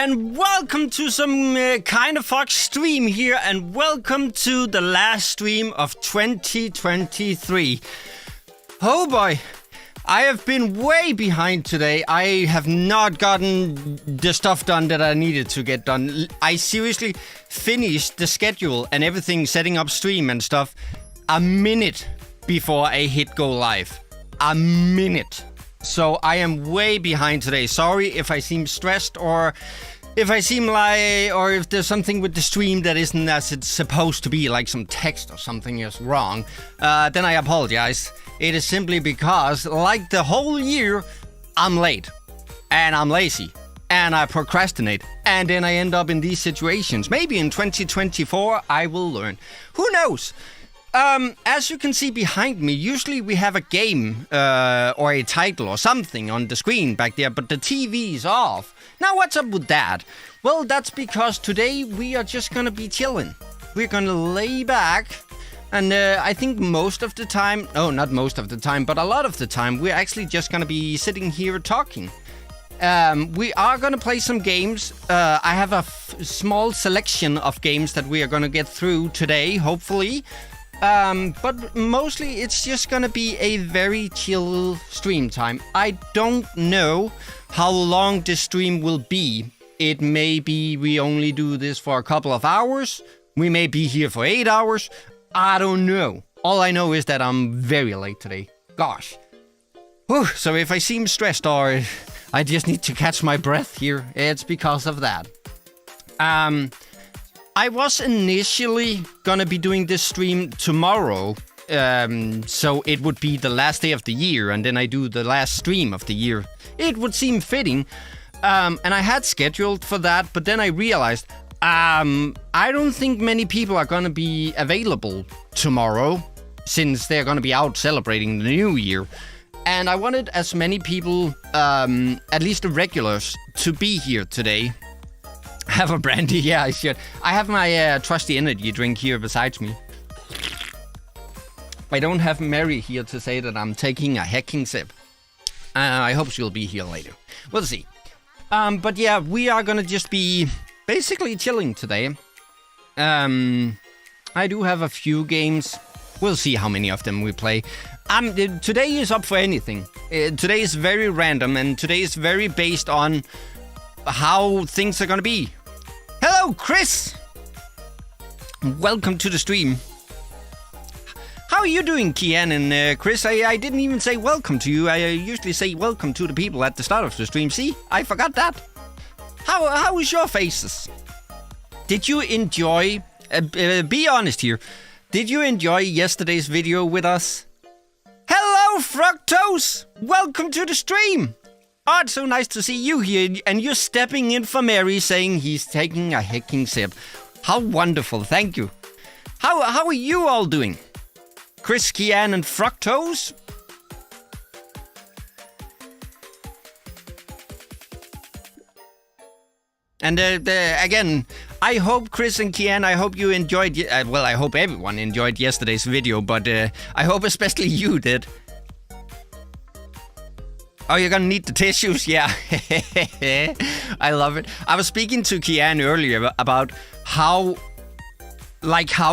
and welcome to some Kinda Fox stream here, and welcome to the last stream of 2023. Oh boy, I have been way behind today. I have not gotten the stuff done that I needed to get done. I seriously finished the schedule and everything, setting up stream and stuff, a minute before I hit go live. A minute. So I am way behind today. Sorry if I seem stressed or if I seem like, or if there's something with the stream that isn't as it's supposed to be, like some text or something is wrong, then I apologize. It is simply because, like the whole year, I'm late and I'm lazy and I procrastinate and then I end up in these situations. Maybe in 2024 I will learn. Who knows? As you can see behind me, usually we have a game or a title or something on the screen back there, but the TV is off. Now, what's up with that? Well, that's because today we are just gonna be chilling. We're gonna lay back, and I think most of the time, oh, not most of the time, but a lot of the time, we're actually just gonna be sitting here talking. We are gonna play some games. I have a small selection of games that we are gonna get through today, hopefully. But mostly it's just gonna be a very chill stream time. I don't know how long this stream will be. It may be we only do this for a couple of hours. We may be here for 8 hours. I don't know. All I know is that I'm very late today. Gosh. Whew, so if I seem stressed or I just need to catch my breath here, it's because of that. I was initially gonna be doing this stream tomorrow, so it would be the last day of the year, and then I do the last stream of the year. It would seem fitting, and I had scheduled for that, but then I realized, I don't think many people are gonna be available tomorrow, since they're gonna be out celebrating the new year. And I wanted as many people, at least the regulars, to be here today. Have a brandy? Yeah, I should. I have my trusty energy drink here besides me. I don't have Mary here to say that I'm taking a hecking sip. I hope she'll be here later. We'll see. But yeah, we are gonna just be basically chilling today. I do have a few games. We'll see how many of them we play. Today is up for anything. Today is very random, and today is very based on how things are gonna be. Hello, Chris! Welcome to the stream. How are you doing, Kian and Chris? I didn't even say welcome to you. I usually say welcome to the people at the start of the stream. See? I forgot that. How is your faces? Did you enjoy... be honest here. Did you enjoy yesterday's video with us? Hello, Fructose! Welcome to the stream! Oh, it's so nice to see you here, and you're stepping in for Mary, saying he's taking a hecking sip. How wonderful, thank you. How are you all doing? Chris, Kian, and Fructose? And again, I hope Chris and Kian, I hope you enjoyed, well, I hope everyone enjoyed yesterday's video, but I hope especially you did. Oh, you're gonna need the tissues? Yeah. I love it. I was speaking to Kian earlier about how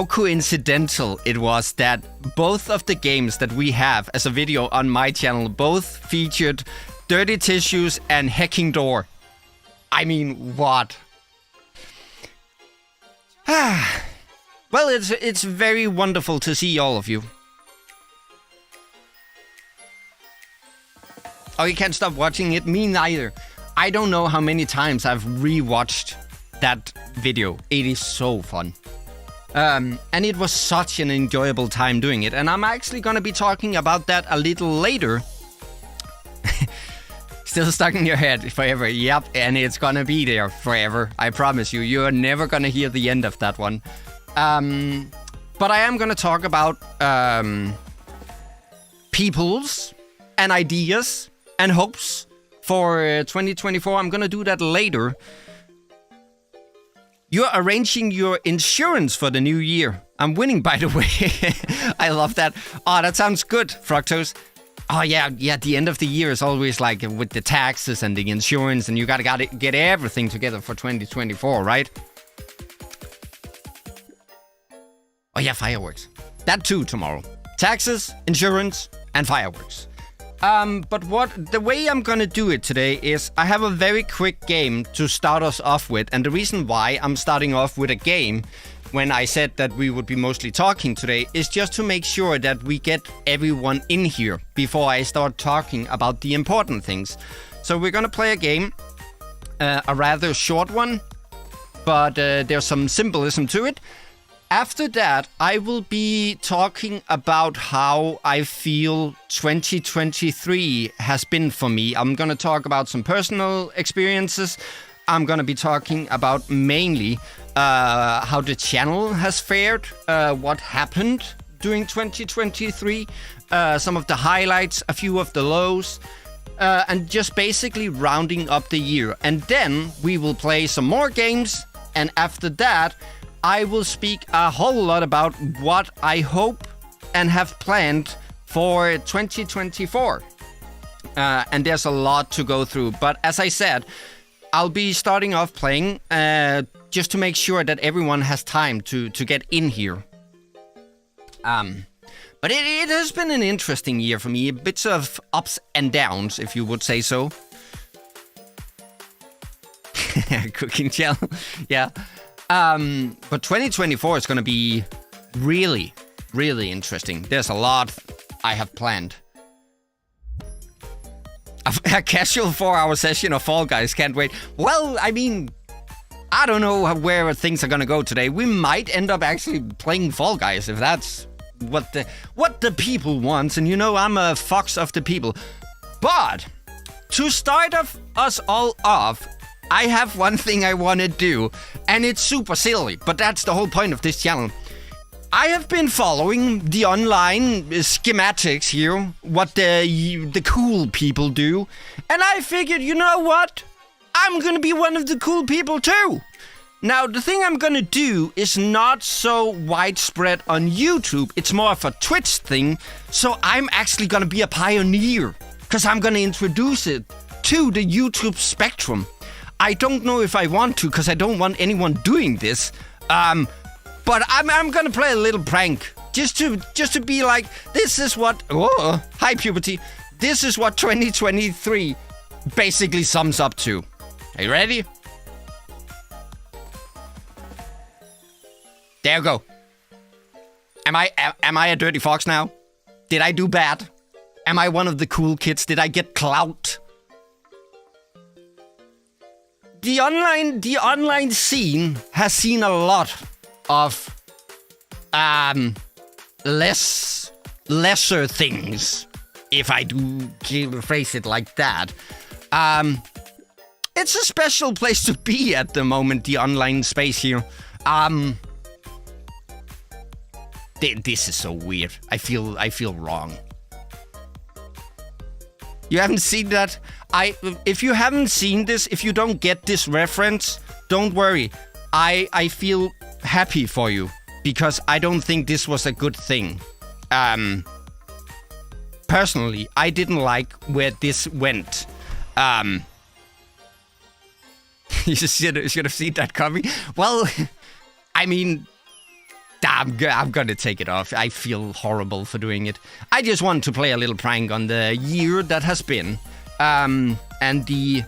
coincidental it was that both of the games that we have as a video on my channel both featured Dirty Tissues and Hacking Door. I mean, what? Well, it's very wonderful to see all of you. Oh, you can't stop watching it? Me neither. I don't know how many times I've rewatched that video. It is so fun. And it was such an enjoyable time doing it. And I'm actually going to be talking about that a little later. Still stuck in your head forever. Yep, and it's going to be there forever. I promise you. You're never going to hear the end of that one. But I am going to talk about peoples and ideas and hopes for 2024. I'm gonna do that later. You're arranging your insurance for the new year. I'm winning, by the way. I love that. Oh, that sounds good, Fructose. Oh, yeah. The end of the year is always like with the taxes and the insurance, and you gotta get everything together for 2024, right? Oh, yeah, fireworks. That too tomorrow. Taxes, insurance, and fireworks. But the way I'm gonna do it today is I have a very quick game to start us off with. And the reason why I'm starting off with a game when I said that we would be mostly talking today is just to make sure that we get everyone in here before I start talking about the important things. So we're gonna play a game, a rather short one, but there's some symbolism to it. After that, I will be talking about how I feel 2023 has been for me. I'm going to talk about some personal experiences. I'm going to be talking about mainly how the channel has fared, what happened during 2023, some of the highlights, a few of the lows, and just basically rounding up the year. And then we will play some more games, and after that, I will speak a whole lot about what I hope and have planned for 2024. And there's a lot to go through. But as I said, I'll be starting off playing just to make sure that everyone has time to get in here. But it has been an interesting year for me. Bits of ups and downs, if you would say so. Cooking gel. Yeah. But 2024 is going to be really, really interesting. There's a lot I have planned. A casual 4-hour session of Fall Guys, can't wait. Well, I mean, I don't know where things are going to go today. We might end up actually playing Fall Guys if that's what the people want. And you know, I'm a fox of the people. But to start us all off, I have one thing I want to do, and it's super silly, but that's the whole point of this channel. I have been following the online schematics here, what the cool people do, and I figured, you know what? I'm gonna be one of the cool people too. Now, the thing I'm gonna do is not so widespread on YouTube, it's more of a Twitch thing, so I'm actually gonna be a pioneer, because I'm gonna introduce it to the YouTube spectrum. I don't know if I want to, because I don't want anyone doing this. But I'm gonna play a little prank, just to be like, this is what. Oh, hi puberty. This is what 2023 basically sums up to. Are you ready? There you go. Am I a dirty fox now? Did I do bad? Am I one of the cool kids? Did I get clout? The online scene has seen a lot of lesser things, if I do phrase it like that. It's a special place to be at the moment, the online space here. This is so weird. I feel wrong. You haven't seen that? If you haven't seen this, if you don't get this reference, don't worry. I feel happy for you, because I don't think this was a good thing. Personally, I didn't like where this went. You should have seen that coming. Well, I mean, I'm gonna take it off. I feel horrible for doing it. I just want to play a little prank on the year that has been. And the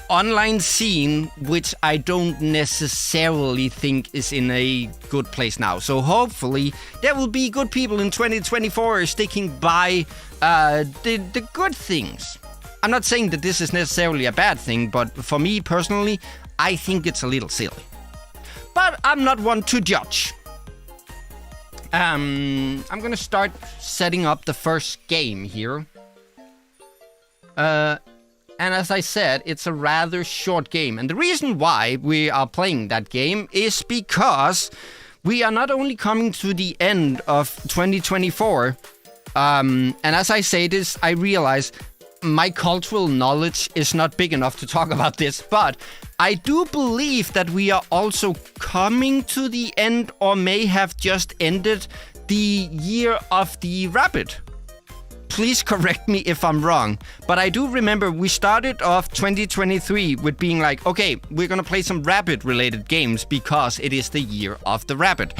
online scene, which I don't necessarily think is in a good place now. So hopefully there will be good people in 2024 sticking by the good things. I'm not saying that this is necessarily a bad thing, but for me personally, I think it's a little silly. But I'm not one to judge. I'm gonna start setting up the first game here. And as I said, it's a rather short game. And the reason why we are playing that game is because we are not only coming to the end of 2024, and as I say this, I realize my cultural knowledge is not big enough to talk about this, but I do believe that we are also coming to the end, or may have just ended, the year of the rabbit. please correct me if I'm wrong, but I do remember we started off 2023 with being like, okay, we're gonna play some rabbit-related games because it is the year of the rabbit.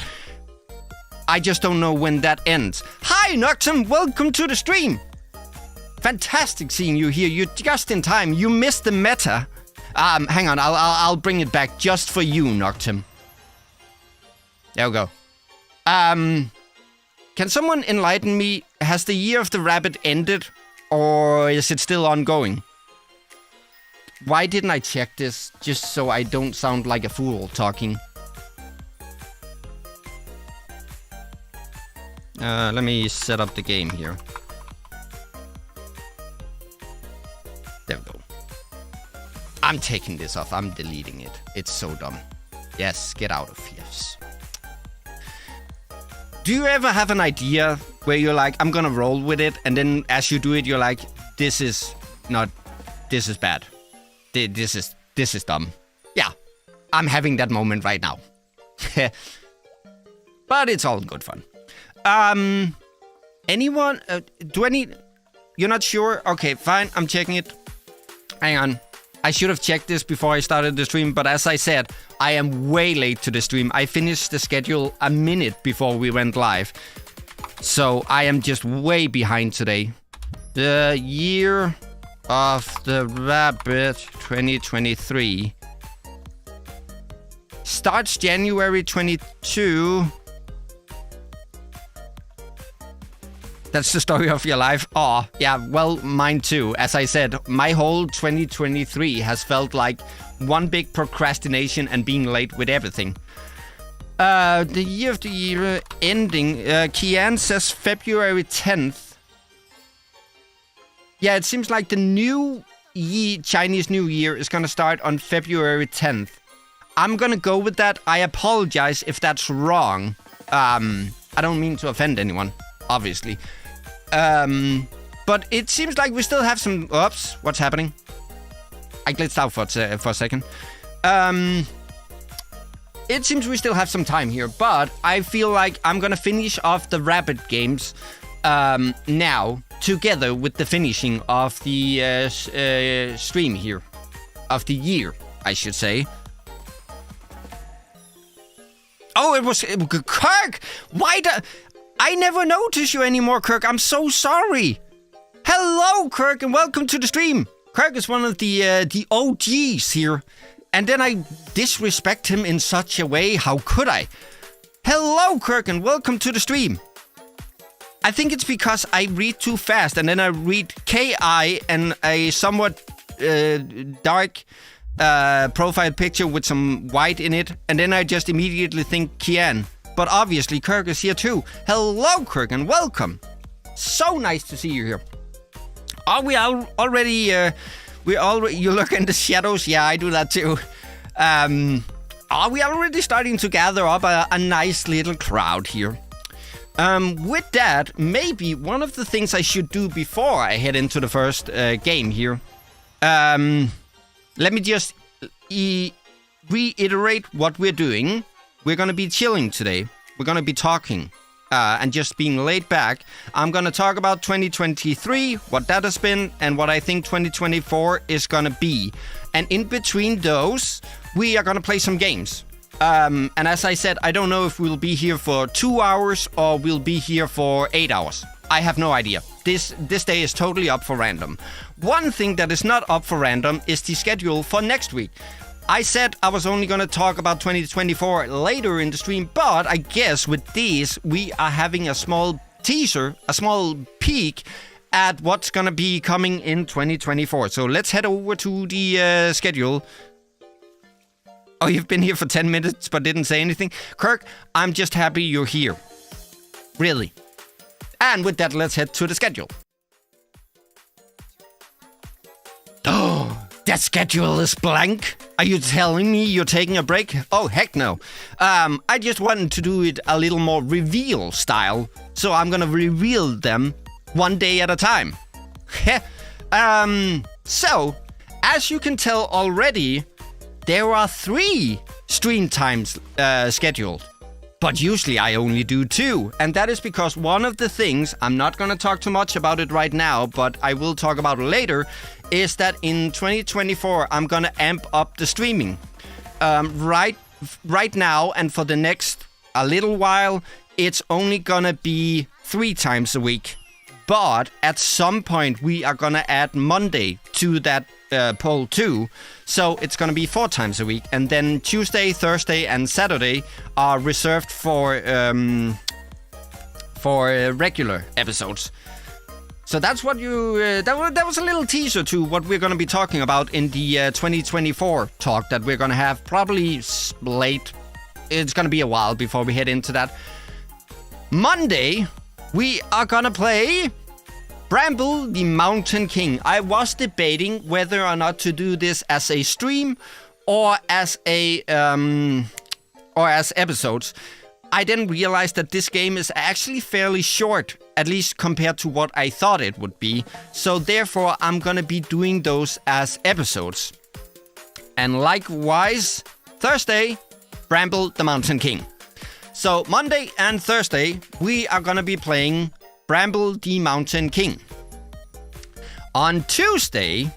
I just don't know when that ends. Hi, Noctum! Welcome to the stream! Fantastic seeing you here. You're just in time. You missed the meta. Hang on. I'll bring it back just for you, Noctum. There we go. Can someone enlighten me? Has the year of the rabbit ended? Or is it still ongoing? Why didn't I check this? Just so I don't sound like a fool talking. Let me set up the game here. There we go. I'm taking this off. I'm deleting it. It's so dumb. Yes, get out of here. Do you ever have an idea where you're like, I'm gonna roll with it, and then as you do it, you're like, this is bad. This is dumb. Yeah, I'm having that moment right now. But it's all good fun. Anyone? You're not sure? Okay, fine. I'm checking it. Hang on. I should have checked this before I started the stream, but as I said, I am way late to the stream. I finished the schedule a minute before we went live. So I am just way behind today. The year of the rabbit 2023 starts January 22. That's the story of your life. Oh, yeah, well, mine too. As I said, my whole 2023 has felt like one big procrastination and being late with everything. The year of the year ending. Kian says February 10th. Yeah, it seems like the new Chinese New Year is gonna start on February 10th. I'm gonna go with that. I apologize if that's wrong. I don't mean to offend anyone, obviously. But it seems like we still have some... Oops, what's happening? I glitched out for a second. It seems we still have some time here, but I feel like I'm gonna finish off the rabbit games now, together with the finishing of the stream here. Of the year, I should say. Oh, it was Kirk! Why the... I never notice you anymore, Kirk. I'm so sorry. Hello, Kirk, and welcome to the stream. Kirk is one of the OGs here. And then I disrespect him in such a way. How could I? Hello, Kirk, and welcome to the stream. I think it's because I read too fast, and then I read KI and a somewhat dark profile picture with some white in it, and then I just immediately think Kian. But obviously, Kirk is here too. Hello, Kirk, and welcome. So nice to see you here. Are we already... You look in the shadows? Yeah, I do that too. Are we already starting to gather up a nice little crowd here? With that, maybe one of the things I should do before I head into the first game here... let me just reiterate what we're doing. We're going to be chilling today. We're going to be talking and just being laid back. I'm going to talk about 2023, what that has been, and what I think 2024 is going to be. And in between those, we are going to play some games. And as I said, I don't know if we'll be here for 2 hours or we'll be here for 8 hours. I have no idea. This day is totally up for random. One thing that is not up for random is the schedule for next week. I said I was only going to talk about 2024 later in the stream, but I guess with these, we are having a small teaser, a small peek at what's going to be coming in 2024. So let's head over to the schedule. Oh, you've been here for 10 minutes but didn't say anything? Kirk, I'm just happy you're here. Really. And with that, let's head to the schedule. Oh, that schedule is blank? Are you telling me you're taking a break? Oh, heck no. I just wanted to do it a little more reveal style. So I'm gonna reveal them one day at a time. So, as you can tell already, there are 3 stream times scheduled. But usually I only do 2. And that is because one of the things, I'm not going to talk too much about it right now, but I will talk about it later, is that in 2024, I'm going to amp up the streaming. Right now and for the next a little while, it's only going to be 3 times a week. But at some point, we are going to add Monday to that poll too. So it's going to be 4 times a week. And then Tuesday, Thursday, and Saturday are reserved for regular episodes. So that's what you... that was a little teaser to what we're going to be talking about in the 2024 talk that we're going to have probably late. It's going to be a while before we head into that. Monday, we are going to play Bramble the Mountain King. I was debating whether or not to do this as a stream or as episodes. I didn't realize that this game is actually fairly short, at least compared to what I thought it would be. So therefore, I'm going to be doing those as episodes. And likewise, Thursday, Bramble the Mountain King. So Monday and Thursday, we are going to be playing Bramble the Mountain King. On Tuesday...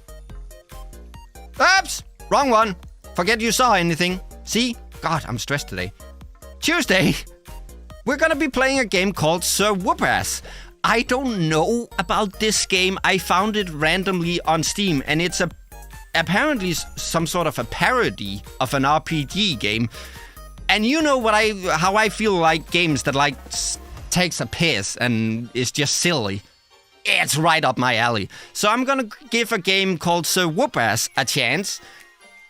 Oops! Wrong one. Forget you saw anything. See? God, I'm stressed today. Tuesday, we're going to be playing a game called Sir Whoopass. I don't know about this game. I found it randomly on Steam, and it's apparently some sort of a parody of an RPG game. And you know how I feel like games that takes a piss and is just silly. It's right up my alley. So I'm gonna give a game called Sir Whoopass a chance.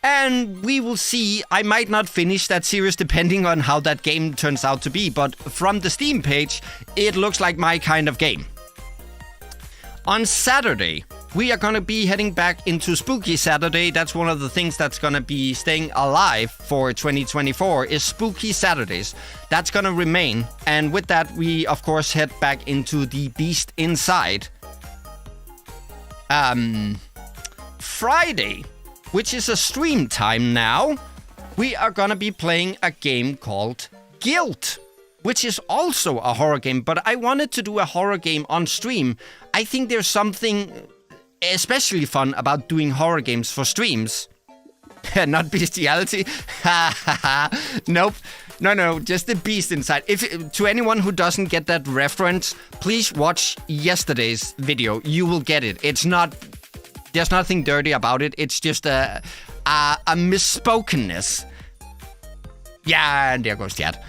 And we will see. I might not finish that series depending on how that game turns out to be. But from the Steam page, it looks like my kind of game. On Saturday, we are going to be heading back into Spooky Saturday. That's one of the things that's going to be staying alive for 2024 is Spooky Saturdays. That's going to remain. And with that, we, of course, head back into the Beast Inside. Friday, which is a stream time now, we are going to be playing a game called Guilt, which is also a horror game. But I wanted to do a horror game on stream. I think there's something especially fun about doing horror games for streams. Not bestiality. Nope. No, just the beast inside. To anyone who doesn't get that reference, please watch yesterday's video. You will get it. There's nothing dirty about it. It's just a misspokenness. Yeah, and there goes that.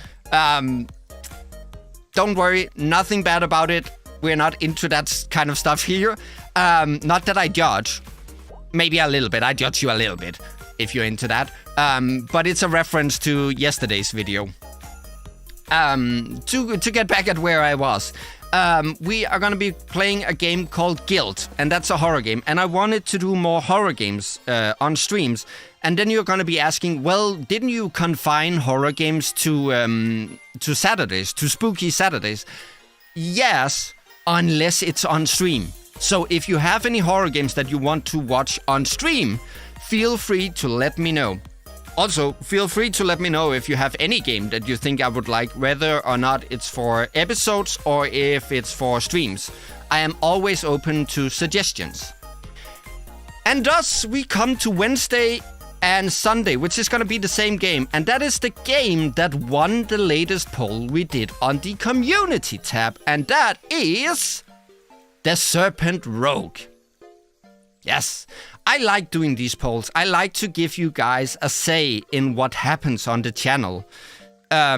Don't worry, nothing bad about it. We're not into that kind of stuff here. Not that I judge. Maybe a little bit. I judge you a little bit if you're into that. But it's a reference to yesterday's video. To get back at where I was. We are going to be playing a game called Guilt. And that's a horror game. And I wanted to do more horror games on streams. And then you're going to be asking, well, didn't you confine horror games to Saturdays, to Spooky Saturdays? Yes, unless it's on stream. So if you have any horror games that you want to watch on stream, feel free to let me know. Also, feel free to let me know if you have any game that you think I would like, whether or not it's for episodes or if it's for streams. I am always open to suggestions. And thus, we come to Wednesday and Sunday, which is going to be the same game. And that is the game that won the latest poll we did on the community tab. And that is the Serpent Rogue. Yes, I like doing these polls. I like to give you guys a say in what happens on the channel. Yeah,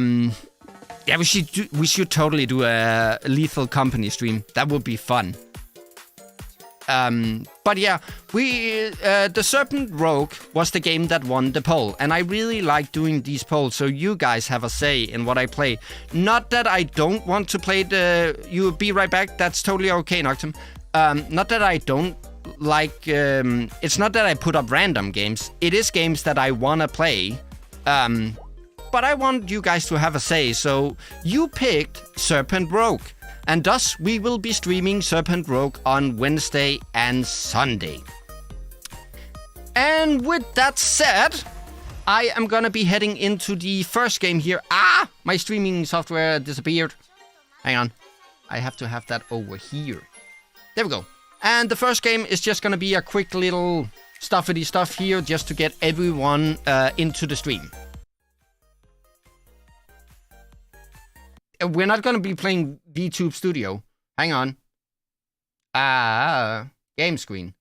we should totally do a Lethal Company stream. That would be fun. But yeah, the Serpent Rogue was the game that won the poll. And I really like doing these polls, so you guys have a say in what I play. Not that I don't want to play You'll be right back. That's totally okay, Noctum. Not that I don't like... it's not that I put up random games. It is games that I want to play. But I want you guys to have a say. So you picked Serpent Rogue. And thus, we will be streaming Serpent Rogue on Wednesday and Sunday. And with that said, I am gonna be heading into the first game here. My streaming software disappeared. Hang on. I have to have that over here. There we go. And the first game is just gonna be a quick little stuffity stuff here just to get everyone into the stream. We're not gonna be playing VTube Studio. Hang on. Game screen.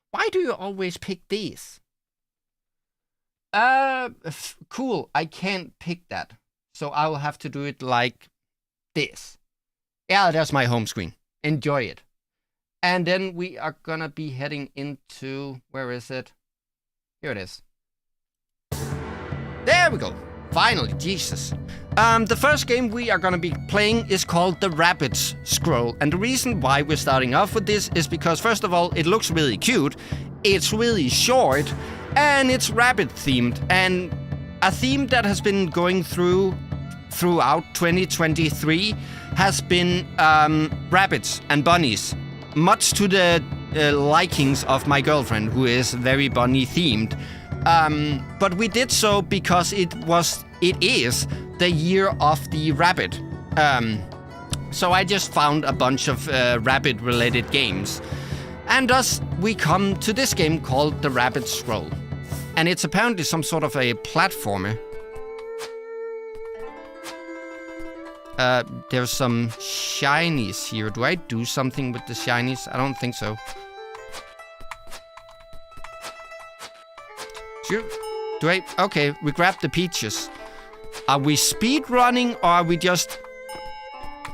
Why do you always pick these? Cool. I can't pick that. So I will have to do it like this. Yeah, that's my home screen. Enjoy it. And then we are gonna be heading into... Where is it? Here it is. There we go. Finally, Jesus. The first game we are gonna be playing is called the Rabbids Scroll. And the reason why we're starting off with this is because, first of all, it looks really cute. It's really short. And it's rabbit themed. And a theme that has been going throughout 2023 has been rabbits and bunnies. Much to the likings of my girlfriend, who is very bunny themed. But we did so because it is the year of the rabbit. So I just found a bunch of rabbit related games. And thus we come to this game called the Rabbids Scroll. And it's apparently some sort of a platformer. There's some shinies here. Do I do something with the shinies? I don't think so. Sure. Do I? Okay, we grabbed the peaches. Are we speed running or are we just...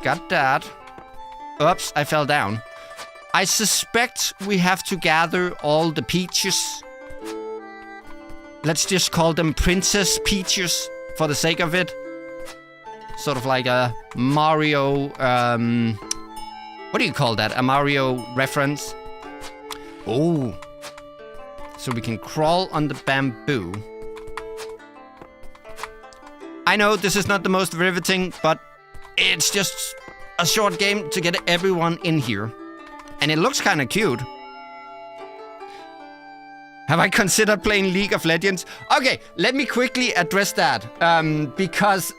Got that. Oops, I fell down. I suspect we have to gather all the peaches. Let's just call them Princess Peaches for the sake of it. Sort of like a Mario, what do you call that? A Mario reference? Oh. So we can crawl on the bamboo. I know this is not the most riveting, but it's just a short game to get everyone in here. And it looks kind of cute. Have I considered playing League of Legends? Okay, let me quickly address that. Because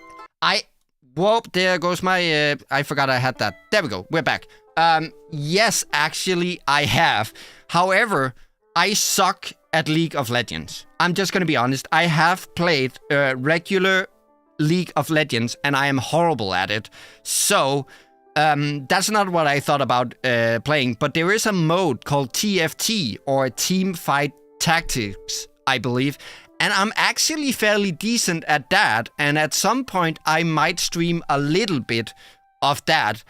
whoa, there goes my... I forgot I had that. There we go. We're back. Yes, actually, I have. However, I suck at League of Legends. I'm just going to be honest. I have played regular League of Legends, and I am horrible at it. So, that's not what I thought about playing. But there is a mode called TFT, or Team Fight Tactics, I believe. And I'm actually fairly decent at that. And at some point, I might stream a little bit of that.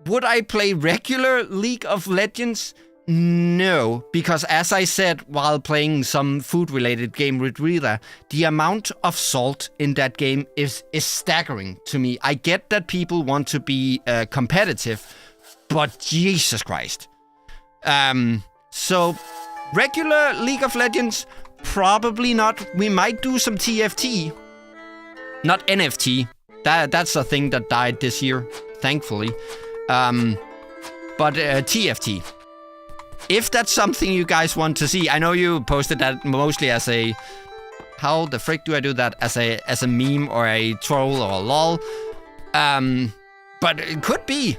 Would I play regular League of Legends? No. Because as I said while playing some food-related game with Rita, the amount of salt in that game is staggering to me. I get that people want to be competitive, but Jesus Christ. So, regular League of Legends... Probably not. We might do some TFT. Not NFT. That's a thing that died this year, thankfully. But TFT. If that's something you guys want to see, I know you posted that mostly as a... How the frick do I do that? As a meme or a troll or a lol. But it could be.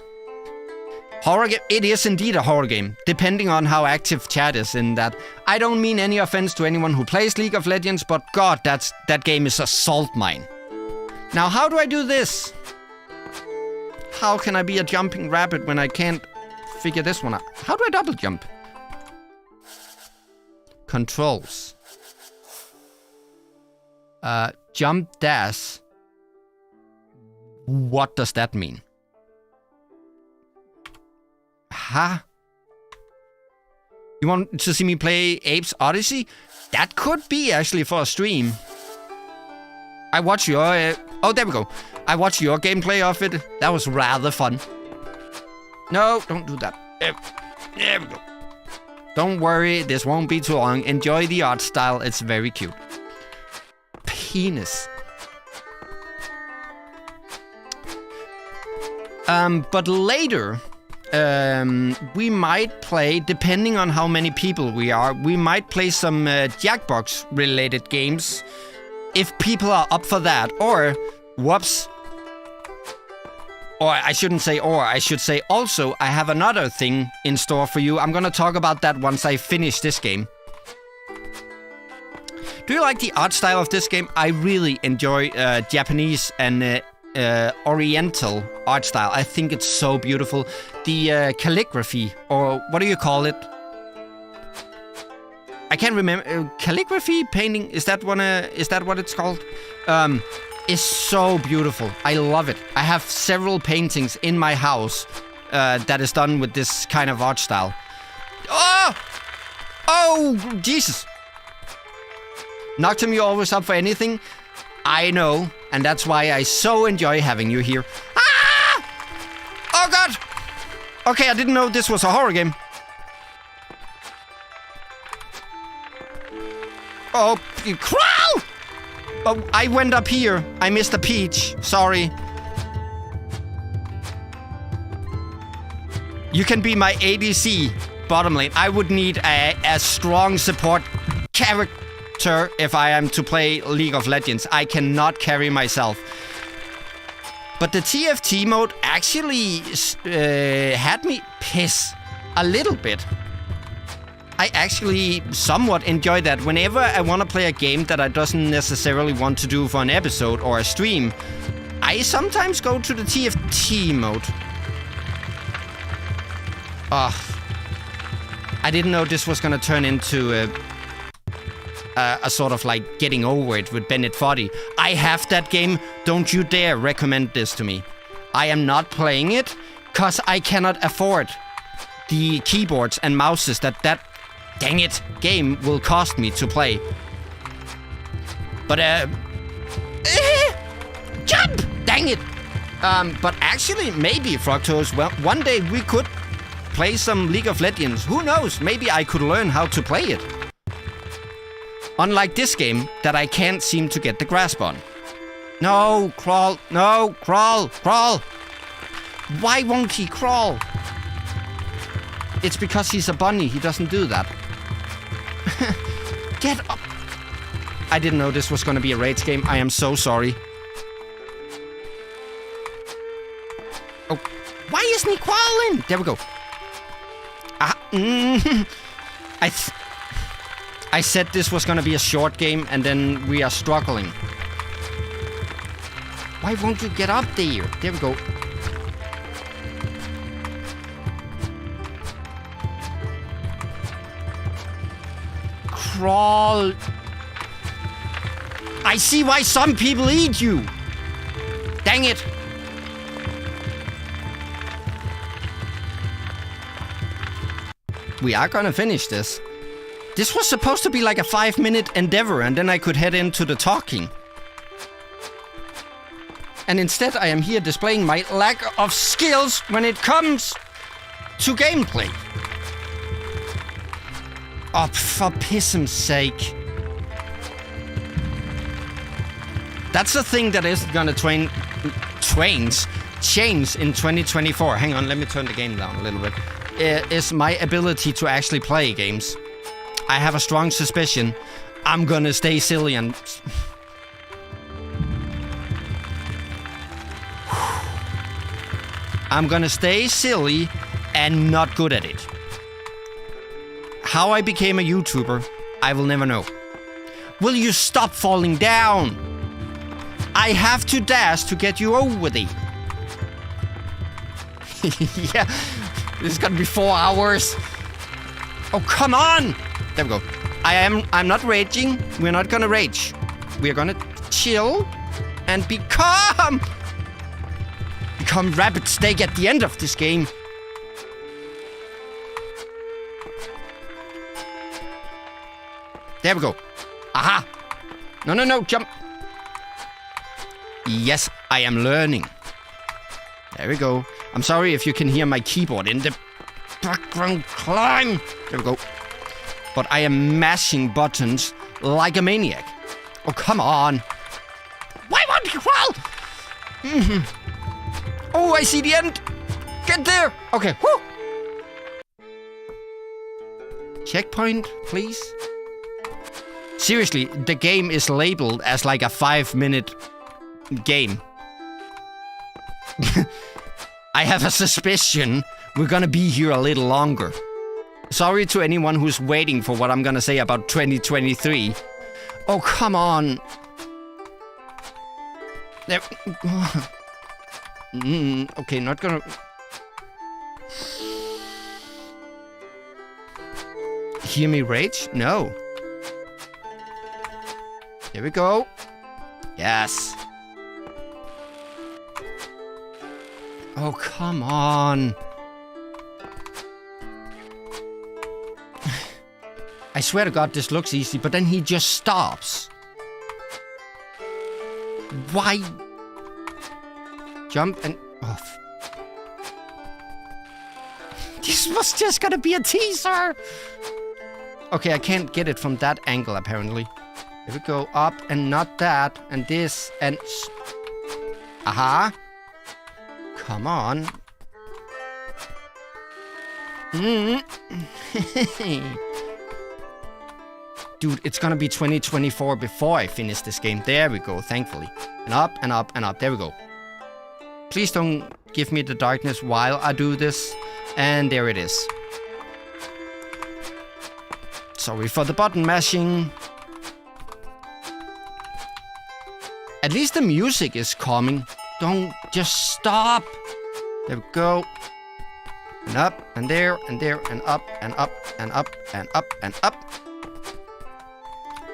Horror game? It is indeed a horror game, depending on how active chat is in that. I don't mean any offense to anyone who plays League of Legends, but god, that game is a salt mine. Now, how do I do this? How can I be a jumping rabbit when I can't figure this one out? How do I double jump? Controls. Jump dash. What does that mean? Huh? You want to see me play Apes Odyssey? That could be actually for a stream. I watched your... oh, there we go. I watched your gameplay of it. That was rather fun. No, don't do that. There we go. Don't worry, this won't be too long. Enjoy the art style. It's very cute. Penis. But later... we might play, depending on how many people we are, we might play some Jackbox related games. if people are up for that, or, whoops. Or I shouldn't say or, I should say also, I have another thing in store for you. I'm gonna talk about that once I finish this game. Do you like the art style of this game? I really enjoy Japanese and Oriental art style. I think it's so beautiful. The calligraphy, or what do you call it? I can't remember. Calligraphy painting, is that what it's called? Is so beautiful. I love it. I have several paintings in my house that is done with this kind of art style. Oh! Oh, Jesus! Noctum, you're always up for anything. I know, and that's why I so enjoy having you here. Ah! Oh, God! Okay, I didn't know this was a horror game. Oh, you crawl! Oh, I went up here. I missed a peach. Sorry. You can be my ADC, bottom lane. I would need a strong support character if I am to play League of Legends. I cannot carry myself. But the TFT mode actually had me piss a little bit. I actually somewhat enjoy that. Whenever I want to play a game that I doesn't necessarily want to do for an episode or a stream, I sometimes go to the TFT mode. I didn't know this was gonna turn into a sort of like getting over it with Bennett Foddy. I have that game. Don't you dare recommend this to me. I am not playing it because I cannot afford the keyboards and mouses that dang it game will cost me to play. But jump! Dang it! But actually, maybe, Frogtoes, well, one day we could play some League of Legends. Who knows? Maybe I could learn how to play it. Unlike this game that I can't seem to get the grasp on. No, crawl. No, crawl. Crawl. Why won't he crawl? It's because he's a bunny. He doesn't do that. Get up. I didn't know this was going to be a rage game. I am so sorry. Oh, why isn't he crawling? There we go. I said this was going to be a short game, and then we are struggling. Why won't you get up there? There we go. Crawl. I see why some people eat you. Dang it. We are gonna finish this. This was supposed to be like a 5-minute endeavor, and then I could head into the talking. And instead I am here displaying my lack of skills when it comes to gameplay. Oh, for piss's sake. That's the thing that isn't gonna change in 2024. Hang on, let me turn the game down a little bit. Is my ability to actually play games. I have a strong suspicion I'm gonna stay silly and... I'm gonna stay silly and not good at it. How I became a YouTuber, I will never know. Will you stop falling down? I have to dash to get you over there. Yeah, this is gonna be 4 hours. Oh, come on! There we go. I'm not raging. We're not gonna rage. We're gonna chill and become Rapid Steak at the end of this game. There we go. Aha! No, jump. Yes, I am learning. There we go. I'm sorry if you can hear my keyboard in the background climb. There we go. But I am mashing buttons like a maniac. Oh, come on. Why won't you crawl? Oh, I see the end. Get there. Okay. Woo. Checkpoint, please. Seriously, the game is labeled as like a 5-minute game. I have a suspicion we're gonna be here a little longer. Sorry to anyone who's waiting for what I'm gonna say about 2023. Oh, come on. There. Okay, not gonna... Hear me rage? No. Here we go. Yes. Oh, come on. I swear to God, this looks easy, but then he just stops. Why? Jump and... Oh. This was just gonna be a teaser. Okay, I can't get it from that angle, apparently. Here we go. Up and not that. And this and... Aha. Come on. Dude, it's gonna be 2024 before I finish this game. There we go, thankfully. And up and up and up. There we go. Please don't give me the darkness while I do this. And there it is. Sorry for the button mashing. At least the music is calming. Don't just stop. There we go. And up and there and there and up and up and up and up and up.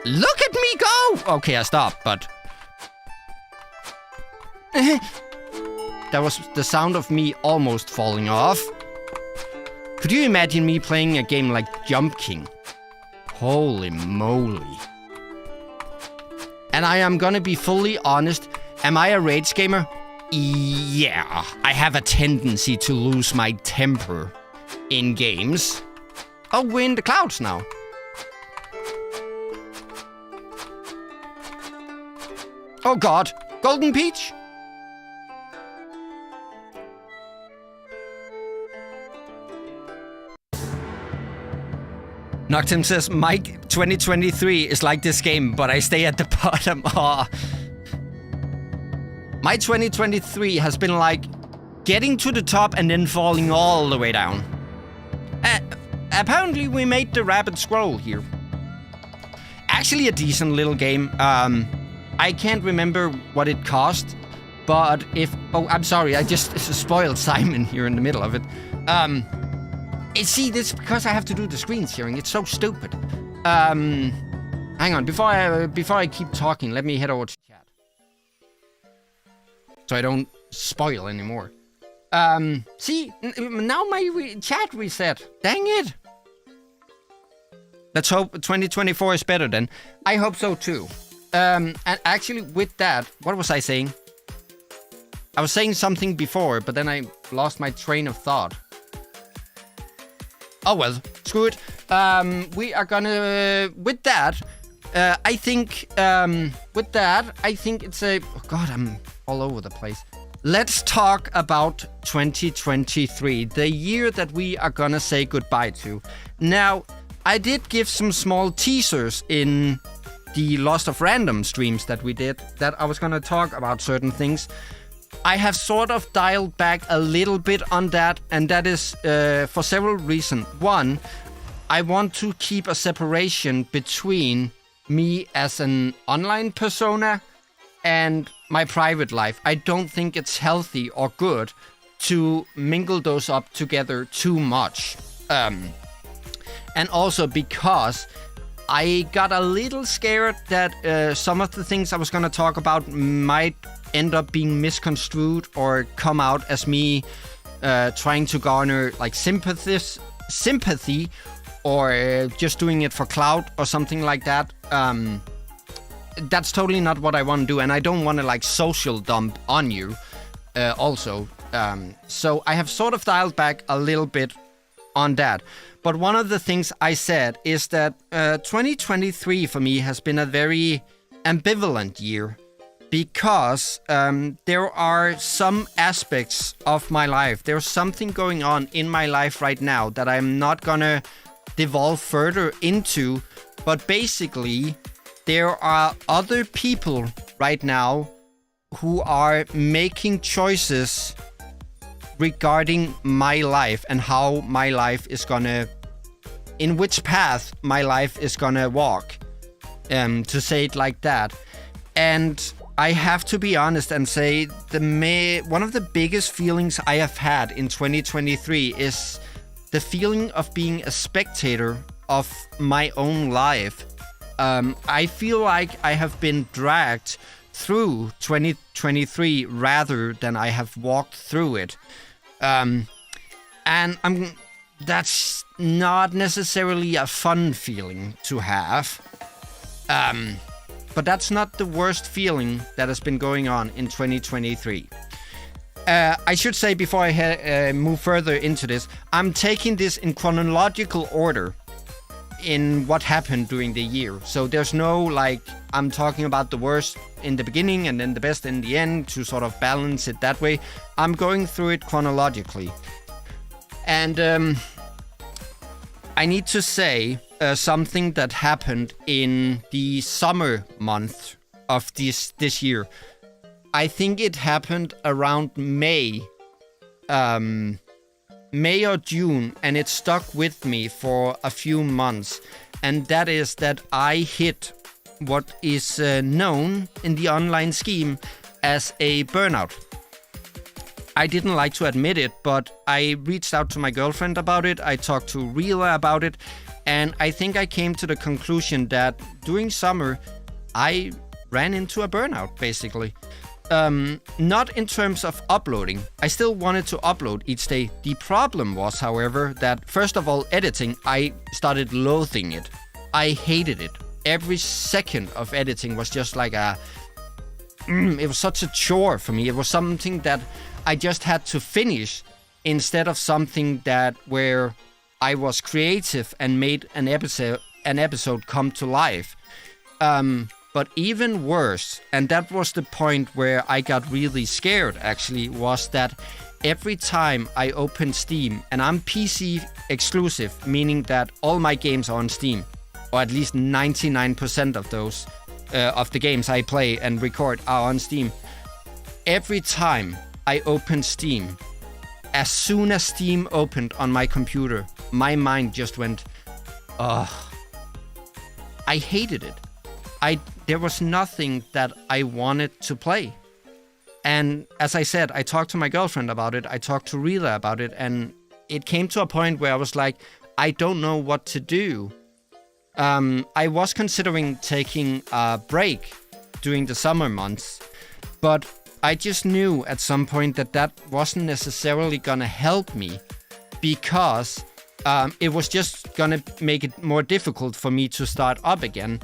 Look at me go! Okay, I stopped, but... That was the sound of me almost falling off. Could you imagine me playing a game like Jump King? Holy moly. And I am gonna be fully honest. Am I a rage gamer? Yeah. I have a tendency to lose my temper in games. Oh, we're in the clouds now. Oh God, Golden Peach? Noctim says, Mike, 2023 is like this game, but I stay at the bottom. Aw. My 2023 has been like getting to the top and then falling all the way down. Apparently we made the Rabbit Scroll here. Actually a decent little game. I can't remember what it cost, but if... Oh, I'm sorry, I just spoiled Simon here in the middle of it. See, this is because I have to do the screen sharing. It's so stupid. Hang on, before I keep talking, let me head over to chat. So I don't spoil anymore. See, now my chat reset. Dang it. Let's hope 2024 is better then. I hope so too. And actually with that, what was I saying? I was saying something before, but then I lost my train of thought. Oh well, screw it. We are gonna... with that, I think... with that, I think it's a... Oh God, I'm all over the place. Let's talk about 2023, the year that we are gonna say goodbye to. Now, I did give some small teasers in the Lost of Random streams that we did, that I was gonna talk about certain things. I have sort of dialed back a little bit on that, and that is for several reasons. One, I want to keep a separation between me as an online persona and my private life. I don't think it's healthy or good to mingle those up together too much. And also because I got a little scared that some of the things I was going to talk about might end up being misconstrued or come out as me trying to garner like sympathy or just doing it for clout or something like that. That's totally not what I want to do, and I don't want to like social dump on you also. So I have sort of dialed back a little bit on that. But one of the things I said is that 2023 for me has been a very ambivalent year because there are some aspects of my life. There's something going on in my life right now that I'm not gonna devolve further into. But basically, there are other people right now who are making choices regarding my life and how my life is gonna, in which path my life is gonna walk, to say it like that. And I have to be honest and say one of the biggest feelings I have had in 2023 is the feeling of being a spectator of my own life. I feel like I have been dragged through 2023 rather than I have walked through it. And that's not necessarily a fun feeling to have. But that's not the worst feeling that has been going on in 2023. I should say before I move further into this, I'm taking this in chronological order in what happened during the year. So there's no I'm talking about the worst in the beginning and then the best in the end to sort of balance it that way. I'm going through it chronologically. And I need to say something that happened in the summer month of this year. I think it happened around May or June, and it stuck with me for a few months. And that is that I hit what is known in the online scheme as a burnout. I didn't like to admit it, but I reached out to my girlfriend about it. I talked to Rila about it. And I think I came to the conclusion that during summer, I ran into a burnout, basically. Not in terms of uploading. I still wanted to upload each day. The problem was, however, that first of all, editing, I started loathing it. I hated it. Every second of editing was just like it was such a chore for me. It was something that I just had to finish instead of something where I was creative and made an episode come to life. But even worse, and that was the point where I got really scared actually, was that every time I open Steam, and I'm PC exclusive, meaning that all my games are on Steam, or at least 99% of those, of the games I play and record are on Steam. Every time I open Steam, as soon as Steam opened on my computer, my mind just went, ugh. I hated it. There was nothing that I wanted to play. And as I said, I talked to my girlfriend about it. I talked to Rila about it. And it came to a point where I was like, I don't know what to do. I was considering taking a break during the summer months. But I just knew at some point that wasn't necessarily going to help me. Because it was just going to make it more difficult for me to start up again.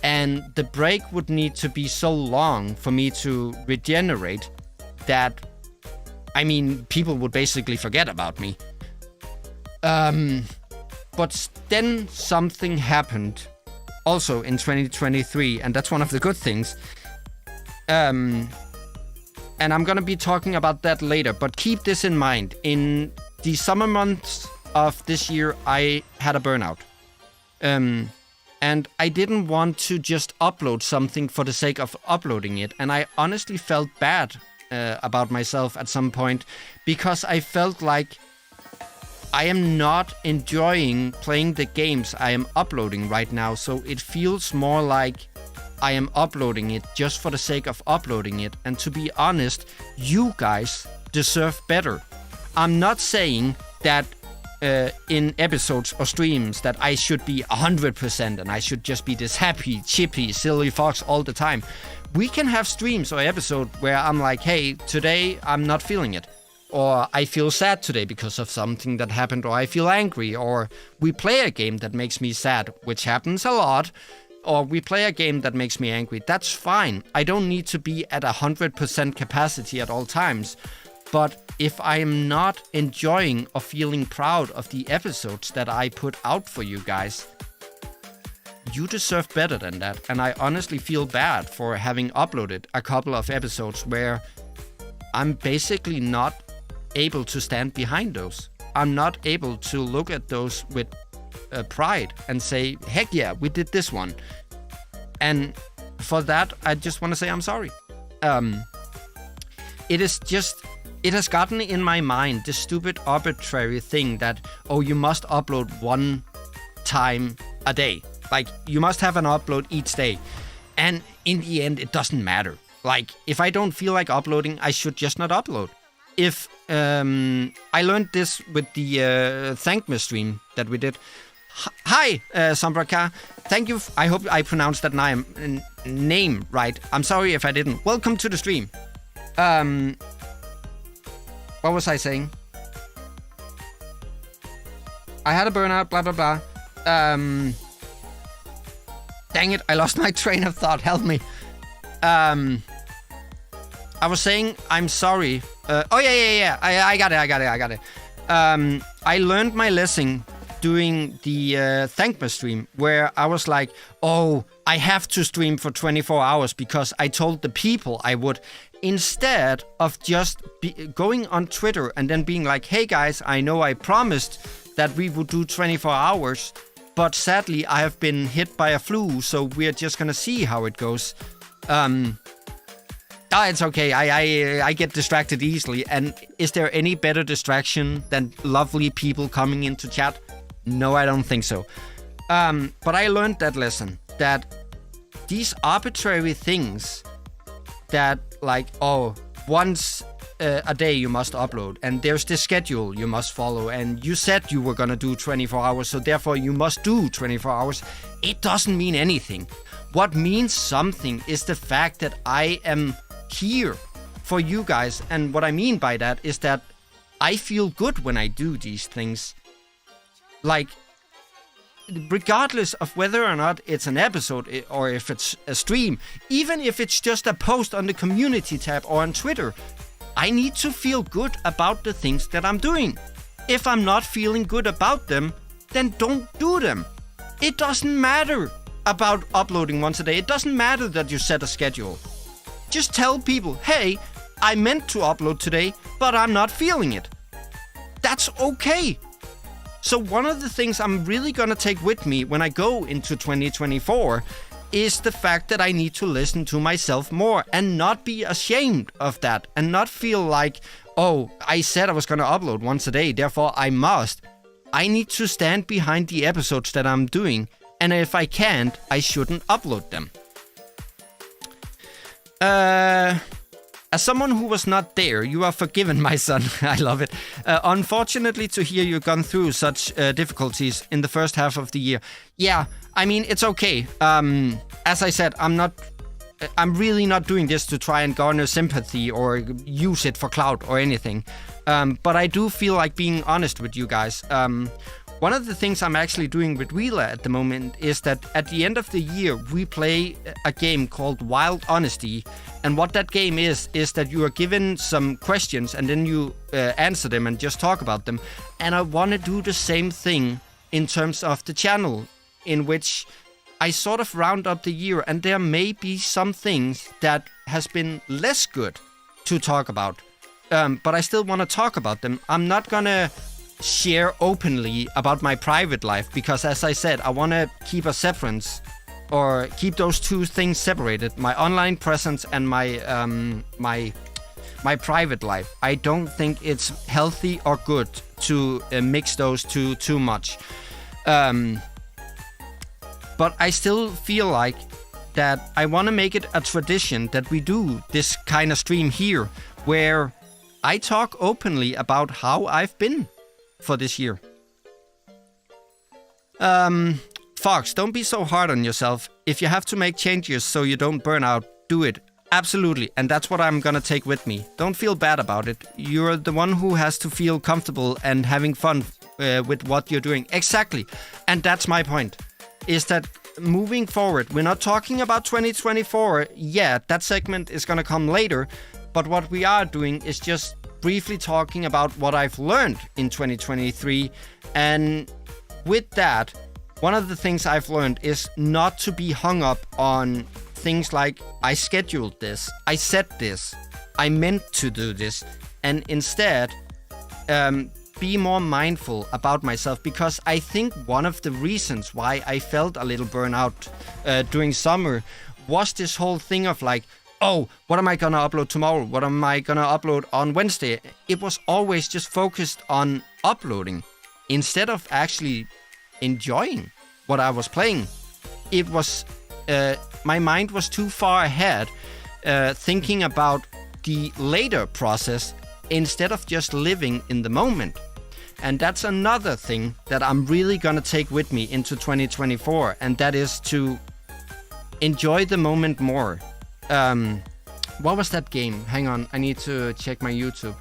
And the break would need to be so long for me to regenerate that, people would basically forget about me. But then something happened also in 2023, and that's one of the good things. And I'm going to be talking about that later, but keep this in mind. In the summer months of this year, I had a burnout. And I didn't want to just upload something for the sake of uploading it. And I honestly felt bad about myself at some point, because I felt like I am not enjoying playing the games I am uploading right now. So it feels more like I am uploading it just for the sake of uploading it. And to be honest, you guys deserve better. I'm not saying that in episodes or streams that I should be 100% and I should just be this happy, chippy, silly fox all the time. We can have streams or episodes where I'm like, hey, today I'm not feeling it. Or I feel sad today because of something that happened, or I feel angry, or we play a game that makes me sad, which happens a lot, or we play a game that makes me angry. That's fine. I don't need to be at 100% capacity at all times. But if I am not enjoying or feeling proud of the episodes that I put out for you guys, you deserve better than that. And I honestly feel bad for having uploaded a couple of episodes where I'm basically not able to stand behind those. I'm not able to look at those with pride and say, heck yeah, we did this one. And for that, I just want to say I'm sorry. It has gotten in my mind this stupid arbitrary thing that, you must upload one time a day. Like, you must have an upload each day. And in the end, it doesn't matter. Like, if I don't feel like uploading, I should just not upload. If I learned this with the Thank Me stream that we did. Hi, Sambraka. Thank you. I hope I pronounced that name right. I'm sorry if I didn't. Welcome to the stream. What was I saying? I had a burnout, blah, blah, blah. Dang it, I lost my train of thought. Help me. I was saying I'm sorry. Yeah. I got it. I learned my lesson doing the Thank Me stream, where I was like, I have to stream for 24 hours because I told the people I would, instead of just going on Twitter and then being like, hey guys, I know I promised that we would do 24 hours, but sadly I have been hit by a flu, so we're just gonna see how it goes. It's okay. I get distracted easily. And is there any better distraction than lovely people coming into chat? No, I don't think so. But I learned that lesson, that these arbitrary things that, like, once a day you must upload, and there's this schedule you must follow, and you said you were gonna do 24 hours, so therefore you must do 24 hours. It doesn't mean anything. What means something is the fact that I am here for you guys, and what I mean by that is that I feel good when I do these things. Like, regardless of whether or not it's an episode or if it's a stream, even if it's just a post on the community tab or on Twitter, I need to feel good about the things that I'm doing. If I'm not feeling good about them, then don't do them. It doesn't matter about uploading once a day. It doesn't matter that you set a schedule. Just tell people, hey, I meant to upload today, but I'm not feeling it. That's okay. So one of the things I'm really gonna take with me when I go into 2024 is the fact that I need to listen to myself more and not be ashamed of that and not feel like, I said I was gonna upload once a day, therefore I must. I need to stand behind the episodes that I'm doing, and if I can't, I shouldn't upload them. As someone who was not there, you are forgiven, my son. I love it. Unfortunately, to hear you've gone through such difficulties in the first half of the year. Yeah, I mean, it's okay. As I said, I'm really not doing this to try and garner sympathy or use it for clout or anything. But I do feel like being honest with you guys. One of the things I'm actually doing with Wheeler at the moment is that at the end of the year, we play a game called Wild Honesty. And what that game is that you are given some questions and then you answer them and just talk about them. And I want to do the same thing in terms of the channel, in which I sort of round up the year, and there may be some things that has been less good to talk about. But I still want to talk about them. I'm not going to share openly about my private life because, as I said, I want to keep a severance or keep those two things separated, my online presence and my my private life. I don't think it's healthy or good to mix those two too much. But I still feel like that I want to make it a tradition that we do this kind of stream here where I talk openly about how I've been for this year. Fox, don't be so hard on yourself. If you have to make changes so you don't burn out, do it. Absolutely. And that's what I'm gonna take with me. Don't feel bad about it. You're the one who has to feel comfortable and having fun with what you're doing. Exactly. And that's my point. Is that moving forward, we're not talking about 2024 yet. That segment is gonna come later. But what we are doing is just briefly talking about what I've learned in 2023. And with that, one of the things I've learned is not to be hung up on things like, I scheduled this, I said this, I meant to do this. And instead, be more mindful about myself, because I think one of the reasons why I felt a little burnout during summer was this whole thing of like, oh, what am I going to upload tomorrow? What am I going to upload on Wednesday? It was always just focused on uploading instead of actually enjoying what I was playing. It was, my mind was too far ahead, thinking about the later process instead of just living in the moment. And that's another thing that I'm really going to take with me into 2024. And that is to enjoy the moment more. What was that game? Hang on, I need to check my YouTube.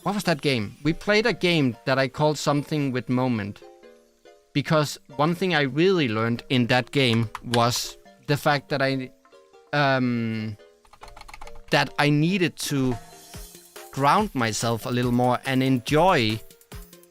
What was that game? We played a game that I called something with moment. Because one thing I really learned in that game was the fact that I needed to ground myself a little more and enjoy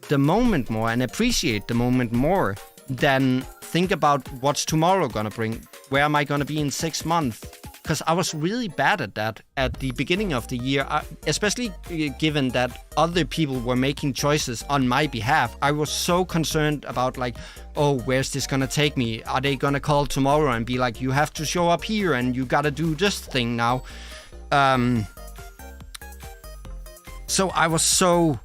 the moment more and appreciate the moment more than think about what's tomorrow gonna bring. Where am I gonna be in 6 months? Because I was really bad at that at the beginning of the year, especially given that other people were making choices on my behalf. I was so concerned about like, oh, where's this gonna take me? Are they gonna call tomorrow and be like, you have to show up here and you gotta do this thing now? So I was so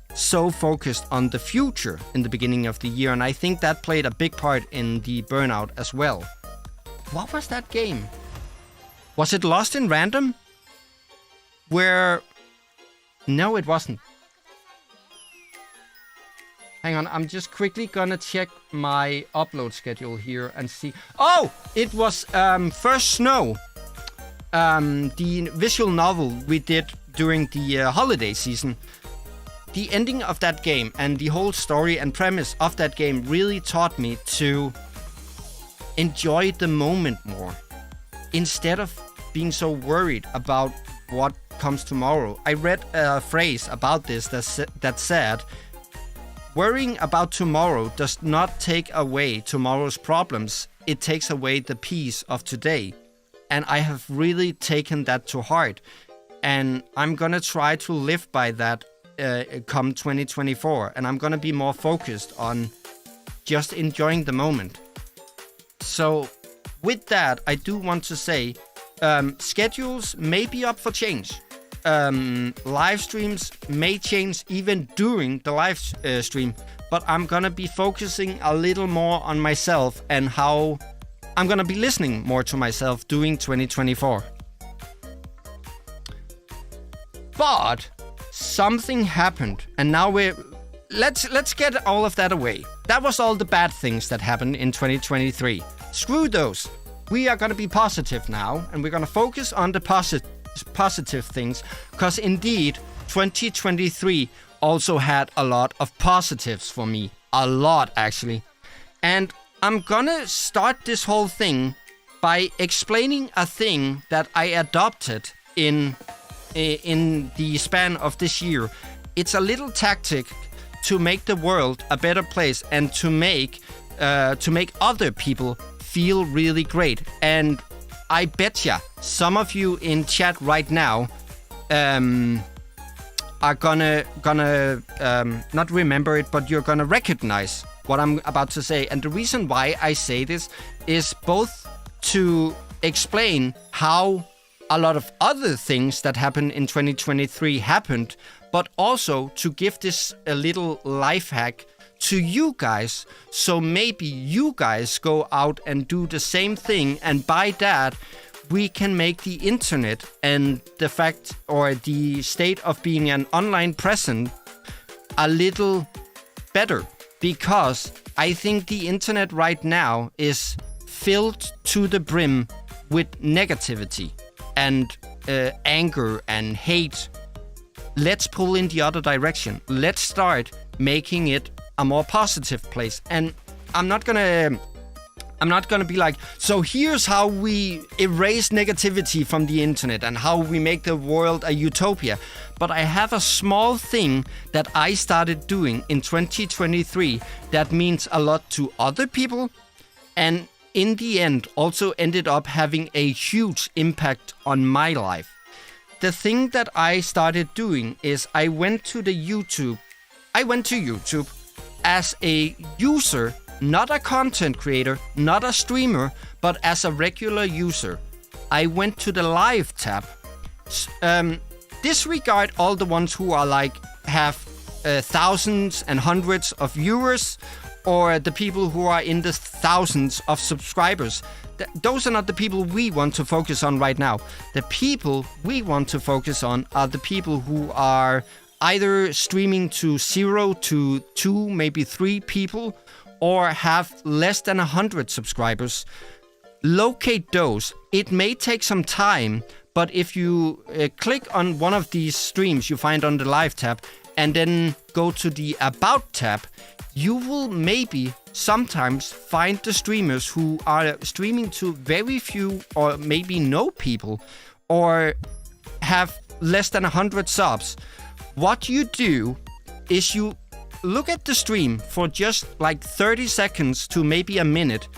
focused on the future in the beginning of the year, and I think that played a big part in the burnout as well. What was that game? Was it Lost in Random? No, it wasn't. Hang on, I'm just quickly gonna check my upload schedule here and see. Oh, it was First Snow. The visual novel we did during the holiday season. The ending of that game and the whole story and premise of that game really taught me to enjoy the moment more. Instead of being so worried about what comes tomorrow. I read a phrase about this that said, worrying about tomorrow does not take away tomorrow's problems. It takes away the peace of today. And I have really taken that to heart. And I'm going to try to live by that come 2024. And I'm going to be more focused on just enjoying the moment. So with that, I do want to say schedules may be up for change. Live streams may change even during the live stream. But I'm going to be focusing a little more on myself and how I'm going to be listening more to myself during 2024. But something happened, and now let's get all of that away. That was all the bad things that happened in 2023. Screw those. We are going to be positive now, and we're going to focus on the positive things, because indeed 2023 also had a lot of positives for me. A lot, actually. And I'm gonna start this whole thing by explaining a thing that I adopted in the span of this year. It's a little tactic to make the world a better place and to make other people feel really great. And I betcha some of you in chat right now are gonna not remember it, but you're gonna recognize what I'm about to say. And the reason why I say this is both to explain how a lot of other things that happened in 2023 happened, but also to give this a little life hack to you guys. So maybe you guys go out and do the same thing, and by that we can make the internet and the fact or the state of being an online presence a little better. Because I think the internet right now is filled to the brim with negativity and anger and hate. Let's pull in the other direction. Let's start making it a more positive place. And I'm not gonna be like, so here's how we erase negativity from the internet and how we make the world a utopia. But I have a small thing that I started doing in 2023 that means a lot to other people, and in the end also ended up having a huge impact on my life. the thing that I started doing is I went to YouTube as a user, not a content creator, not a streamer, but as a regular user. I went to the live tab. Disregard all the ones who are like have thousands and hundreds of viewers, or the people who are in the thousands of subscribers. Those are not the people we want to focus on right now. The people we want to focus on are the people who are either streaming to 0 to 2, maybe 3 people, or have less than 100 subscribers. Locate those. It may take some time, but if you click on one of these streams you find on the live tab and then go to the About tab, you will maybe sometimes find the streamers who are streaming to very few or maybe no people, or have less than 100 subs. What you do is you look at the stream for just like 30 seconds to maybe a minute.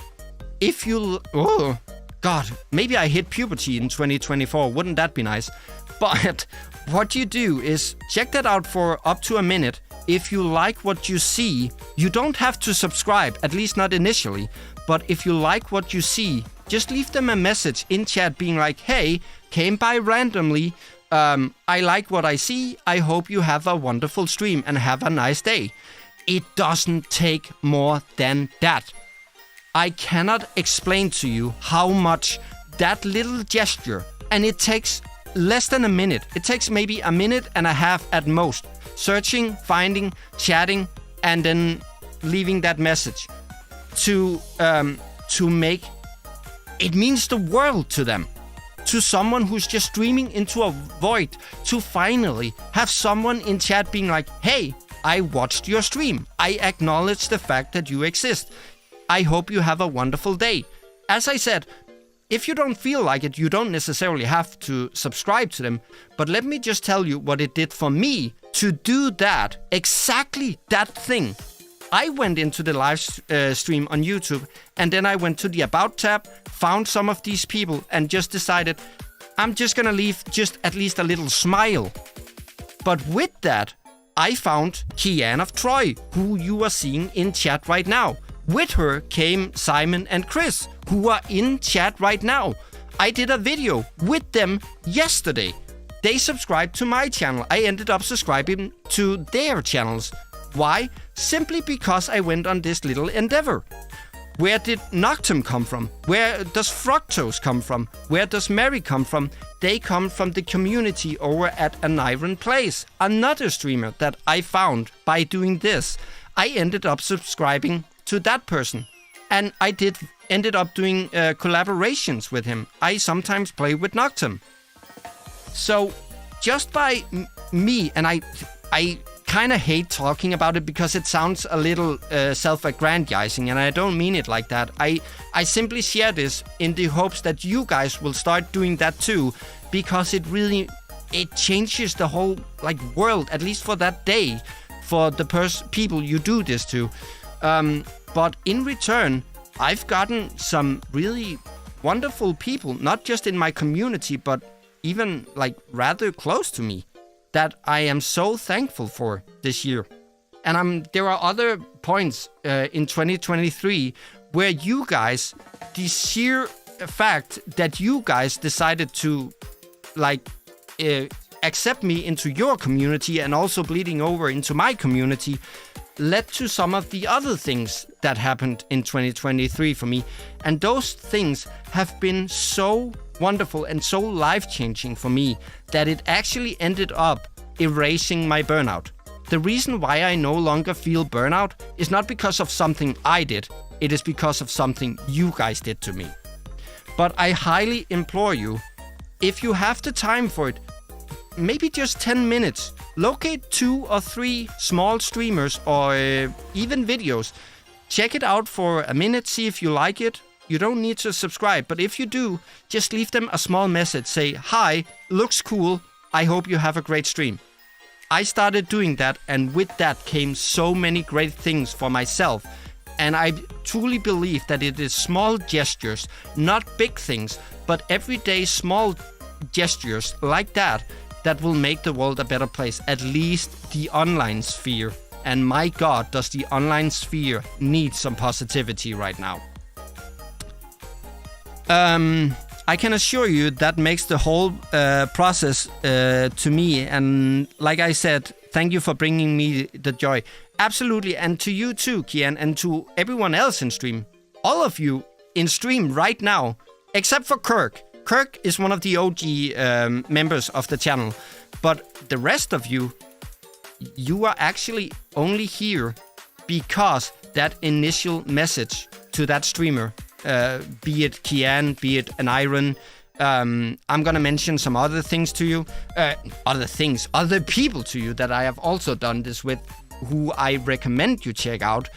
If you... Oh, God, maybe I hit puberty in 2024. Wouldn't that be nice? But what you do is check that out for up to a minute. If you like what you see, you don't have to subscribe, at least not initially. But if you like what you see, just leave them a message in chat being like, hey, came by randomly. I like what I see. I hope you have a wonderful stream and have a nice day. It doesn't take more than that. I cannot explain to you how much that little gesture, and it takes less than a minute. It takes maybe a minute and a half at most. Searching, finding, chatting, and then leaving that message to make it means the world to them. To someone who's just streaming into a void, to finally have someone in chat being like, hey, I watched your stream. I acknowledge the fact that you exist. I hope you have a wonderful day. As I said, if you don't feel like it, you don't necessarily have to subscribe to them. But let me just tell you what it did for me to do that, exactly that thing. I went into the live stream on YouTube, and then I went to the About tab, found some of these people, and just decided I'm just gonna leave just at least a little smile. But with that, I found Kian of Troy, who you are seeing in chat right now. With her came Simon and Chris, who are in chat right now. I did a video with them yesterday. They subscribed to my channel. I ended up subscribing to their channels. Why? Simply because I went on this little endeavor. Where did Noctum come from? Where does Fructose come from? Where does Mary come from? They come from the community over at Aniron Plays, another streamer that I found by doing this. I ended up subscribing to that person, and I ended up doing collaborations with him. I sometimes play with Noctum. So just by me, and I kind of hate talking about it because it sounds a little self-aggrandizing, and I don't mean it like that. I simply share this in the hopes that you guys will start doing that too, because it changes the whole world, at least for that day, for the people you do this to. But in return, I've gotten some really wonderful people, not just in my community, but even rather close to me, that I am so thankful for this year. And there are other points in 2023 where you guys, the sheer fact that you guys decided to accept me into your community and also bleeding over into my community, led to some of the other things that happened in 2023 for me. And those things have been so wonderful and so life-changing for me that it actually ended up erasing my burnout. The reason why I no longer feel burnout is not because of something I did. It is because of something you guys did to me. But I highly implore you, if you have the time for it, maybe just 10 minutes, locate 2 or 3 small streamers or even videos. Check it out for a minute, see if you like it. You don't need to subscribe, but if you do, just leave them a small message. Say, hi, looks cool. I hope you have a great stream. I started doing that, and with that came so many great things for myself. And I truly believe that it is small gestures, not big things, but everyday small gestures like that will make the world a better place, at least the online sphere. And my God, does the online sphere need some positivity right now. I can assure you that makes the whole process to me. And like I said, thank you for bringing me the joy. Absolutely. And to you too, Kian, and to everyone else in stream. All of you in stream right now, except for Kirk. Kirk is one of the OG members of the channel. But the rest of you, you are actually only here because that initial message to that streamer, be it Kian, be it an Iron, I'm gonna mention some other things to you, other people to you that I have also done this with, who I recommend you check out.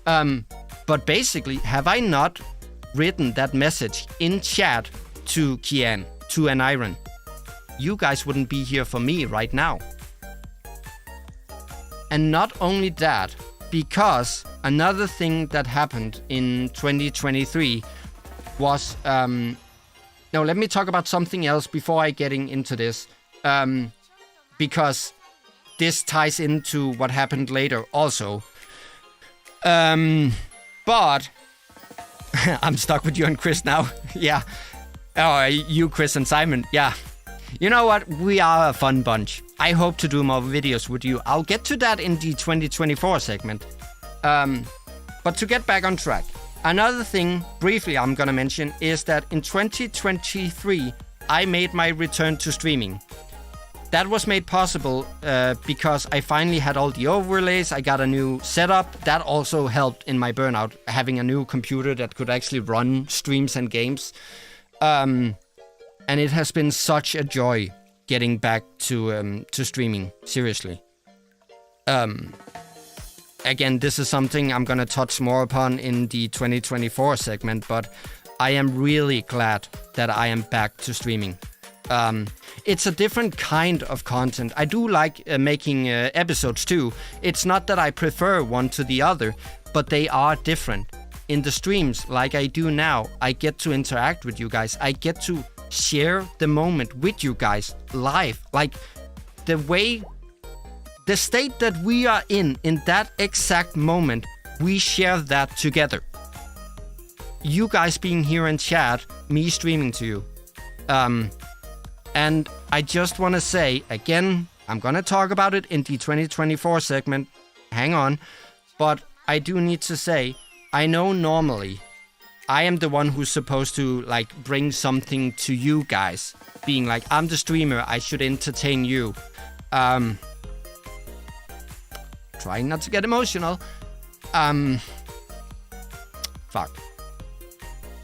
But basically, have I not written that message in chat to Kian, to an Iron, you guys wouldn't be here for me right now. And not only that, because another thing that happened in 2023 was... no, let me talk about something else before I getting into this. Because this ties into what happened later also. But... I'm stuck with you and Chris now. Yeah. Oh, you, Chris, and Simon. Yeah. You know what? We are a fun bunch. I hope to do more videos with you. I'll get to that in the 2024 segment. But to get back on track, another thing briefly I'm gonna mention is that in 2023, I made my return to streaming. That was made possible because I finally had all the overlays. I got a new setup. That also helped in my burnout, having a new computer that could actually run streams and games. And it has been such a joy getting back to streaming, seriously. Again, this is something I'm gonna touch more upon in the 2024 segment, but I am really glad that I am back to streaming. It's a different kind of content. I do like making episodes too. It's not that I prefer one to the other, but they are different. In the streams, like I do now, I get to interact with you guys. I get to share the moment with you guys live. Like the state that we are in that exact moment, we share that together. You guys being here in chat, me streaming to you. And I just want to say, again, I'm going to talk about it in the 2024 segment. Hang on. But I do need to say, I know normally I am the one who's supposed to like bring something to you guys. Being like, I'm the streamer, I should entertain you. Trying not to get emotional. Fuck.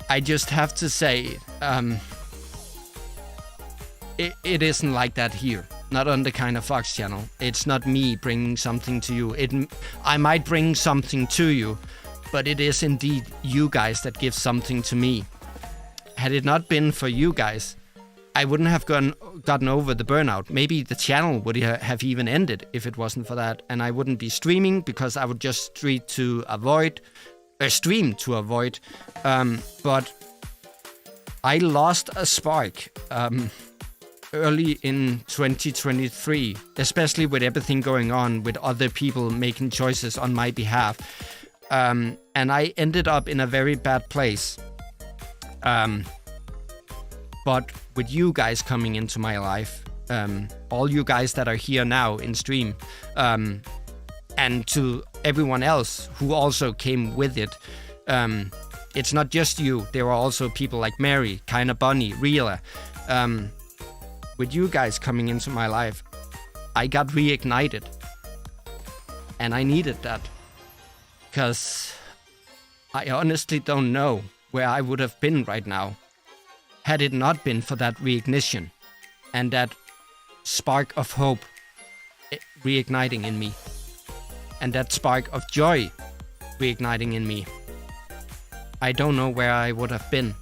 I just have to say, it isn't like that here. Not on the Kinda Fox channel. It's not me bringing something to you. I might bring something to you, but it is indeed you guys that give something to me. Had it not been for you guys, I wouldn't have gotten over the burnout. Maybe the channel would have even ended if it wasn't for that. And I wouldn't be streaming because I would just stream to avoid. But I lost a spark early in 2023, especially with everything going on, with other people making choices on my behalf. And I ended up in a very bad place. But with you guys coming into my life, all you guys that are here now in stream, and to everyone else who also came with it, it's not just you. There were also people like Mary, Kinda Bunny, Reela. With you guys coming into my life, I got reignited. And I needed that. Because I honestly don't know where I would have been right now had it not been for that reignition and that spark of hope reigniting in me and that spark of joy reigniting in me. I don't know where I would have been.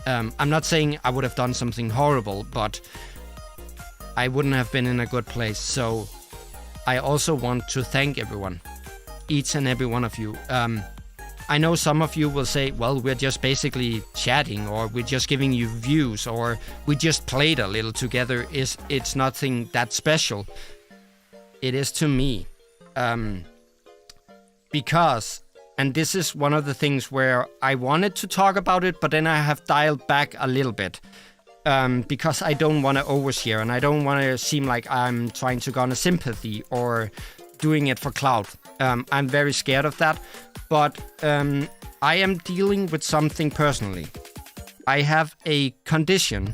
I'm not saying I would have done something horrible, but I wouldn't have been in a good place. So I also want to thank everyone, each and every one of you, I know some of you will say, well, we're just basically chatting, or we're just giving you views, or we just played a little together. It's nothing that special. It is to me. Because, and this is one of the things where I wanted to talk about it, but then I have dialed back a little bit. Because I don't want to overshare, and I don't want to seem like I'm trying to garner sympathy or doing it for clout. I'm very scared of that, but I am dealing with something personally. I have a condition,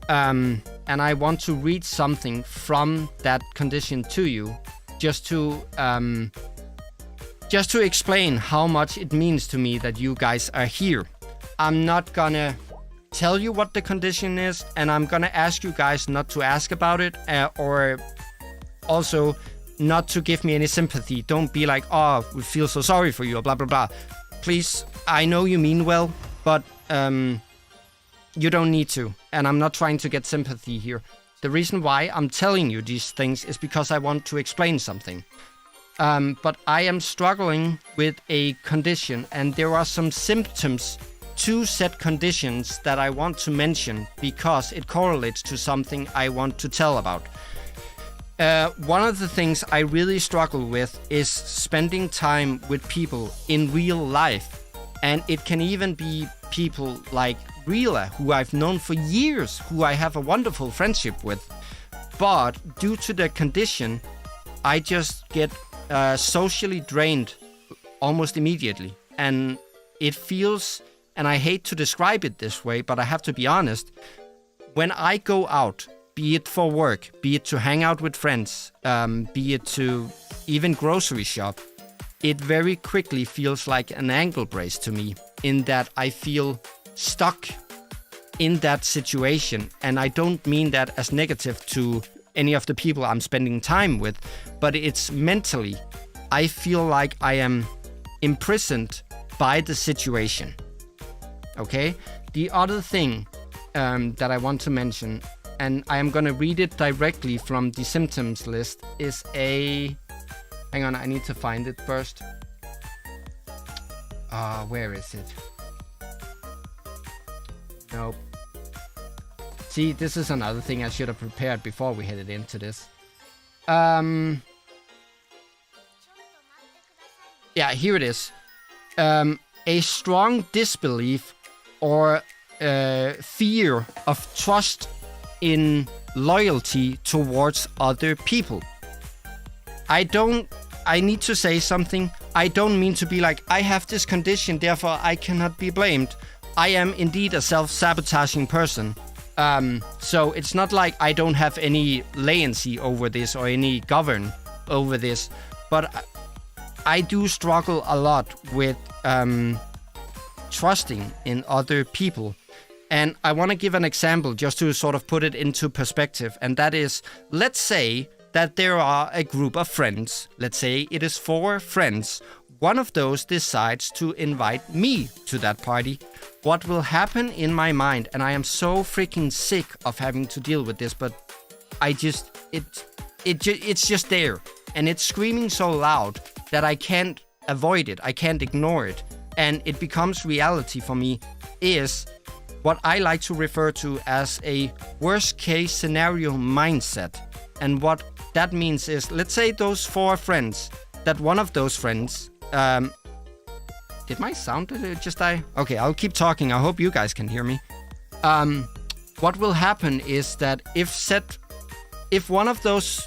and I want to read something from that condition to you, just to explain how much it means to me that you guys are here. I'm not gonna tell you what the condition is, and I'm gonna ask you guys not to ask about it, or also not to give me any sympathy. Don't be like, oh, we feel so sorry for you, or blah, blah, blah. Please, I know you mean well, but you don't need to. And I'm not trying to get sympathy here. The reason why I'm telling you these things is because I want to explain something. But I am struggling with a condition, and there are some symptoms to set conditions that I want to mention because it correlates to something I want to tell about. One of the things I really struggle with is spending time with people in real life. And it can even be people like Rila, who I've known for years, who I have a wonderful friendship with. But due to the condition, I just get socially drained almost immediately. And it feels, and I hate to describe it this way, but I have to be honest, when I go out, be it for work, be it to hang out with friends, be it to even grocery shop, it very quickly feels like an ankle brace to me, in that I feel stuck in that situation. And I don't mean that as negative to any of the people I'm spending time with, but it's mentally, I feel like I am imprisoned by the situation. Okay? The other thing that I want to mention, and I am going to read it directly from the symptoms list, is a... Hang on, I need to find it first. Where is it? Nope. See, this is another thing I should have prepared before we headed into this. Yeah, here it is. A strong disbelief or fear of trust in loyalty towards other people. I need to say something. I don't mean to be like, I have this condition, therefore I cannot be blamed. I am indeed a self-sabotaging person. So it's not like I don't have any leniency over this or any govern over this. But I do struggle a lot with trusting in other people. And I want to give an example just to sort of put it into perspective. And that is, let's say that there are a group of friends. Let's say it is 4 friends. One of those decides to invite me to that party. What will happen in my mind, and I am so freaking sick of having to deal with this, but it's just there. And it's screaming so loud that I can't avoid it. I can't ignore it. And it becomes reality for me, is what I like to refer to as a worst case scenario mindset. And what that means is, let's say those 4 friends, that one of those friends, did my sound just die? Okay, I'll keep talking. I hope you guys can hear me. What will happen is that if one of those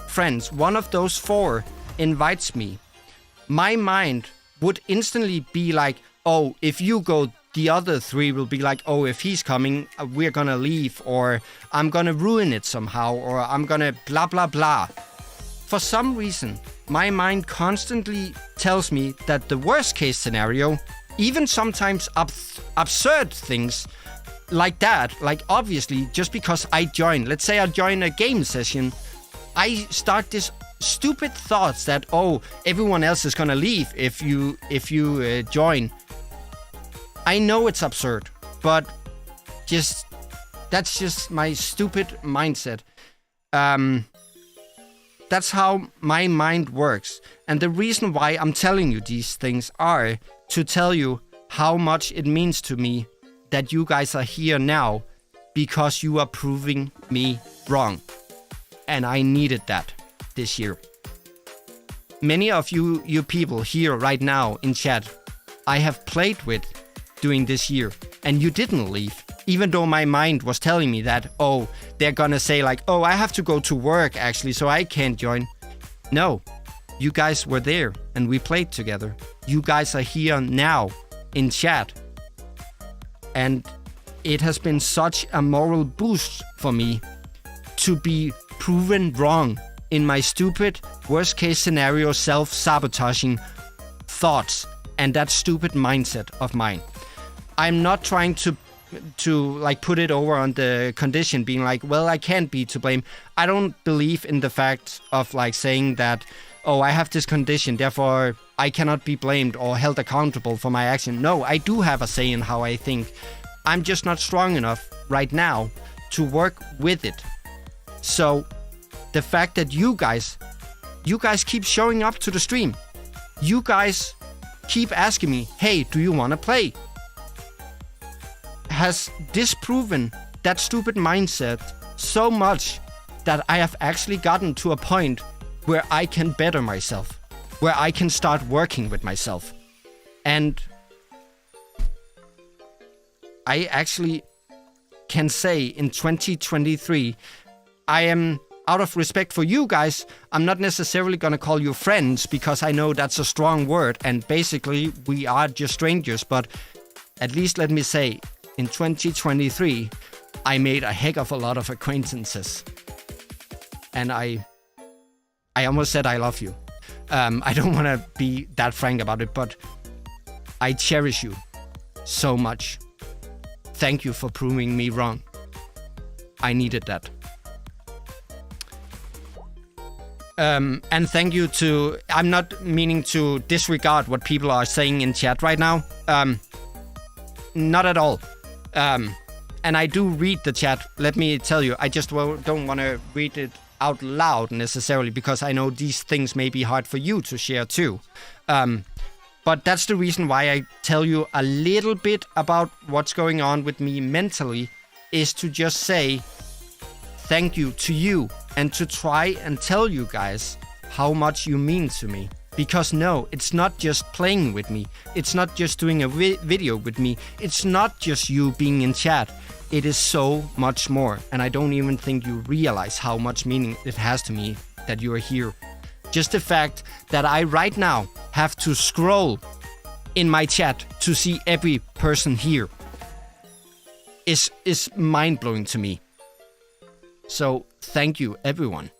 friends, one of those 4 invites me, my mind would instantly be like, oh, if you go, the other 3 will be like, oh, if he's coming, we're gonna leave, or I'm gonna ruin it somehow, or I'm gonna blah, blah, blah. For some reason, my mind constantly tells me that the worst case scenario, even sometimes absurd things like that, like obviously just because I join, let's say I join a game session, I start this stupid thoughts that, oh, everyone else is gonna leave if you join. I know it's absurd, but that's just my stupid mindset. That's how my mind works. And the reason why I'm telling you these things are to tell you how much it means to me that you guys are here now because you are proving me wrong. And I needed that this year. Many of you people here right now in chat, I have played with during this year, and you didn't leave. Even though my mind was telling me that, oh, they're gonna say like, oh, I have to go to work actually, so I can't join. No, you guys were there and we played together. You guys are here now in chat. And it has been such a moral boost for me to be proven wrong in my stupid, worst case scenario, self-sabotaging thoughts and that stupid mindset of mine. I'm not trying to like put it over on the condition being like, well, I can't be to blame. I don't believe in the fact of like saying that, oh, I have this condition, therefore I cannot be blamed or held accountable for my action. No, I do have a say in how I think. I'm just not strong enough right now to work with it. So the fact that you guys keep showing up to the stream, you guys keep asking me, hey, do you want to play? Has disproven that stupid mindset so much that I have actually gotten to a point where I can better myself, where I can start working with myself. And I actually can say in 2023, I am, out of respect for you guys, I'm not necessarily going to call you friends because I know that's a strong word and basically we are just strangers. But at least let me say, in 2023, I made a heck of a lot of acquaintances. And I almost said I love you. I don't want to be that frank about it, but I cherish you so much. Thank you for proving me wrong. I needed that. And thank you to... I'm not meaning to disregard what people are saying in chat right now. Not at all. And I do read the chat. Let me tell you, I just don't want to read it out loud necessarily because I know these things may be hard for you to share too. But that's the reason why I tell you a little bit about what's going on with me mentally, is to just say thank you to you and to try and tell you guys how much you mean to me. Because no, it's not just playing with me. It's not just doing a video with me. It's not just you being in chat. It is so much more. And I don't even think you realize how much meaning it has to me that you are here. Just the fact that I right now have to scroll in my chat to see every person here is mind-blowing to me. So thank you, everyone.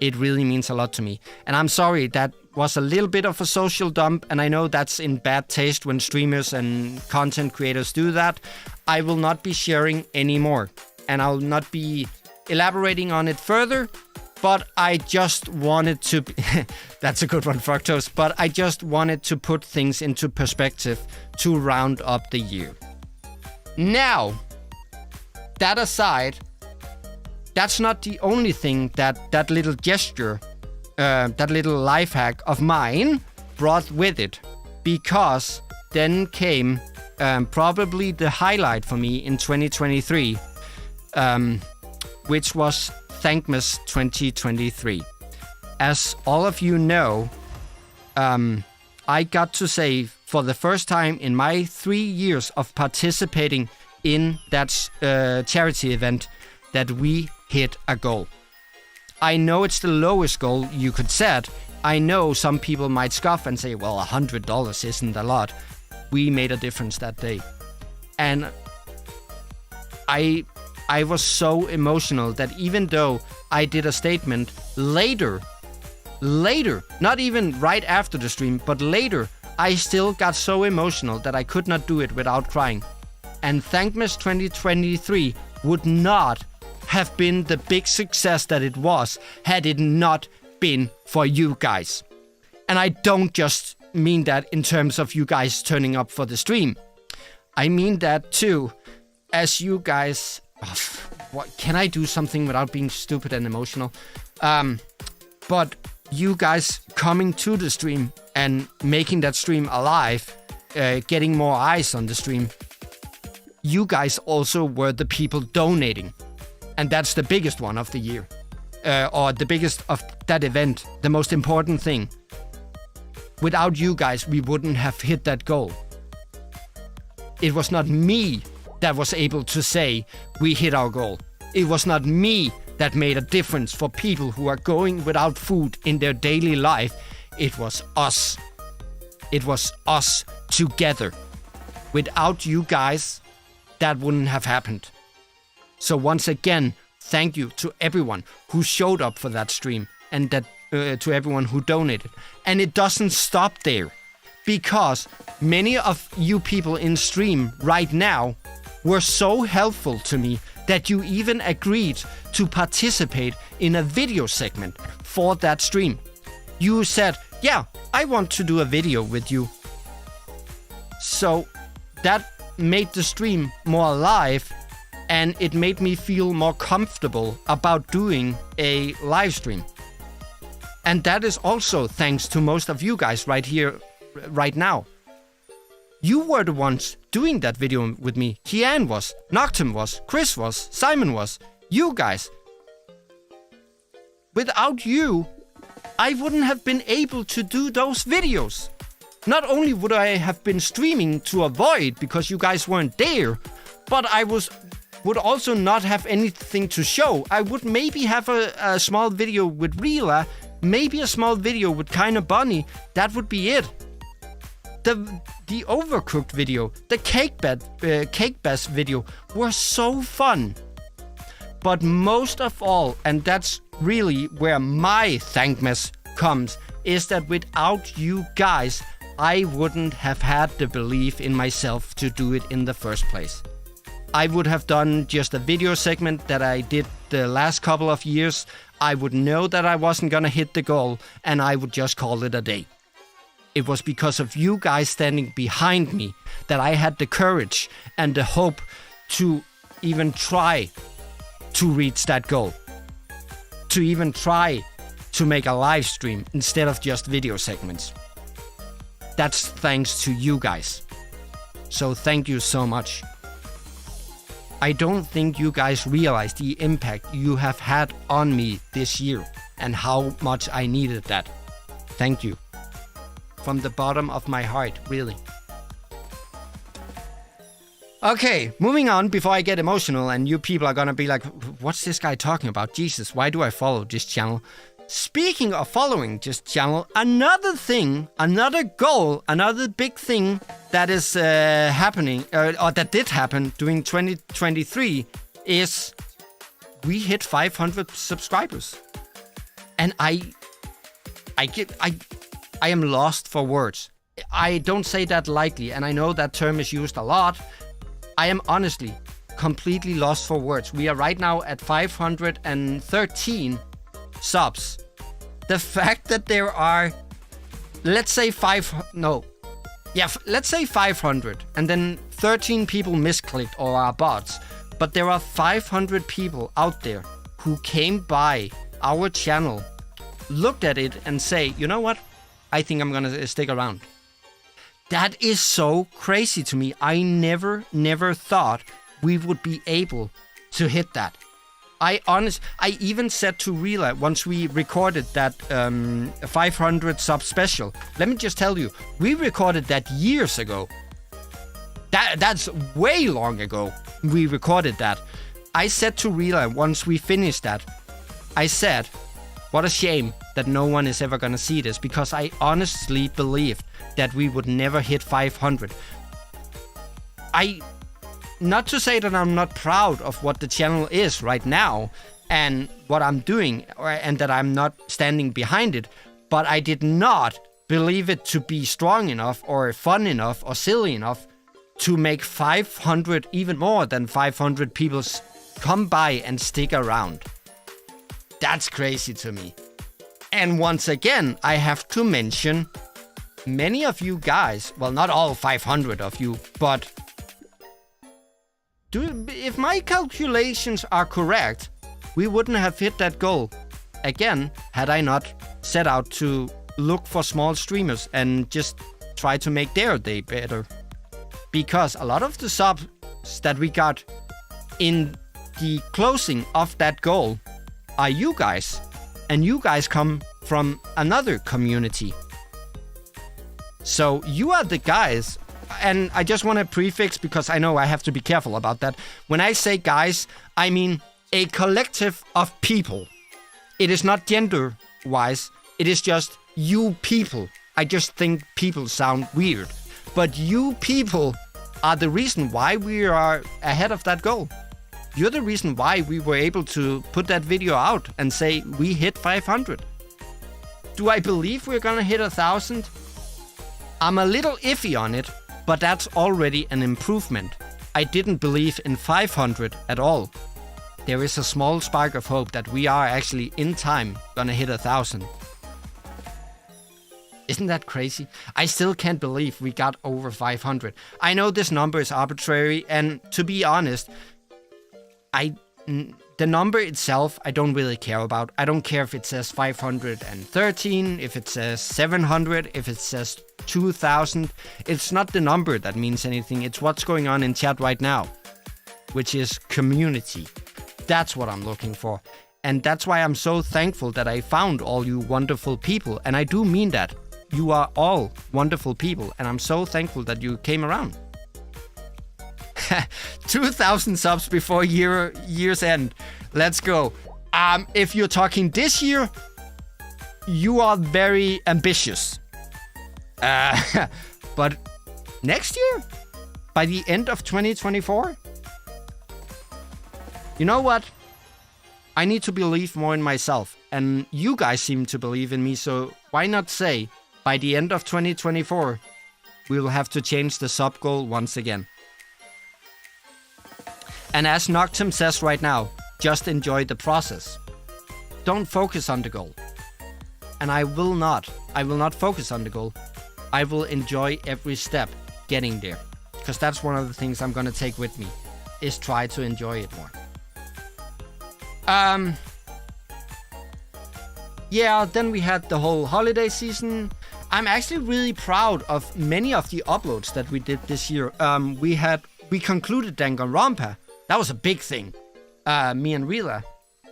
It really means a lot to me. And I'm sorry, that was a little bit of a social dump, and I know that's in bad taste when streamers and content creators do that. I will not be sharing anymore, and I'll not be elaborating on it further, but I just wanted to... That's a good one, Fructose. But I just wanted to put things into perspective to round up the year. Now, that aside... That's not the only thing that little gesture, that little life hack of mine brought with it. Because then came probably the highlight for me in 2023, which was Thankmas 2023. As all of you know, I got to say for the first time in my 3 years of participating in that charity event that we hit a goal. I know it's the lowest goal you could set. I know some people might scoff and say, well, $100 isn't a lot. We made a difference that day. And I was so emotional that even though I did a statement later, not even right after the stream, but later, I still got so emotional that I could not do it without crying. And Thankmas 2023 would not have been the big success that it was had it not been for you guys. And I don't just mean that in terms of you guys turning up for the stream. I mean that too, as you guys... what, can I do something without being stupid and emotional? But you guys coming to the stream and making that stream alive getting more eyes on the stream, you guys also were the people donating. And that's the biggest one of the year. Or the biggest of that event. The most important thing. Without you guys, we wouldn't have hit that goal. It was not me that was able to say we hit our goal. It was not me that made a difference for people who are going without food in their daily life. It was us. It was us together. Without you guys, that wouldn't have happened. So once again, thank you to everyone who showed up for that stream and that to everyone who donated. And it doesn't stop there, because many of you people in stream right now were so helpful to me that you even agreed to participate in a video segment for that stream. You said, yeah, I want to do a video with you. So that made the stream more alive, and it made me feel more comfortable about doing a live stream. And that is also thanks to most of you guys right here, right now. You were the ones doing that video with me. Kian was, Noctum was, Chris was, Simon was, you guys. Without you, I wouldn't have been able to do those videos. Not only would I have been streaming to avoid because you guys weren't there, but I would also not have anything to show. I would maybe have a small video with Rila, maybe a small video with Kinda Bunny. That would be it. The Overcooked video, the Cake Bass video were so fun. But most of all, and that's really where my thankmas comes, is that without you guys, I wouldn't have had the belief in myself to do it in the first place. I would have done just a video segment that I did the last couple of years. I would know that I wasn't gonna hit the goal, and I would just call it a day. It was because of you guys standing behind me that I had the courage and the hope to even try to reach that goal. To even try to make a live stream instead of just video segments. That's thanks to you guys. So thank you so much. I don't think you guys realize the impact you have had on me this year and how much I needed that. Thank you. From the bottom of my heart, really. Okay, moving on before I get emotional and you people are gonna be like, what's this guy talking about? Jesus, why do I follow this channel? Speaking of following this channel, another thing, another goal, another big thing that is happening, or that did happen during 2023 is we hit 500 subscribers. And I am lost for words. I don't say that lightly, and I know that term is used a lot. I am honestly completely lost for words. We are right now at 513 subs. The fact that there are, let's say 500, and then 13 people misclicked or are bots, but there are 500 people out there who came by our channel, looked at it and say, you know what? I think I'm gonna stick around. That is so crazy to me. I never thought we would be able to hit that. I even said to Rila once we recorded that 500 sub special. Let me just tell you, we recorded that years ago. That's way long ago. We recorded that. I said to Rila once we finished that, I said, what a shame that no one is ever gonna see this, because I honestly believed that we would never hit 500. Not to say that I'm not proud of what the channel is right now and what I'm doing, and that I'm not standing behind it, but I did not believe it to be strong enough or fun enough or silly enough to make 500, even more than 500 people come by and stick around. That's crazy to me. And once again, I have to mention many of you guys, well, not all 500 of you, but if my calculations are correct, we wouldn't have hit that goal again had I not set out to look for small streamers and just try to make their day better. Because a lot of the subs that we got in the closing of that goal are you guys. And you guys come from another community. So you are the guys. And I just want to prefix, because I know I have to be careful about that. When I say guys, I mean a collective of people. It is not gender-wise. It is just you people. I just think people sound weird. But you people are the reason why we are ahead of that goal. You're the reason why we were able to put that video out and say we hit 500. Do I believe we're gonna hit 1,000? I'm a little iffy on it, but that's already an improvement. I didn't believe in 500 at all. There is a small spark of hope that we are actually in time gonna hit 1,000. Isn't that crazy? I still can't believe we got over 500. I know this number is arbitrary, and to be honest, the number itself, I don't really care about. I don't care if it says 513, if it says 700, if it says 2,000. It's not the number that means anything. It's what's going on in chat right now, which is community. That's what I'm looking for. And that's why I'm so thankful that I found all you wonderful people. And I do mean that. You are all wonderful people. And I'm so thankful that you came around. 2,000 subs before year's end. Let's go. If you're talking this year, you are very ambitious. But next year? By the end of 2024? You know what? I need to believe more in myself. And you guys seem to believe in me, so why not say, by the end of 2024, we will have to change the sub goal once again. And as Noctum says right now, just enjoy the process. Don't focus on the goal. And I will not focus on the goal. I will enjoy every step getting there. Because that's one of the things I'm going to take with me, is try to enjoy it more. Yeah, then we had the whole holiday season. I'm actually really proud of many of the uploads that we did this year. We concluded Danganronpa. That was a big thing. Me and Rila.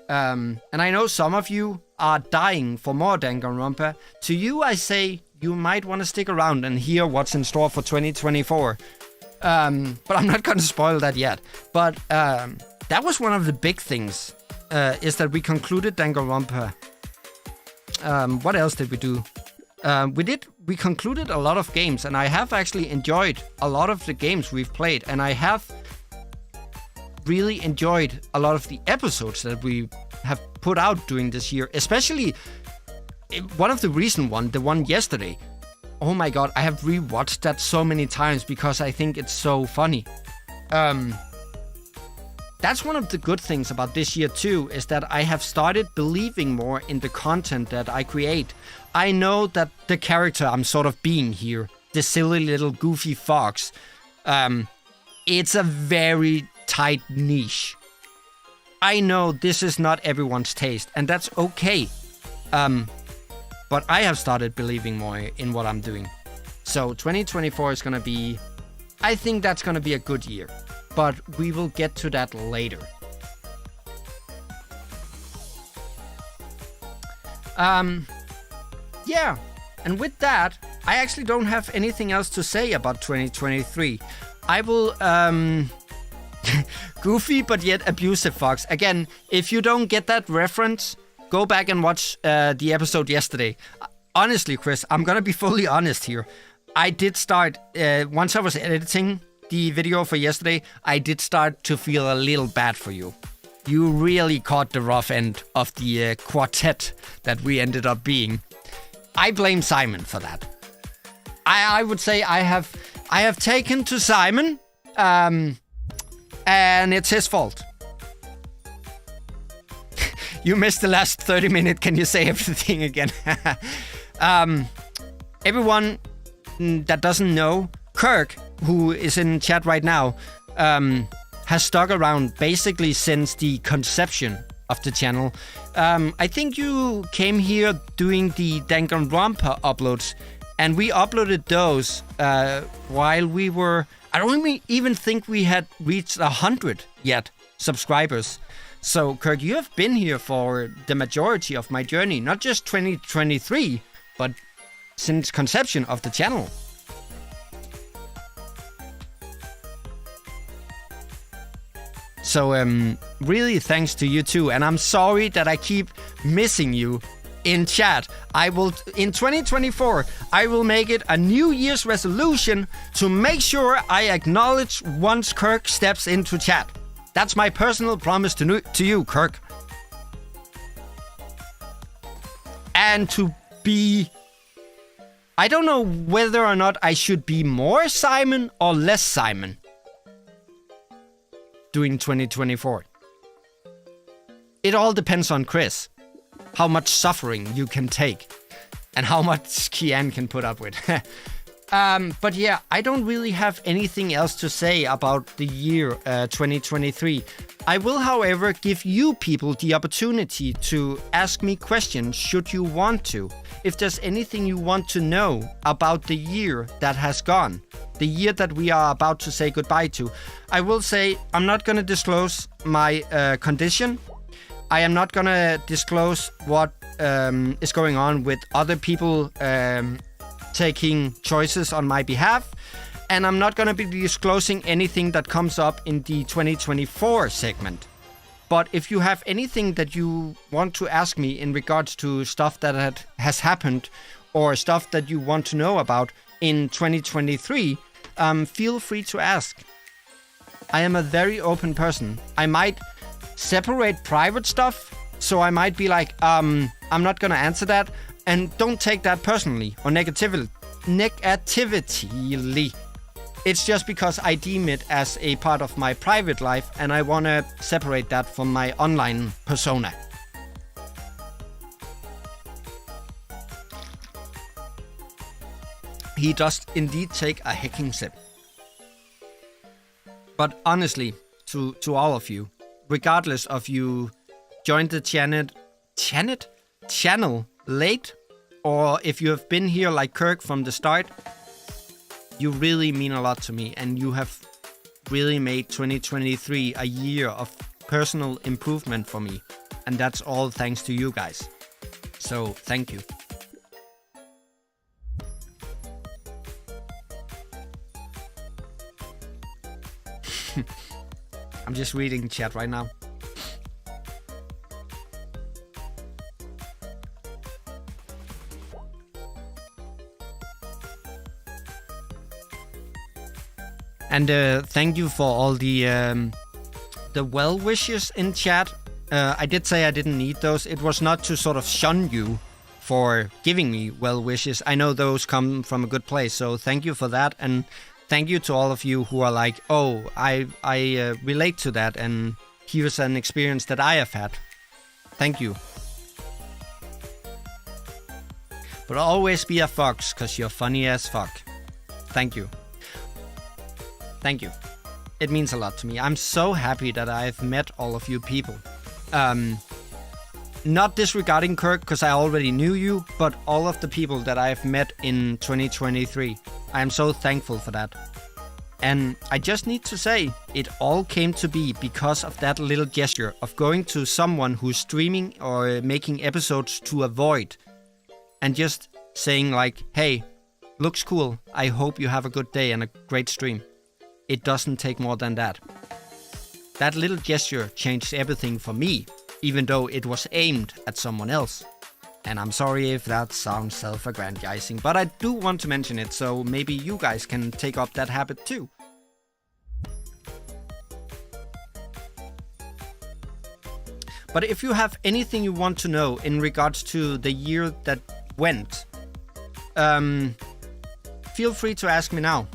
And I know some of you are dying for more Danganronpa. To you, I say you might want to stick around and hear what's in store for 2024. But I'm not going to spoil that yet. But that was one of the big things, is that we concluded Danganronpa. What else did we do? We concluded a lot of games, and I have actually enjoyed a lot of the games we've played, and I have really enjoyed a lot of the episodes that we have put out during this year, especially one of the recent one, the one yesterday. Oh my god, I have rewatched that so many times because I think it's so funny. That's one of the good things about this year too, is that I have started believing more in the content that I create. I know that the character I'm sort of being here, the silly little goofy fox, it's a very tight niche. I know this is not everyone's taste, and that's okay. But I have started believing more in what I'm doing. So 2024 is gonna be, I think that's gonna be a good year. But we will get to that later. Yeah, and with that, I actually don't have anything else to say about 2023. I will, goofy but yet abusive fox. Again, if you don't get that reference, go back and watch the episode yesterday. Honestly, Chris, I'm gonna be fully honest here. I did start, once I was editing the video for yesterday, I did start to feel a little bad for you. You really caught the rough end of the quartet that we ended up being. I blame Simon for that. I would say I have taken to Simon, and it's his fault. You missed the last 30 minutes. Can you say everything again? Everyone that doesn't know, Kirk, who is in chat right now, has stuck around basically since the conception of the channel. I think you came here doing the Danganronpa uploads, And we uploaded those while we were... I don't even think we had reached 100 yet subscribers. So, Kirk, you have been here for the majority of my journey. Not just 2023, but since conception of the channel. So, really thanks to you too. And I'm sorry that I keep missing you in chat. In 2024, I will make it a New Year's resolution to make sure I acknowledge once Kirk steps into chat. That's my personal promise to you, Kirk. And to be... I don't know whether or not I should be more Simon or less Simon during 2024. It all depends on Chris. How much suffering you can take. And how much Kian can put up with. But yeah, I don't really have anything else to say about the year 2023. I will, however, give you people the opportunity to ask me questions should you want to. If there's anything you want to know about the year that has gone, the year that we are about to say goodbye to, I will say I'm not going to disclose my condition. I am not going to disclose what is going on with other people taking choices on my behalf. And I'm not going to be disclosing anything that comes up in the 2024 segment. But if you have anything that you want to ask me in regards to stuff that has happened or stuff that you want to know about in 2023, feel free to ask. I am a very open person. I might separate private stuff, so I might be like, I'm not going to answer that. And don't take that personally or negatively. It's just because I deem it as a part of my private life and I want to separate that from my online persona. He does indeed take a hecking sip. But honestly, to all of you, regardless of you joined the channel late, or if you have been here like Kirk from the start, you really mean a lot to me, and you have really made 2023 a year of personal improvement for me. And that's all thanks to you guys. So, thank you. I'm just reading chat right now. And thank you for all the well wishes in chat. I did say I didn't need those. It was not to sort of shun you for giving me well wishes. I know those come from a good place, so thank you for that. And thank you to all of you who are like, oh, I relate to that, and here's an experience that I have had. Thank you. But always be a fox, because you're funny as fuck. Thank you. Thank you. It means a lot to me. I'm so happy that I've met all of you people. Not disregarding Kirk, because I already knew you, but all of the people that I've met in 2023. I am so thankful for that. And I just need to say, it all came to be because of that little gesture of going to someone who's streaming or making episodes to avoid, and just saying like, hey, looks cool. I hope you have a good day and a great stream. It doesn't take more than that. That little gesture changed everything for me, even though it was aimed at someone else. And I'm sorry if that sounds self-aggrandizing, but I do want to mention it, so maybe you guys can take up that habit too. But if you have anything you want to know in regards to the year that went, feel free to ask me now.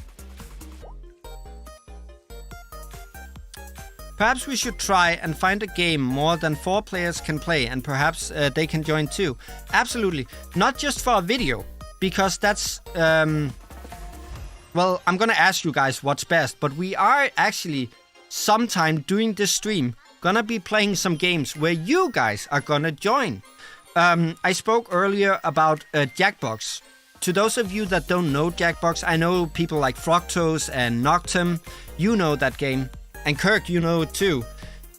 Perhaps we should try and find a game more than 4 players can play, and perhaps they can join too. Absolutely. Not just for a video, because that's... well, I'm gonna ask you guys what's best, but we are actually, sometime during this stream, gonna be playing some games where you guys are gonna join. I spoke earlier about Jackbox to those of you that don't know Jackbox, I know people like Froctose and Noctem. You know that game. And Kirk, you know it too.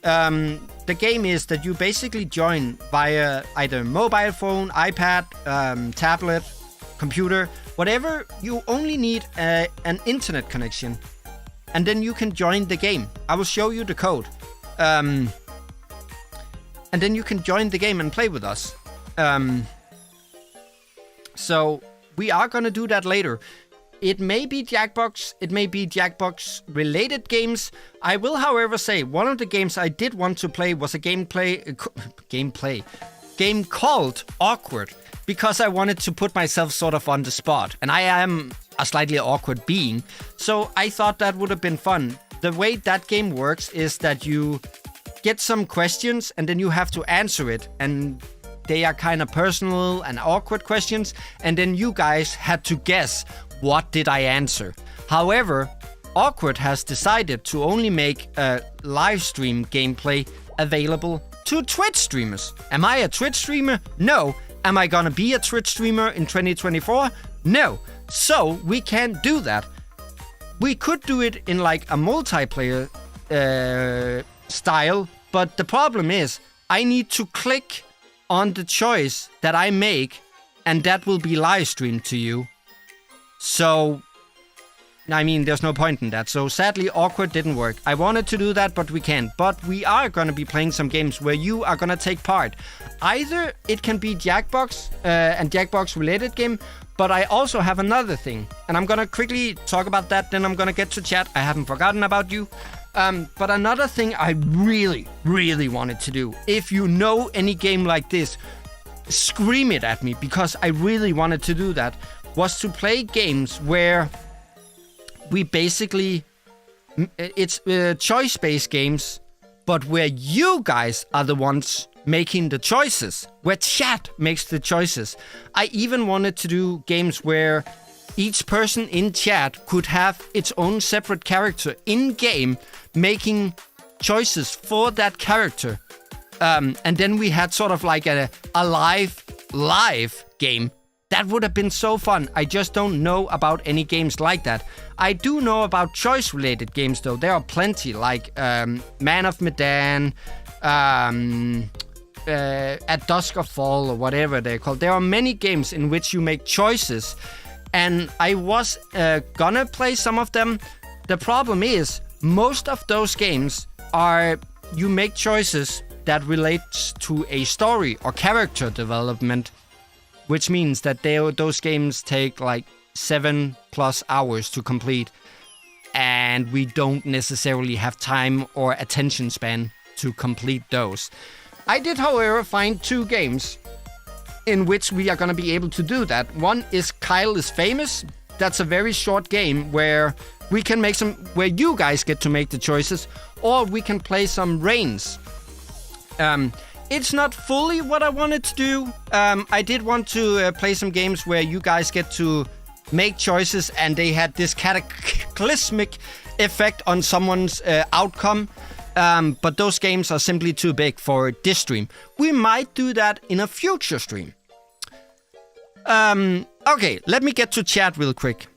The game is that you basically join via either mobile phone, iPad, tablet, computer, whatever. You only need an internet connection. And then you can join the game. I will show you the code. And then you can join the game and play with us. So we are going to do that later. It may be Jackbox. It may be Jackbox-related games. I will, however, say one of the games I did want to play was a game called Awkward, because I wanted to put myself sort of on the spot. And I am a slightly awkward being. So I thought that would have been fun. The way that game works is that you get some questions and then you have to answer it. And they are kind of personal and awkward questions. And then you guys had to guess, what did I answer? However, Awkward has decided to only make a live stream gameplay available to Twitch streamers. Am I a Twitch streamer? No. Am I gonna be a Twitch streamer in 2024? No. So we can't do that. We could do it in like a multiplayer style, but the problem is I need to click on the choice that I make, and that will be live streamed to you. So, I mean, there's no point in that. So sadly, Awkward didn't work. I wanted to do that, but we can't. But we are going to be playing some games where you are going to take part. Either it can be Jackbox and Jackbox related game, but I also have another thing. And I'm going to quickly talk about that, then I'm going to get to chat. I haven't forgotten about you. But another thing I really, really wanted to do, if you know any game like this, scream it at me, because I really wanted to do that, was to play games where we basically, it's choice-based games, but where you guys are the ones making the choices, where chat makes the choices. I even wanted to do games where each person in chat could have its own separate character in-game, making choices for that character. And then we had sort of like a live game. That would have been so fun. I just don't know about any games like that. I do know about choice-related games, though. There are plenty, like Man of Medan, At Dusk of Fall, or whatever they're called. There are many games in which you make choices, and I was gonna play some of them. The problem is, most of those games are you make choices that relates to a story or character development, which means that those games take like 7+ hours to complete, and we don't necessarily have time or attention span to complete those. I did, however, find 2 games in which we are going to be able to do that. One is Kyle is Famous. That's a very short game where we can make where you guys get to make the choices, or we can play some Reigns. It's not fully what I wanted to do. I did want to play some games where you guys get to make choices and they had this cataclysmic effect on someone's outcome. But those games are simply too big for this stream. We might do that in a future stream. Okay, let me get to chat real quick.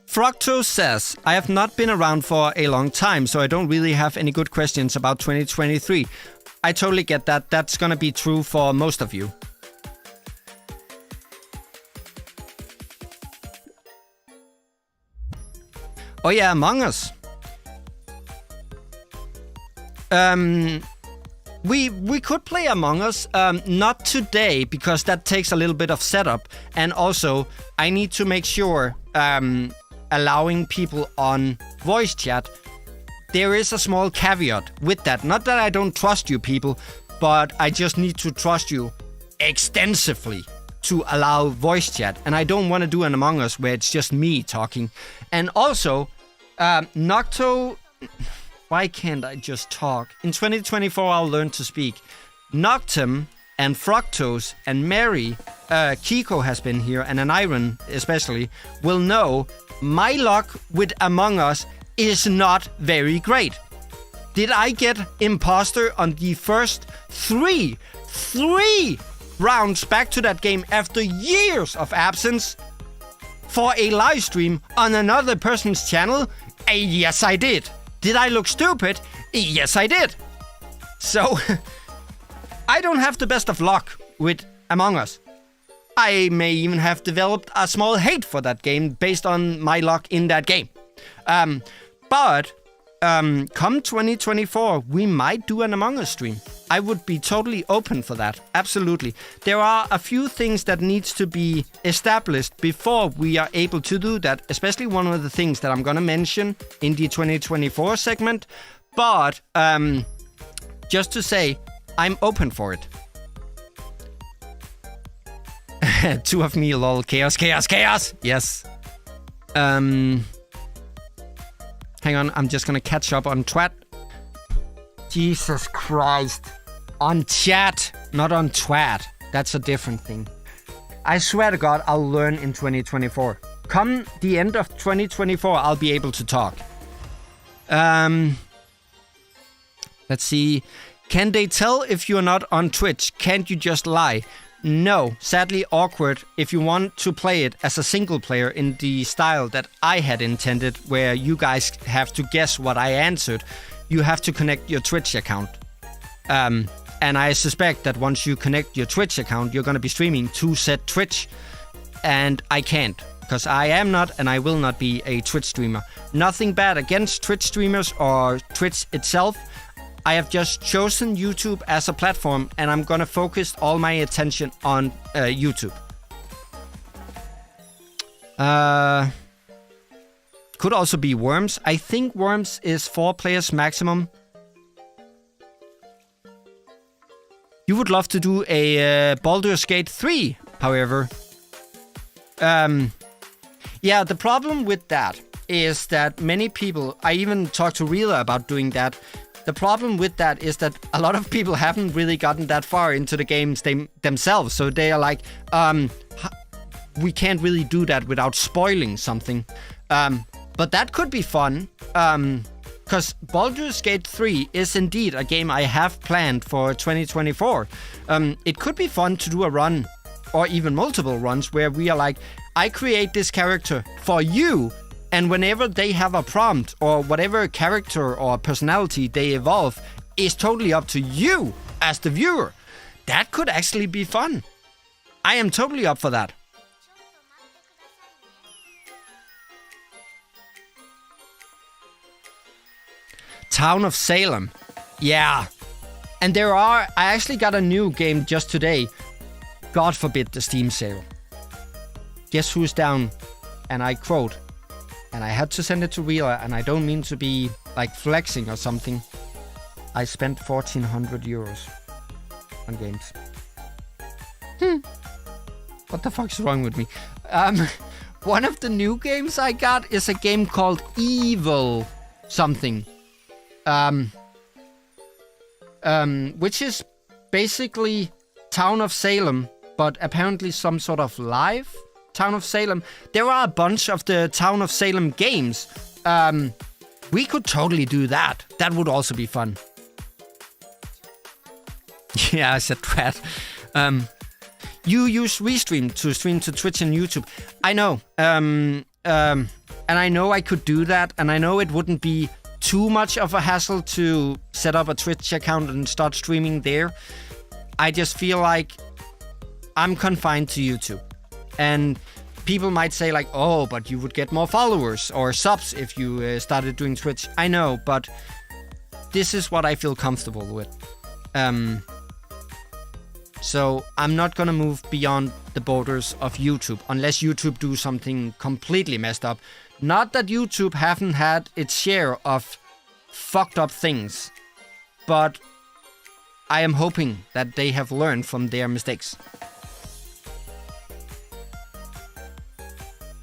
Froctose says, I have not been around for a long time, so I don't really have any good questions about 2023. I totally get that. That's gonna be true for most of you. Oh yeah, Among Us. We could play Among Us, not today, because that takes a little bit of setup. And also, I need to make sure, allowing people on voice chat, there is a small caveat with that. Not that I don't trust you people, but I just need to trust you extensively to allow voice chat. And I don't want to do an Among Us where it's just me talking. And also, Nocto... Why can't I just talk? In 2024, I'll learn to speak. Noctem and Froctose and Mary, Kiko has been here, and an Iron especially, will know my luck with Among Us is not very great. Did I get imposter on the first three rounds back to that game after years of absence for a live stream on another person's channel? Yes, I did. Did I look stupid? Yes, I did. So, I don't have the best of luck with Among Us. I may even have developed a small hate for that game based on my luck in that game. But come 2024, we might do an Among Us stream. I would be totally open for that. Absolutely. There are a few things that needs to be established before we are able to do that, especially one of the things that I'm going to mention in the 2024 segment. But just to say, I'm open for it. Two of me, lol. Chaos. Yes. Hang on, I'm just gonna catch up on twat. Jesus Christ. On chat, not on twat. That's a different thing. I swear to God, I'll learn in 2024. Come the end of 2024, I'll be able to talk. Let's see. Can they tell if you're not on Twitch? Can't you just lie? No, sadly awkward if you want to play it as a single player in the style that I had intended, where you guys have to guess what I answered. You have to connect your Twitch account. And I suspect that once you connect your Twitch account, you're going to be streaming to said Twitch. And I can't, because I am not and I will not be a Twitch streamer. Nothing bad against Twitch streamers or Twitch itself. I have just chosen YouTube as a platform, and I'm gonna focus all my attention on YouTube. Could also be Worms. I think Worms is 4 players maximum. You would love to do a Baldur's Gate 3, however. Yeah, the problem with that is that many people, I even talked to Reela about doing that. The problem with that is that a lot of people haven't really gotten that far into the games themselves. So they are like, we can't really do that without spoiling something. But that could be fun. Because Baldur's Gate 3 is indeed a game I have planned for 2024. It could be fun to do a run, or even multiple runs, where we are like, I create this character for you. And whenever they have a prompt or whatever character or personality they evolve is totally up to you as the viewer. That could actually be fun. I am totally up for that. Town of Salem. Yeah. And I actually got a new game just today. God forbid the Steam sale. Guess who's down? And I quote, and I had to send it to Reela, and I don't mean to be like flexing or something. I spent 1,400 euros on games. What the fuck's wrong with me? One of the new games I got is a game called Evil something. Which is basically Town of Salem, but apparently some sort of live Town of Salem. There are a bunch of the Town of Salem games. We could totally do that. That would also be fun. Yeah, I said that. You use Restream to stream to Twitch and YouTube. I know. And I know I could do that. And I know it wouldn't be too much of a hassle to set up a Twitch account and start streaming there. I just feel like I'm confined to YouTube. And people might say like, oh, but you would get more followers or subs if you started doing Twitch. I know, but this is what I feel comfortable with. So I'm not gonna move beyond the borders of YouTube unless YouTube do something completely messed up. Not that YouTube haven't had its share of fucked up things, but I am hoping that they have learned from their mistakes.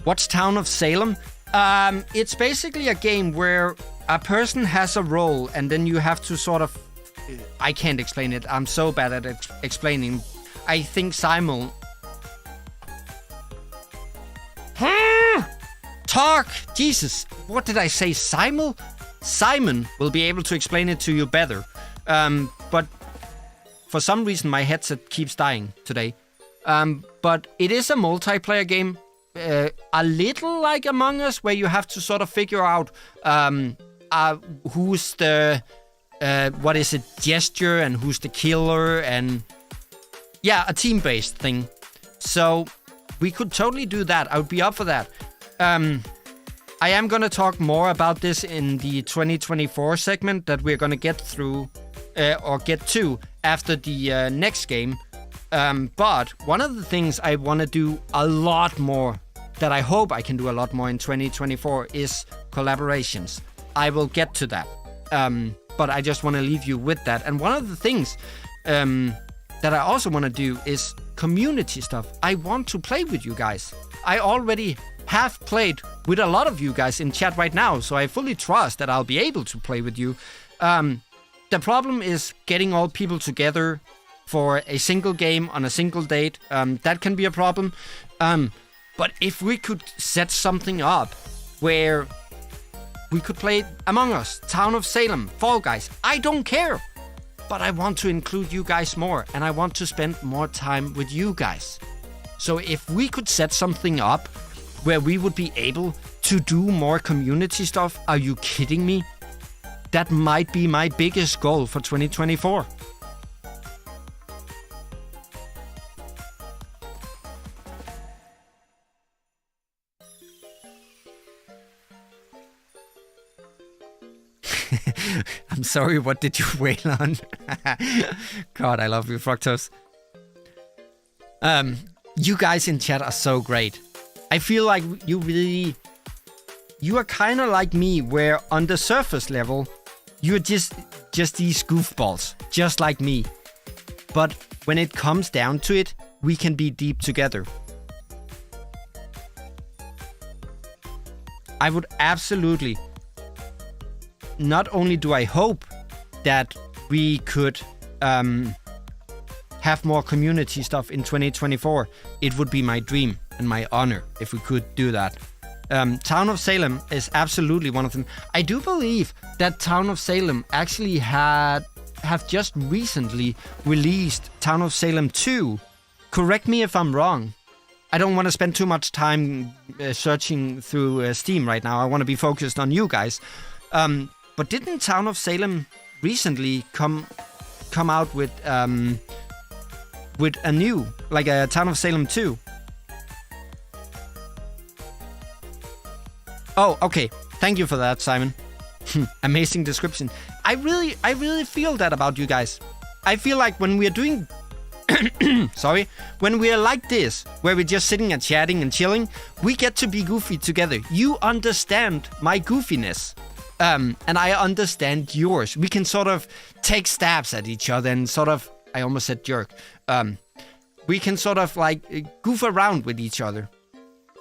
What's Town of Salem? It's basically a game where a person has a role and then you have to sort of... I can't explain it. I'm so bad at explaining. I think Simon... Talk! Jesus! What did I say? Simon will be able to explain it to you better. But For some reason, my headset keeps dying today. But it is a multiplayer game. A little like Among Us, where you have to sort of figure out who's the what is it, gesture, and who's the killer, and yeah, a team-based thing. So we could totally do that. I would be up for that. I am gonna talk more about this in the 2024 segment that we're gonna get through or get to after the next game. But one of the things I want to do a lot more, that I hope I can do a lot more in 2024, is collaborations. I will get to that. But I just want to leave you with that. And one of the things that I also want to do is community stuff. I want to play with you guys. I already have played with a lot of you guys in chat right now, so I fully trust that I'll be able to play with you. The problem is getting all people together for a single game on a single date. That can be a problem. But if we could set something up where we could play Among Us, Town of Salem, Fall Guys, I don't care. But I want to include you guys more, and I want to spend more time with you guys. So if we could set something up where we would be able to do more community stuff, are you kidding me? That might be my biggest goal for 2024. I'm sorry, what did you wail on? God, I love you, Fructose. You guys in chat are so great. I feel like you are kind of like me, where on the surface level, you're just these goofballs, just like me. But when it comes down to it, we can be deep together. I would absolutely... Not only do I hope that we could have more community stuff in 2024, it would be my dream and my honor if we could do that. Town of Salem is absolutely one of them. I do believe that Town of Salem actually have just recently released Town of Salem 2. Correct me if I'm wrong. I don't want to spend too much time searching through Steam right now. I want to be focused on you guys. But didn't Town of Salem recently come out with a new, like a Town of Salem 2? Oh, okay. Thank you for that, Simon. Amazing description. I really feel that about you guys. I feel like when we are doing... Sorry. When we are like this, where we're just sitting and chatting and chilling, we get to be goofy together. You understand my goofiness. And I understand yours. We can sort of take stabs at each other and sort of... I almost said jerk. We can sort of like goof around with each other.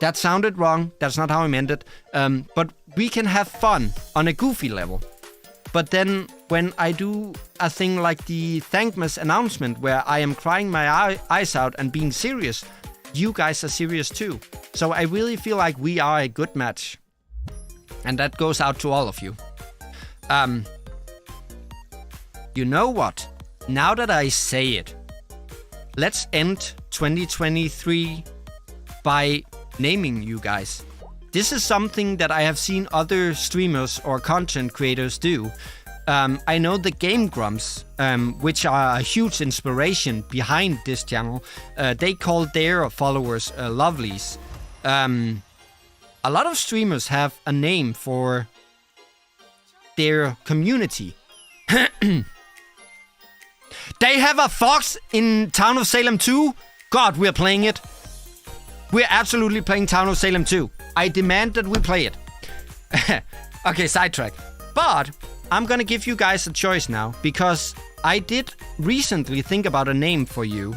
That sounded wrong. That's not how I meant it. But we can have fun on a goofy level. But then when I do a thing like the Thankmas announcement, where I am crying my eyes out and being serious, you guys are serious too. So I really feel like we are a good match. And that goes out to all of you. You know what? Now that I say it, let's end 2023 by naming you guys. This is something that I have seen other streamers or content creators do. I know the Game Grumps, which are a huge inspiration behind this channel, they call their followers lovelies. A lot of streamers have a name for their community. They have a fox in Town of Salem 2? God, we're playing it. We're absolutely playing Town of Salem 2. I demand that we play it. Okay, sidetrack. But I'm gonna give you guys a choice now, because I did recently think about a name for you.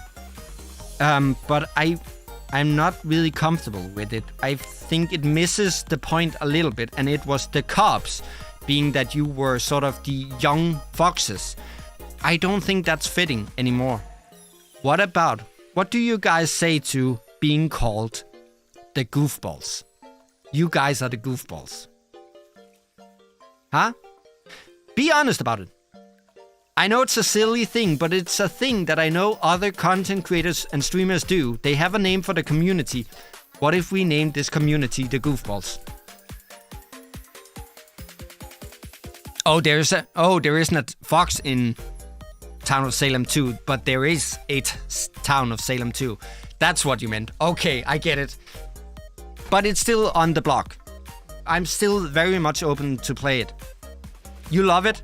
But I'm not really comfortable with it. I think it misses the point a little bit, and it was the Cubs, being that you were sort of the young foxes. I don't think that's fitting anymore. What do you guys say to being called the Goofballs? You guys are the Goofballs. Huh? Be honest about it. I know it's a silly thing, but it's a thing that I know other content creators and streamers do. They have a name for the community. What if we named this community the Goofballs? Oh, there isn't a fox in Town of Salem 2, but there is a Town of Salem 2. That's what you meant. Okay, I get it. But it's still on the block. I'm still very much open to play it. You love it?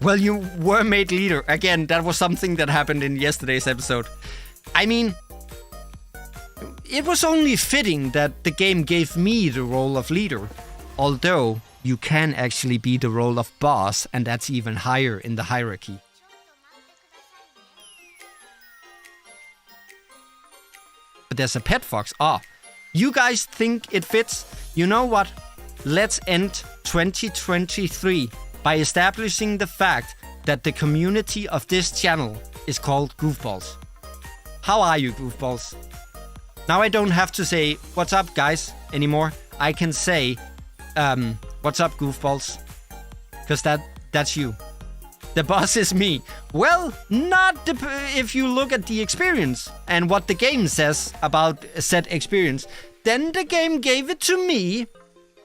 Well, you were made leader. Again, that was something that happened in yesterday's episode. I mean, it was only fitting that the game gave me the role of leader. Although, you can actually be the role of boss, and that's even higher in the hierarchy. But there's a pet fox. You guys think it fits? You know what? Let's end 2023 by establishing the fact that the community of this channel is called Goofballs. How are you, Goofballs? Now I don't have to say, what's up, guys, anymore. I can say, what's up, Goofballs? Because that's you. The boss is me. Well, not if you look at the experience and what the game says about said experience, then the game gave it to me.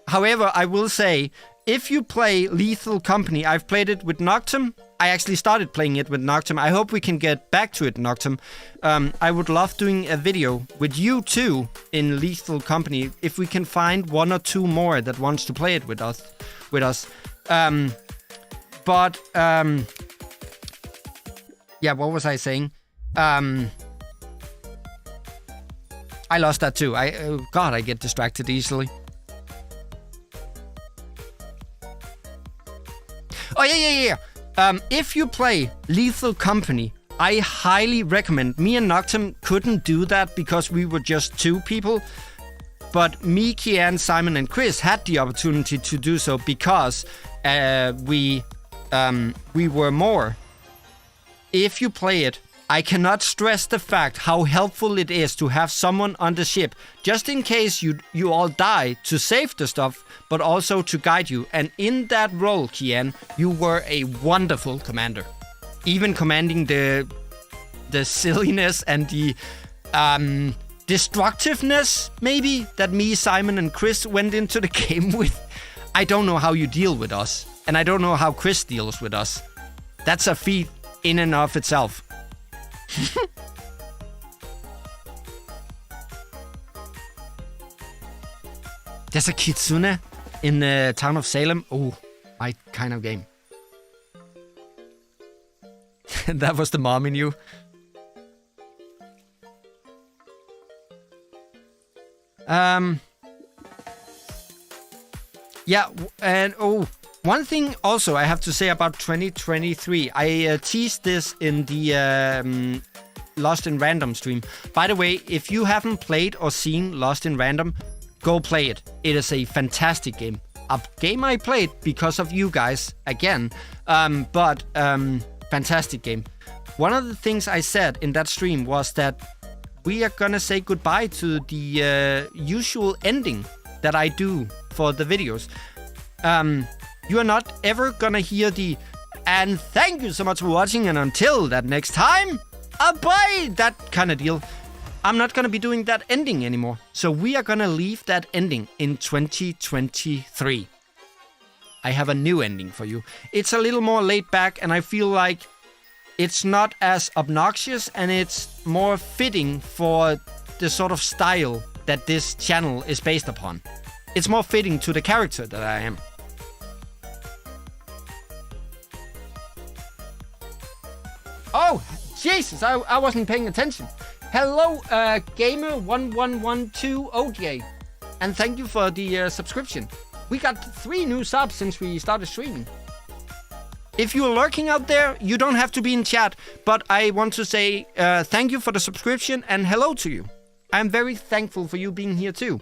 However, I will say, if you play Lethal Company, I've played it with Noctum. I actually started playing it with Noctum. I hope we can get back to it, Noctum. I would love doing a video with you too in Lethal Company if we can find one or two more that wants to play it with us. Yeah, what was I saying? I lost that too. God, I get distracted easily. Oh, yeah. If you play Lethal Company, I highly recommend. Me and Noctum couldn't do that because we were just two people. But me, Kian, Simon, and Chris had the opportunity to do so because we were more. If you play it, I cannot stress the fact how helpful it is to have someone on the ship, just in case you all die, to save the stuff, but also to guide you. And in that role, Kian, you were a wonderful commander. Even commanding the silliness and the destructiveness, maybe, that me, Simon, and Chris went into the game with. I don't know how you deal with us, and I don't know how Chris deals with us. That's a feat in and of itself. There's a kitsune in the Town of Salem. Oh, my kind of game. That was the mom in you. Yeah, and one thing also I have to say about 2023. I teased this in the Lost in Random stream. By the way, if you haven't played or seen Lost in Random, go play it. It is a fantastic game. A game I played because of you guys, again. But fantastic game. One of the things I said in that stream was that we are gonna say goodbye to the usual ending that I do for the videos. You are not ever gonna hear and thank you so much for watching, and until that next time, bye, that kind of deal. I'm not gonna be doing that ending anymore. So we are gonna leave that ending in 2023. I have a new ending for you. It's a little more laid back, and I feel like it's not as obnoxious, and it's more fitting for the sort of style that this channel is based upon. It's more fitting to the character that I am. Oh, Jesus, I wasn't paying attention. Hello, Gamer1112 OJ. And thank you for the subscription. We got 3 new subs since we started streaming. If you're lurking out there, you don't have to be in chat, but I want to say thank you for the subscription and hello to you. I'm very thankful for you being here too.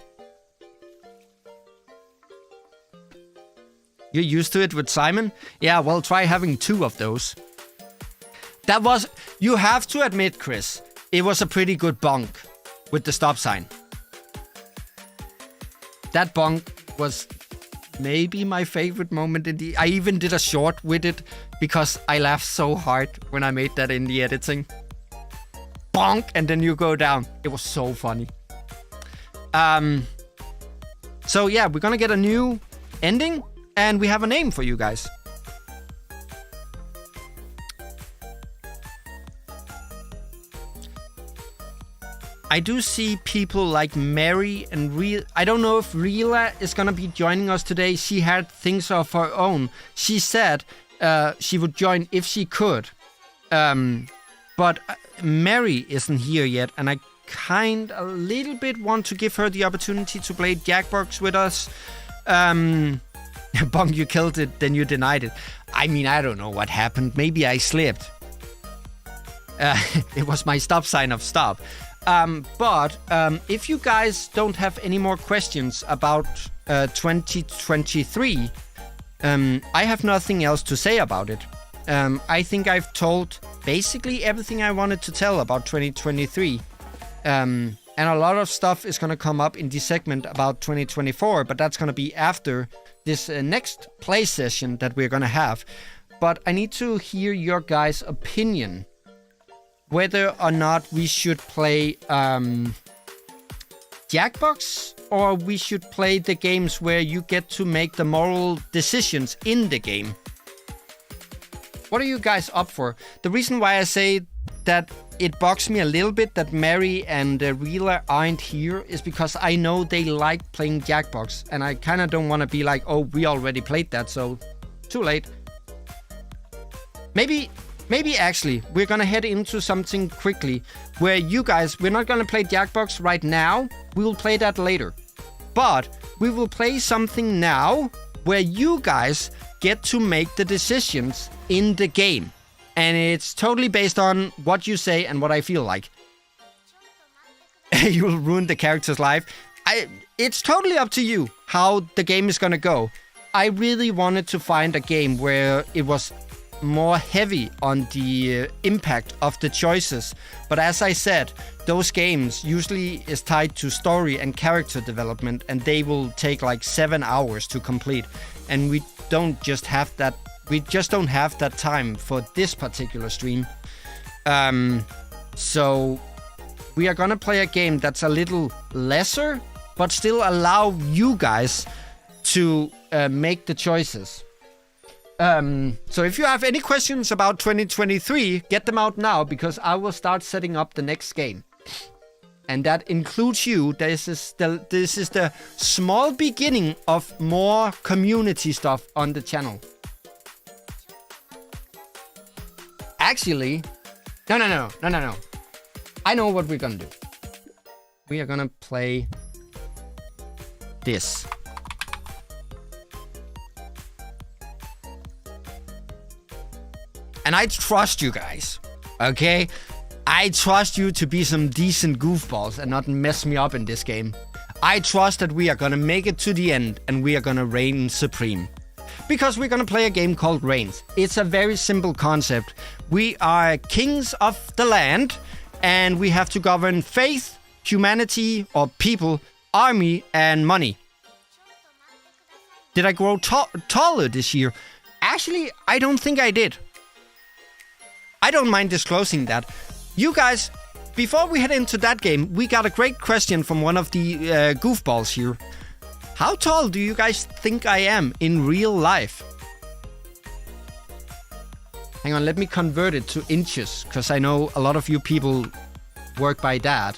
You're used to it with Simon? Yeah, well, try having 2 of those. That was, you have to admit, Chris, it was a pretty good bonk with the stop sign. That bonk was maybe my favorite moment in the... I even did a short with it because I laughed so hard when I made that in the editing. Bonk, and then you go down. It was so funny. So yeah, we're gonna get a new ending, and we have a name for you guys. I do see people like Mary and I don't know if Rila is gonna be joining us today. She had things of her own. She said she would join if she could. But Mary isn't here yet, and I a little bit want to give her the opportunity to play Jackbox with us. Bonk, you killed it, then you denied it. I mean, I don't know what happened. Maybe I slipped. It was my stop sign of stop. But if you guys don't have any more questions about 2023, I have nothing else to say about it. I think I've told basically everything I wanted to tell about 2023. And a lot of stuff is going to come up in the segment about 2024, but that's going to be after this next play session that we're going to have. But I need to hear your guys' opinion. Whether or not we should play Jackbox, or we should play the games where you get to make the moral decisions in the game. What are you guys up for? The reason why I say that it bugs me a little bit that Mary and Rila aren't here is because I know they like playing Jackbox, and I kind of don't want to be like, oh, we already played that, so too late. Maybe actually, we're gonna head into something quickly where you guys, we're not gonna play Jackbox right now, we will play that later. But we will play something now where you guys get to make the decisions in the game. And it's totally based on what you say and what I feel like. You will ruin the character's life. It's totally up to you how the game is gonna go. I really wanted to find a game where it was more heavy on the impact of the choices, but as I said, those games usually is tied to story and character development, and they will take like 7 hours to complete, and we just don't have that time for this particular stream. So we are gonna play a game that's a little lesser, but still allow you guys to make the choices. So if you have any questions about 2023, get them out now, because I will start setting up the next game. And that includes you. This is the small beginning of more community stuff on the channel. Actually, no. I know what we're gonna do. We are gonna play this. And I trust you guys, okay? I trust you to be some decent goofballs and not mess me up in this game. I trust that we are gonna make it to the end and we are gonna reign supreme. Because we're gonna play a game called Reigns. It's a very simple concept. We are kings of the land, and we have to govern faith, humanity, or people, army, and money. Did I grow taller this year? Actually, I don't think I did. I don't mind disclosing that. You guys, before we head into that game, we got a great question from one of the goofballs here. How tall do you guys think I am in real life? Hang on, let me convert it to inches, because I know a lot of you people work by that.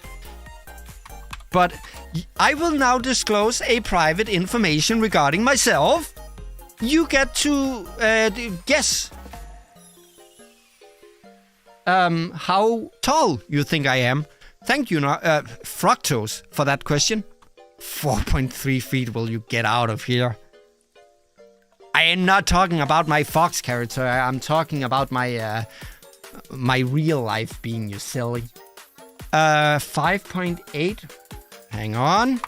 But I will now disclose a private information regarding myself. You get to guess how tall you think I am. Thank you, Fructose, for that question. 4.3 feet, will you get out of here? I am not talking about my Fox character. I'm talking about my my real life being, you silly. 5.8. Hang on.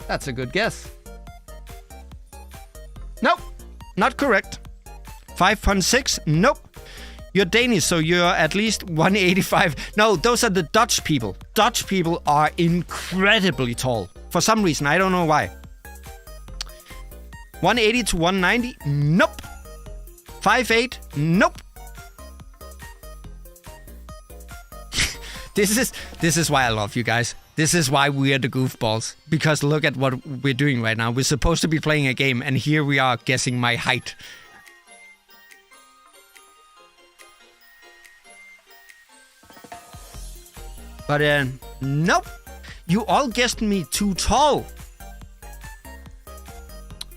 That's a good guess. Nope. Not correct. 5.6? Nope. You're Danish, so you're at least 185. No, those are the Dutch people. Dutch people are incredibly tall. For some reason, I don't know why. 180 to 190? Nope. 5'8"? Nope. This is why I love you guys. This is why we are the goofballs. Because look at what we're doing right now. We're supposed to be playing a game, and here we are guessing my height. But nope. You all guessed me too tall.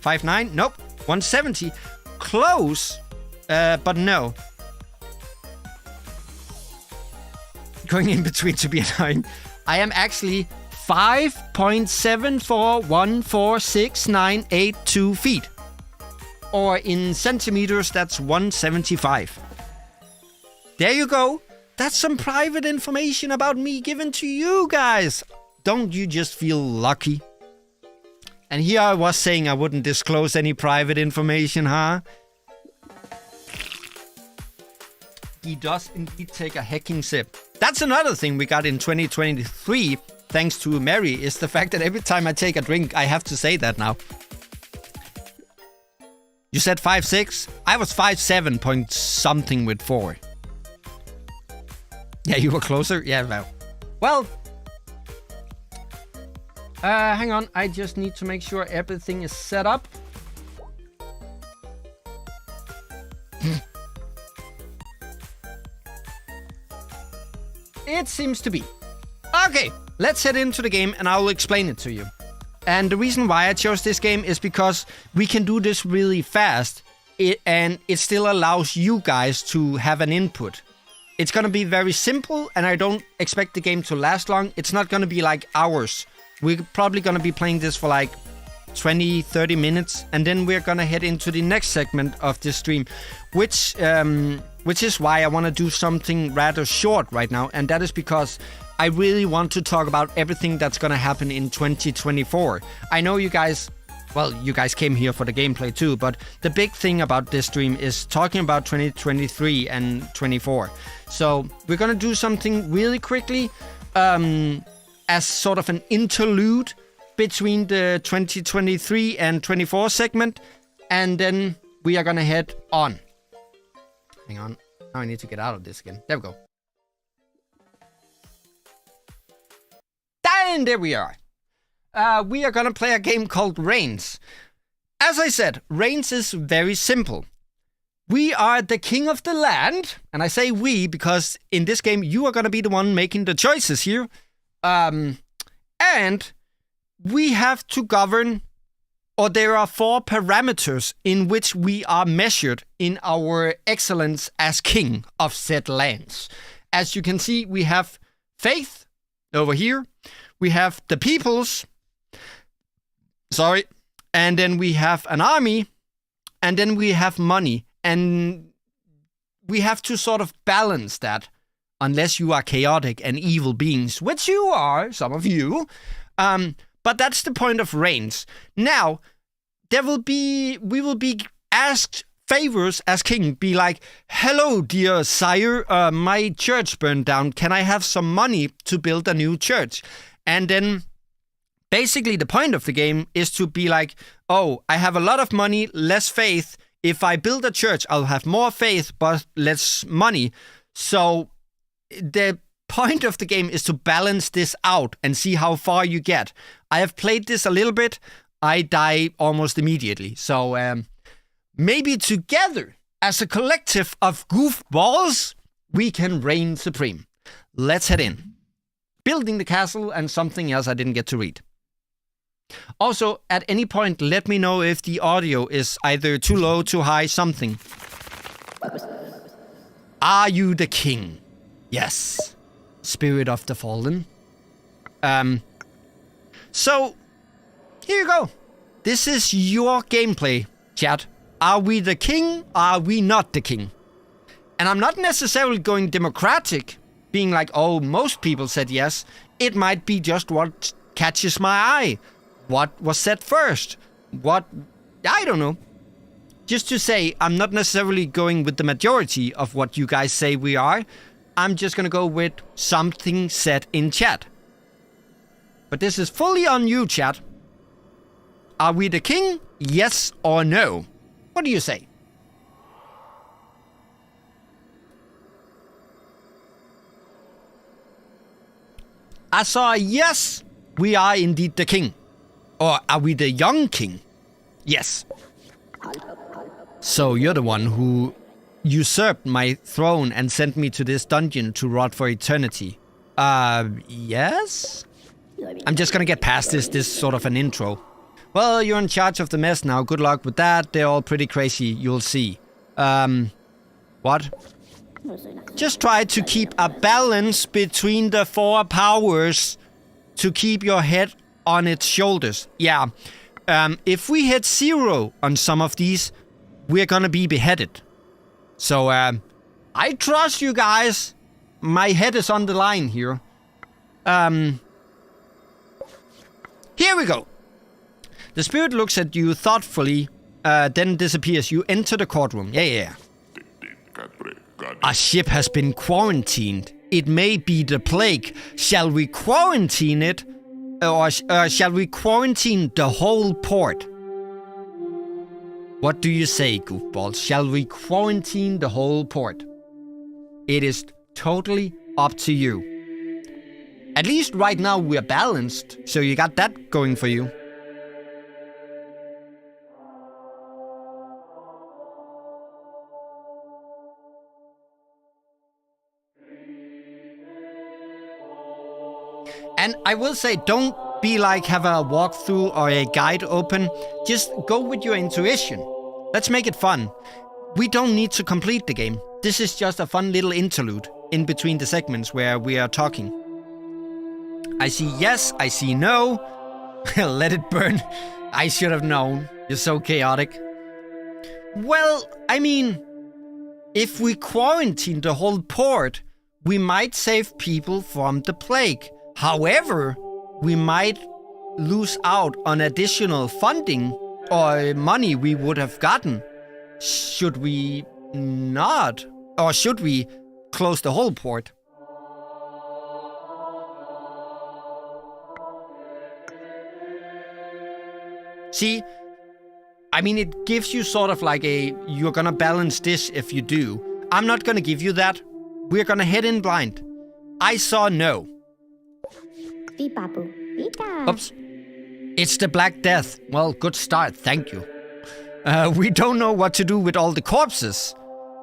5'9"? Nope. 170. Close. But no. Going in between to be annoying. I am actually 5.74146982 feet. Or in centimeters, that's 175. There you go. That's some private information about me given to you guys. Don't you just feel lucky? And here I was saying I wouldn't disclose any private information, huh? He does indeed take a hecking sip. That's another thing we got in 2023, thanks to Mary, is the fact that every time I take a drink, I have to say that now. You said 5'6"? I was 5'7" point something with 4. Yeah, you were closer? Yeah, well. Hang on. I just need to make sure everything is set up. It seems to be. Okay, let's head into the game and I'll explain it to you. And the reason why I chose this game is because we can do this really fast. And it still allows you guys to have an input. It's going to be very simple, and I don't expect the game to last long. It's not going to be like hours. We're probably going to be playing this for like 20, 30 minutes, and then we're going to head into the next segment of this stream, which is why I want to do something rather short right now, and that is because I really want to talk about everything that's going to happen in 2024. I know you guys... Well, you guys came here for the gameplay too, but the big thing about this stream is talking about 2023 and 24. So we're gonna do something really quickly as sort of an interlude between the 2023 and 24 segment, and then we are gonna head on. Hang on, now I need to get out of this again. There we go. And there we are. We are gonna play a game called Reigns. As I said, Reigns is very simple. We are the king of the land, and I say we because in this game you are gonna be the one making the choices here. And we have to govern, or there are 4 parameters in which we are measured in our excellence as king of said lands. As you can see, we have faith over here. We have the peoples. Sorry. And then we have an army. And then we have money. And we have to sort of balance that. Unless you are chaotic and evil beings. Which you are, some of you. But that's the point of Reigns. Now, we will be asked favors as king. Be like, hello, dear sire. My church burned down. Can I have some money to build a new church? And then... basically, the point of the game is to be like, oh, I have a lot of money, less faith. If I build a church, I'll have more faith, but less money. So the point of the game is to balance this out and see how far you get. I have played this a little bit. I die almost immediately. So maybe together, as a collective of goofballs, we can reign supreme. Let's head in. Building the castle and something else I didn't get to read. Also, at any point, let me know if the audio is either too low, too high, something. Are you the king? Yes. Spirit of the Fallen. So, here you go. This is your gameplay, chat. Are we the king? Are we not the king? And I'm not necessarily going democratic, being like, oh, most people said yes. It might be just what catches my eye. What was said first? What? I don't know. just to say, I'm not necessarily going with the majority of what you guys say we are. I'm just gonna go with something said in chat. But this is fully on you, chat. Are we the king? Yes or no? What do you say? I saw a yes. We are indeed the king. Or are we the young king? Yes. So you're the one who usurped my throne and sent me to this dungeon to rot for eternity. Yes? I'm just gonna get past this sort of an intro. Well, you're in charge of the mess now. Good luck with that. They're all pretty crazy, you'll see. What? Just try to keep a balance between the four powers to keep your head on its shoulders. Yeah. If we hit 0 on some of these, we're gonna be beheaded. So, I trust you guys. My head is on the line here. Here we go. The spirit looks at you thoughtfully, then disappears. You enter the courtroom. Yeah. A ship has been quarantined. It may be the plague. Shall we quarantine it? Or shall we quarantine the whole port? What do you say, goofballs? Shall we quarantine the whole port? It is totally up to you. At least right now we're balanced, so you got that going for you. And I will say, don't be like have a walkthrough or a guide open. Just go with your intuition. Let's make it fun. We don't need to complete the game. This is just a fun little interlude in between the segments where we are talking. I see yes, I see no. Let it burn. I should have known. You're so chaotic. Well, I mean, if we quarantine the whole port, we might save people from the plague. However, we might lose out on additional funding or money we would have gotten. Should we not? Or should we close the whole port? See, I mean, it gives you sort of like you're gonna balance this if you do. I'm not gonna give you that. We're gonna head in blind. I saw no. Oops. It's the Black Death. Well, good start, thank you. We don't know what to do with all the corpses.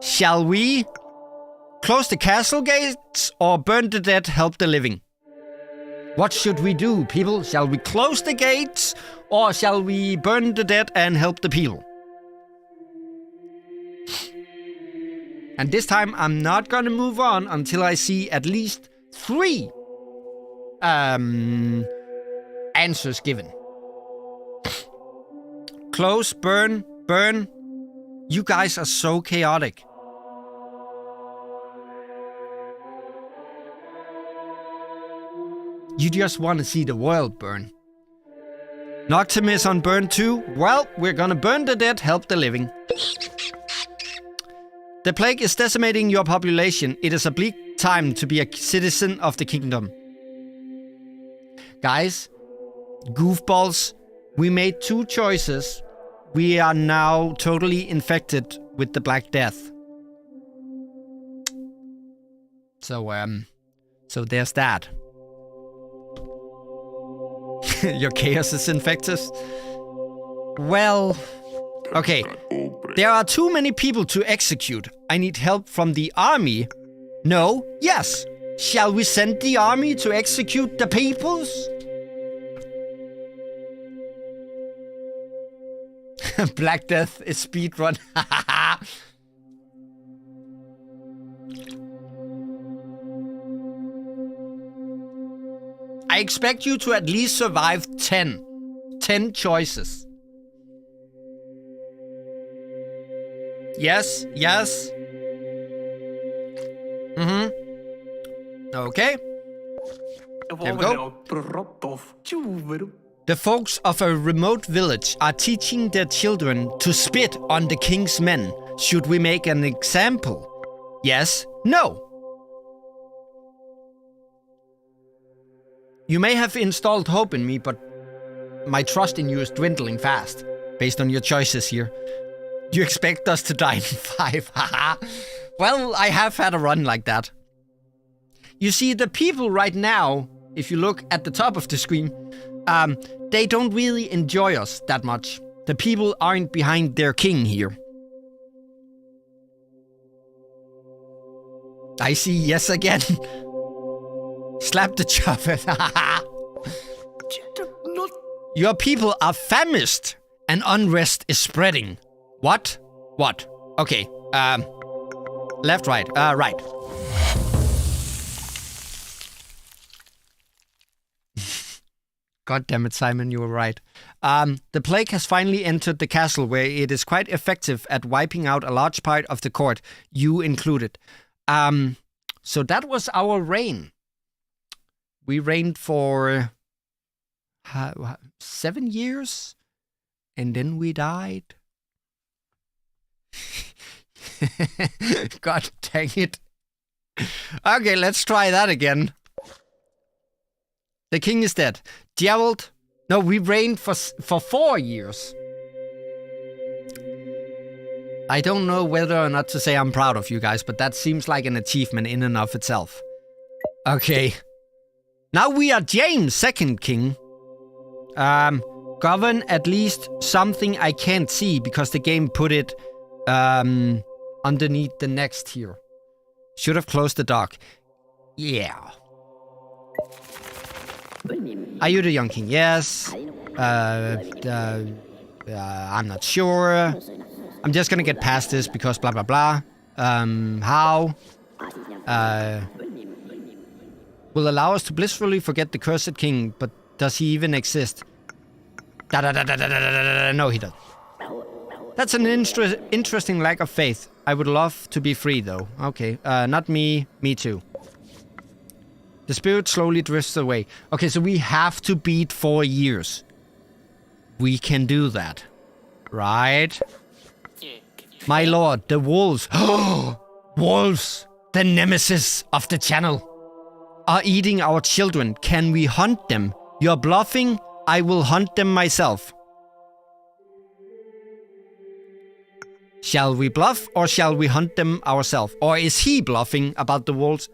Shall we close the castle gates or burn the dead, help the living? What should we do, people? Shall we close the gates or shall we burn the dead and help the people? And this time I'm not gonna move on until I see at least 3 answers given. Close, burn, burn. You guys are so chaotic. You just want to see the world burn. Noctimus on burn too? Well, we're gonna burn the dead, help the living. The plague is decimating your population. It is a bleak time to be a citizen of the kingdom. Guys, goofballs, we made 2 choices. We are now totally infected with the Black Death. So there's that. Your chaos is infected? Well, okay. There are too many people to execute. I need help from the army. No? Yes. Shall we send the army to execute the peoples? Black Death is speedrun. I expect you to at least survive 10. 10 choices. Yes, yes. Mm-hmm. Okay. There we go. The folks of a remote village are teaching their children to spit on the king's men. Should we make an example? Yes, no. You may have installed hope in me, but my trust in you is dwindling fast, based on your choices here. You expect us to die in 5, haha. Well, I have had a run like that. You see, the people right now, if you look at the top of the screen, they don't really enjoy us that much. The people aren't behind their king here. I see yes again. Slap the chopper. Your people are famished and unrest is spreading. What? What? Okay. Left, right. Right. God damn it, Simon, you were right. The plague has finally entered the castle, where it is quite effective at wiping out a large part of the court, you included. So that was our reign. We reigned for 7 years, and then we died. God dang it. Okay, let's try that again. The king is dead. Gerald, no, we reigned for 4 years. I don't know whether or not to say I'm proud of you guys, but that seems like an achievement in and of itself. Okay. Now we are James, second king. Govern at least something I can't see because the game put it underneath the next here. Should have closed the dock. Yeah. Are you the young king? Yes. I'm not sure. I'm just gonna get past this because blah blah blah. How? Will allow us to blissfully forget the cursed king, but does he even exist? No, he doesn't. That's an interesting lack of faith. I would love to be free, though. Okay, not me. Me too. The spirit slowly drifts away. Okay, so we have to beat 4 years. We can do that. Right? My lord, the wolves. Wolves! The nemesis of the channel. Are eating our children. Can we hunt them? You're bluffing. I will hunt them myself. Shall we bluff or shall we hunt them ourselves? Or is he bluffing about the wolves?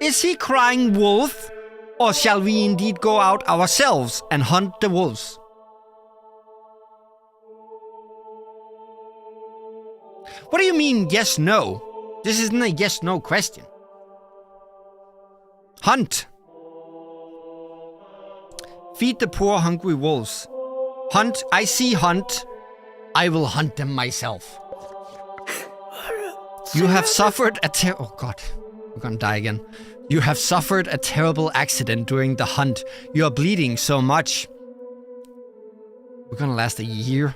Is he crying wolf? Or shall we indeed go out ourselves and hunt the wolves? What do you mean yes, no? This isn't a yes, no question. Hunt. Feed the poor hungry wolves. Hunt. I see hunt. I will hunt them myself. You have suffered a oh god, we're gonna die again. You have suffered a terrible accident during the hunt. You are bleeding so much. We're gonna last a year.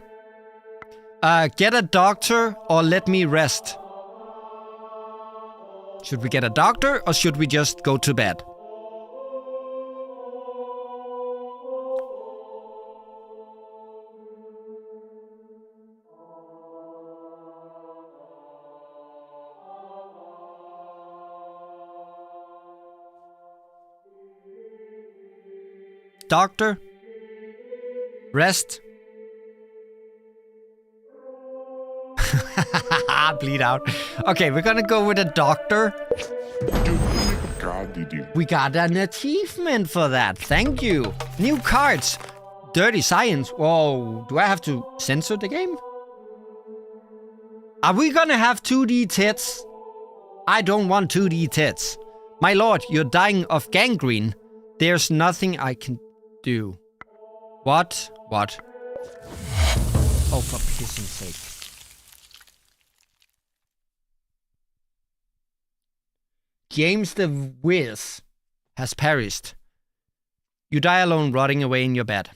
Get a doctor or let me rest. Should we get a doctor or should we just go to bed? Doctor? Rest? Bleed out. Okay, we're gonna go with a doctor. We got an achievement for that. Thank you. New cards. Dirty science. Whoa, do I have to censor the game? Are we gonna have 2D tits? I don't want 2D tits. My lord, you're dying of gangrene. There's nothing I can do. What? What? Oh, for pissing sake. James the Wiz has perished. You die alone, rotting away in your bed.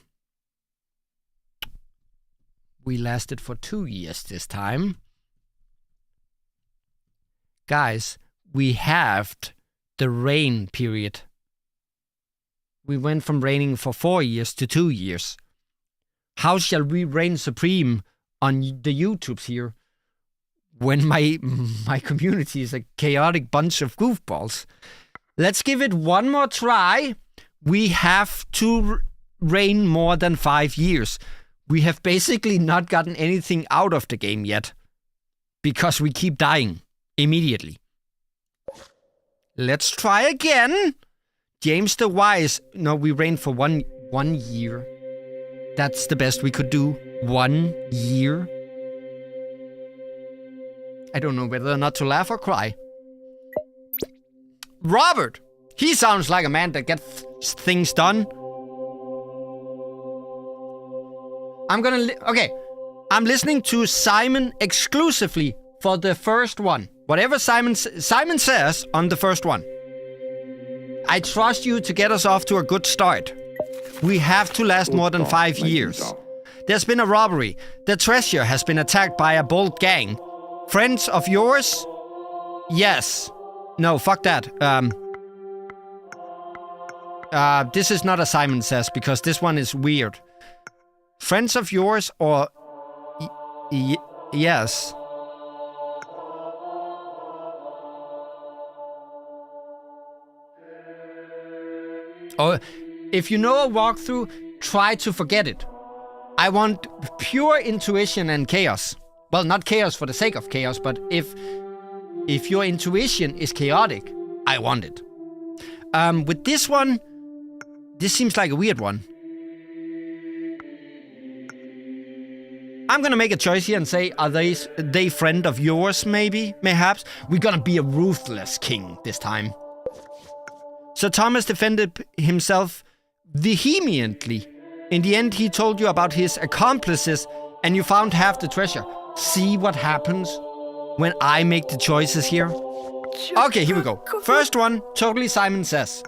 We lasted for 2 years this time. Guys, we halved the reign period. We went from reigning for 4 years to 2 years. how shall we reign supreme on the YouTubes here when my community is a chaotic bunch of goofballs? Let's give it one more try. We have to reign more than 5 years. We have basically not gotten anything out of the game yet because we keep dying immediately. Let's try again. James the Wise. No, we reigned for one year. That's the best we could do. 1 year. I don't know whether or not to laugh or cry. Robert. He sounds like a man that gets things done. I'm listening to Simon exclusively for the first one. Whatever Simon says on the first one. I trust you to get us off to a good start. We have to last more than 5 years. There's been a robbery. The treasure has been attacked by a bold gang. Friends of yours? Yes. No, fuck that. This is not a Simon Says because this one is weird. Friends of yours or... yes. Or if you know a walkthrough, try to forget it. I want pure intuition and chaos. Well, not chaos for the sake of chaos, but if your intuition is chaotic, I want it. With this one, this seems like a weird one. I'm gonna make a choice here and say, are they friend of yours, mayhaps? We're gonna be a ruthless king this time. Sir Thomas defended himself vehemently. In the end, he told you about his accomplices, and you found half the treasure. See what happens when I make the choices here? Okay, here we go. First one, totally Simon Says.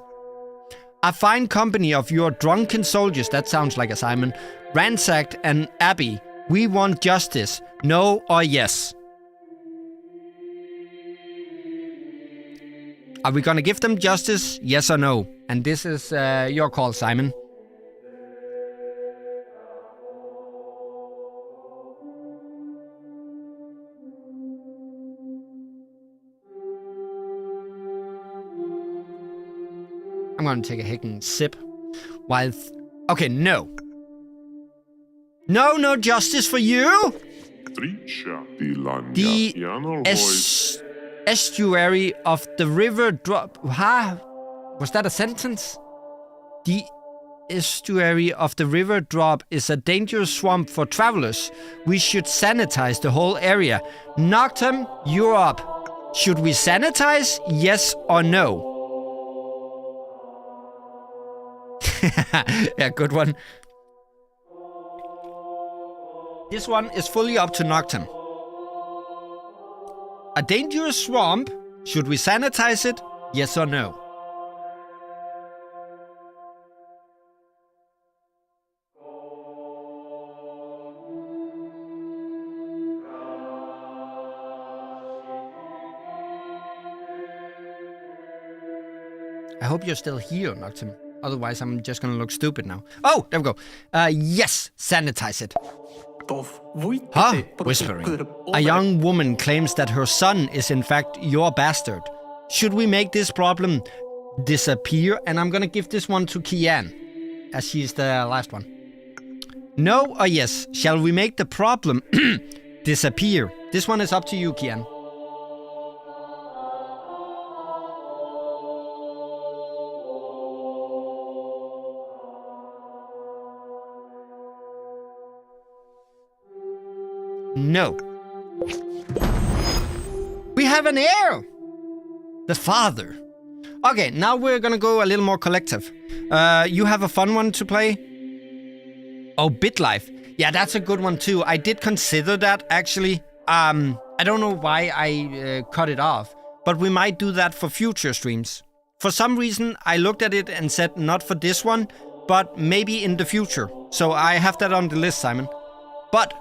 A fine company of your drunken soldiers, that sounds like a Simon, ransacked an abbey. We want justice. No or yes? Are we gonna give them justice? Yes or no? And this is your call, Simon. I'm gonna take a heckin' sip. While... okay, no. No justice for you? The estuary of the river drop... Was that a sentence? The estuary of the river drop is a dangerous swamp for travelers. We should sanitize the whole area. Noctem, you're up. Should we sanitize? Yes or no? Yeah, good one. This one is fully up to Noctem. A dangerous swamp. Should we sanitize it? Yes or no? I hope you're still here, Noctem. Otherwise, I'm just gonna look stupid now. Oh, there we go. Yes, sanitize it. Huh? Whispering. A young woman claims that her son is in fact your bastard. Should we make this problem disappear? And I'm gonna give this one to Kian, as she's the last one. No or yes? Shall we make the problem disappear? This one is up to you, Kian. No. We have an heir! The father. Okay, now we're gonna go a little more collective. You have a fun one to play? Oh, BitLife. Yeah, that's a good one too. I did consider that, actually. I don't know why I cut it off, but we might do that for future streams. For some reason, I looked at it and said not for this one, but maybe in the future. So I have that on the list, Simon. But...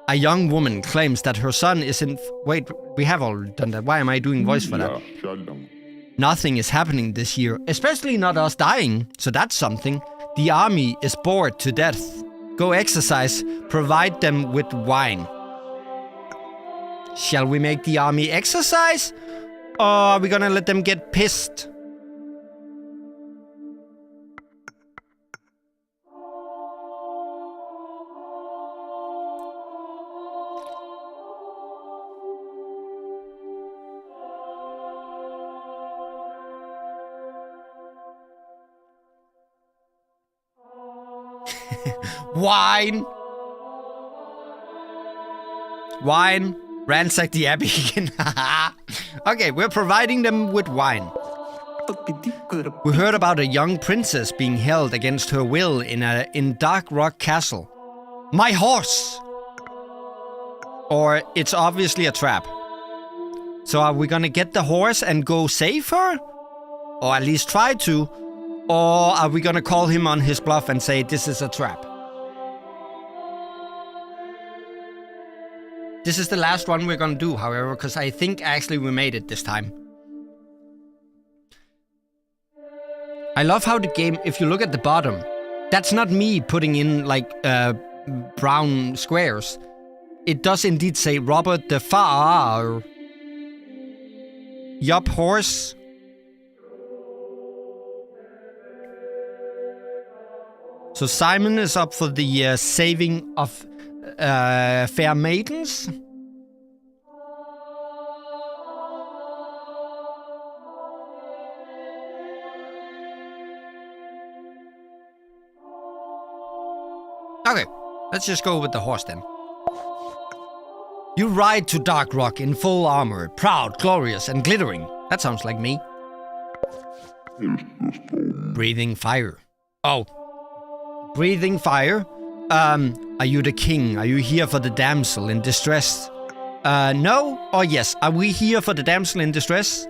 a young woman claims that her son is in... Wait, we have already done that. Why am I doing voice for that? Nothing is happening this year, especially not us dying. So that's something. The army is bored to death. Go exercise. Provide them with wine. Shall we make the army exercise? Or are we gonna let them get pissed? Wine! Wine. Ransack the abbey again. Okay, we're providing them with wine. We heard about a young princess being held against her will in Dark Rock Castle. My horse! Or it's obviously a trap. So are we gonna get the horse and go save her? Or at least try to? Or are we gonna call him on his bluff and say this is a trap? This is the last one we're gonna do, however, because I think actually we made it this time. I love how the game, if you look at the bottom, that's not me putting in like brown squares. It does indeed say Robert the Far. Yup, horse. So Simon is up for the saving of fair maidens. Okay, let's just go with the horse then. You ride to Dark Rock in full armor, proud, glorious, and glittering. That sounds like me. Breathing fire. Oh. Breathing fire? Are you the king? Are you here for the damsel in distress? No or yes? Are we here for the damsel in distress?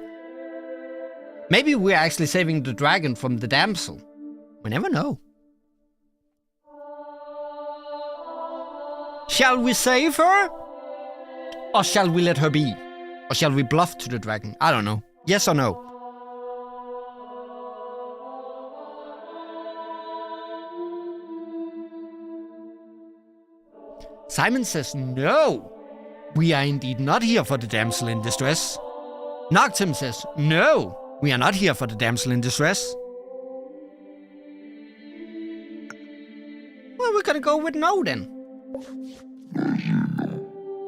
Maybe we're actually saving the dragon from the damsel. We never know. Shall we save her? Or shall we let her be? Or shall we bluff to the dragon? I don't know. Yes or no? Simon says no. We are indeed not here for the damsel in distress. Noctim says no. We are not here for the damsel in distress. Well, we're gonna go with no then.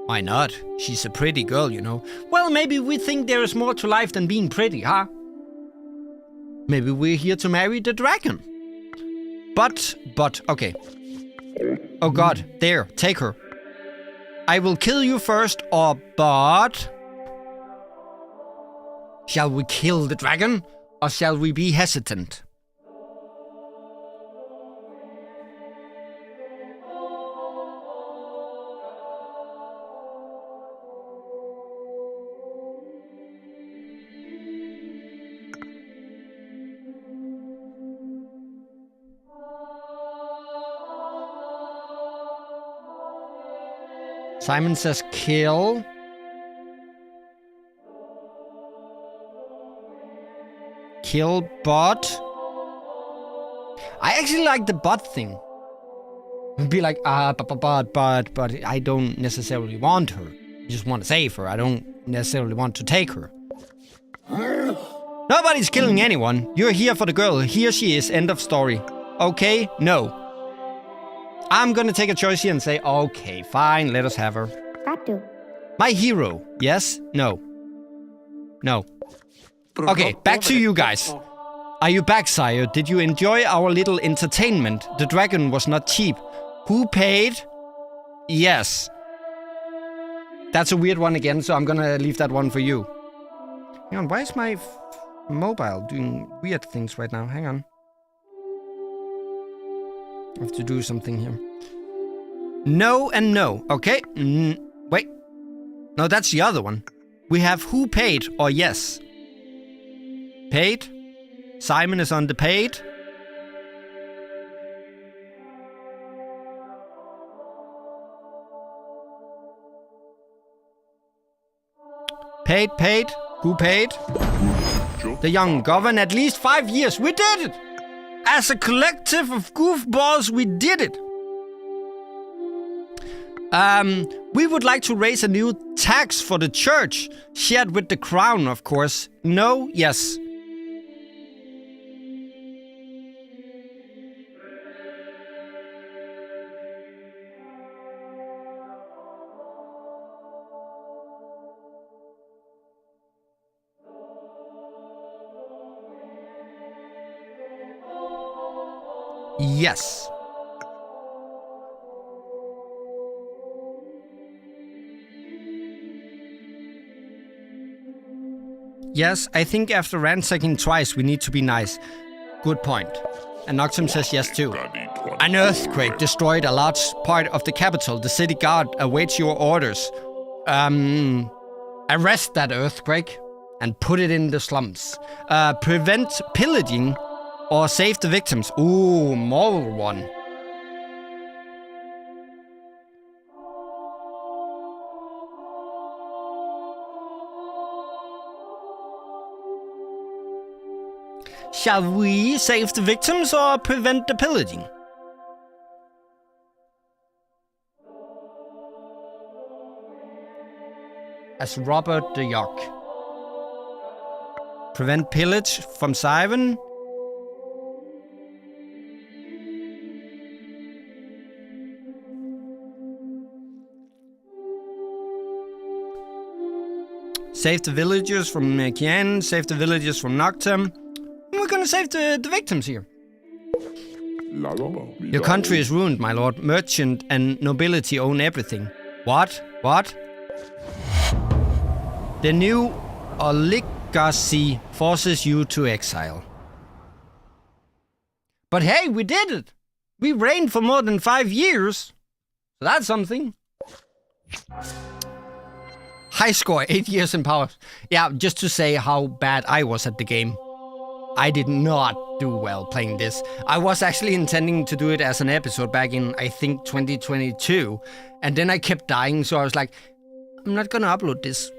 Why not? She's a pretty girl, you know. Well, maybe we think there is more to life than being pretty, huh? Maybe we're here to marry the dragon. But, okay. Oh god, there, take her. I will kill you first, but... Shall we kill the dragon, or shall we be hesitant? Simon says kill. Kill bot. I actually like the bot thing. Be like, but I don't necessarily want her. I just want to save her. I don't necessarily want to take her. Nobody's killing anyone. You're here for the girl. Here she is. End of story. Okay? No. I'm gonna take a choice here and say, okay, fine, let us have her. Ratu. My hero. Yes? No. No. Okay, back to you guys. Are you back, sire? Did you enjoy our little entertainment? The dragon was not cheap. Who paid? Yes. That's a weird one again, so I'm gonna leave that one for you. Hang on, why is my mobile doing weird things right now? Hang on. I have to do something here. No and no. Okay. Wait. No, that's the other one. We have who paid or yes. Paid. Simon is on the paid. Paid. Who paid? The young governor. At least 5 years. We did it! As a collective of goofballs, we did it! We would like to raise a new tax for the church, shared with the crown, of course. No, yes. Yes. Yes, I think after ransacking twice, we need to be nice. Good point. And Noctum says yes too. An earthquake destroyed a large part of the capital. The city guard awaits your orders. Arrest that earthquake and put it in the slums. Prevent pillaging or save the victims. Ooh, moral one. Shall we save the victims or prevent the pillaging? As Robert the York. Prevent pillage from Siren. Save the villagers from Kian, save the villagers from Noctum. We're gonna save the victims here. Your country is ruined, my lord. Merchant and nobility own everything. What? What? The new oligarchy forces you to exile. But hey, we did it! We reigned for more than 5 years. So that's something. High score, 8 years in power. Yeah, just to say how bad I was at the game. I did not do well playing this. I was actually intending to do it as an episode back in, I think, 2022. And then I kept dying, so I was like, I'm not gonna upload this.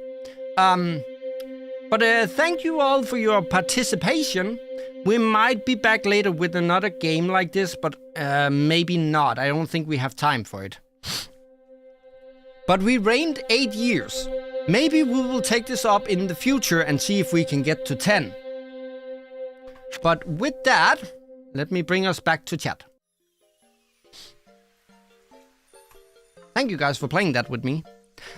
But thank you all for your participation. We might be back later with another game like this, but maybe not. I don't think we have time for it. But we reigned 8 years. Maybe we will take this up in the future and see if we can get to 10. But with that, let me bring us back to chat. Thank you guys for playing that with me.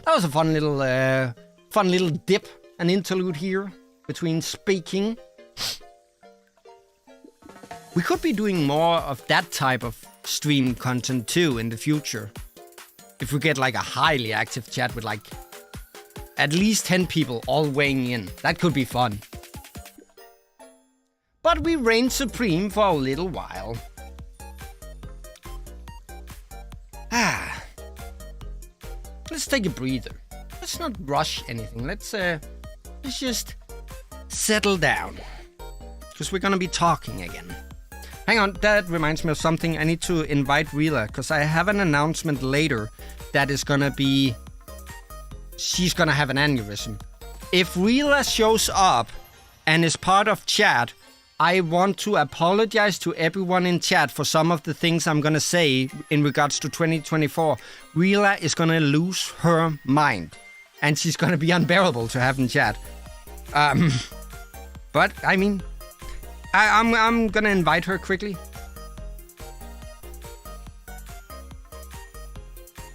That was a fun little dip, an interlude here between speaking. We could be doing more of that type of stream content too in the future. If we get like a highly active chat with like at least 10 people all weighing in, that could be fun. But we reigned supreme for a little while. Let's take a breather. Let's not rush anything. Let's just settle down. Because we're gonna be talking again. Hang on, that reminds me of something. I need to invite Rila, because I have an announcement later that is gonna be... She's gonna have an aneurysm. If Rila shows up and is part of chat, I want to apologize to everyone in chat for some of the things I'm gonna say in regards to 2024. Rila is gonna lose her mind. And she's gonna be unbearable to have in chat. But, I mean... I'm gonna invite her quickly.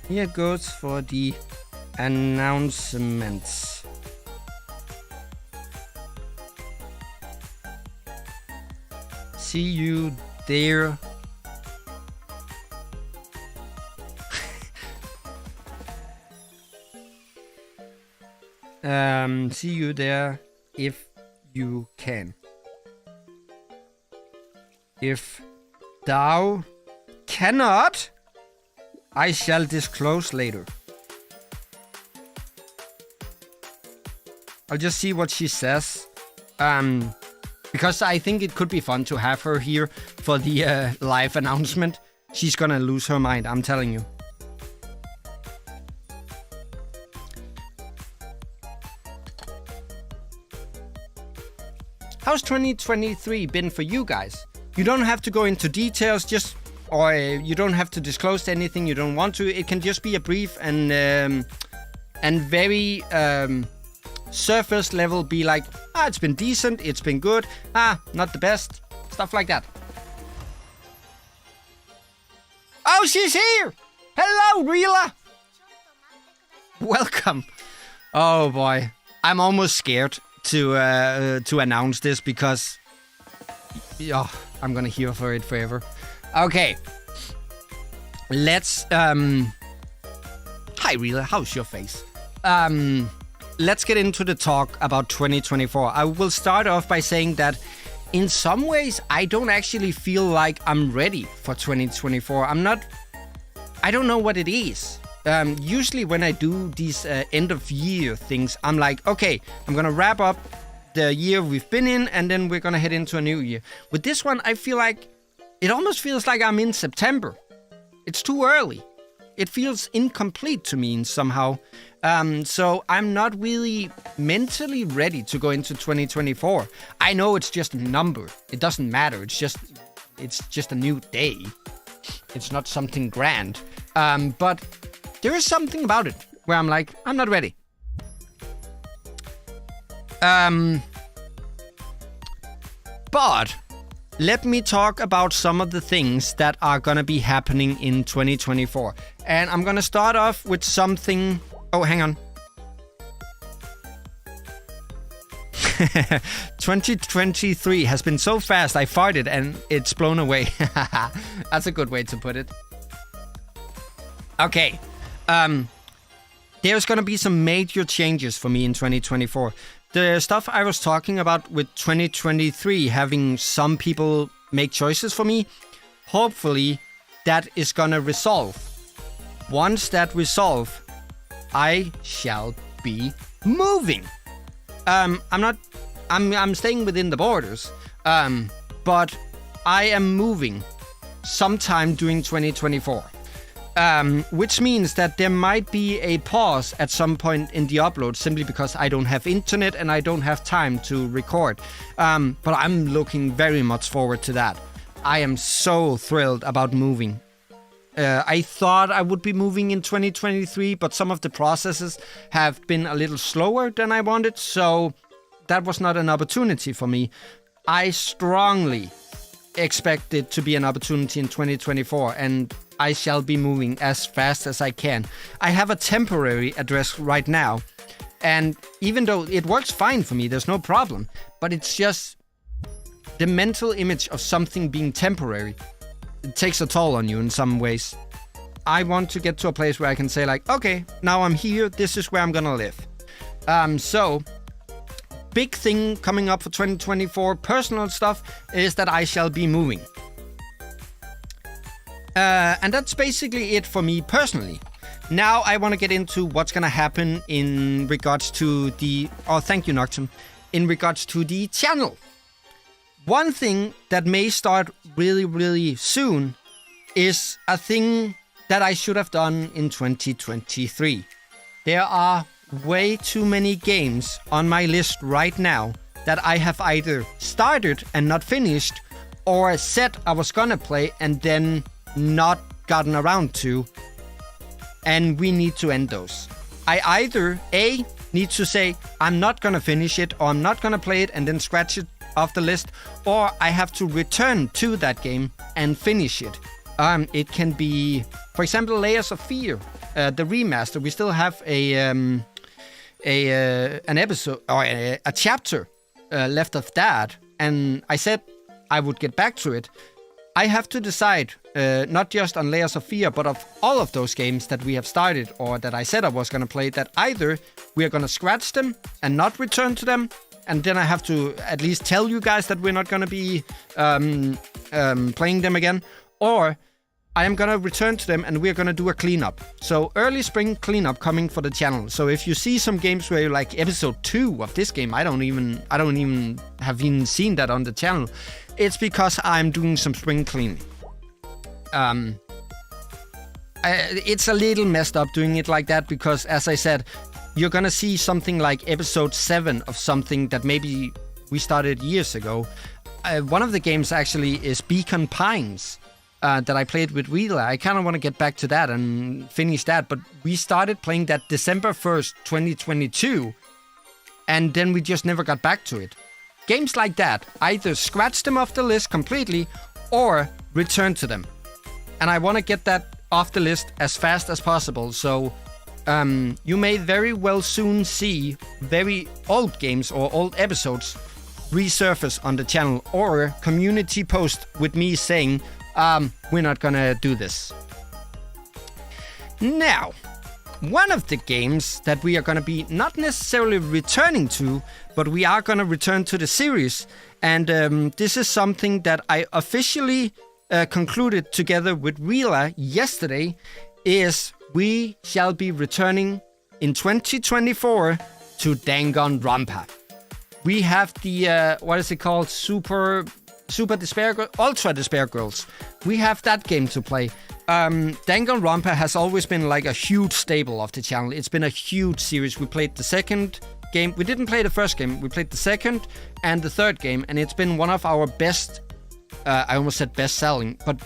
Here goes for the announcements. See you there. See you there if you can. If thou cannot, I shall disclose later. I'll just see what she says. Because I think it could be fun to have her here for the live announcement. She's gonna lose her mind, I'm telling you. How's 2023 been for you guys? You don't have to go into details, just or you don't have to disclose anything you don't want to. It can just be a brief and very surface level. Be like, it's been decent, it's been good, not the best, stuff like that. Oh, she's here! Hello, Rila! Welcome. Oh boy, I'm almost scared to announce this because I'm gonna hear for it forever. Okay, let's hi Rila, how's your face? Let's get into the talk about 2024. I will start off by saying that in some ways I don't actually feel like I'm ready for 2024. I don't know what it is. Usually when I do these end of year things, I'm like, okay, I'm gonna wrap up the year we've been in and then we're gonna head into a new year. With this one, I feel like it almost feels like I'm in September. It's too early. It feels incomplete to me somehow. So I'm not really mentally ready to go into 2024. I know it's just a number. It doesn't matter. It's just a new day. It's not something grand. But there is something about it where I'm like, I'm not ready. But let me talk about some of the things that are going to be happening in 2024. And I'm going to start off with something... Oh, hang on. 2023 has been so fast, I farted and it's blown away. That's a good way to put it. Okay. There's going to be some major changes for me in 2024. The stuff I was talking about with 2023, having some people make choices for me, hopefully that is going to resolve. Once that resolve, I shall be moving. I'm staying within the borders, but I am moving sometime during 2024. Which means that there might be a pause at some point in the upload simply because I don't have internet and I don't have time to record. But I'm looking very much forward to that. I am so thrilled about moving. I thought I would be moving in 2023, but some of the processes have been a little slower than I wanted, so that was not an opportunity for me. I strongly expect it to be an opportunity in 2024, and I shall be moving as fast as I can. I have a temporary address right now, and even though it works fine for me, there's no problem, but it's just the mental image of something being temporary. It takes a toll on you in some ways. I want to get to a place where I can say like, okay, now I'm here, this is where I'm gonna live. So, big thing coming up for 2024, personal stuff, is that I shall be moving. And that's basically it for me personally. Now I want to get into what's going to happen in regards to the... Oh, thank you, Noctum. In regards to the channel. One thing that may start really, really soon is a thing that I should have done in 2023. There are way too many games on my list right now that I have either started and not finished, or said I was gonna play and then not gotten around to, and we need to end those. I either A, need to say I'm not gonna finish it, or I'm not gonna play it and then scratch it off the list, or I have to return to that game and finish it. It can be, for example, Layers of Fear, the remaster. We still have an episode or a chapter left of that, and I said I would get back to it. I have to decide, not just on Layers of Fear, but of all of those games that we have started or that I said I was going to play, that either we are going to scratch them and not return to them, and then I have to at least tell you guys that we're not going to be playing them again, or I am going to return to them and we're going to do a cleanup. So early spring cleanup coming for the channel. So if you see some games where you're like episode 2 of this game, I don't even have even seen that on the channel, it's because I'm doing some spring cleaning. It's a little messed up doing it like that because, as I said, you're going to see something like episode 7 of something that maybe we started years ago. One of the games actually is Beacon Pines. that I played with Wheeler. I kind of want to get back to that and finish that. But we started playing that December 1st, 2022. And then we just never got back to it. Games like that, either scratch them off the list completely or return to them. And I want to get that off the list as fast as possible. So you may very well soon see very old games or old episodes resurface on the channel, or community post with me saying, we're not gonna do this. Now, one of the games that we are gonna be not necessarily returning to, but we are gonna return to the series, and this is something that I officially concluded together with Wheeler yesterday, is we shall be returning in 2024 to Danganronpa. We have the, what is it called? Ultra Despair Girls. We have that game to play. Danganronpa has always been like a huge staple of the channel. It's been a huge series. We played the second game. We didn't play the first game. We played the second and the third game. And it's been one of our best, I almost said best selling, but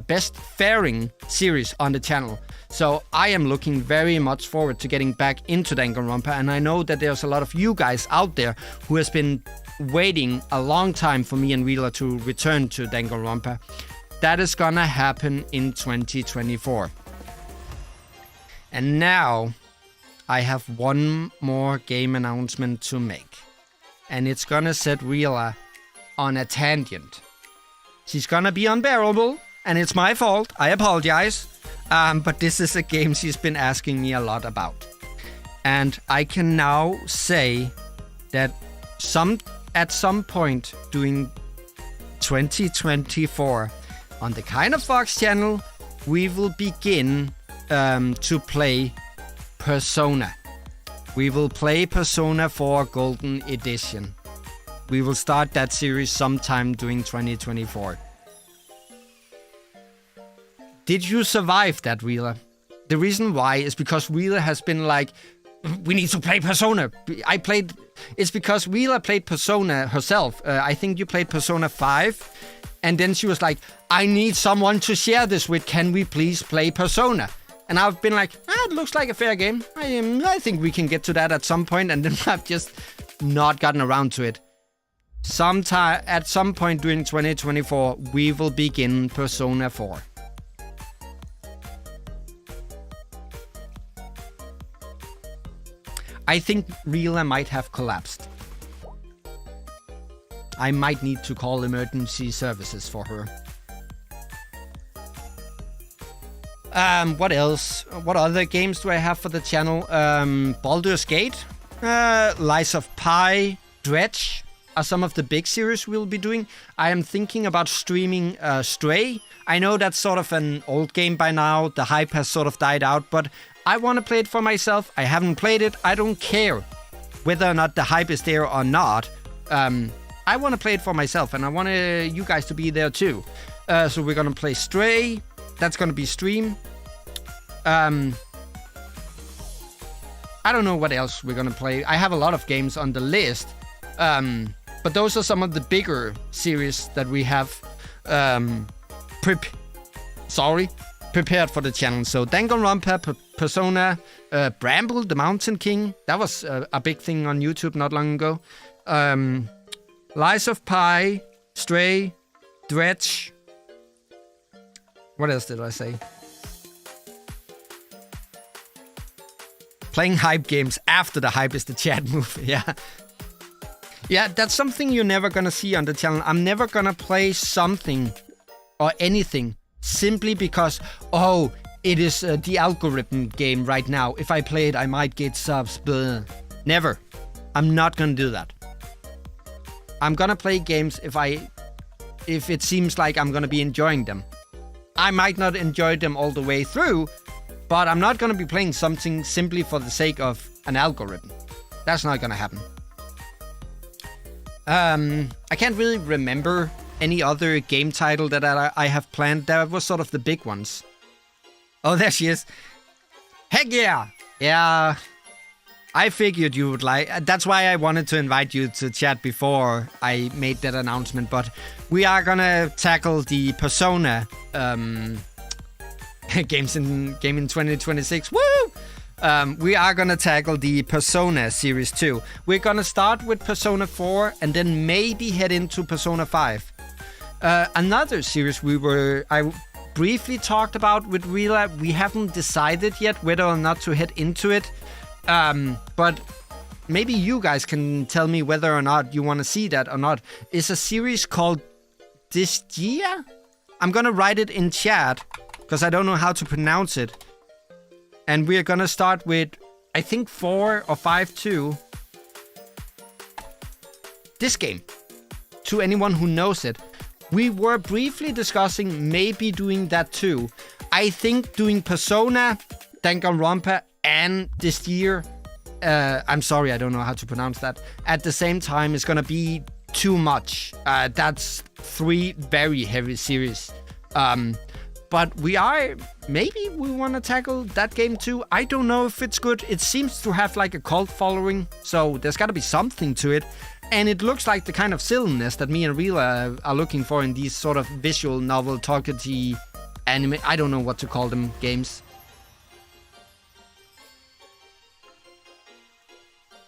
best faring series on the channel. So I am looking very much forward to getting back into Danganronpa. And I know that there's a lot of you guys out there who has been waiting a long time for me and Wheeler to return to Danganronpa. That is gonna happen in 2024. And now I have one more game announcement to make. And it's gonna set Wheeler on a tangent. She's gonna be unbearable, and it's my fault. I apologize. But this is a game she's been asking me a lot about. And I can now say that at some point during 2024 on the Kind of Fox channel, we will begin to play Persona. We will play Persona 4 Golden Edition. We will start that series sometime during 2024. Did you survive that, Wheeler? The reason why is because Wheeler has been like, we need to play Persona. It's because Wheeler played Persona herself. I think you played Persona 5. And then she was like, I need someone to share this with. Can we please play Persona? And I've been like, it looks like a fair game. I think we can get to that at some point. And then I've just not gotten around to it. At some point during 2024, we will begin Persona 4. I think Wheeler might have collapsed. I might need to call emergency services for her. What else? What other games do I have for the channel? Baldur's Gate, Lies of Pi, Dredge are some of the big series we'll be doing. I am thinking about streaming Stray. I know that's sort of an old game by now. The hype has sort of died out, but I want to play it for myself. I haven't played it. I don't care whether or not the hype is there or not. I want to play it for myself, and I want you guys to be there too. So we're going to play Stray. That's going to be stream. I don't know what else we're going to play. I have a lot of games on the list. But those are some of the bigger series that we have prepared for the channel. So Danganronpa, Persona, Bramble, the Mountain King. That was a big thing on YouTube not long ago. Lies of Pi, Stray, Dredge. What else did I say? Playing hype games after the hype is the chat move. Yeah. Yeah, that's something you're never gonna see on the channel. I'm never gonna play something or anything simply because, it is the algorithm game right now. If I play it, I might get subs. Blah. Never. I'm not gonna do that. I'm gonna play games if it seems like I'm gonna be enjoying them. I might not enjoy them all the way through, but I'm not gonna be playing something simply for the sake of an algorithm. That's not gonna happen. I can't really remember any other game title that I have planned. That was sort of the big ones. Oh, there she is. Heck yeah! Yeah, I figured you would like... That's why I wanted to invite you to chat before I made that announcement. But we are gonna tackle the Persona game in 2026. Woo! We are gonna tackle the Persona Series 2. We're gonna start with Persona 4 and then maybe head into Persona 5. Another series I briefly talked about with Rila. We haven't decided yet whether or not to head into it. But maybe you guys can tell me whether or not you want to see that or not. It's a series called Disgaea? I'm gonna write it in chat because I don't know how to pronounce it. And we're gonna start with, I think 4 or 5-2. This game, to anyone who knows it. We were briefly discussing maybe doing that too. I think doing Persona, Danganronpa, and Disgaea, I'm sorry, I don't know how to pronounce that, at the same time is gonna be too much. That's 3 very heavy series. But maybe we want to tackle that game too. I don't know if it's good. It seems to have like a cult following, so there's got to be something to it. And it looks like the kind of silliness that me and Rila are looking for in these sort of visual novel, talkative anime, I don't know what to call them, games.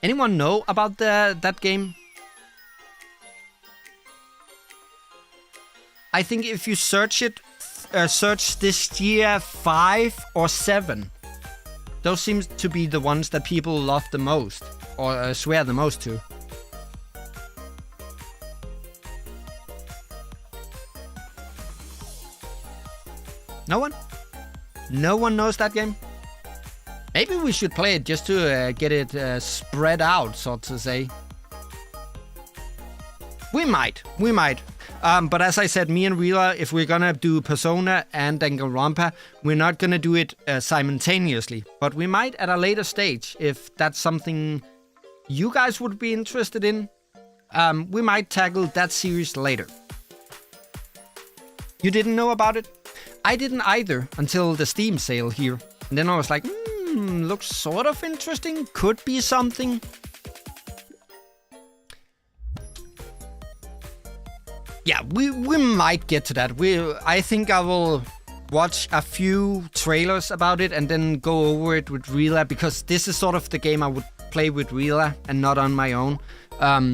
Anyone know about that game? I think if you search it, search Disgaea 5 or 7. Those seem to be the ones that people love the most, or swear the most to. No one? No one knows that game? Maybe we should play it just to get it spread out, so to say. We might. But as I said, me and Rila, if we're gonna do Persona and Danganronpa, we're not gonna do it simultaneously. But we might at a later stage, if that's something you guys would be interested in. We might tackle that series later. You didn't know about it? I didn't either until the Steam sale here. And then I was like, looks sort of interesting. Could be something. Yeah, we might get to that. I think I will watch a few trailers about it and then go over it with Rila, because this is sort of the game I would play with Rila and not on my own.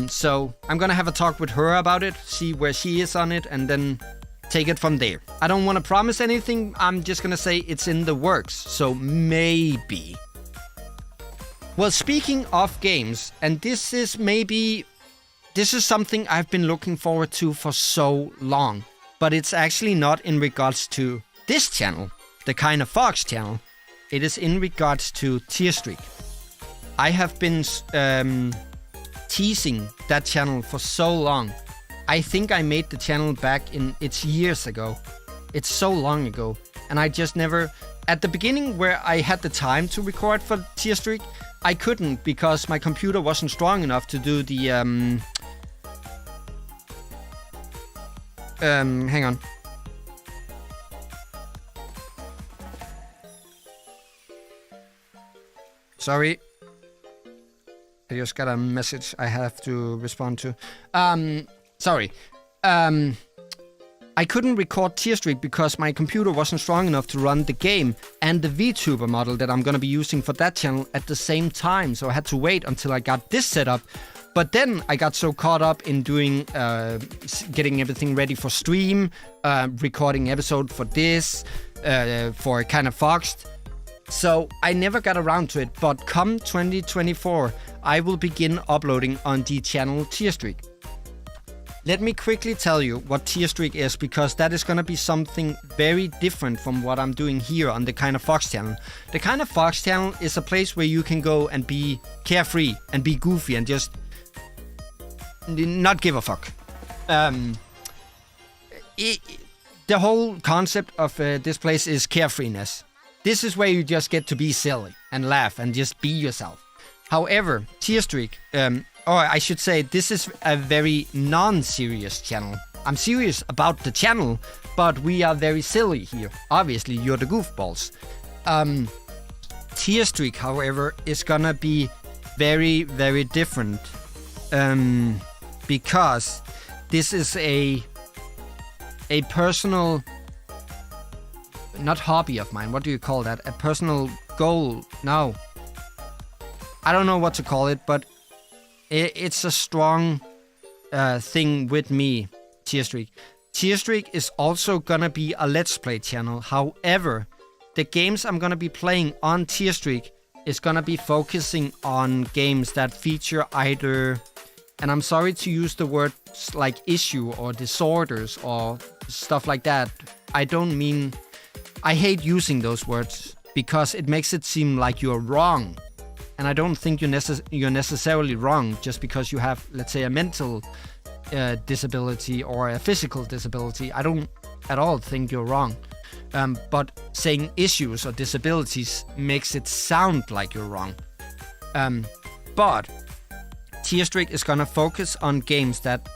So I'm gonna have a talk with her about it, see where she is on it, and then take it from there. I don't want to promise anything. I'm just gonna say it's in the works, so maybe. Well, speaking of games, and this is something I've been looking forward to for so long, but it's actually not in regards to this channel, the Kinda Fox channel. It is in regards to Tearstreak. I have been teasing that channel for so long. I think I made the channel back it's years ago. It's so long ago. And I just never... At the beginning, where I had the time to record for Tearstreak, I couldn't because my computer wasn't strong enough to do the... hang on. Sorry. I just got a message I have to respond to. Sorry. I couldn't record Tearstreak because my computer wasn't strong enough to run the game and the VTuber model that I'm gonna be using for that channel at the same time. So I had to wait until I got this set up. But then I got so caught up in doing, getting everything ready for stream, recording episode for this, for Kinda Foxed. So I never got around to it. But come 2024, I will begin uploading on the channel Tearstreak. Let me quickly tell you what Tearstreak is, because that is going to be something very different from what I'm doing here on the Kinda Fox channel. The Kinda Fox channel is a place where you can go and be carefree and be goofy and just not give a fuck. The whole concept of this place is carefreeness. This is where you just get to be silly and laugh and just be yourself. However, Tearstreak, or I should say, this is a very non-serious channel. I'm serious about the channel, but we are very silly here. Obviously, you're the goofballs. Tearstreak, however, is gonna be very, very different. Because this is a a personal, not hobby of mine. What do you call that? A personal goal? No, I don't know what to call it, but it's a strong thing with me. Tier Streak. Tier Streak is also gonna be a Let's Play channel. However, the games I'm gonna be playing on Tier Streak is gonna be focusing on games that feature either, and I'm sorry to use the words like issue or disorders or stuff like that. I hate using those words because it makes it seem like you're wrong. And I don't think you're necessarily wrong just because you have, let's say, a mental disability or a physical disability. I don't at all think you're wrong. But saying issues or disabilities makes it sound like you're wrong. But Tier Streak is gonna focus on games that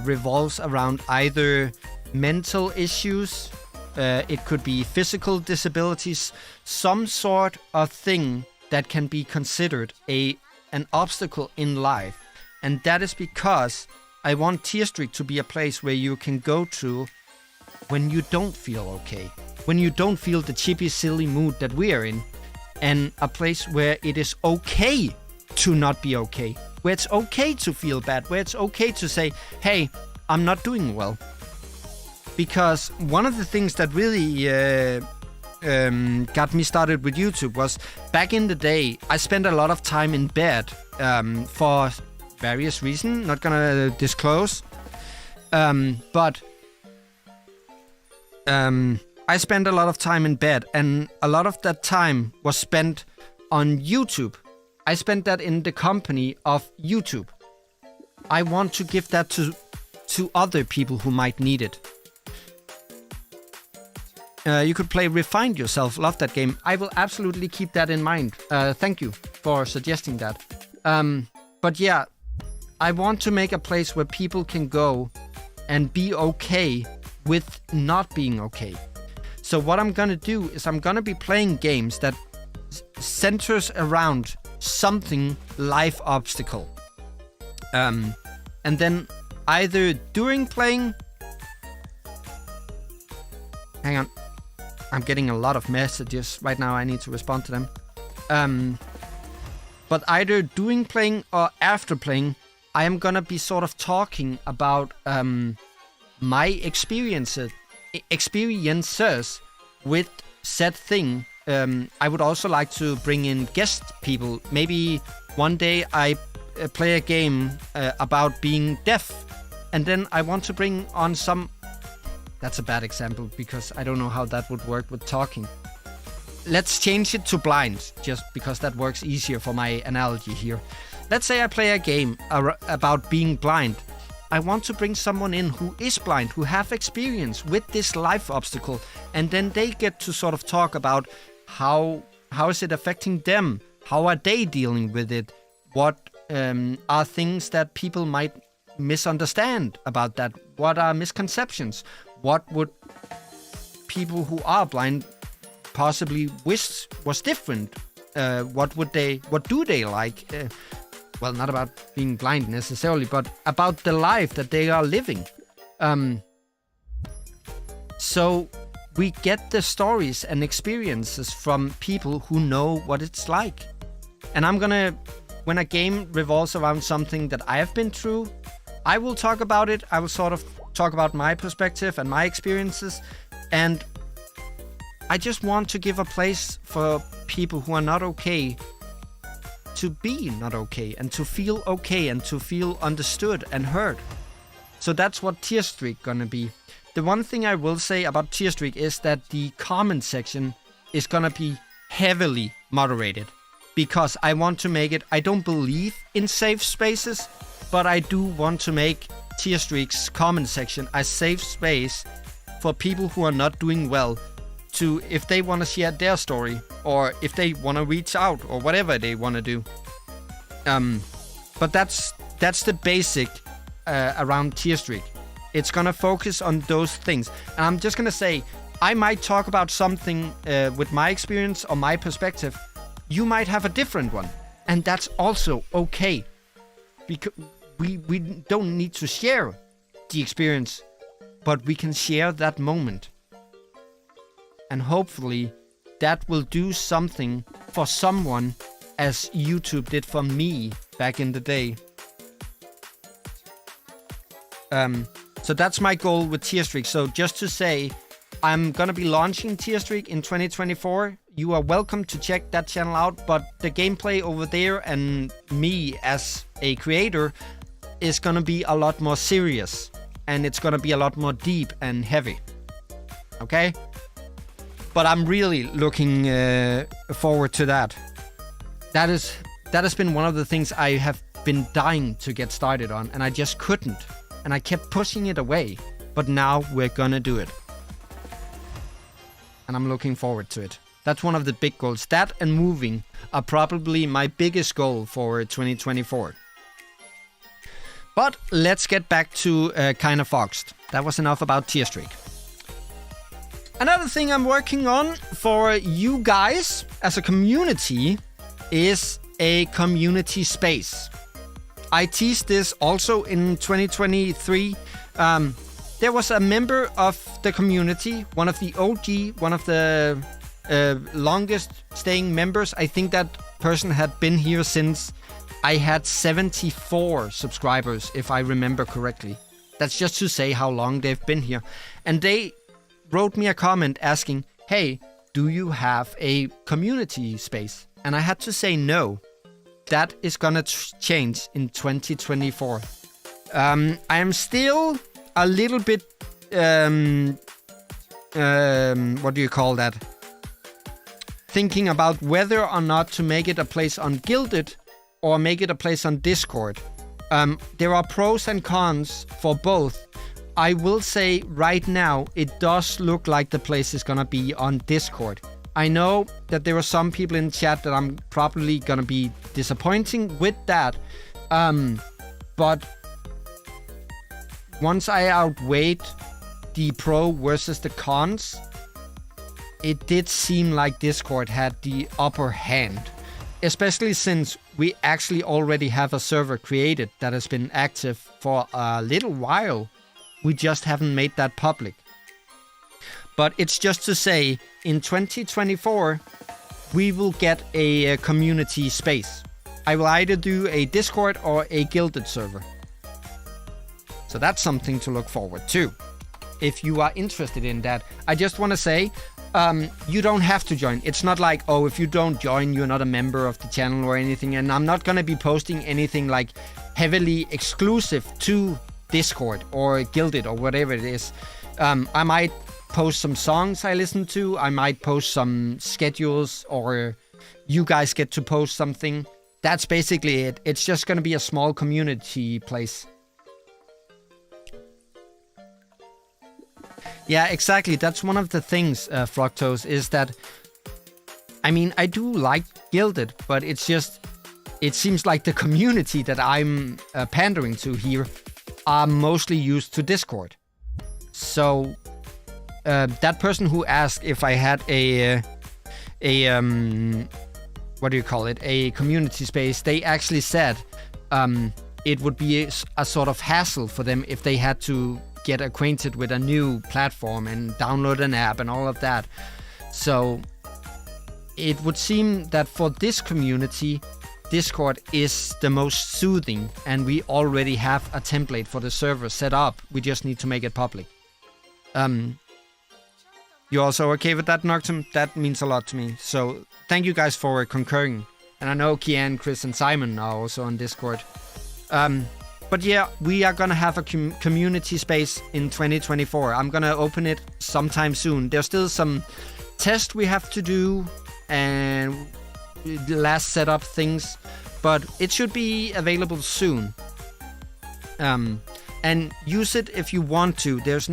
revolves around either mental issues, it could be physical disabilities, some sort of thing that can be considered an obstacle in life. And that is because I want Tier Streak to be a place where you can go to when you don't feel okay, when you don't feel the chippy, silly mood that we are in, and a place where it is okay to not be okay, where it's okay to feel bad, where it's okay to say, hey, I'm not doing well. Because one of the things that really got me started with YouTube was back in the day, I spent a lot of time in bed for various reasons, not gonna disclose. But I spent a lot of time in bed, and a lot of that time was spent on YouTube. I spent that in the company of YouTube. I want to give that to other people who might need it. You could play Refined Yourself. Love that game. I will absolutely keep that in mind. Thank you for suggesting that. But yeah, I want to make a place where people can go and be okay with not being okay. So what I'm gonna do is I'm gonna be playing games that centers around something life obstacle. And then either during playing... Hang on. I'm getting a lot of messages right now. I need to respond to them. But either during playing or after playing, I am gonna be sort of talking about my experiences with said thing. I would also like to bring in guest people. Maybe one day I play a game about being deaf, and then I want to bring on some... That's a bad example because I don't know how that would work with talking. Let's change it to blind, just because that works easier for my analogy here. Let's say I play a game about being blind. I want to bring someone in who is blind, who have experience with this life obstacle, and then they get to sort of talk about how is it affecting them? How are they dealing with it? What are things that people might misunderstand about that? What are misconceptions? What would people who are blind possibly wish was different? What do they like? Well, not about being blind necessarily, but about the life that they are living. So we get the stories and experiences from people who know what it's like. And when a game revolves around something that I have been through, I will talk about it. I will sort of talk about my perspective and my experiences. And I just want to give a place for people who are not okay to be not okay and to feel okay and to feel understood and heard. So that's what Tier Streak gonna be. The one thing I will say about Tier Streak is that the comment section is gonna be heavily moderated, because I want to make it... I don't believe in safe spaces, but I do want to make Tier Streak's comment section a safe space for people who are not doing well to, if they want to share their story, or if they want to reach out, or whatever they want to do. But that's the basic around Tier Streak. It's gonna focus on those things. And I'm just gonna say, I might talk about something with my experience or my perspective. You might have a different one, and that's also okay. Because we don't need to share the experience but we can share that moment. And hopefully that will do something for someone as YouTube did for me back in the day. So that's my goal with Tearstreak. So just to say, I'm gonna be launching Tearstreak in 2024. You are welcome to check that channel out, but the gameplay over there and me as a creator is gonna be a lot more serious, and it's gonna be a lot more deep and heavy. Okay? But I'm really looking forward to that. That has been one of the things I have been dying to get started on, and I just couldn't. And I kept pushing it away, but now we're gonna do it. And I'm looking forward to it. That's one of the big goals. That and moving are probably my biggest goal for 2024. But let's get back to Kinda Foxed. That was enough about Tearstreak. Another thing I'm working on for you guys as a community is a community space. I teased this also in 2023. There was a member of the community, one of the OG, one of the longest staying members. I think that person had been here since I had 74 subscribers, if I remember correctly. That's just to say how long they've been here. And they wrote me a comment asking, hey, do you have a community space? And I had to say no. That is gonna change in 2024. I am still a little bit, what do you call that? Thinking about whether or not to make it a place on Guilded or make it a place on Discord. There are pros and cons for both. I will say right now, it does look like the place is gonna be on Discord. I know that there are some people in chat that I'm probably gonna be disappointing with that. But once I outweighed the pro versus the cons, it did seem like Discord had the upper hand. Especially since we actually already have a server created that has been active for a little while. We just haven't made that public. But it's just to say, in 2024, we will get a community space. I will either do a Discord or a Guilded server. So that's something to look forward to. If you are interested in that, I just want to say, you don't have to join. It's not like, oh, if you don't join, you're not a member of the channel or anything. And I'm not going to be posting anything like heavily exclusive to Discord or Guilded or whatever it is. I might post some songs I listen to. I might post some schedules, or you guys get to post something. That's basically it. It's just going to be a small community place. Yeah, exactly. That's one of the things, Fructose, is that, I mean, I do like Guilded, but it's just, it seems like the community that I'm pandering to here are mostly used to Discord. So that person who asked if I had a what do you call it? A community space, they actually said it would be a sort of hassle for them if they had to get acquainted with a new platform and download an app and all of that. So it would seem that for this community, Discord is the most soothing, and we already have a template for the server set up. We just need to make it public. You also okay with that, Noctum? That means a lot to me. So thank you guys for concurring. And I know Kian, Chris, and Simon are also on Discord. But yeah, we are gonna have a community space in 2024. I'm gonna open it sometime soon. There's still some tests we have to do and the last setup things, but it should be available soon. And use it if you want to. There's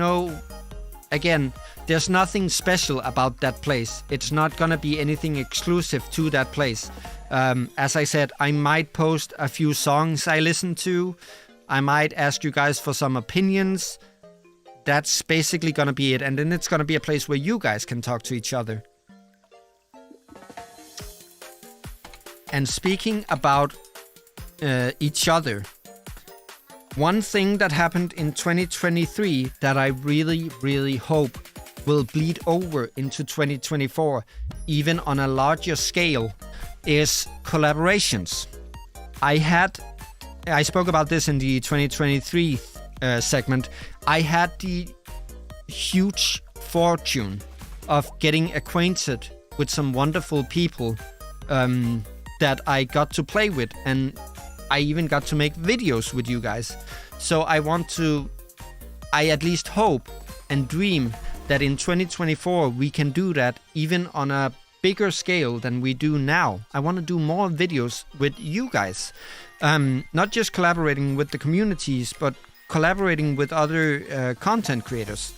nothing special about that place. It's not gonna be anything exclusive to that place. As I said, I might post a few songs I listen to. I might ask you guys for some opinions. That's basically gonna be it. And then it's gonna be a place where you guys can talk to each other. And speaking about each other, one thing that happened in 2023 that I really, really hope will bleed over into 2024, even on a larger scale, is collaborations. I spoke about this in the 2023 segment. I had the huge fortune of getting acquainted with some wonderful people that I got to play with, and I even got to make videos with you guys. So I at least hope and dream that in 2024 we can do that even on a bigger scale than we do now. I want to do more videos with you guys. Not just collaborating with the communities, but collaborating with other content creators.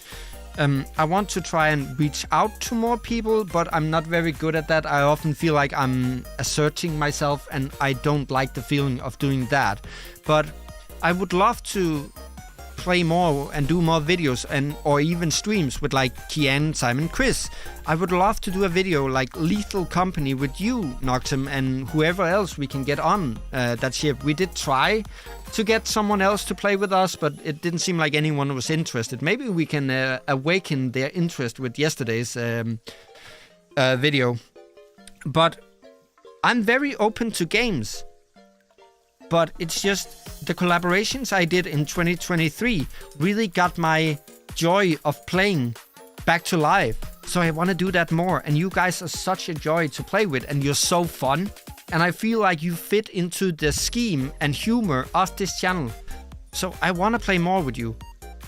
I want to try and reach out to more people, but I'm not very good at that. I often feel like I'm asserting myself, and I don't like the feeling of doing that. But I would love to play more and do more videos or even streams with like Kian, Simon, Chris. I would love to do a video like Lethal Company with you, Noctem, and whoever else we can get on that ship. We did try to get someone else to play with us, but it didn't seem like anyone was interested. Maybe we can awaken their interest with yesterday's video. But I'm very open to games. But it's just the collaborations I did in 2023 really got my joy of playing back to life. So I want to do that more. And you guys are such a joy to play with, and you're so fun. And I feel like you fit into the scheme and humor of this channel. So I want to play more with you.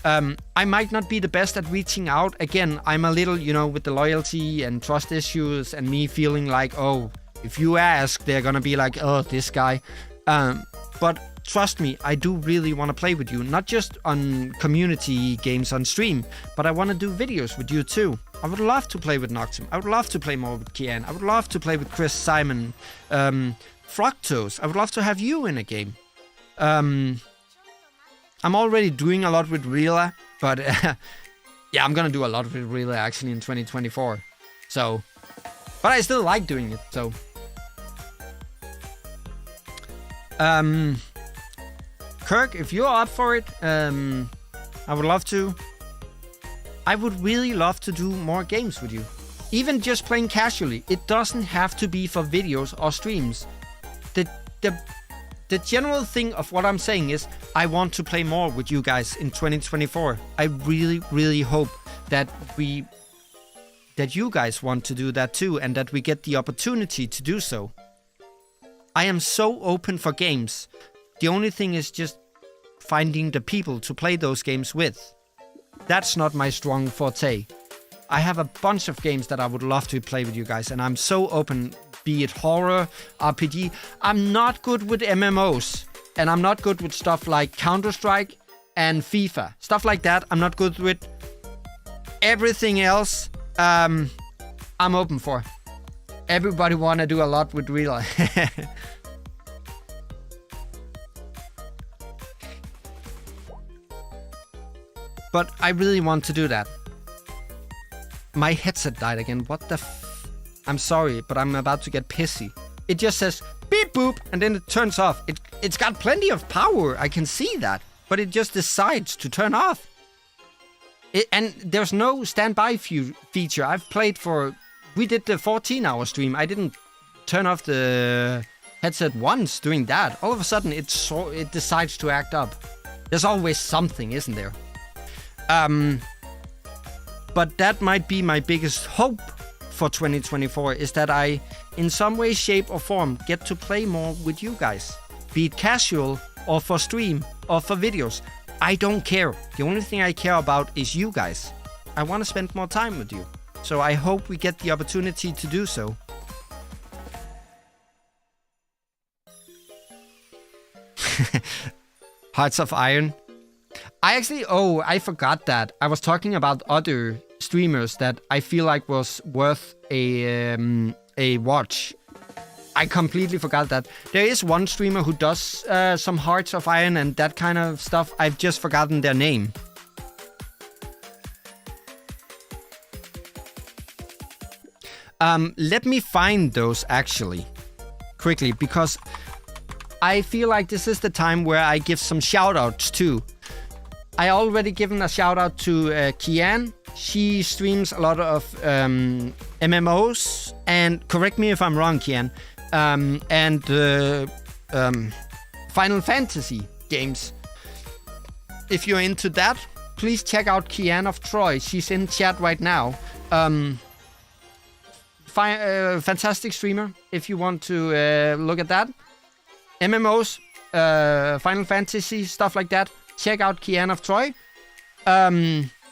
I might not be the best at reaching out. Again, I'm a little, with the loyalty and trust issues and me feeling like, oh, if you ask, they're going to be like, oh, this guy. But trust me, I do really want to play with you, not just on community games on stream, but I want to do videos with you too. I would love to play with Noctem. I would love to play more with Kian. I would love to play with Chris, Simon, Fructose. I would love to have you in a game. I'm already doing a lot with Rila, but yeah, I'm gonna do a lot with Rila actually in 2024. So, but I still like doing it, so. Kirk, if you're up for it, I would love to. I would really love to do more games with you. Even just playing casually. It doesn't have to be for videos or streams. The general thing of what I'm saying is I want to play more with you guys in 2024. I really, really hope that you guys want to do that too, and that we get the opportunity to do so. I am so open for games. The only thing is just finding the people to play those games with. That's not my strong forte. I have a bunch of games that I would love to play with you guys, and I'm so open, be it horror, RPG. I'm not good with MMOs, and I'm not good with stuff like Counter-Strike and FIFA. Stuff like that, I'm not good with. Everything else, I'm open for. Everybody wanna do a lot with Rila. But I really want to do that. My headset died again. What the I'm sorry, but I'm about to get pissy. It just says beep boop and then it turns off. It's got plenty of power. I can see that. But it just decides to turn off. And there's no standby feature. We did the 14-hour stream. I didn't turn off the headset once doing that. All of a sudden, it decides to act up. There's always something, isn't there? But that might be my biggest hope for 2024, is that I, in some way, shape or form, get to play more with you guys. Be it casual, or for stream, or for videos. I don't care. The only thing I care about is you guys. I want to spend more time with you. So I hope we get the opportunity to do so. Hearts of Iron. I forgot that. I was talking about other streamers that I feel like was worth a watch. I completely forgot that. There is one streamer who does some Hearts of Iron and that kind of stuff. I've just forgotten their name. Let me find those actually quickly, because I feel like this is the time where I give some shout-outs too. I already given a shout-out to Kian. She streams a lot of MMOs, and correct me if I'm wrong, Kian, and Final Fantasy games. If you're into that, please check out Kian of Troy. She's in chat right now. Fantastic streamer, if you want to look at that. MMOs, Final Fantasy, stuff like that. Check out Kian of Troy.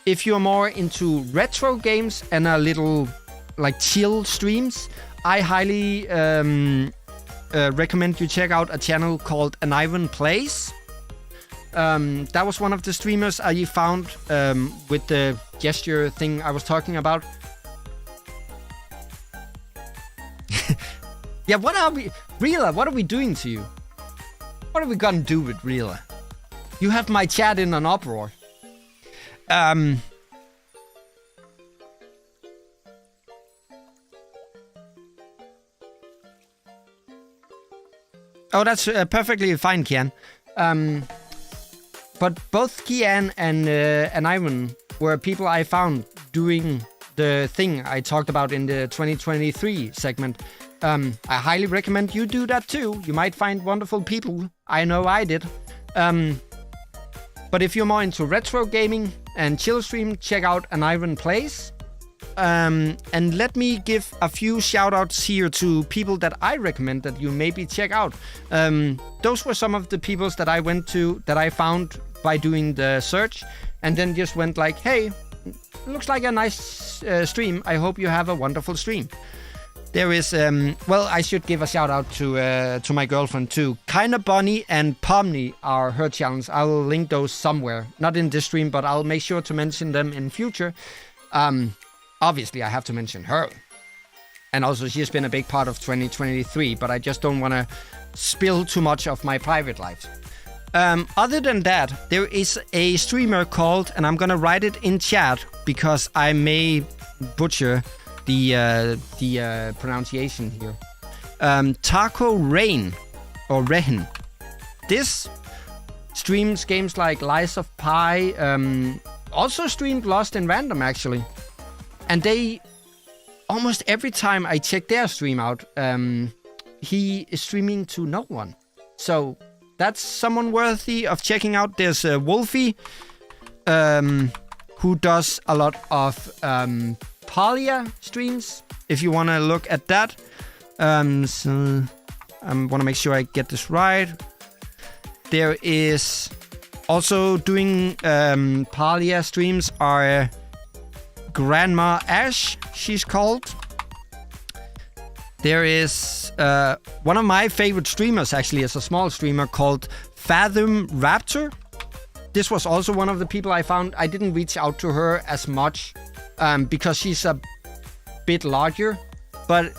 If you're more into retro games and a little like chill streams, I highly recommend you check out a channel called Anivan Plays. That was one of the streamers I found with the gesture thing I was talking about. Yeah, what are we... Reela, what are we doing to you? What are we gonna do with Reela? You have my chat in an uproar. Oh, that's perfectly fine, Kian. But both Kian and Ivan were people I found doing the thing I talked about in the 2023 segment. I highly recommend you do that too. You might find wonderful people. I know I did. But if you're more into retro gaming and chill stream, check out Anivan Plays. And let me give a few shout-outs here to people that I recommend that you maybe check out. Those were some of the peoples that I went to, that I found by doing the search, and then just went like, hey, looks like a nice stream. I hope you have a wonderful stream. There is, well, I should give a shout-out to my girlfriend too. Kinda Bunny and Pomni are her channels. I will link those somewhere. Not in this stream, but I'll make sure to mention them in future. Obviously, I have to mention her. And also, she's been a big part of 2023, but I just don't want to spill too much of my private life. Other than that, there is a streamer called, and I'm going to write it in chat because I may butcher the pronunciation here. Taco Rain, or Rehin. This streams games like Lies of Pi, also streamed Lost in Random, actually. And they, almost every time I check their stream out, he is streaming to no one. So that's someone worthy of checking out. There's Wolfie, who does a lot of Palia streams, if you want to look at that. So I want to make sure I get this right. There is also doing Palia streams are Grandma Ash, she's called. There is one of my favorite streamers, actually, is a small streamer called Fathom Raptor. This was also one of the people I found. I didn't reach out to her as much because she's a bit larger. But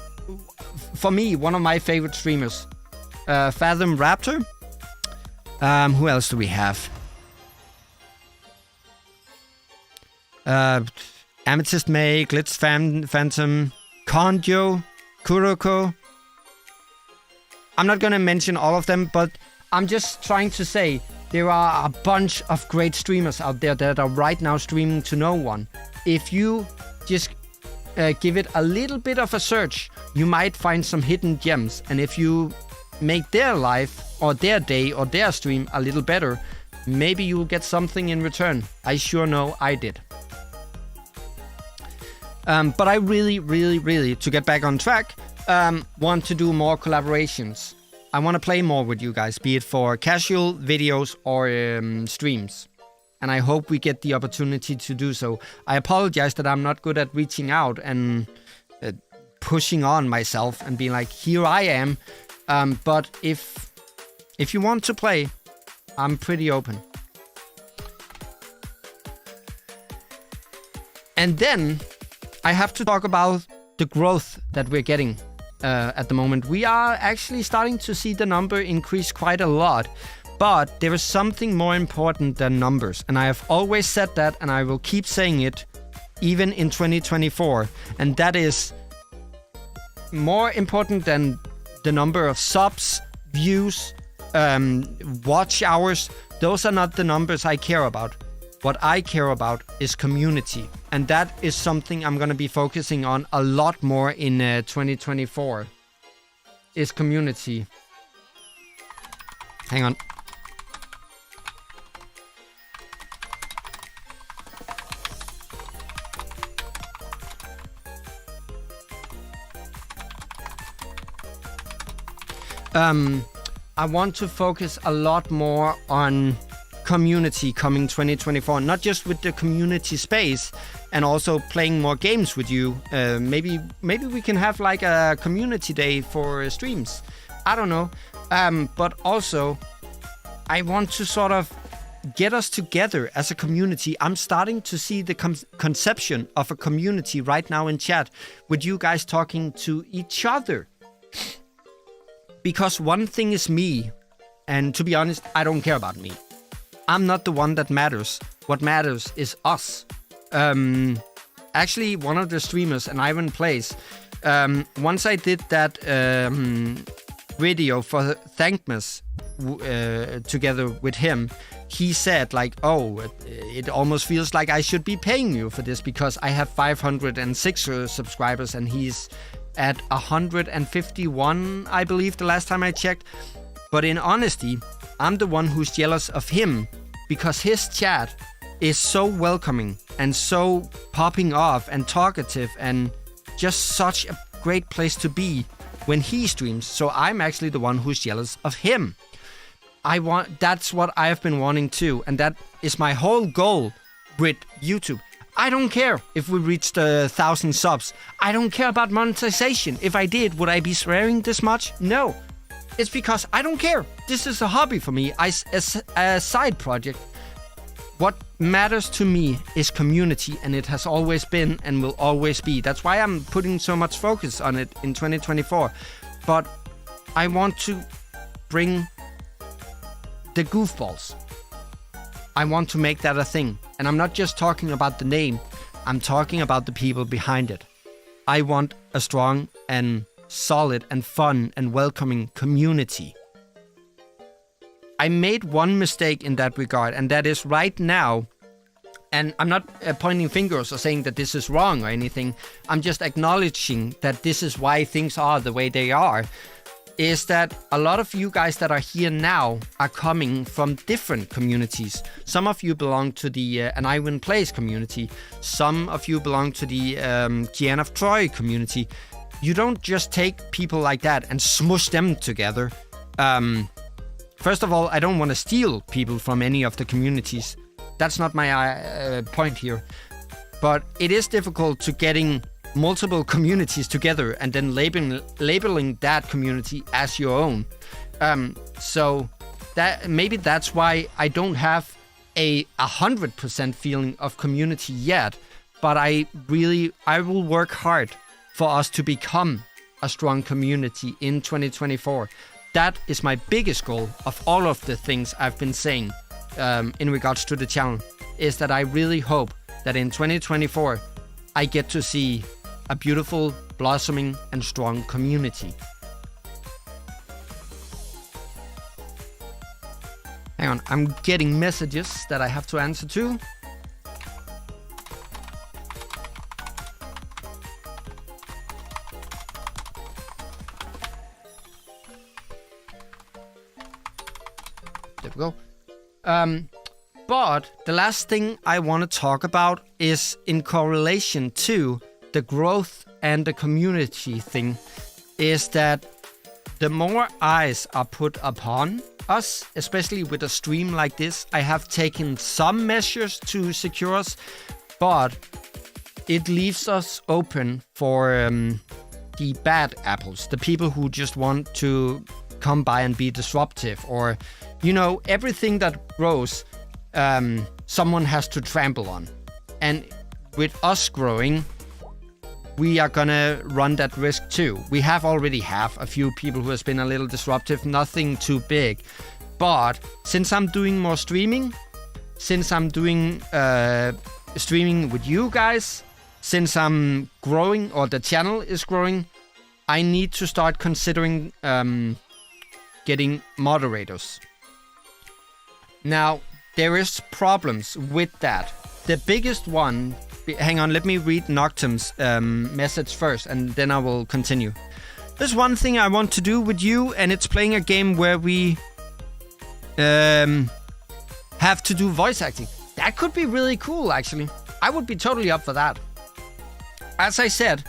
for me, one of my favorite streamers, Fathom Raptor. Who else do we have? Amethyst May, Glitz Phantom, Konjo, Kuroko. I'm not going to mention all of them, but I'm just trying to say there are a bunch of great streamers out there that are right now streaming to no one. If you just give it a little bit of a search, you might find some hidden gems. And if you make their life or their day or their stream a little better, maybe you'll get something in return. I sure know I did. But I really, to get back on track, want to do more collaborations. I want to play more with you guys, be it for casual videos or streams. And I hope we get the opportunity to do so. I apologize that I'm not good at reaching out and pushing on myself and being like, here I am. But if you want to play, I'm pretty open. And then I have to talk about the growth that we're getting at the moment. We are actually starting to see the number increase quite a lot, but there is something more important than numbers. And I have always said that, and I will keep saying it even in 2024. And that is more important than the number of subs, views, watch hours. Those are not the numbers I care about. What I care about is community. And that is something I'm going to be focusing on a lot more in 2024. Is community. Hang on. I want to focus a lot more on community coming 2024, not just with the community space and also playing more games with you. Maybe we can have like a community day for streams. I don't know. But also I want to sort of get us together as a community. I'm starting to see the conception of a community right now in chat with you guys talking to each other. Because one thing is me, and to be honest, I don't care about me. I'm not the one that matters. What matters is us. Actually, one of the streamers, and Ivan Plays, once I did that video for Thankmas together with him, he said like, oh, it almost feels like I should be paying you for this because I have 506 subscribers and he's at 151, I believe, the last time I checked. But in honesty, I'm the one who's jealous of him because his chat is so welcoming and so popping off and talkative and just such a great place to be when he streams. So I'm actually the one who's jealous of him. That's what I've been wanting too, and that is my whole goal with YouTube. I don't care if we reached 1,000 subs. I don't care about monetization. If I did, would I be swearing this much? No. It's because I don't care. This is a hobby for me, a side project. What matters to me is community, and it has always been and will always be. That's why I'm putting so much focus on it in 2024. But I want to bring the goofballs. I want to make that a thing. And I'm not just talking about the name. I'm talking about the people behind it. I want a strong and solid and fun and welcoming community. I made one mistake in that regard, and that is right now, and I'm not pointing fingers or saying that this is wrong or anything. I'm just acknowledging that this is why things are the way they are. Is that a lot of you guys that are here now are coming from different communities. Some of you belong to the An Ivan Plays community. Some of you belong to the Gian of Troy community. You don't just take people like that and smush them together. First of all, I don't want to steal people from any of the communities. That's not my point here. But it is difficult to getting multiple communities together and then labeling that community as your own. So that maybe that's why I don't have a 100% feeling of community yet, but I will work hard for us to become a strong community in 2024. That is my biggest goal of all of the things I've been saying in regards to the channel, is that I really hope that in 2024 I get to see a beautiful, blossoming, and strong community. Hang on, I'm getting messages that I have to answer to. There we go. But the last thing I want to talk about is in correlation to the growth and the community thing, is that the more eyes are put upon us, especially with a stream like this. I have taken some measures to secure us, but it leaves us open for the bad apples, the people who just want to come by and be disruptive, or, you know, everything that grows, someone has to trample on. And with us growing, we are gonna run that risk too. We already have a few people who has been a little disruptive, nothing too big. But since I'm doing more streaming, since I'm doing streaming with you guys, since I'm growing, or the channel is growing, I need to start considering getting moderators. Now, there is problems with that. The biggest one... Hang on, let me read Noctum's message first, and then I will continue. There's one thing I want to do with you, and it's playing a game where we have to do voice acting. That could be really cool, actually. I would be totally up for that. As I said,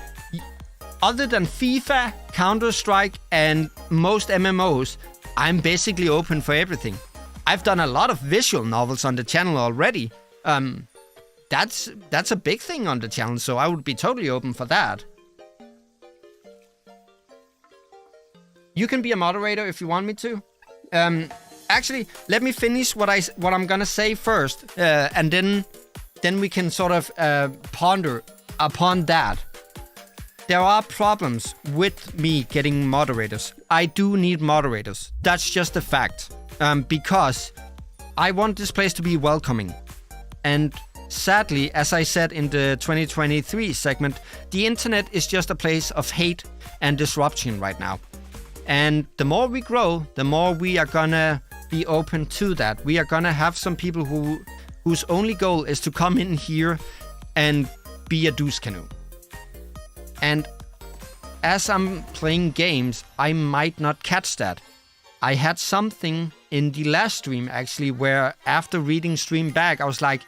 other than FIFA, Counter-Strike, and most MMOs, I'm basically open for everything. I've done a lot of visual novels on the channel already. That's a big thing on the channel, so I would be totally open for that. You can be a moderator if you want me to. Actually, let me finish what I'm gonna say first, and then we can sort of ponder upon that. There are problems with me getting moderators. I do need moderators. That's just a fact. Because I want this place to be welcoming. And sadly, as I said in the 2023 segment, the internet is just a place of hate and disruption right now. And the more we grow, the more we are gonna be open to that. We are gonna have some people whose only goal is to come in here and be a douche canoe. And as I'm playing games, I might not catch that. I had something in the last stream, actually, where after reading stream back, I was like,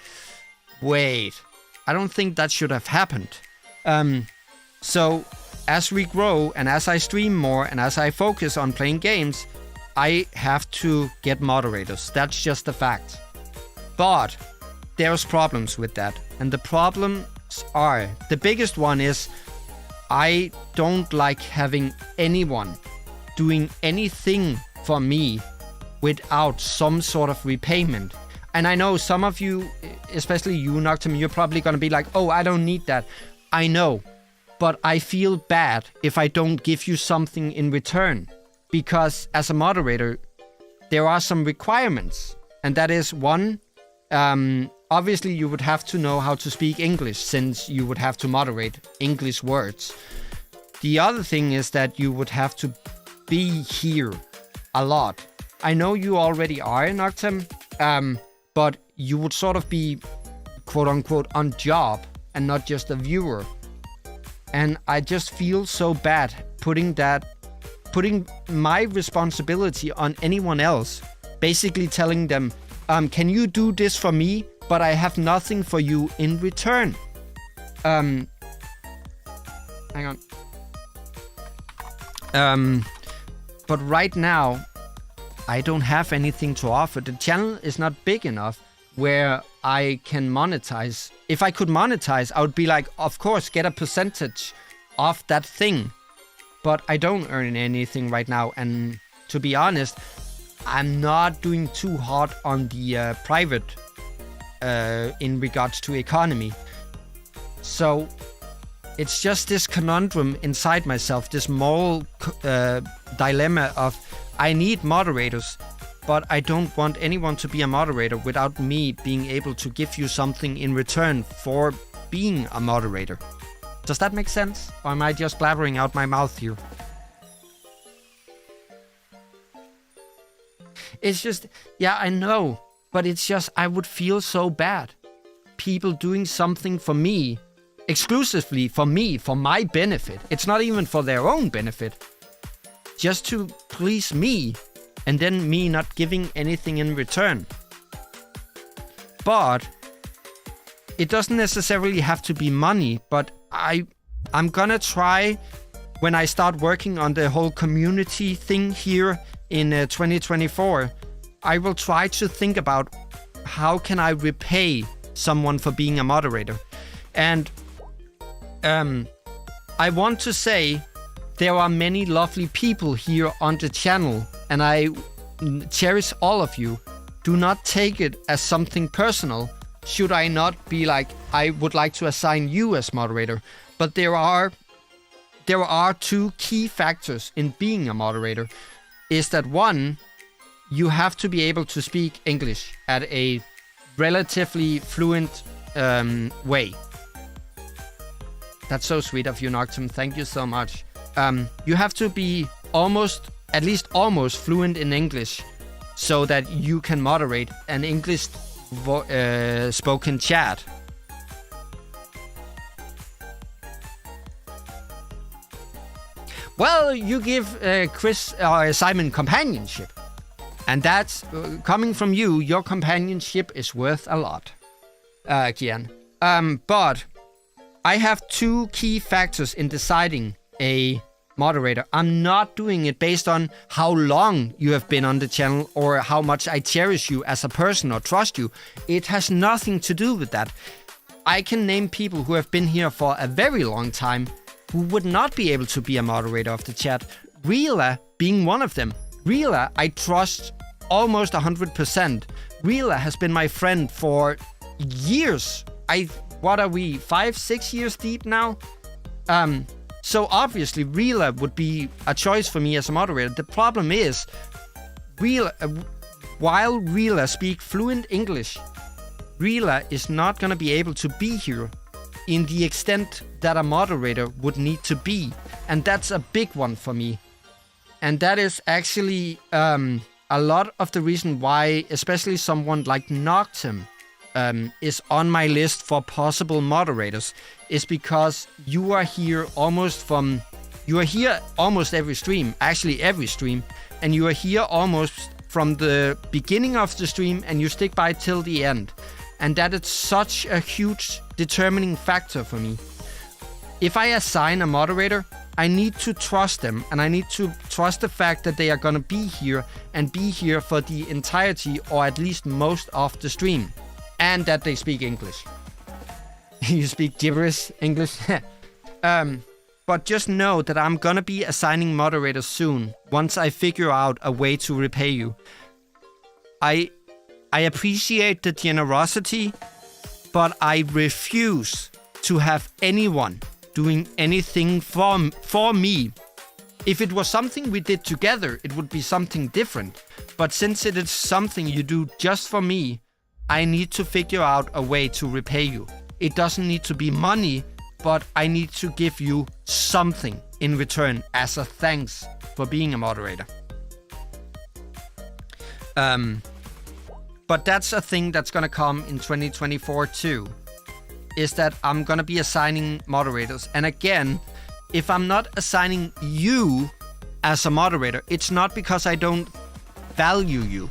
wait, I don't think that should have happened. So as we grow and as I stream more and as I focus on playing games, I have to get moderators. That's just a fact. But there's problems with that. And the problems are, the biggest one is I don't like having anyone doing anything for me without some sort of repayment. And I know some of you, especially you, Noctum, you're probably going to be like, oh, I don't need that. I know, but I feel bad if I don't give you something in return. Because as a moderator, there are some requirements. And that is one, obviously you would have to know how to speak English since you would have to moderate English words. The other thing is that you would have to be here a lot. I know you already are, Noctum, but you would sort of be, quote unquote, on job and not just a viewer. And I just feel so bad putting my responsibility on anyone else, basically telling them, can you do this for me, but I have nothing for you in return. Hang on. But right now, I don't have anything to offer. The channel is not big enough where I can monetize. If I could monetize, I would be like, of course, get a percentage of that thing. But I don't earn anything right now. And to be honest, I'm not doing too hot on the private in regards to economy. So it's just this conundrum inside myself, this moral dilemma of I need moderators, but I don't want anyone to be a moderator without me being able to give you something in return for being a moderator. Does that make sense? Or am I just blabbering out my mouth here? It's just, yeah, I know, but it's just, I would feel so bad. People doing something for me, exclusively for me, for my benefit. It's not even for their own benefit. Just to please me, and then me not giving anything in return. But it doesn't necessarily have to be money, but I'm gonna try when I start working on the whole community thing here in 2024. I will try to think about how can I repay someone for being a moderator. And I want to say there are many lovely people here on the channel, and I cherish all of you. Do not take it as something personal. Should I not be like, I would like to assign you as moderator. But there are two key factors in being a moderator. Is that one, you have to be able to speak English at a relatively fluent way. That's so sweet of you, Noctum. Thank you so much. You have to be almost at least almost fluent in English so that you can moderate an English spoken chat. Well, you give Simon companionship. And that's coming from you. Your companionship is worth a lot, Kian. But I have two key factors in deciding a moderator. I'm not doing it based on how long you have been on the channel or how much I cherish you as a person or trust you. It has nothing to do with that. I can name people who have been here for a very long time who would not be able to be a moderator of the chat. Rila being one of them. Rila, I trust almost 100%. Rila has been my friend for years. What are we, 5-6 years deep now? So obviously Rila would be a choice for me as a moderator. The problem is, while Rila speaks fluent English, Rila is not going to be able to be here in the extent that a moderator would need to be. And that's a big one for me. And that is actually a lot of the reason why, especially someone like Noctem is on my list for possible moderators, is because you are here almost every stream, actually every stream, and you are here almost from the beginning of the stream and you stick by till the end. And that is such a huge determining factor for me. If I assign a moderator, I need to trust them, and I need to trust the fact that they are going to be here and be here for the entirety or at least most of the stream, and that they speak English. You speak gibberish English? But just know that I'm going to be assigning moderators soon, once I figure out a way to repay you. I appreciate the generosity, but I refuse to have anyone doing anything for me. If it was something we did together, it would be something different. But since it is something you do just for me, I need to figure out a way to repay you. It doesn't need to be money, but I need to give you something in return as a thanks for being a moderator. But that's a thing that's gonna come in 2024 too, is that I'm gonna be assigning moderators. And again, if I'm not assigning you as a moderator, it's not because I don't value you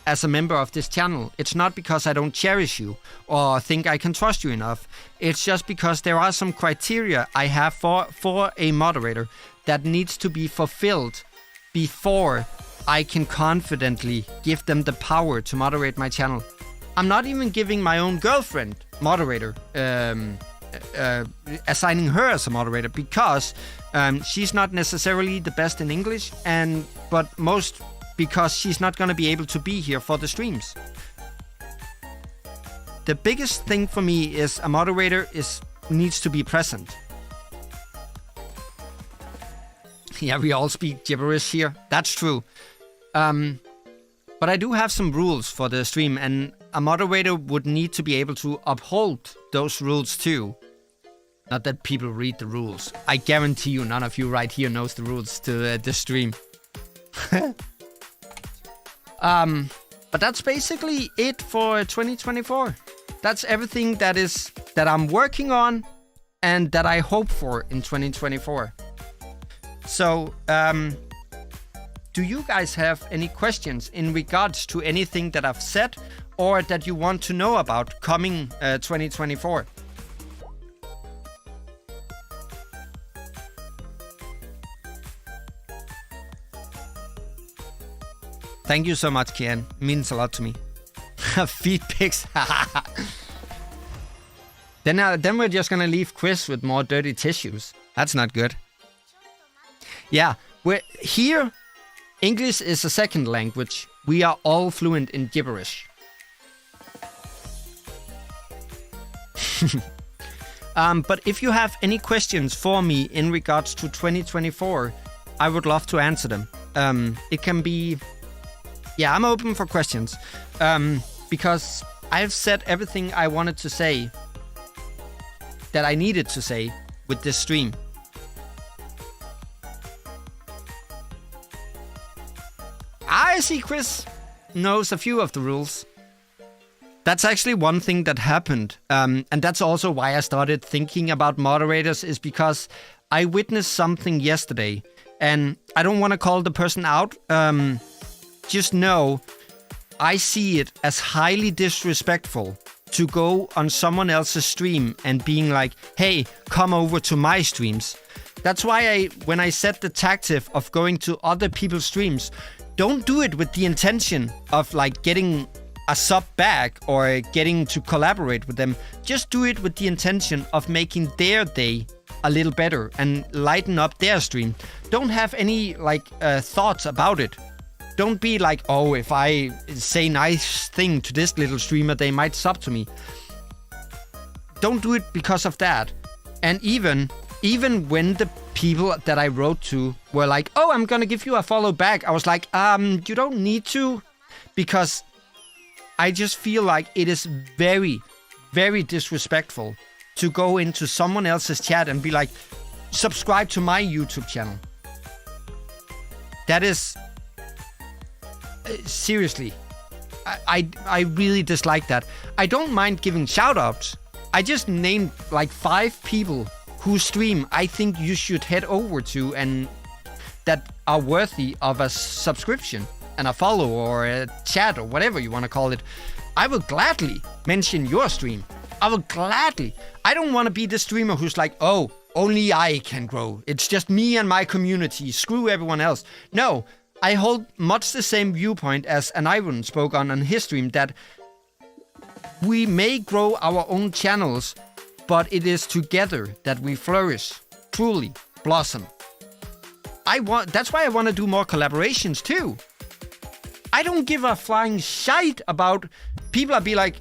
as a member of this channel. It's not because I don't cherish you or think I can trust you enough. It's just because there are some criteria I have for a moderator that needs to be fulfilled before I can confidently give them the power to moderate my channel. I'm not even giving my own girlfriend moderator, assigning her as a moderator, because she's not necessarily the best in English, but most because she's not going to be able to be here for the streams. The biggest thing for me is a moderator needs to be present. Yeah, we all speak gibberish here. That's true. But I do have some rules for the stream, and a moderator would need to be able to uphold those rules too. Not that people read the rules. I guarantee you none of you right here knows the rules to the stream. But that's basically it for 2024. That's everything that I'm working on and that I hope for in 2024. So, do you guys have any questions in regards to anything that I've said or that you want to know about coming 2024? Thank you so much, Kian. It means a lot to me. Feed pics. Then we're just gonna leave Chris with more dirty tissues. That's not good. Yeah, here, English is a second language. We are all fluent in gibberish. But if you have any questions for me in regards to 2024, I would love to answer them. It can be... Yeah, I'm open for questions. Because I've said everything I wanted to say that I needed to say with this stream. I see Chris knows a few of the rules. That's actually one thing that happened. And that's also why I started thinking about moderators, is because I witnessed something yesterday. And I don't want to call the person out. Just know, I see it as highly disrespectful to go on someone else's stream and being like, hey, come over to my streams. That's why when I set the tactic of going to other people's streams, don't do it with the intention of like getting a sub back or getting to collaborate with them. Just do it with the intention of making their day a little better and lighten up their stream. Don't have any like thoughts about it. Don't be like, oh, if I say nice thing to this little streamer, they might sub to me. Don't do it because of that. And even when the people that I wrote to were like, oh, I'm gonna give you a follow back, I was like, you don't need to, because I just feel like it is very, very disrespectful to go into someone else's chat and be like, subscribe to my YouTube channel. That is... seriously. I really dislike that. I don't mind giving shoutouts. I just named like 5 people whose stream I think you should head over to and that are worthy of a subscription and a follow or a chat or whatever you want to call it. I will gladly mention your stream. I will gladly. I don't want to be the streamer who's like, oh, only I can grow. It's just me and my community. Screw everyone else. No, I hold much the same viewpoint as Aniron spoke on his stream, that we may grow our own channels, but it is together that we flourish, truly blossom. That's why I want to do more collaborations too. I don't give a flying shite about people that be like,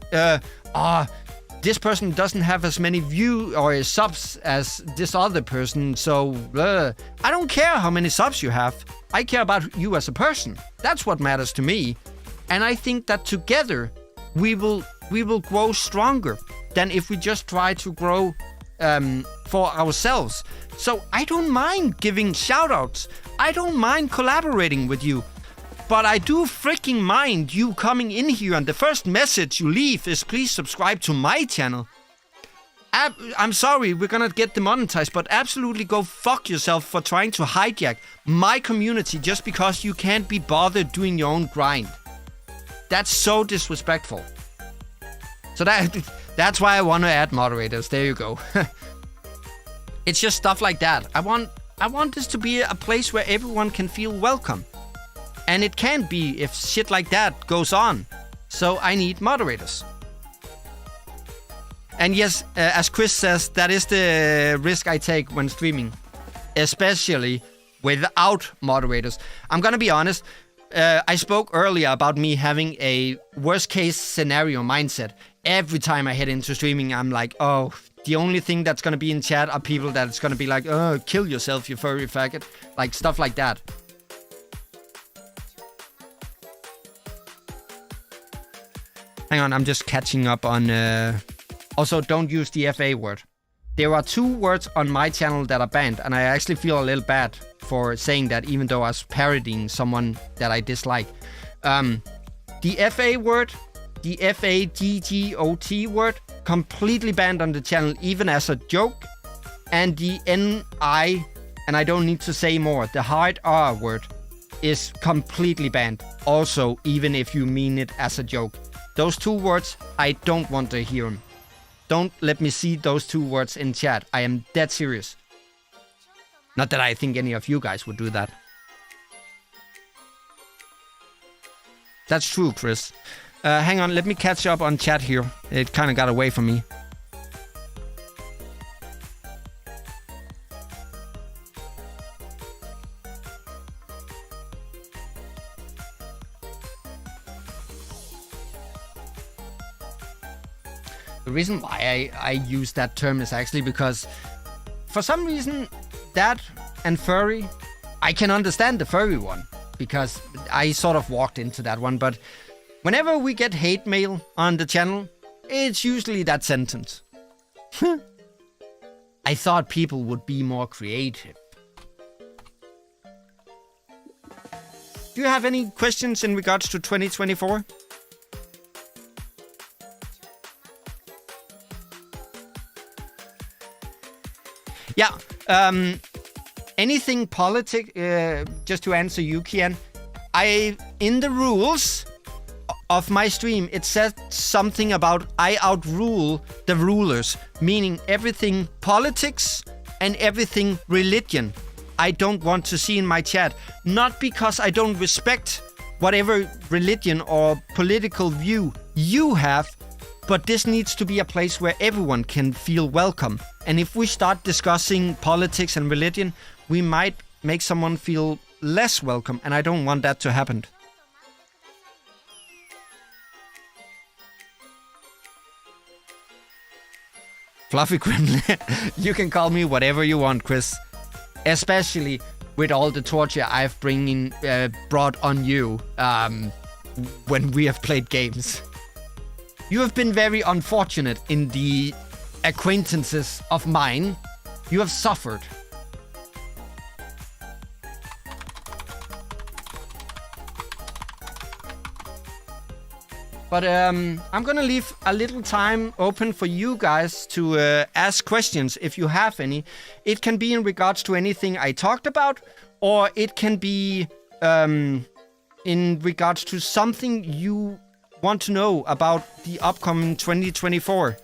this person doesn't have as many views or subs as this other person, so I don't care how many subs you have. I care about you as a person. That's what matters to me. And I think that together we will grow stronger than if we just try to grow for ourselves. So I don't mind giving shoutouts. I don't mind collaborating with you. But I do freaking mind you coming in here and the first message you leave is please subscribe to my channel. I'm sorry, we're gonna get demonetized, but absolutely go fuck yourself for trying to hijack my community just because you can't be bothered doing your own grind. That's so disrespectful. So that's why I want to add moderators. There you go. It's just stuff like that. I want this to be a place where everyone can feel welcome. And it can't be if shit like that goes on. So I need moderators. And yes, as Chris says, that is the risk I take when streaming. Especially without moderators. I'm gonna be honest. I spoke earlier about me having a worst case scenario mindset. Every time I head into streaming, I'm like, oh, the only thing that's gonna be in chat are people that's gonna be like, oh, kill yourself, you furry faggot. Like stuff like that. Hang on, I'm just catching up on... Also, don't use the FA word. There are 2 words on my channel that are banned, and I actually feel a little bad for saying that, even though I was parodying someone that I dislike. The FA word, the FAGGOT word, completely banned on the channel, even as a joke. And the NI, and I don't need to say more, the hard R word is completely banned. Also, even if you mean it as a joke. Those 2 words, I don't want to hear them. Don't let me see those 2 words in chat. I am dead serious. Not that I think any of you guys would do that. That's true, Chris. Hang on, let me catch up on chat here. It kind of got away from me. The reason why I use that term is actually because for some reason that and furry, I can understand the furry one because I sort of walked into that one. But whenever we get hate mail on the channel, it's usually that sentence. I thought people would be more creative. Do you have any questions in regards to 2024? Yeah. Anything politic? Just to answer you, Kian. In the rules of my stream, it said something about I outrule the rulers, meaning everything politics and everything religion I don't want to see in my chat. Not because I don't respect whatever religion or political view you have, but this needs to be a place where everyone can feel welcome. And if we start discussing politics and religion, we might make someone feel less welcome, and I don't want that to happen. Fluffy Gremlin. You can call me whatever you want, Chris. Especially with all the torture I've brought on you when we have played games. You have been very unfortunate in the acquaintances of mine. You have suffered. But I'm gonna leave a little time open for you guys to ask questions if you have any. It can be in regards to anything I talked about, or it can be in regards to something you want to know about the upcoming 2024.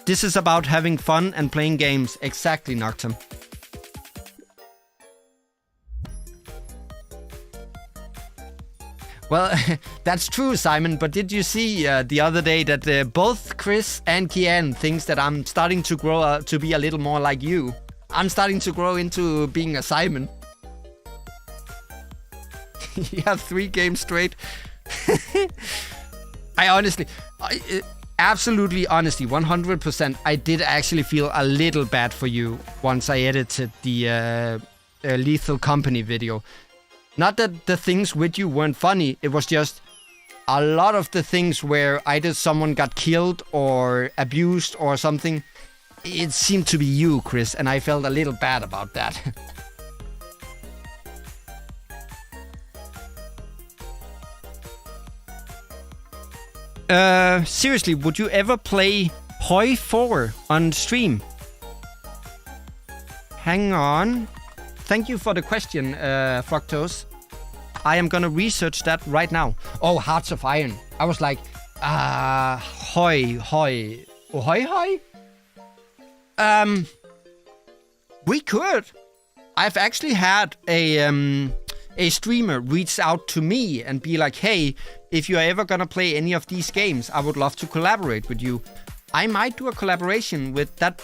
This is about having fun and playing games. Exactly, Noctum. Well, that's true, Simon, but did you see the other day that both Chris and Kian thinks that I'm starting to grow to be a little more like you? I'm starting to grow into being a Simon. You have 3 games straight. Absolutely honestly, 100%, I did actually feel a little bad for you once I edited the Lethal Company video. Not that the things with you weren't funny, it was just a lot of the things where either someone got killed or abused or something. It seemed to be you, Chris, and I felt a little bad about that. Seriously, would you ever play Hoi 4 on stream? Hang on. Thank you for the question, Fructose. I am gonna research that right now. Oh, Hearts of Iron. I was like, Hoi. We could. I've actually had a streamer reach out to me and be like, hey, if you're ever gonna play any of these games, I would love to collaborate with you. I might do a collaboration with that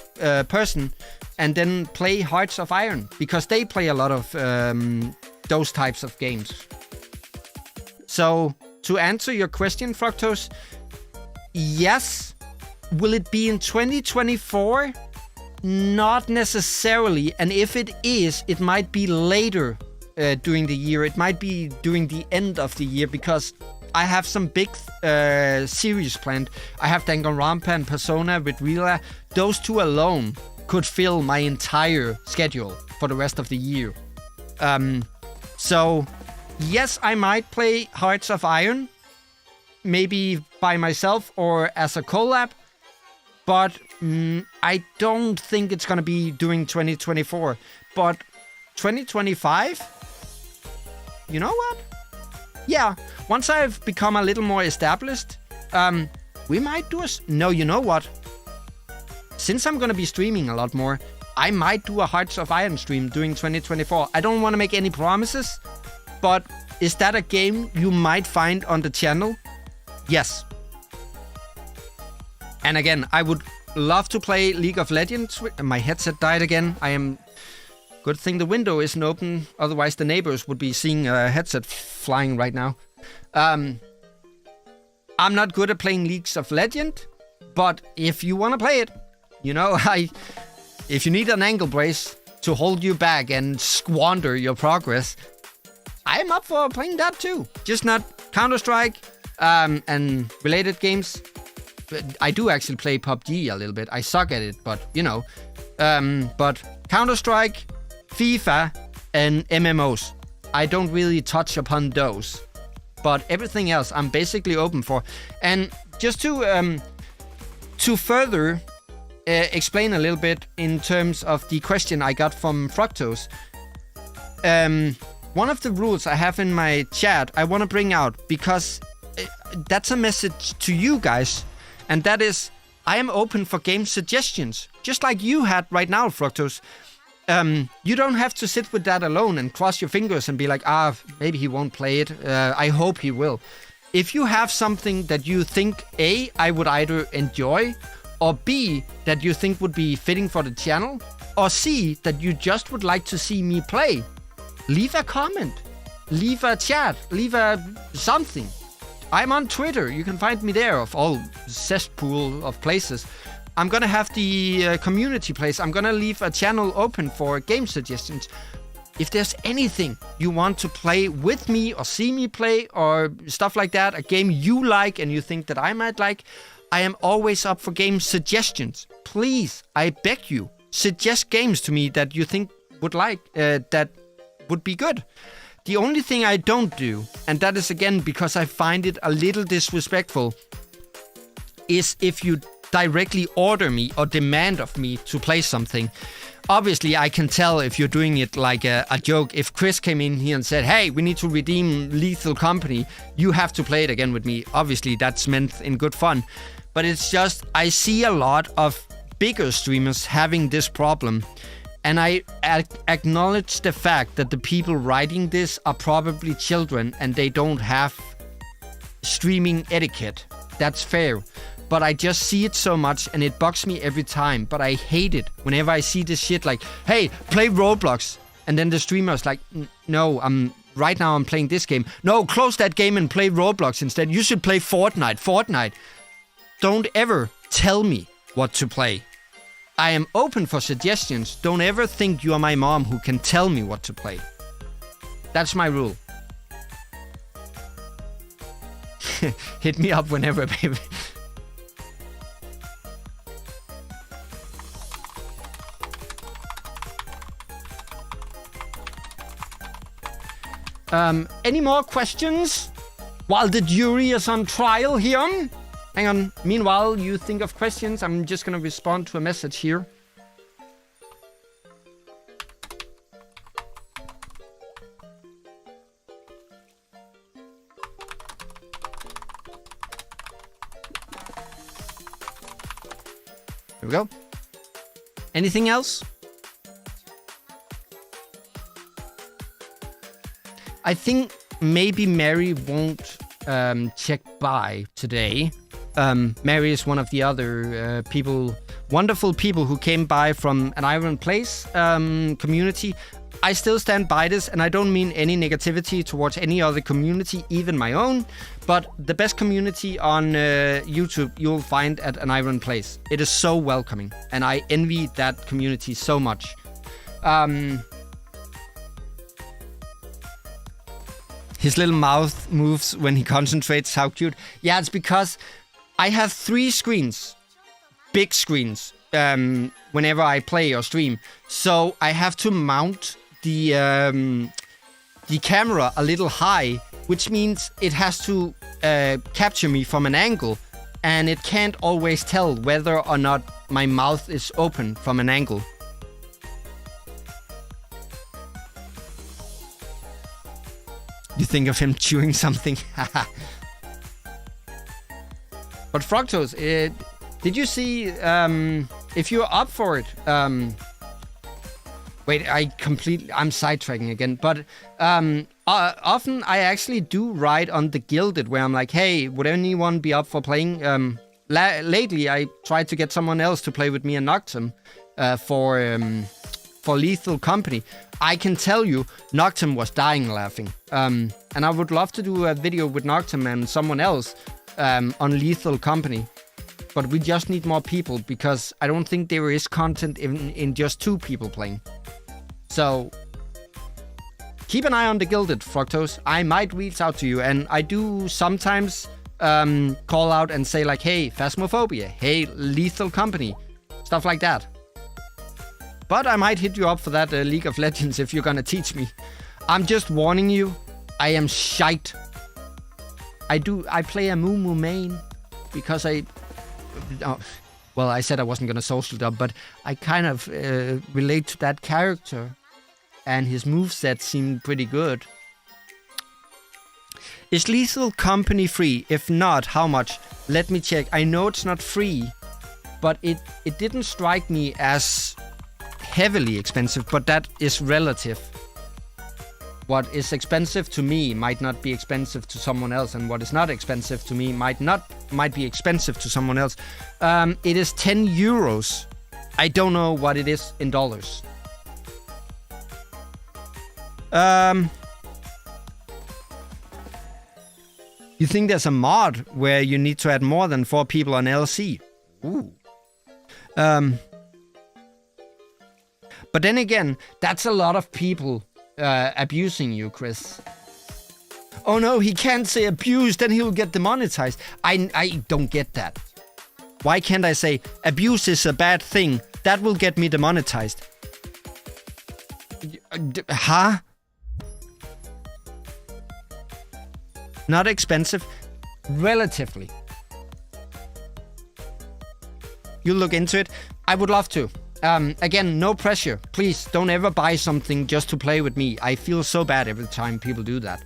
person and then play Hearts of Iron, because they play a lot of those types of games. So, to answer your question, Fructose, yes. Will it be in 2024? Not necessarily. And if it is, it might be later during the year. It might be during the end of the year, because I have some big series planned. I have Danganronpa and Persona with Rila. Those 2 alone could fill my entire schedule for the rest of the year. So, yes, I might play Hearts of Iron. Maybe by myself or as a collab. But I don't think it's going to be during 2024. But 2025? You know what? Yeah, once I've become a little more established, we might do No, you know what? Since I'm gonna be streaming a lot more, I might do a Hearts of Iron stream during 2024. I don't want to make any promises, but is that a game you might find on the channel? Yes. And again, I would love to play League of Legends. My headset died again. Good thing the window isn't open, otherwise the neighbors would be seeing a headset flying right now. I'm not good at playing Leagues of Legends, but if you want to play it, you know, if you need an ankle brace to hold you back and squander your progress, I'm up for playing that too. Just not Counter-Strike and related games. I do actually play PUBG a little bit. I suck at it, but you know. But Counter-Strike, FIFA, and MMOs. I don't really touch upon those. But everything else I'm basically open for. And just to further explain a little bit in terms of the question I got from Fructose, one of the rules I have in my chat I want to bring out, because that's a message to you guys, and that is, I am open for game suggestions, just like you had right now, Fructose. You don't have to sit with that alone and cross your fingers and be like, maybe he won't play it. I hope he will. If you have something that you think, A, I would either enjoy, or B, that you think would be fitting for the channel, or C, that you just would like to see me play, leave a comment, leave a chat, leave a something. I'm on Twitter. You can find me there, of all cesspool of places. I'm gonna have the community place. I'm gonna leave a channel open for game suggestions. If there's anything you want to play with me or see me play or stuff like that, a game you like and you think that I might like, I am always up for game suggestions. Please, I beg you, suggest games to me that you think would like, that would be good. The only thing I don't do, and that is again because I find it a little disrespectful, is if you directly order me or demand of me to play something. Obviously, I can tell if you're doing it like a joke. If Chris came in here and said, hey, we need to redeem Lethal Company, you have to play it again with me. Obviously, that's meant in good fun. But it's just, I see a lot of bigger streamers having this problem. And I acknowledge the fact that the people writing this are probably children and they don't have streaming etiquette. That's fair. But I just see it so much and it bugs me every time. But I hate it whenever I see this shit like, hey, play Roblox. And then the streamer's like, no, right now I'm playing this game. No, close that game and play Roblox instead. You should play Fortnite. Don't ever tell me what to play. I am open for suggestions. Don't ever think you are my mom who can tell me what to play. That's my rule. Hit me up whenever, baby. Any more questions while the jury is on trial here? Hang on. Meanwhile, you think of questions. I'm just going to respond to a message here. Here we go. Anything else? I think maybe Mary won't check by today. Mary is one of the other wonderful people who came by from an Iron Place community. I still stand by this, and I don't mean any negativity towards any other community, even my own. But the best community on YouTube you'll find at an Iron Place. It is so welcoming, and I envy that community so much. His little mouth moves when he concentrates. How cute. Yeah, it's because I have 3 screens, big screens, whenever I play or stream. So I have to mount the camera a little high, which means it has to capture me from an angle. And it can't always tell whether or not my mouth is open from an angle. You think of him chewing something? But Fructose, did you see, if you're up for it, wait, I'm sidetracking again, but often I actually do write on the Guilded where I'm like, hey, would anyone be up for playing? Lately, I tried to get someone else to play with me and Noctem for Lethal Company. I can tell you, Noctem was dying laughing. And I would love to do a video with Noctem and someone else on Lethal Company. But we just need more people because I don't think there is content in just 2 people playing. So keep an eye on the Guilded, Fructose. I might reach out to you, and I do sometimes call out and say like, hey, Phasmophobia, hey, Lethal Company, stuff like that. But I might hit you up for that League of Legends if you're gonna teach me. I'm just warning you, I am shite. I play a Mumu main because I said I wasn't gonna social dub, but I kind of relate to that character, and his moveset seemed pretty good. Is Lethal Company free? If not, how much? Let me check. I know it's not free, but it didn't strike me as heavily expensive, but that is relative. What is expensive to me might not be expensive to someone else, and what is not expensive to me might be expensive to someone else. It is 10 euros. I don't know what it is in dollars. You think there's a mod where you need to add more than 4 people on LC? Ooh. But then again, that's a lot of people abusing you, Chris. Oh no, he can't say abuse, then he'll get demonetized. I don't get that. Why can't I say abuse is a bad thing? That will get me demonetized. Huh? Not expensive. Relatively. You look into it. I would love to. Again, no pressure. Please don't ever buy something just to play with me. I feel so bad every time people do that.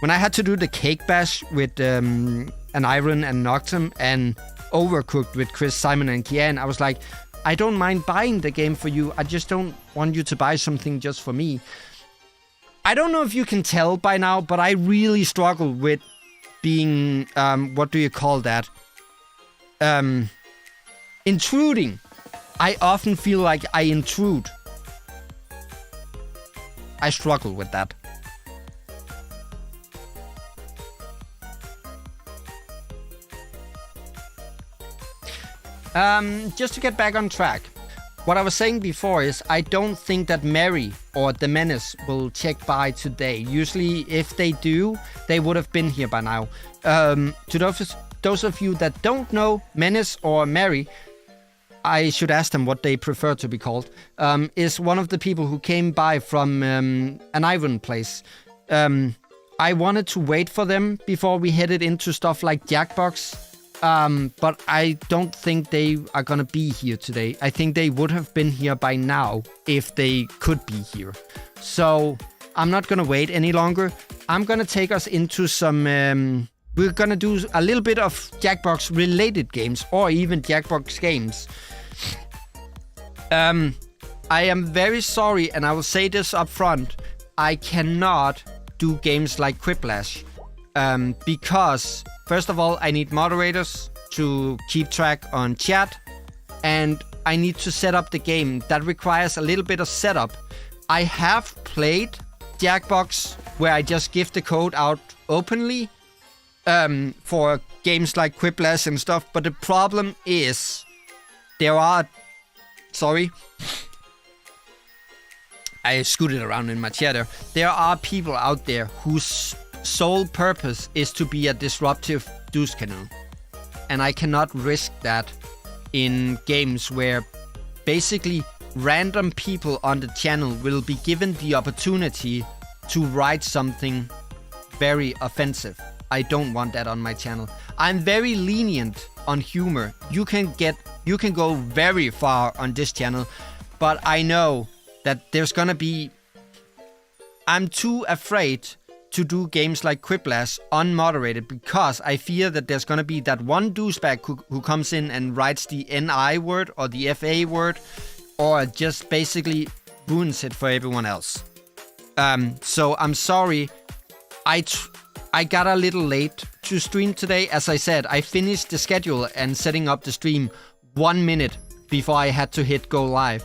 When I had to do the Cake Bash with an Iron and Noctum and Overcooked with Chris, Simon and Kian, I was like, I don't mind buying the game for you. I just don't want you to buy something just for me. I don't know if you can tell by now, but I really struggle with being, what do you call that? Intruding. I often feel like I intrude. I struggle with that. Just to get back on track. What I was saying before is I don't think that Mary or the Menace will check by today. Usually if they do, they would have been here by now. To those of you that don't know Menace or Mary, I should ask them what they prefer to be called, is one of the people who came by from an Iron place. I wanted to wait for them before we headed into stuff like Jackbox. But I don't think they are gonna be here today. I think they would have been here by now if they could be here. So I'm not gonna wait any longer. I'm gonna take us into some... we're gonna do a little bit of Jackbox related games or even Jackbox games. I am very sorry, and I will say this up front. I cannot do games like Quiplash. Because... First of all, I need moderators to keep track on chat, and I need to set up the game. That requires a little bit of setup. I have played Jackbox where I just give the code out openly for games like Quiplash and stuff, but the problem is there are... Sorry. I scooted around in my chair there. There are people out there whose sole purpose is to be a disruptive Deuce Canoe. And I cannot risk that in games where basically random people on the channel will be given the opportunity to write something very offensive. I don't want that on my channel. I'm very lenient on humor. You can go very far on this channel, but I know that there's gonna be... I'm too afraid to do games like Quiplash unmoderated because I fear that there's gonna be that one douchebag who comes in and writes the NI word or the FA word or just basically ruins it for everyone else. So I'm sorry. I got a little late to stream today. As I said, I finished the schedule and setting up the stream 1 minute before I had to hit go live.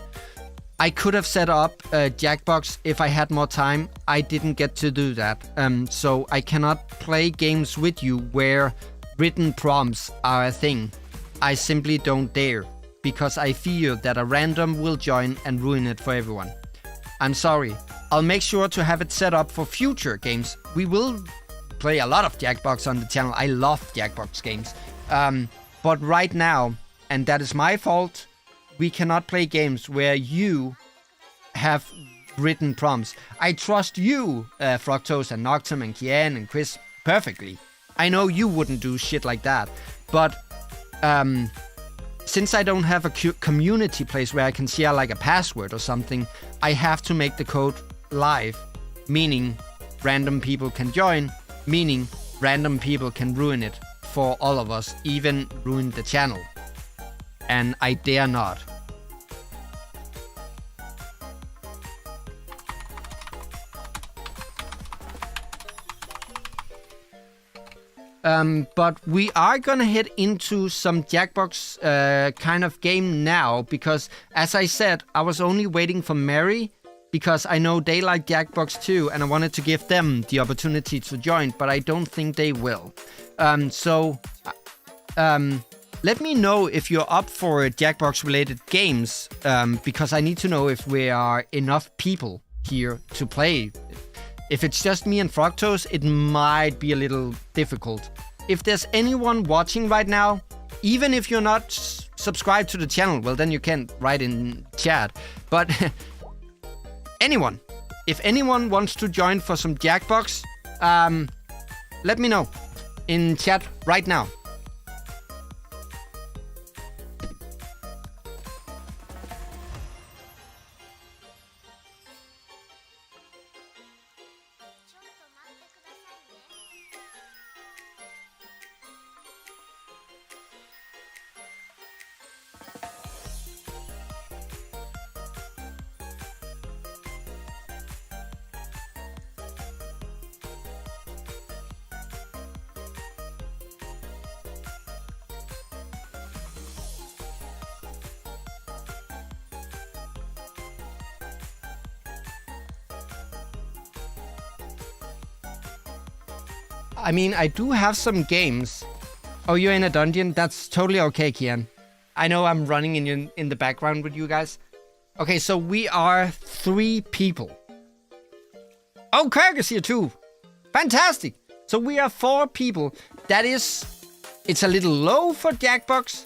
I could have set up Jackbox if I had more time. I didn't get to do that. So I cannot play games with you where written prompts are a thing. I simply don't dare, because I fear that a random will join and ruin it for everyone. I'm sorry. I'll make sure to have it set up for future games. We will play a lot of Jackbox on the channel. I love Jackbox games. But right now, and that is my fault, we cannot play games where you have written prompts. I trust you, Froctose and Noctum and Kian and Chris perfectly. I know you wouldn't do shit like that. But since I don't have a community place where I can share like a password or something, I have to make the code live, meaning random people can join, meaning random people can ruin it for all of us, even ruin the channel. And I dare not. But we are gonna head into some Jackbox kind of game now, because as I said, I was only waiting for Mary, because I know they like Jackbox too, and I wanted to give them the opportunity to join, but I don't think they will. Let me know if you're up for Jackbox related games, because I need to know if we are enough people here to play. If it's just me and Froctose, it might be a little difficult. If there's anyone watching right now, even if you're not subscribed to the channel, well, then you can write in chat. But anyone, if anyone wants to join for some Jackbox, let me know in chat right now. I mean, I do have some games. Oh, you're in a dungeon? That's totally okay, Kian. I know I'm running in the background with you guys. Okay, so we are 3 people. Oh, Kirk is here too. Fantastic. So we are 4 people. It's a little low for Jackbox,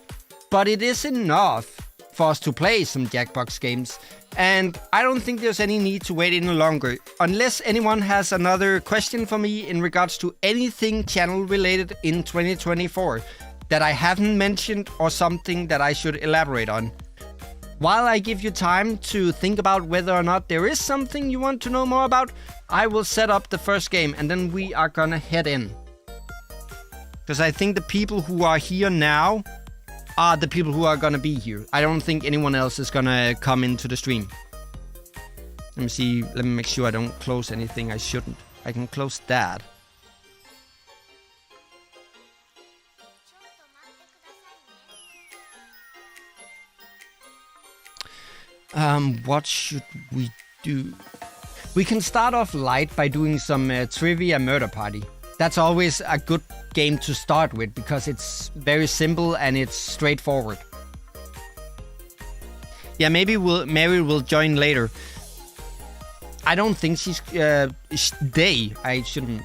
but it is enough for us to play some Jackbox games. And I don't think there's any need to wait any longer. Unless anyone has another question for me in regards to anything channel related in 2024 that I haven't mentioned or something that I should elaborate on. While I give you time to think about whether or not there is something you want to know more about, I will set up the first game and then we are gonna head in. Because I think the people who are here now are the people who are gonna be here. I don't think anyone else is gonna come into the stream. Let me see, let me make sure I don't close anything I shouldn't. I can close that. What should we do? We can start off light by doing some trivia murder party. That's always a good game to start with because it's very simple and it's straightforward. Yeah, maybe Mary will join later. I don't think she's they. I shouldn't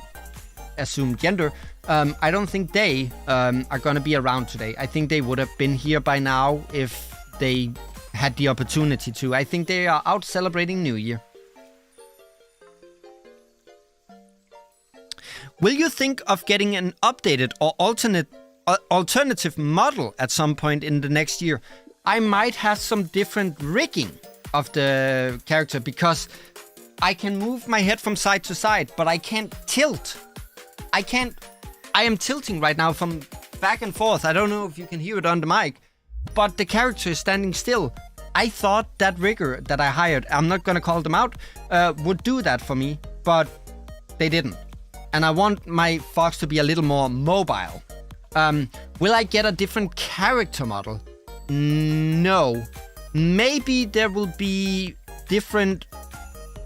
assume gender. I don't think they are gonna be around today. I think they would have been here by now if they had the opportunity to. I think they are out celebrating New Year. Will you think of getting an updated or alternative model at some point in the next year? I might have some different rigging of the character because I can move my head from side to side, but I can't tilt. I am tilting right now from back and forth. I don't know if you can hear it on the mic, but the character is standing still. I thought that rigger that I hired, I'm not gonna call them out, would do that for me, but they didn't. And I want my fox to be a little more mobile. Will I get a different character model? No. Maybe there will be different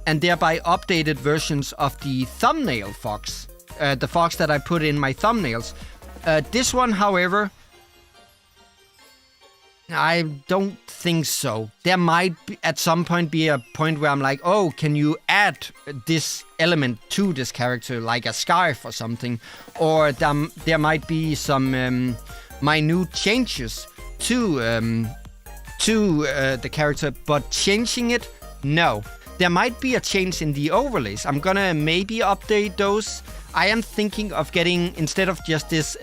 and thereby updated versions of the thumbnail fox. The fox that I put in my thumbnails. This one, however, I don't think so. There might be, at some point be a point where I'm like, oh, can you add this element to this character, like a scarf or something? Or there might be some minute changes to to the character, but changing it, no. There might be a change in the overlays. I'm gonna maybe update those. I am thinking of getting, instead of just this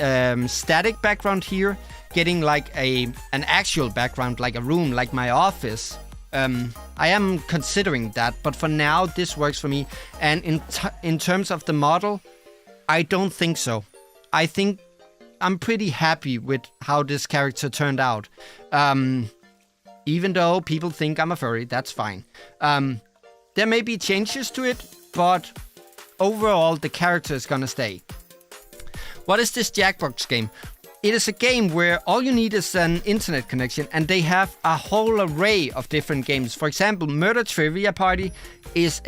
static background here, getting like an actual background, like a room, like my office. I am considering that, but for now, this works for me. And in terms of the model, I don't think so. I think I'm pretty happy with how this character turned out. Even though people think I'm a furry, that's fine. There may be changes to it, but overall, the character is gonna stay. What is this Jackbox game? It is a game where all you need is an internet connection, and they have a whole array of different games. For example, Murder Trivia Party is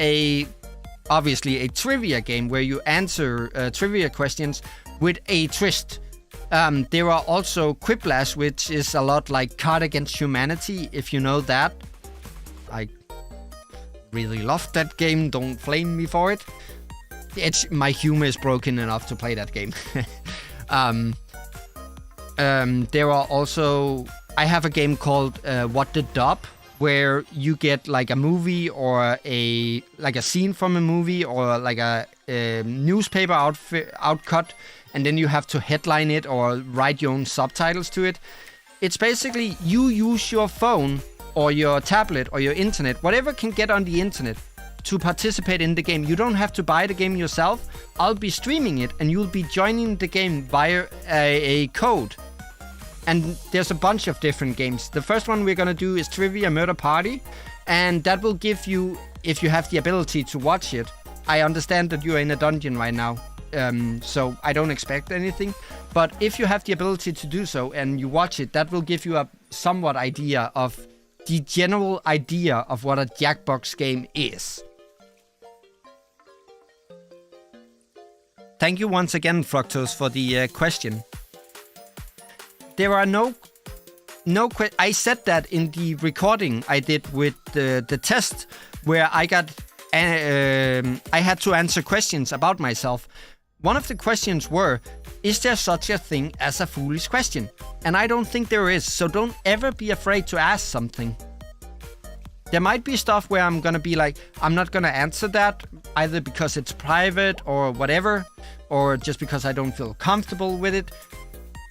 obviously a trivia game where you answer trivia questions with a twist. There are also Quiplash, which is a lot like Card Against Humanity, if you know that. I really love that game, don't flame me for it. My humor is broken enough to play that game. There are also... I have a game called What the Dub, where you get like a movie or a scene from a movie or like a newspaper outcut, and then you have to headline it or write your own subtitles to it. It's basically you use your phone or your tablet or your internet, whatever can get on the internet, to participate in the game. You don't have to buy the game yourself. I'll be streaming it and you'll be joining the game via a code. And there's a bunch of different games. The first one we're gonna do is Trivia Murder Party, and that will give you, if you have the ability to watch it. I understand that you are in a dungeon right now, so I don't expect anything. But if you have the ability to do so and you watch it, that will give you a somewhat idea of the general idea of what a Jackbox game is. Thank you once again, Fructose, for the question. There are no I said that in the recording I did with the test, where I had to answer questions about myself. One of the questions were, is there such a thing as a foolish question? And I don't think there is, so don't ever be afraid to ask something. There might be stuff where I'm gonna be like, I'm not gonna answer that, either because it's private or whatever, or just because I don't feel comfortable with it.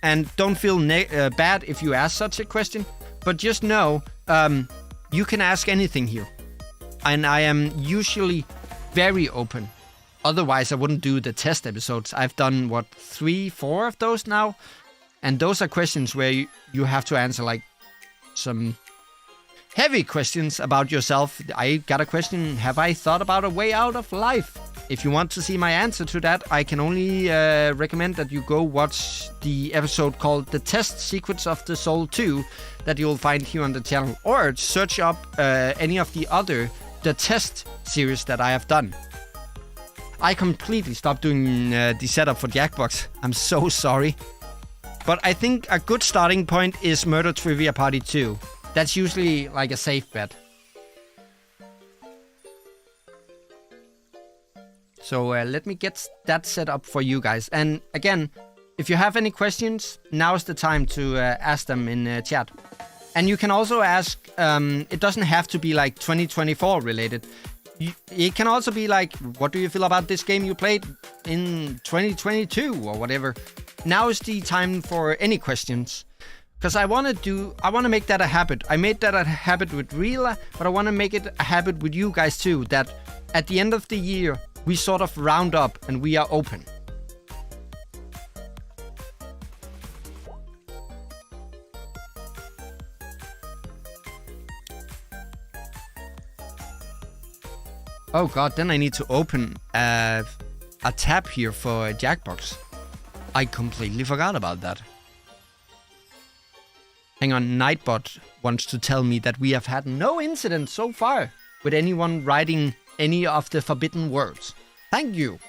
And don't feel bad if you ask such a question, but just know you can ask anything here. And I am usually very open. Otherwise, I wouldn't do the test episodes. I've done, 3-4 of those now? And those are questions where you have to answer like some heavy questions about yourself. I got a question, have I thought about a way out of life? If you want to see my answer to that, I can only recommend that you go watch the episode called The Test Secrets of the Soul 2 that you'll find here on the channel. Or search up any of the other The Test series that I have done. I completely stopped doing the setup for Jackbox. I'm so sorry. But I think a good starting point is Murder Trivia Party 2. That's usually like a safe bet. So let me get that set up for you guys. And again, if you have any questions, now's the time to ask them in chat. And you can also ask, it doesn't have to be like 2024 related. It can also be like, what do you feel about this game you played in 2022 or whatever. Now is the time for any questions. Because I want to make that a habit. I made that a habit with Rila, but I want to make it a habit with you guys too. That at the end of the year, we sort of round up and we are open. Oh god, then I need to open a tab here for Jackbox. I completely forgot about that. Hang on, Nightbot wants to tell me that we have had no incident so far with anyone writing any of the forbidden words. Thank you.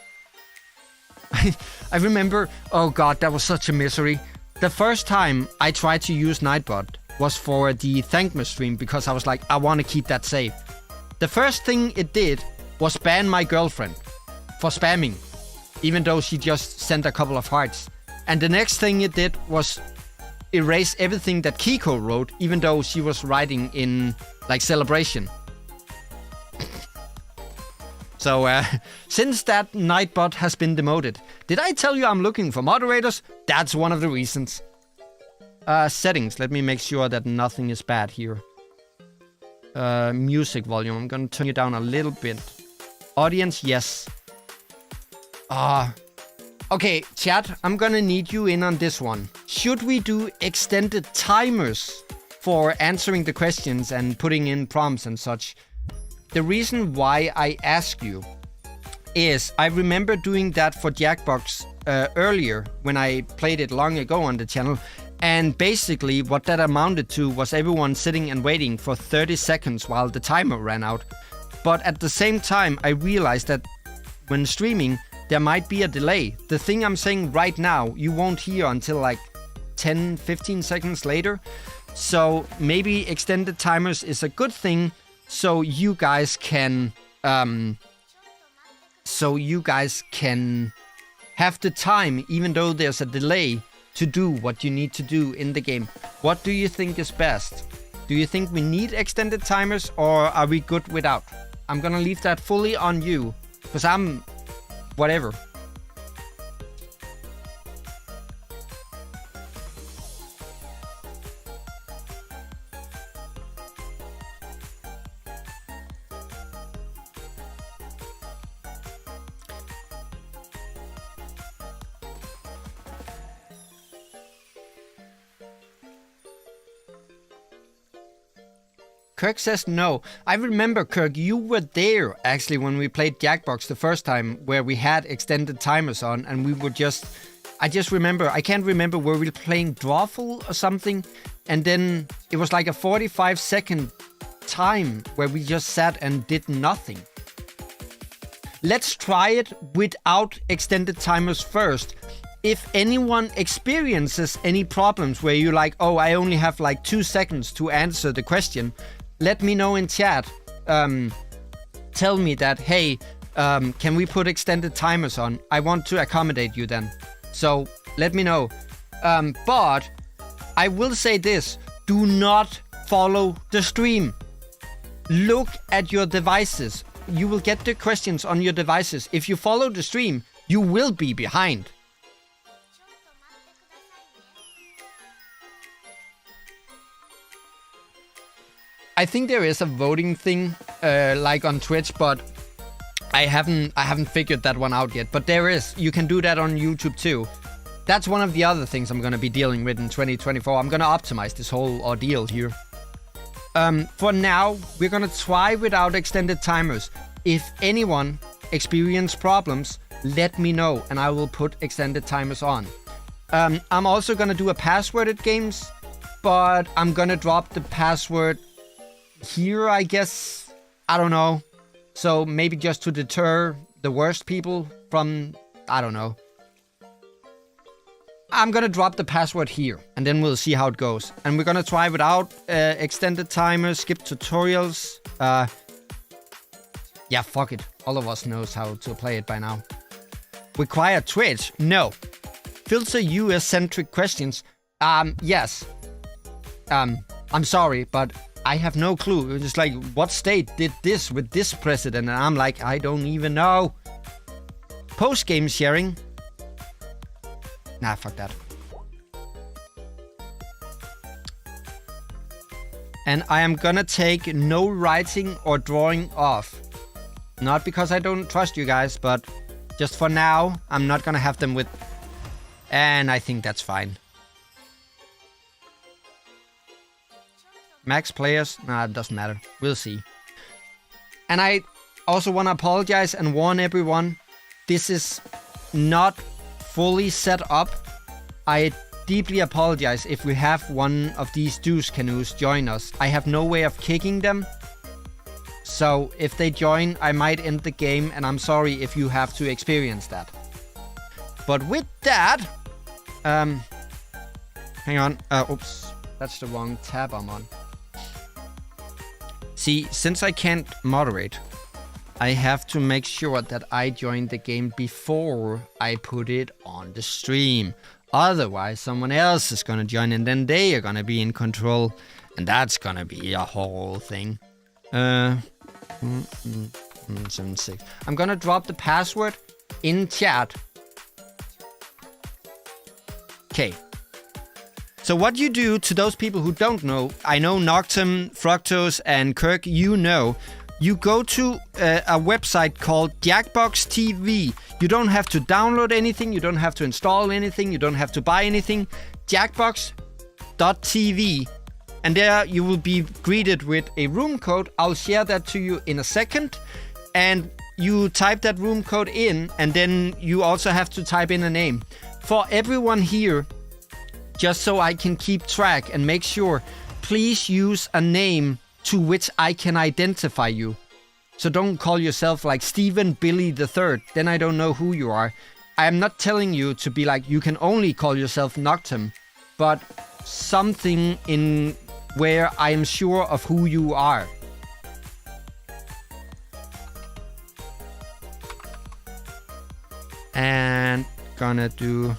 I remember, oh god, that was such a misery. The first time I tried to use Nightbot was for the Thankmas stream because I was like, I want to keep that safe. The first thing it did was ban my girlfriend for spamming, even though she just sent a couple of hearts. And the next thing it did was erase everything that Kiko wrote, even though she was writing in, like, Celebration. So, since that Nightbot has been demoted, did I tell you I'm looking for moderators? That's one of the reasons. Settings, let me make sure that nothing is bad here. Music volume, I'm gonna turn you down a little bit. Audience, yes. Okay, chat, I'm gonna need you in on this one. Should we do extended timers for answering the questions and putting in prompts and such? The reason why I ask you is I remember doing that for Jackbox earlier when I played it long ago on the channel. And basically what that amounted to was everyone sitting and waiting for 30 seconds while the timer ran out. But at the same time, I realized that when streaming, there might be a delay. The thing I'm saying right now, you won't hear until like 10, 15 seconds later. So maybe extended timers is a good thing, so you guys can have the time, even though there's a delay, to do what you need to do in the game. What do you think is best? Do you think we need extended timers, or are we good without? I'm gonna leave that fully on you, because I'm whatever. Kirk says no. I remember, Kirk, you were there actually when we played Jackbox the first time, where we had extended timers on, and we were just... I just remember, I can't remember, were we playing Drawful or something? And then it was like a 45-second time where we just sat and did nothing. Let's try it without extended timers first. If anyone experiences any problems where you're like, oh, I only have like 2 seconds to answer the question, let me know in chat. Tell me that, hey, can we put extended timers on? I want to accommodate you then. So let me know. But I will say this, do not follow the stream. Look at your devices. You will get the questions on your devices. If you follow the stream, you will be behind. I think there is a voting thing, like on Twitch, but I haven't figured that one out yet. But there is. You can do that on YouTube too. That's one of the other things I'm gonna be dealing with in 2024. I'm gonna optimize this whole ordeal here. For now, we're gonna try without extended timers. If anyone experiences problems, let me know, and I will put extended timers on. I'm also gonna do a passworded games, but I'm gonna drop the password here, I guess. I don't know. So maybe just to deter the worst people from, I don't know. I'm gonna drop the password here, and then we'll see how it goes. And we're gonna try without extended timers, skip tutorials. Yeah, fuck it. All of us knows how to play it by now. Require Twitch? No. Filter US-centric questions? Yes. I'm sorry, but I have no clue. It's just like, what state did this with this president? And I'm like, I don't even know. Post-game sharing? Nah, fuck that. And I am gonna take no writing or drawing off. Not because I don't trust you guys, but just for now, I'm not gonna have them with... And I think that's fine. Max players? Nah, it doesn't matter. We'll see. And I also want to apologize and warn everyone. This is not fully set up. I deeply apologize if we have one of these Deuce Canoes join us. I have no way of kicking them. So if they join, I might end the game, and I'm sorry if you have to experience that. But with that... hang on. Oops. That's the wrong tab I'm on. See, since I can't moderate, I have to make sure that I join the game before I put it on the stream. Otherwise, someone else is gonna join, and then they are gonna be in control, and that's gonna be a whole thing. 76. I'm gonna drop the password in chat. Okay. So what you do, to those people who don't know, I know Noctum, Fructose, and Kirk, you know. You go to a website called Jackbox TV. You don't have to download anything. You don't have to install anything. You don't have to buy anything. Jackbox.tv. And there you will be greeted with a room code. I'll share that to you in a second. And you type that room code in, and then you also have to type in a name. For everyone here, just so I can keep track and make sure, please use a name to which I can identify you. So don't call yourself like Stephen Billy III, then I don't know who you are. I am not telling you to be like, you can only call yourself Noctum, but something in where I am sure of who you are. And gonna do...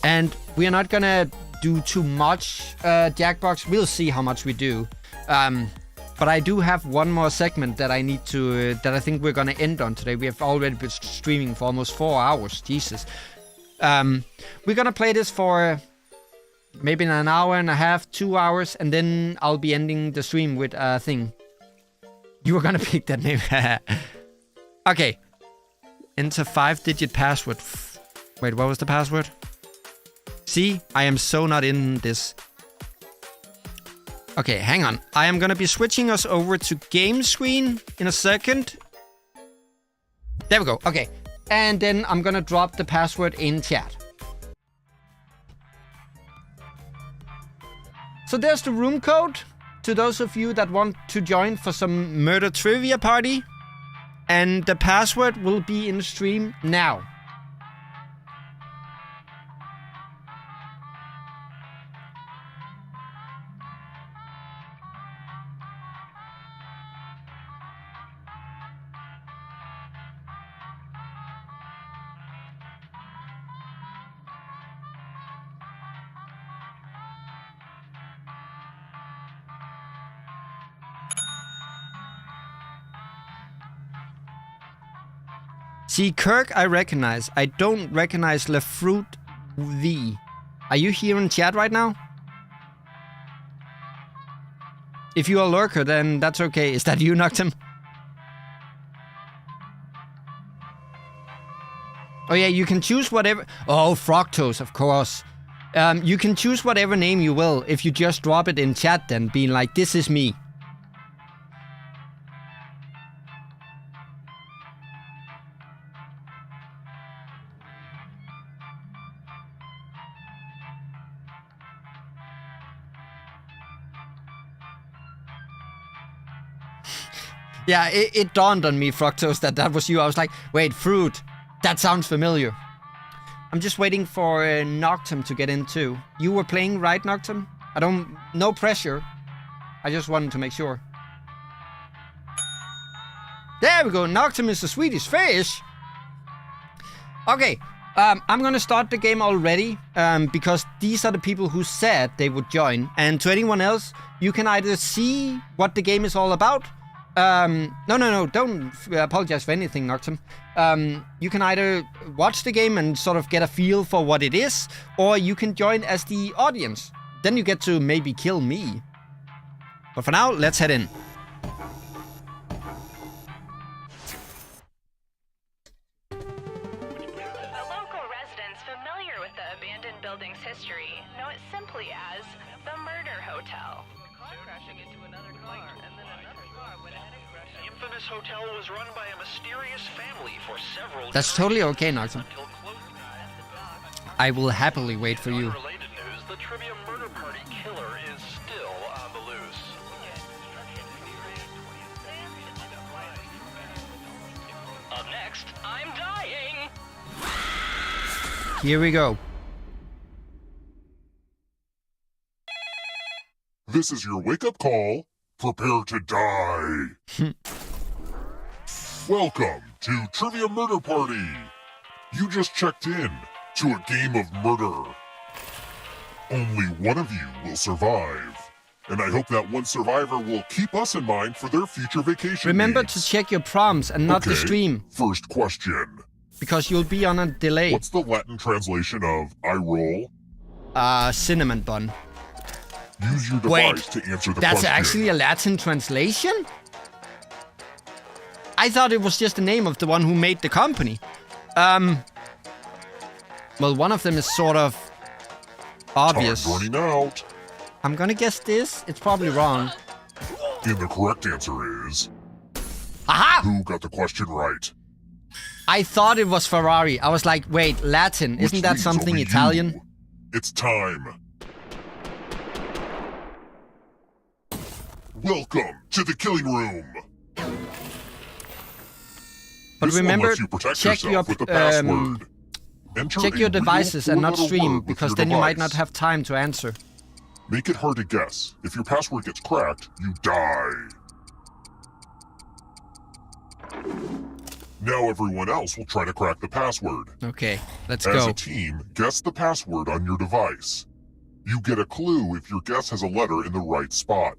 And we are not gonna do too much, Jackbox. We'll see how much we do. But I do have one more segment that I need to, that I think we're gonna end on today. We have already been streaming for almost 4 hours. Jesus. We're gonna play this for maybe an hour and a half, 2 hours, and then I'll be ending the stream with a thing. You were gonna pick that name. Okay. Enter 5-digit password. Wait, what was the password? See, I am so not in this. Okay, hang on. I am gonna be switching us over to game screen in a second. There we go. Okay. And then I'm gonna drop the password in chat. So there's the room code to those of you that want to join for some murder trivia party. And the password will be in stream now. See, Kirk, I recognize. I don't recognize Lefruit V. Are you here in chat right now? If you are a lurker, then that's okay. Is that you, Noctum? Oh yeah, you can choose whatever... Oh, Fructose, of course. You can choose whatever name you will if you just drop it in chat then, being like, this is me. Yeah, it dawned on me, Fructose, that was you. I was like, wait, fruit. That sounds familiar. I'm just waiting for Noctum to get in too. You were playing, right, Noctum? No pressure. I just wanted to make sure. There we go. Noctum is a Swedish fish. Okay, I'm gonna start the game already because these are the people who said they would join. And to anyone else, you can either see what the game is all about. No, don't apologize for anything, Noctum. You can either watch the game and sort of get a feel for what it is, or you can join as the audience. Then you get to maybe kill me. But for now, let's head in. The local residents familiar with the abandoned building's history know it simply as the Murder Hotel. Crashing into another car, and then another car went ahead and crashed. The infamous hotel was run by a mysterious family for several That's totally okay, Noctum. I will happily wait for you. Related news, the Trivia Murder Party killer is still on the loose. Up next, I'm dying! Here we go. This is your wake-up call. Prepare to die. Welcome to Trivia Murder Party. You just checked in. to a game of murder. Only one of you will survive. And I hope that one survivor will keep us in mind for their future vacation Remember needs. to check your prompts and not the Okay, stream, First question. because you'll be on a delay. What's the Latin translation of I roll? Cinnamon bun. Use your Wait, device to answer the That's question. actually a Latin translation? I thought it was just the name of the one who made the company. Well, one of them is sort of obvious. Time's running out. I'm gonna guess this. It's probably wrong. And the correct answer is... Aha! Who got the question right? I thought it was Ferrari. I was like, wait, Latin. Which Isn't that means something only Italian? you. It's time. Welcome to the killing room. But This one remember, lets you protect check your yourself with the password. Enter check a your real devices and not four-letter stream, word with because your then you might not device. have time to answer. Make it hard to guess. If your password gets cracked, you die. Now everyone else will try to crack the password. Okay, let's As go. a team, guess the password on your device. You get a clue if your guess has a letter in the right spot.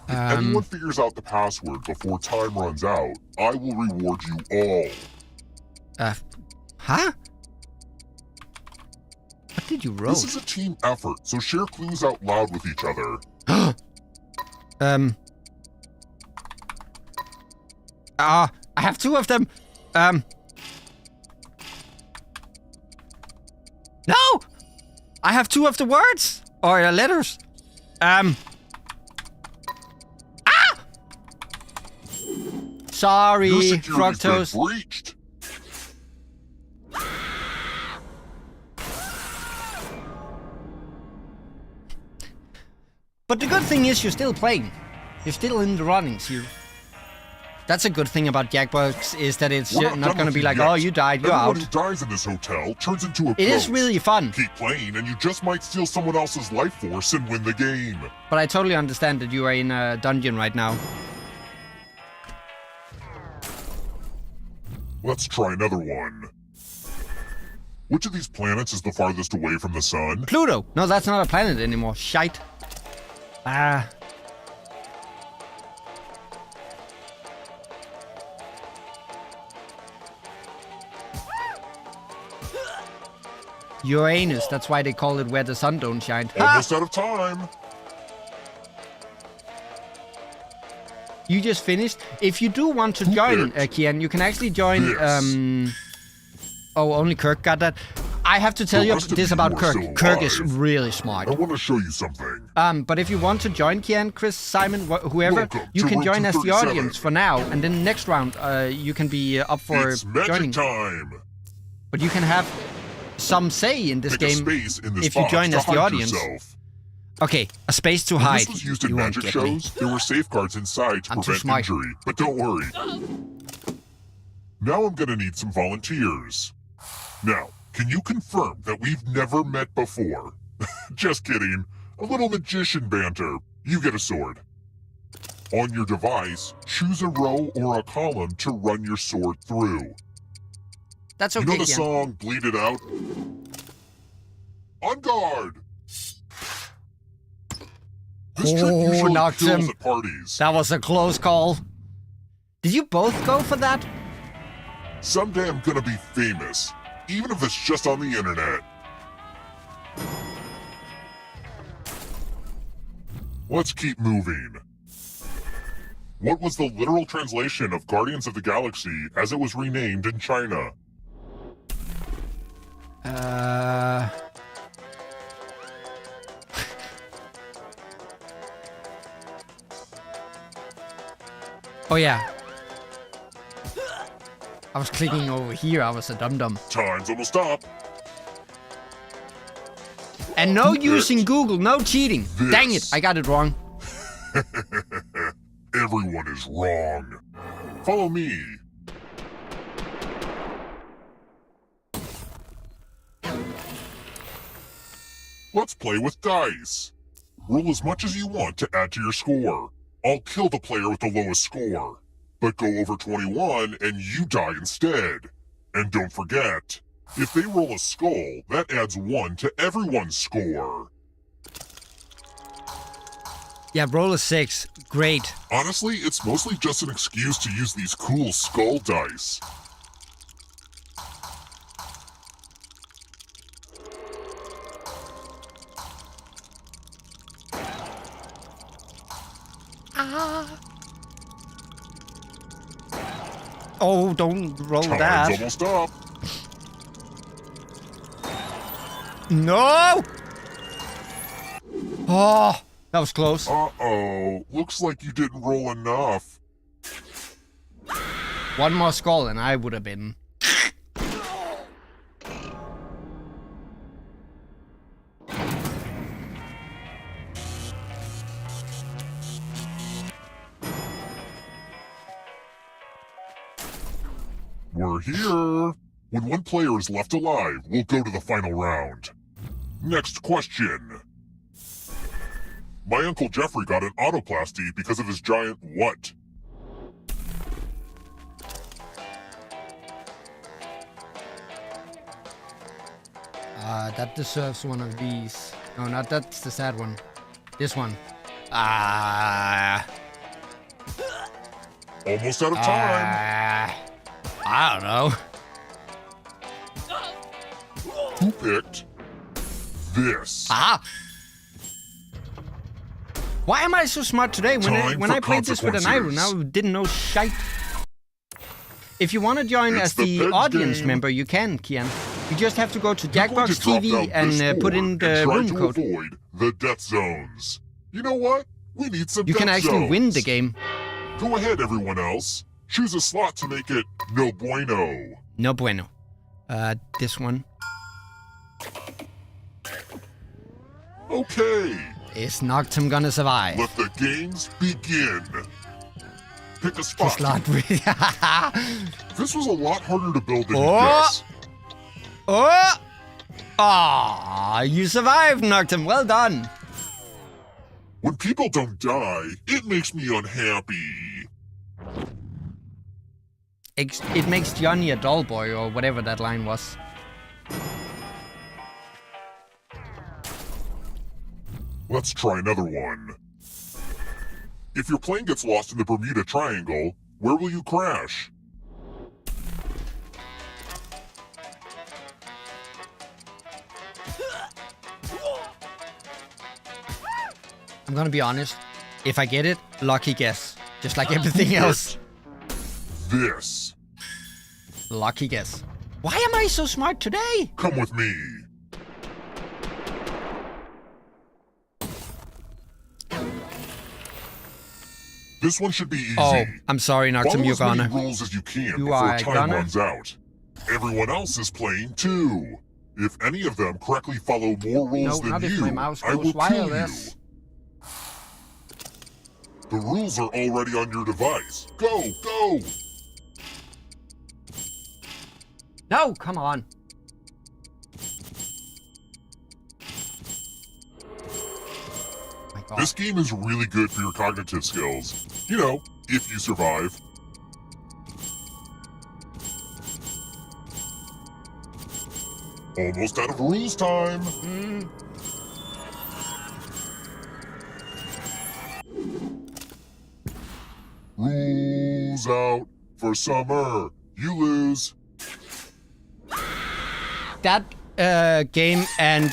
If anyone figures out the password before time runs out, I will reward you all. Huh? What did you roll? This is a team effort, so share clues out loud with each other. I have two of them. No! I have two of the words. Or letters. Sorry, Your security's been fructose. breached. But the good thing is you're still playing. You're still in the runnings here. That's a good thing about Jackbox, is that it's We're not done going to with be you like, yet. oh, you died, you're Everyone out. who dies in this hotel turns into a It is ghost. really fun. Keep playing, and you just might steal someone else's life force and win the game. But I totally understand that you are in a dungeon right now. Let's try another one. Which of these planets is the farthest away from the sun? Pluto! No, that's not a planet anymore. Shite. Uranus, that's why they call it where the sun don't shine. Almost out of time. You just finished. If you do want to join, picked Kian, you can actually join. this? Oh, only Kirk got that. I have to tell The you rest of this you about are Kirk. still Kirk is alive. really smart. I want to show you something. But if you want to join, Kian, Chris, Simon, whoever, Welcome you to can room join as the 237. audience for now, and then next round, you can be up for It's magic joining. time. But you can have some say in this Pick a game space in this if you box join to as the hide audience. yourself. Okay, a space to When hide. this was used in You won't magic get me. shows, there were safeguards inside to I'm too prevent smart. injury. But don't worry. Now I'm gonna need some volunteers. Now, can you confirm that we've never met before? Just kidding. A little magician banter. You get a sword. On your device, choose a row or a column to run your sword through. That's You okay, know the Kian. song Bleed It Out? On guard! This trick Oh, usually knocked kills him. at parties. That was a close call. Did you both go for that? Someday I'm gonna be famous, even if it's just on the internet. Let's keep moving. What was the literal translation of Guardians of the Galaxy as it was renamed in China? Oh yeah. I was clicking over here, I was a dum-dum. Time's almost up. And no using Google, no cheating. This. Dang it, I got it wrong. Everyone is wrong. Follow me. Let's play with dice. Roll as much as you want to add to your score. I'll kill the player with the lowest score. But go over 21 and you die instead. And don't forget, if they roll a skull, that adds 1 to everyone's score. Yeah, roll a 6. Great. Honestly, it's mostly just an excuse to use these cool skull dice. Oh, don't roll Time's that. almost up. No! Oh, that was close. Uh-oh. Looks like you didn't roll enough. One more skull and I would have been. We're here. When one player is left alive, we'll go to the final round. Next question. My Uncle Jeffrey got an autoplasty because of his giant what? That deserves one of these. No, not that's the sad one. This one. Almost out of time. I don't know. Who picked this? Why am I so smart today? When I played this with an Iron, I didn't know shite. If you want to join It's as the the Peds audience game. member, you can, Kian. You just have to go to You're going to Jackbox drop TV down this and put in board the and try room to code. avoid the death zones. You know what? We need some You can death actually zones. win the game. Go ahead, everyone else. Choose a slot to make it no bueno. No bueno. This one. Okay, Is Noctum gonna survive? let the games begin. Pick a spot. Slot. This was a lot harder to build than you Oh! guess. Oh! Ah, you survived, Noctum. Well done. When people don't die, it makes me unhappy. It makes Johnny a dull boy, or whatever that line was. Let's try another one. If your plane gets lost in the Bermuda Triangle, where will you crash? I'm gonna be honest. If I get it, lucky guess. Just like everything else. This. Lucky guess. Why am I so smart today? Come with me. This one should be easy. Oh, I'm sorry, Noctum, Follow you're as many gonna. rules as you can You before are time gonna? runs out. Everyone else is playing too. If any of them correctly follow more rules No, than not if you, my mouse I goes will kill you. wireless. The rules are already on your device. Go, go! No, come on. My God. This game is really good for your cognitive skills. You know, if you survive. Almost out of rules time. Rules out for summer. You lose. That game and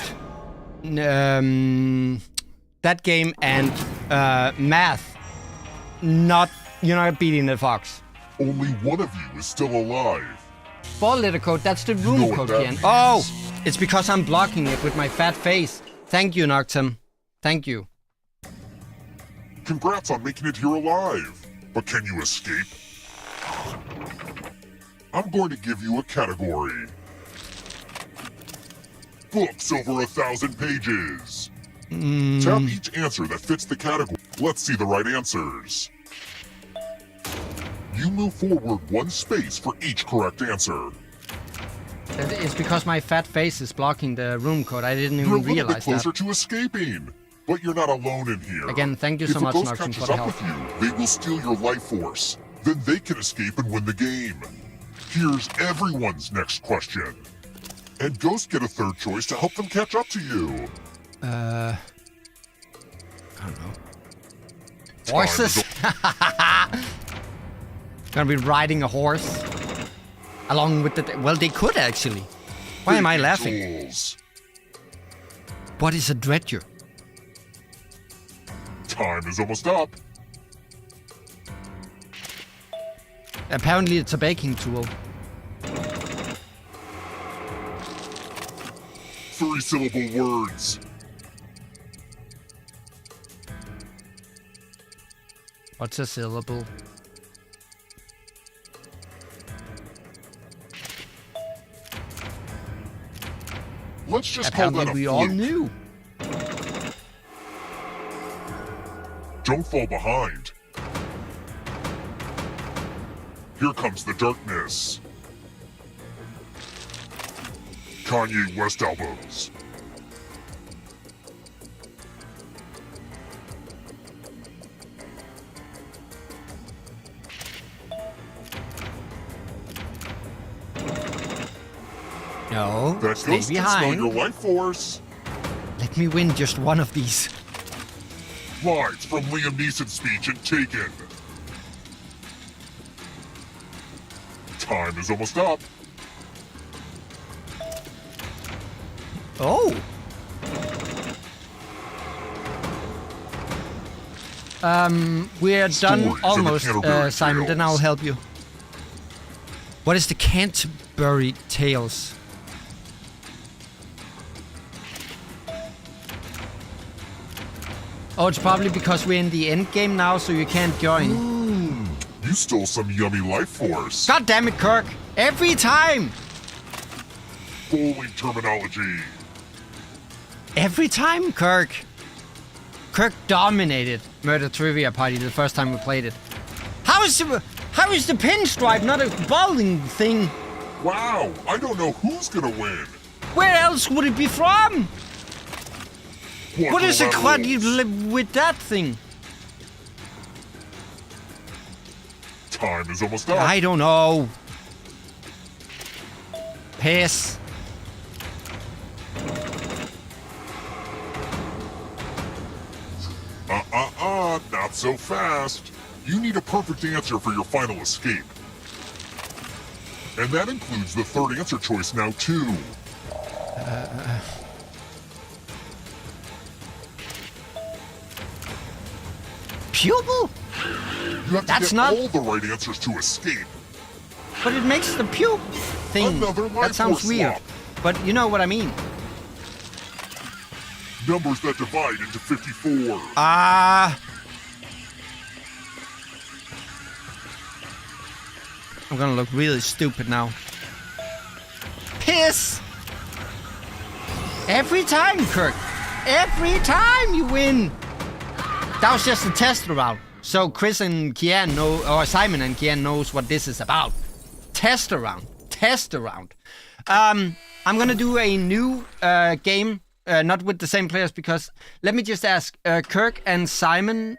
math. You're not beating the fox. Only one of you is still alive. 4-letter code. That's the room know what code, that Kian. means. Oh, it's because I'm blocking it with my fat face. Thank you, Noctum. Thank you. Congrats on making it here alive. But can you escape? I'm going to give you a category. Books over 1,000 pages. Tap each answer that fits the category. Let's see the right answers. You move forward one space for each correct answer. It's because my fat face is blocking the room code. I didn't You're a even little bit realize closer that. to escaping. But you're not alone in here. Again, thank you so If much, a ghost Noctum, catches for the up help. with you, they will steal your life force. Then they can escape and win the game. Here's everyone's next question. And ghosts get a third choice to help them catch up to you. I don't know. Horses? Gonna be riding a horse along with the... Well, they could actually. Why am I laughing? Jules. What is a dredger? Time is almost up. Apparently it's a baking tool. 3-syllable words. What's a syllable? Let's just call that Apparently a we all fluke. knew. Don't fall behind. Here comes the darkness. Kanye West elbows. No, That stay ghost can smell your behind. life force. Let me win just one of these. Lines from Liam Neeson's speech in Taken. Time is almost up. Oh. We're done Stories almost, of the Canterbury Simon. Then I'll Tales. help you. What is the Canterbury Tales? Oh, it's probably because we're in the end game now, so you can't join. You stole some yummy life force. God damn it, Kirk! Every time! Bowling terminology. Every time, Kirk! Kirk dominated Murder Trivia Party the first time we played it. How is the pinstripe not a bowling thing? Wow, I don't know who's gonna win. Where else would it be from? What is a quad you Quadrilaterals. live with that thing? Time is almost up. I don't know. Piss. Not so fast. You need a perfect answer for your final escape. And that includes the third answer choice now, too. Pupil? You have to That's get not- all the right answers to escape. But it makes the puke thing. Another life That sounds force weird. swap. But you know what I mean. Numbers that divide into 54. I'm gonna look really stupid now. Piss! Every time, Kirk. Every time you win. That was just a test round. So Chris and Kian know, or Simon and Kian knows what this is about. Test around. Test around. I'm gonna do a new game, not with the same players, because let me just ask, Kirk and Simon,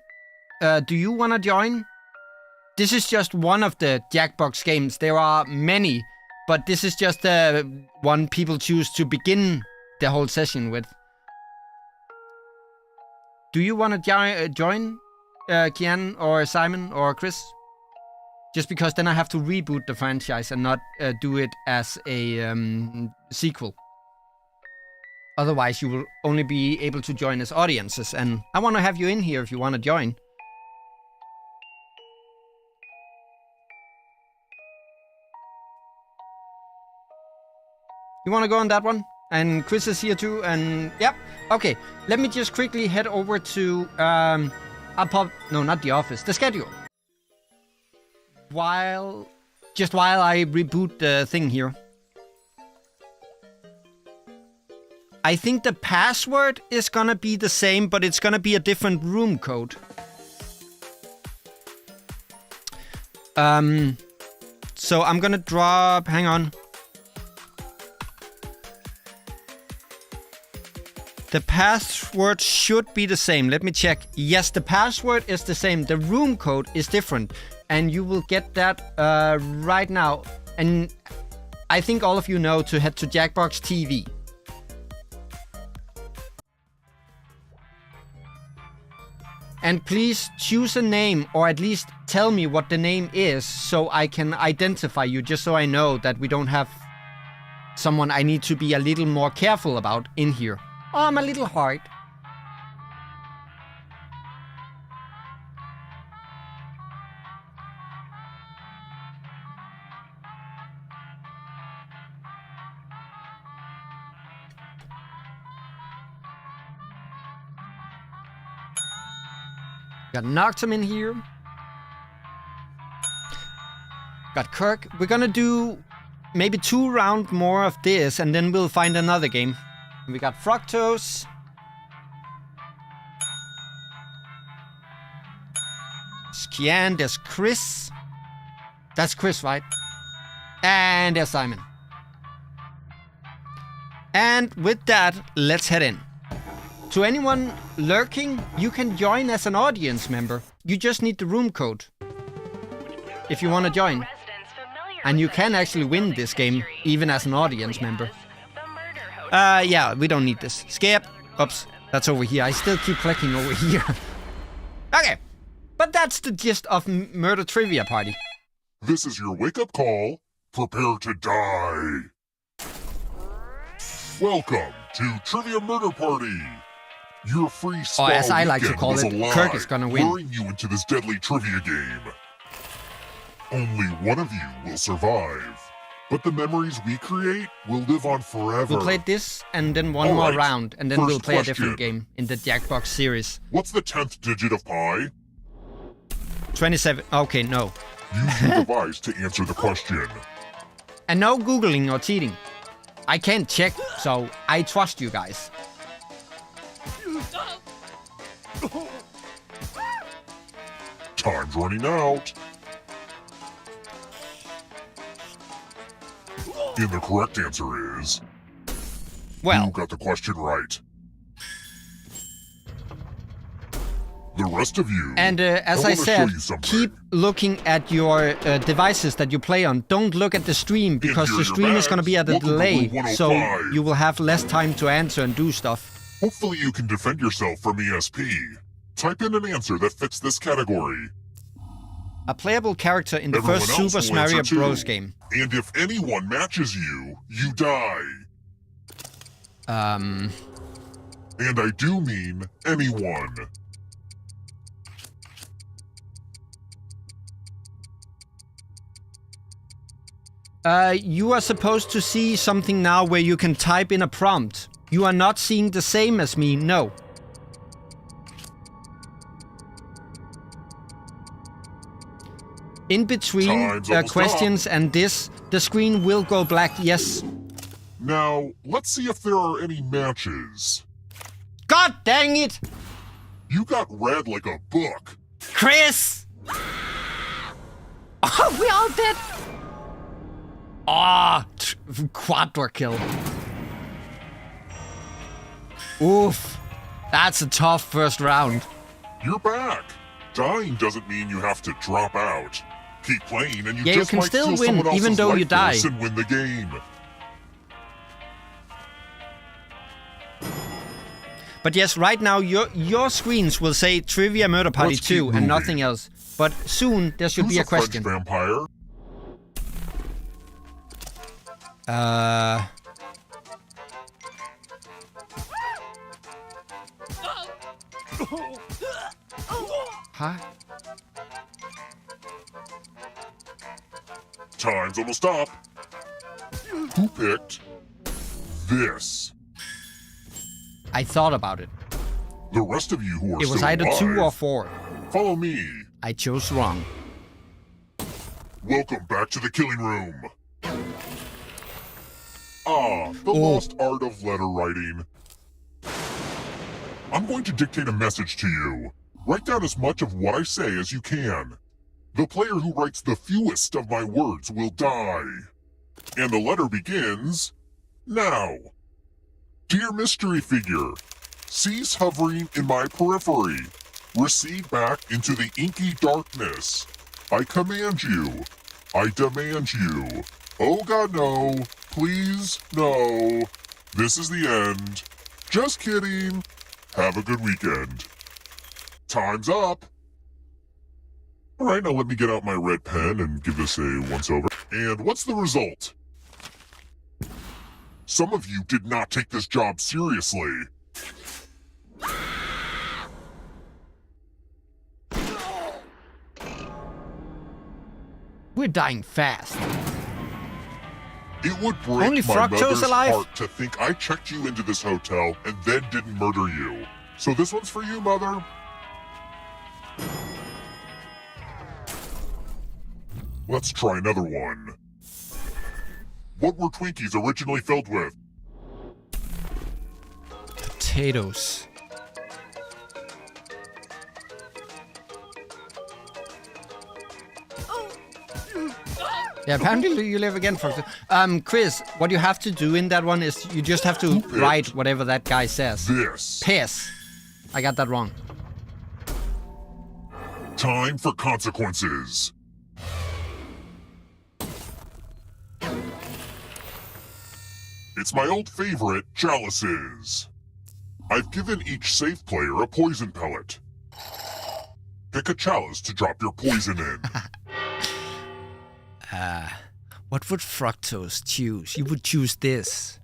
do you wanna join? This is just one of the Jackbox games. There are many, but this is just one people choose to begin the whole session with. Do you want to join, Kian or Simon or Chris? Just because then I have to reboot the franchise and not do it as a sequel. Otherwise, you will only be able to join as audiences, and I want to have you in here if you want to join. You want to go on that one? And Chris is here too, and yep. Okay, let me just quickly head over to, no, not the office, the schedule. While I reboot the thing here. I think the password is gonna be the same, but it's gonna be a different room code. So I'm gonna drop, hang on. The password should be the same. Let me check. Yes, the password is the same. The room code is different. And you will get that right now. And I think all of you know to head to Jackbox TV. And please choose a name, or at least tell me what the name is, so I can identify you, just so I know that we don't have someone I need to be a little more careful about in here. Oh, I'm a little hard. Got Noctum in here. Got Kirk. We're gonna do maybe 2 rounds more of this, and then we'll find another game. We got Fructose. Skian, there's Chris. That's Chris, right? And there's Simon. And with that, let's head in. To anyone lurking, you can join as an audience member. You just need the room code if you want to join. And you can actually win this game, even as an audience member. Yeah, we don't need this. Skip. Oops, that's over here. I still keep clicking over here. Okay, but that's the gist of Murder Trivia Party. This is your wake-up call. Prepare to die. Welcome to Trivia Murder Party. Your free spa as I like to weekend call was it, a lie, Kirk is gonna win. luring you into this deadly trivia game. Only one of you will survive, but the memories we create will live on forever. We'll play this and then one All more right, round, and then first we'll play question. a different game in the Jackbox series. What's the 10th digit of pi? 27. Okay, no. Use your device to answer the question. And no Googling or cheating. I can't check, so I trust you guys. Time's running out. And the correct answer is... Well, You got the question right. The rest of you... and as I wanna said, show you something. keep looking at your devices that you play on. Don't look at the stream, because here the you're stream is back. going to be at a Welcome to delay, Room so 105. you will have less time to answer and do stuff. Hopefully you can defend yourself from ESP. Type in an answer that fits this category. A playable character in the Everyone first else Super will Mario answer Bros. too. game. And if anyone matches you, you die. And I do mean anyone. You are supposed to see something now where you can type in a prompt. You are not seeing the same as me, no. In between Time's almost questions and this, the screen will go black, yes. Now, let's see if there are any matches. God dang it! You got read like a book. Chris! Oh, we all dead! Ah, quadra kill. Oof. That's a tough first round. You're back. Dying doesn't mean you have to drop out. Keep playing and you Yeah, you just can might still steal win someone even else's though you life force die. and win the game. But yes, right now your screens will say Trivia Murder Party Let's keep 2 and moving. nothing else. But soon there should Who's be a French question. vampire? Huh? Time's almost up. Who picked this? I thought about it. The rest of you who are It was still either alive, 2 or 4. follow me. I chose wrong. Welcome back to the killing room. Ah, the Oh. lost art of letter writing. I'm going to dictate a message to you. Write down as much of what I say as you can. The player who writes the fewest of my words will die. And the letter begins now. Dear mystery figure, cease hovering in my periphery. Recede back into the inky darkness. I command you. I demand you. Oh god, no. Please, no. This is the end. Just kidding. Have a good weekend. Time's up. Alright, now let me get out my red pen and give this a once-over. And what's the result? Some of you did not take this job seriously. We're dying fast. It would break Only my Fractose mother's alive? heart to think I checked you into this hotel and then didn't murder you. So this one's for you, Mother. Let's try another one. What were Twinkies originally filled with? Potatoes. Yeah, apparently you live again, Fox. Chris, what you have to do in that one is you just have to write whatever that guy says. This. Piss. I got that wrong. Time for consequences. It's my old favorite, chalices. I've given each safe player a poison pellet. Pick a chalice to drop your poison in. What would Fructose choose? You would choose this.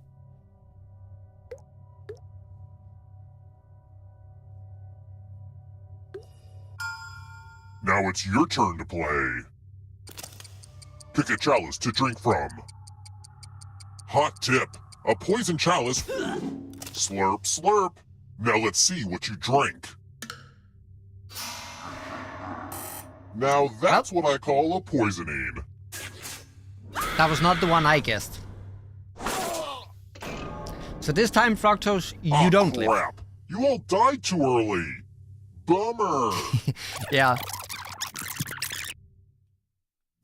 Now it's your turn to play. Pick a chalice to drink from. Hot tip, a poison chalice. Slurp, slurp. Now let's see what you drink. Now that's what I call a poisoning. That was not the one I guessed. So this time, Fructose, you don't live. Crap. You all died too early. Bummer. Yeah.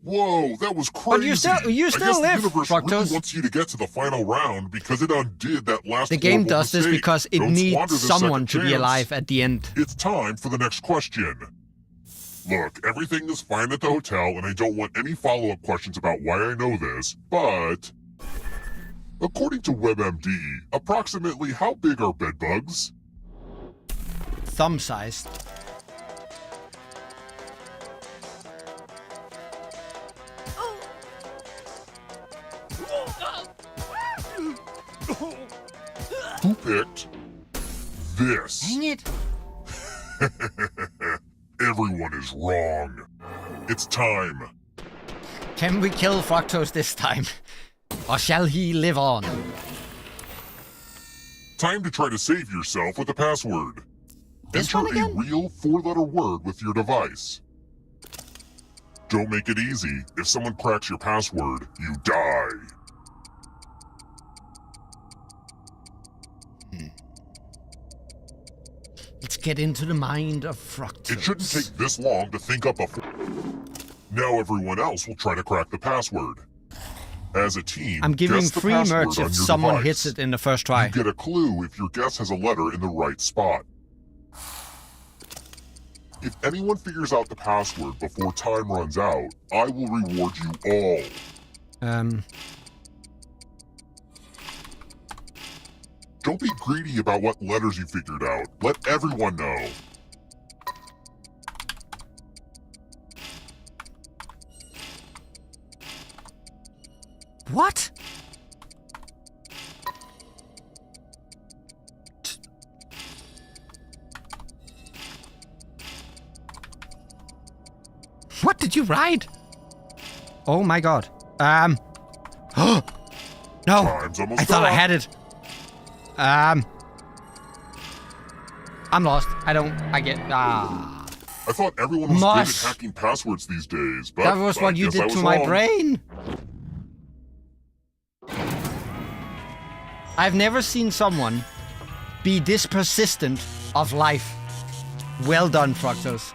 Whoa, that was crazy. But you still I guess live, the universe Fructose. really wants you to get to the final round because it undid that last The game horrible does this mistake. because it Don't squander needs this someone second to be chance. alive at the end. It's time for the next question. Look, everything is fine at the hotel, and I don't want any follow-up questions about why I know this, but... according to WebMD, approximately how big are bedbugs? Thumb-sized. Who picked this? Dang it. Everyone is wrong. It's time. Can we kill Fructose this time? Or shall he live on? Time to try to save yourself with a password. This Enter one again? a real 4-letter word with your device. Don't make it easy. If someone cracks your password, you die. Let's get into the mind of Fructose. It shouldn't take this long to think up a... Now everyone else will try to crack the password. As a team, I'm giving guess the free password merch on if your someone device. hits it in the first try. You get a clue if your guess has a letter in the right spot. If anyone figures out the password before time runs out, I will reward you all. Don't be greedy about what letters you figured out. Let everyone know. What? What did you write? Oh my god. No. Time's almost I thought I up. had it. I'm lost. I get. I thought everyone was Mush. good at hacking passwords these days, but That was I what you guess I did to was my wrong. brain. I've never seen someone be this persistent of life. Well done, Fructose.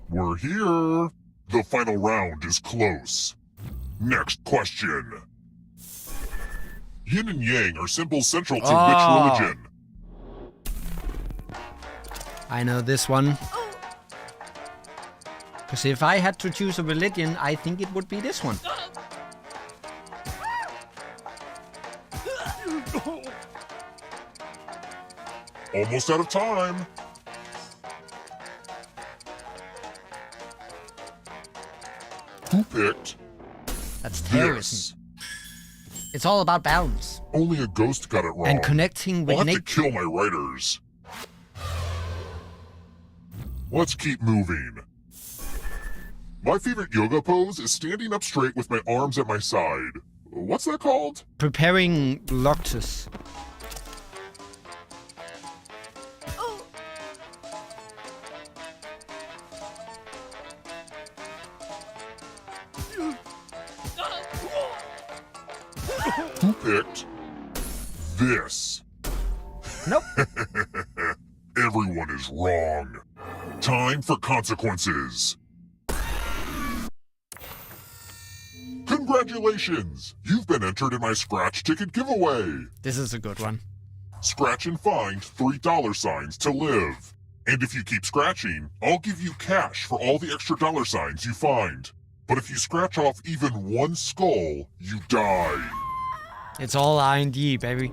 We're here. The final round is close. Next question. Yin and Yang are symbols central to Oh. which religion? I know this one. Because if I had to choose a religion, I think it would be this one. Almost out of time. Who picked That's terrorism. this? It's all about balance. Only a ghost got it wrong. And connecting I'll with have to nature. kill my writers. Let's keep moving. My favorite yoga pose is standing up straight with my arms at my side. What's that called? Preparing Loctus. Who picked this? Nope. Everyone is wrong. Time for consequences. Congratulations! You've been entered in my scratch ticket giveaway. This is a good one. Scratch and find $3 to live. And if you keep scratching, I'll give you cash for all the extra $signs you find. But if you scratch off even one skull, you die. It's all R&D, baby.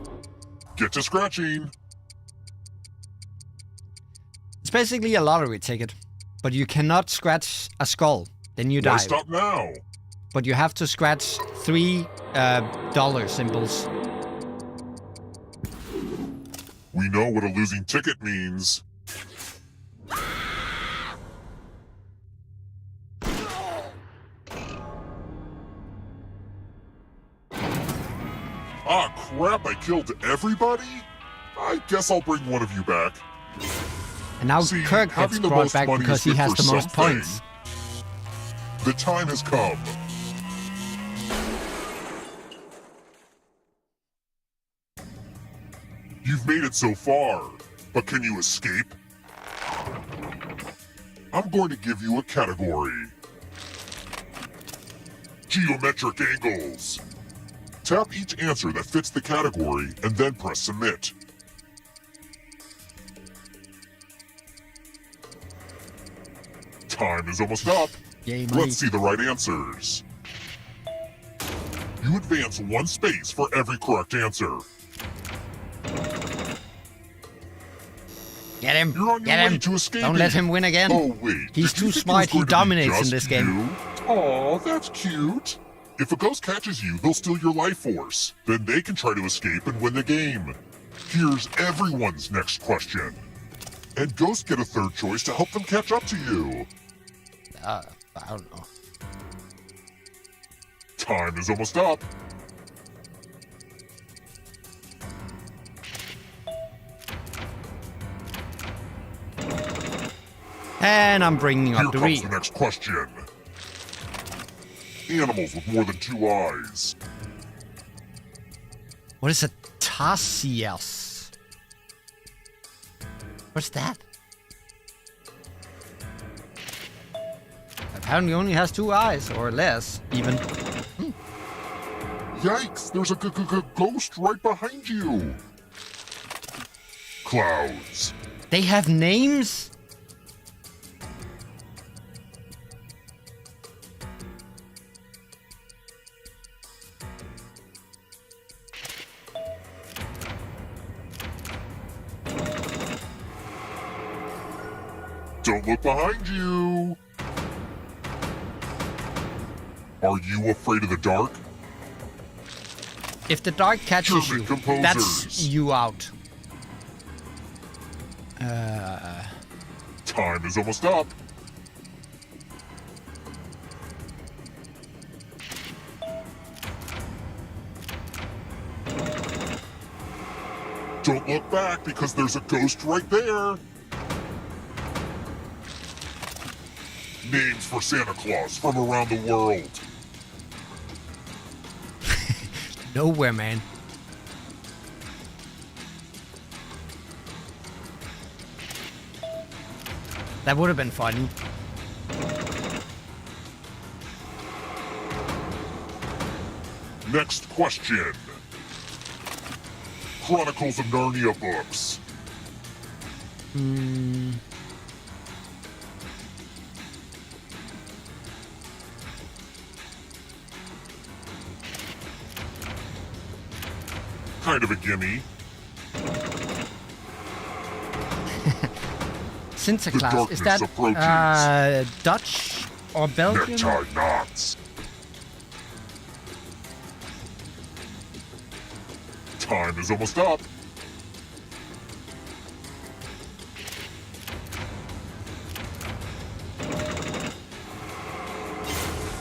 Get to scratching. It's basically a lottery ticket. But you cannot scratch a skull. Then you Why die. stop now? But you have to scratch three dollar symbols. We know what a losing ticket means. Ah, crap, I killed everybody? I guess I'll bring one of you back. And now See, Kirk gets having the brought most back money because is he good has for the most something. points. The time has come. You've made it so far, but can you escape? I'm going to give you a category. Geometric angles. Tap each answer that fits the category and then press submit. Time is almost up. Yay, money. Let's see the right answers. You advance one space for every correct answer. Get him! You're on your Get way him! to escaping. Don't let him win again. Oh wait, He's did you too think it smart. was He going to be dominates in just this game. you? Aw, that's cute. If a ghost catches you, they'll steal your life force. Then they can try to escape and win the game. Here's everyone's next question. And ghosts get a third choice to help them catch up to you. I don't know. Time is almost up. And I'm bringing Here up the comes read. the next question. Animals with more than 2 eyes. What is a tarsius? What's that? Apparently only has 2 eyes, or less, even. Yikes, there's a ghost right behind you. Clouds. They have names? Don't look behind you. Are you afraid of the dark? If the dark catches German you, composers. that's you out. Time is almost up. Don't look back because there's a ghost right there. Names for Santa Claus from around the world. Nowhere, man. That would have been funny. Next question. Chronicles of Narnia books. kind of a gimme. Sinterklaas, is that approaches. Dutch or Belgian? Necktie knots. Time is almost up.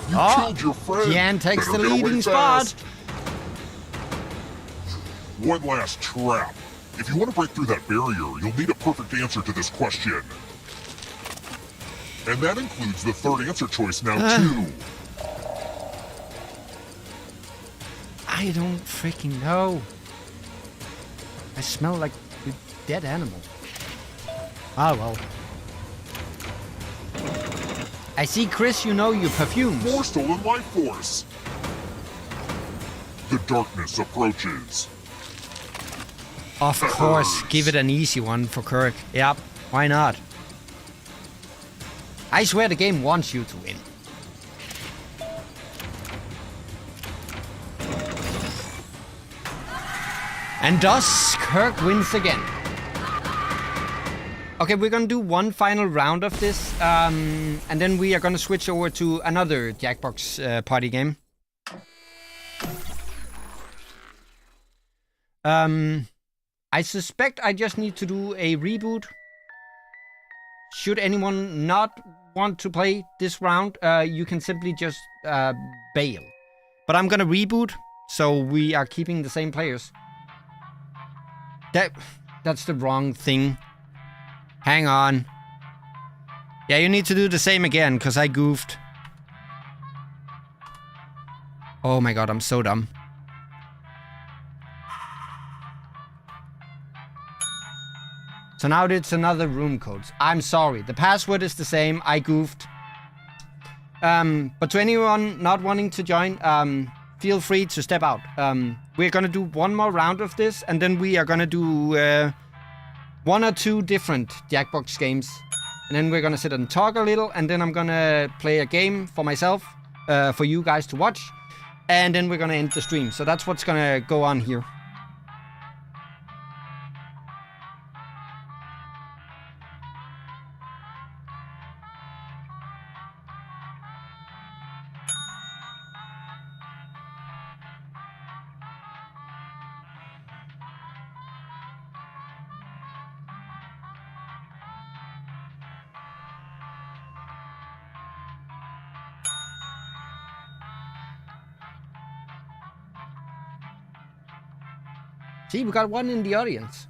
You killed your friend. Jan takes Better the get away leading spot. fast. One last trap. If you want to break through that barrier, you'll need a perfect answer to this question. And that includes the third answer choice now, too. I don't freaking know. I smell like a dead animal. Ah, well. I see, Chris, you know your perfumes. More stolen life force. The darkness approaches. Of course, give it an easy one for Kirk. Yep, why not? I swear the game wants you to win. And thus, Kirk wins again. Okay, we're gonna do one final round of this, and then we are gonna switch over to another Jackbox party game. I suspect I just need to do a reboot. Should anyone not want to play this round, you can simply just bail. But I'm gonna reboot, so we are keeping the same players. That's the wrong thing. Hang on. Yeah, you need to do the same again, because I goofed. Oh my god, I'm so dumb. So now it's another room code. I'm sorry. The password is the same. I goofed. But to anyone not wanting to join, feel free to step out. We're gonna do one more round of this, and then we are gonna do one or two different Jackbox games. And then we're gonna sit and talk a little, and then I'm gonna play a game for myself, for you guys to watch. And then we're gonna end the stream. So that's what's gonna go on here. See, we got one in the audience.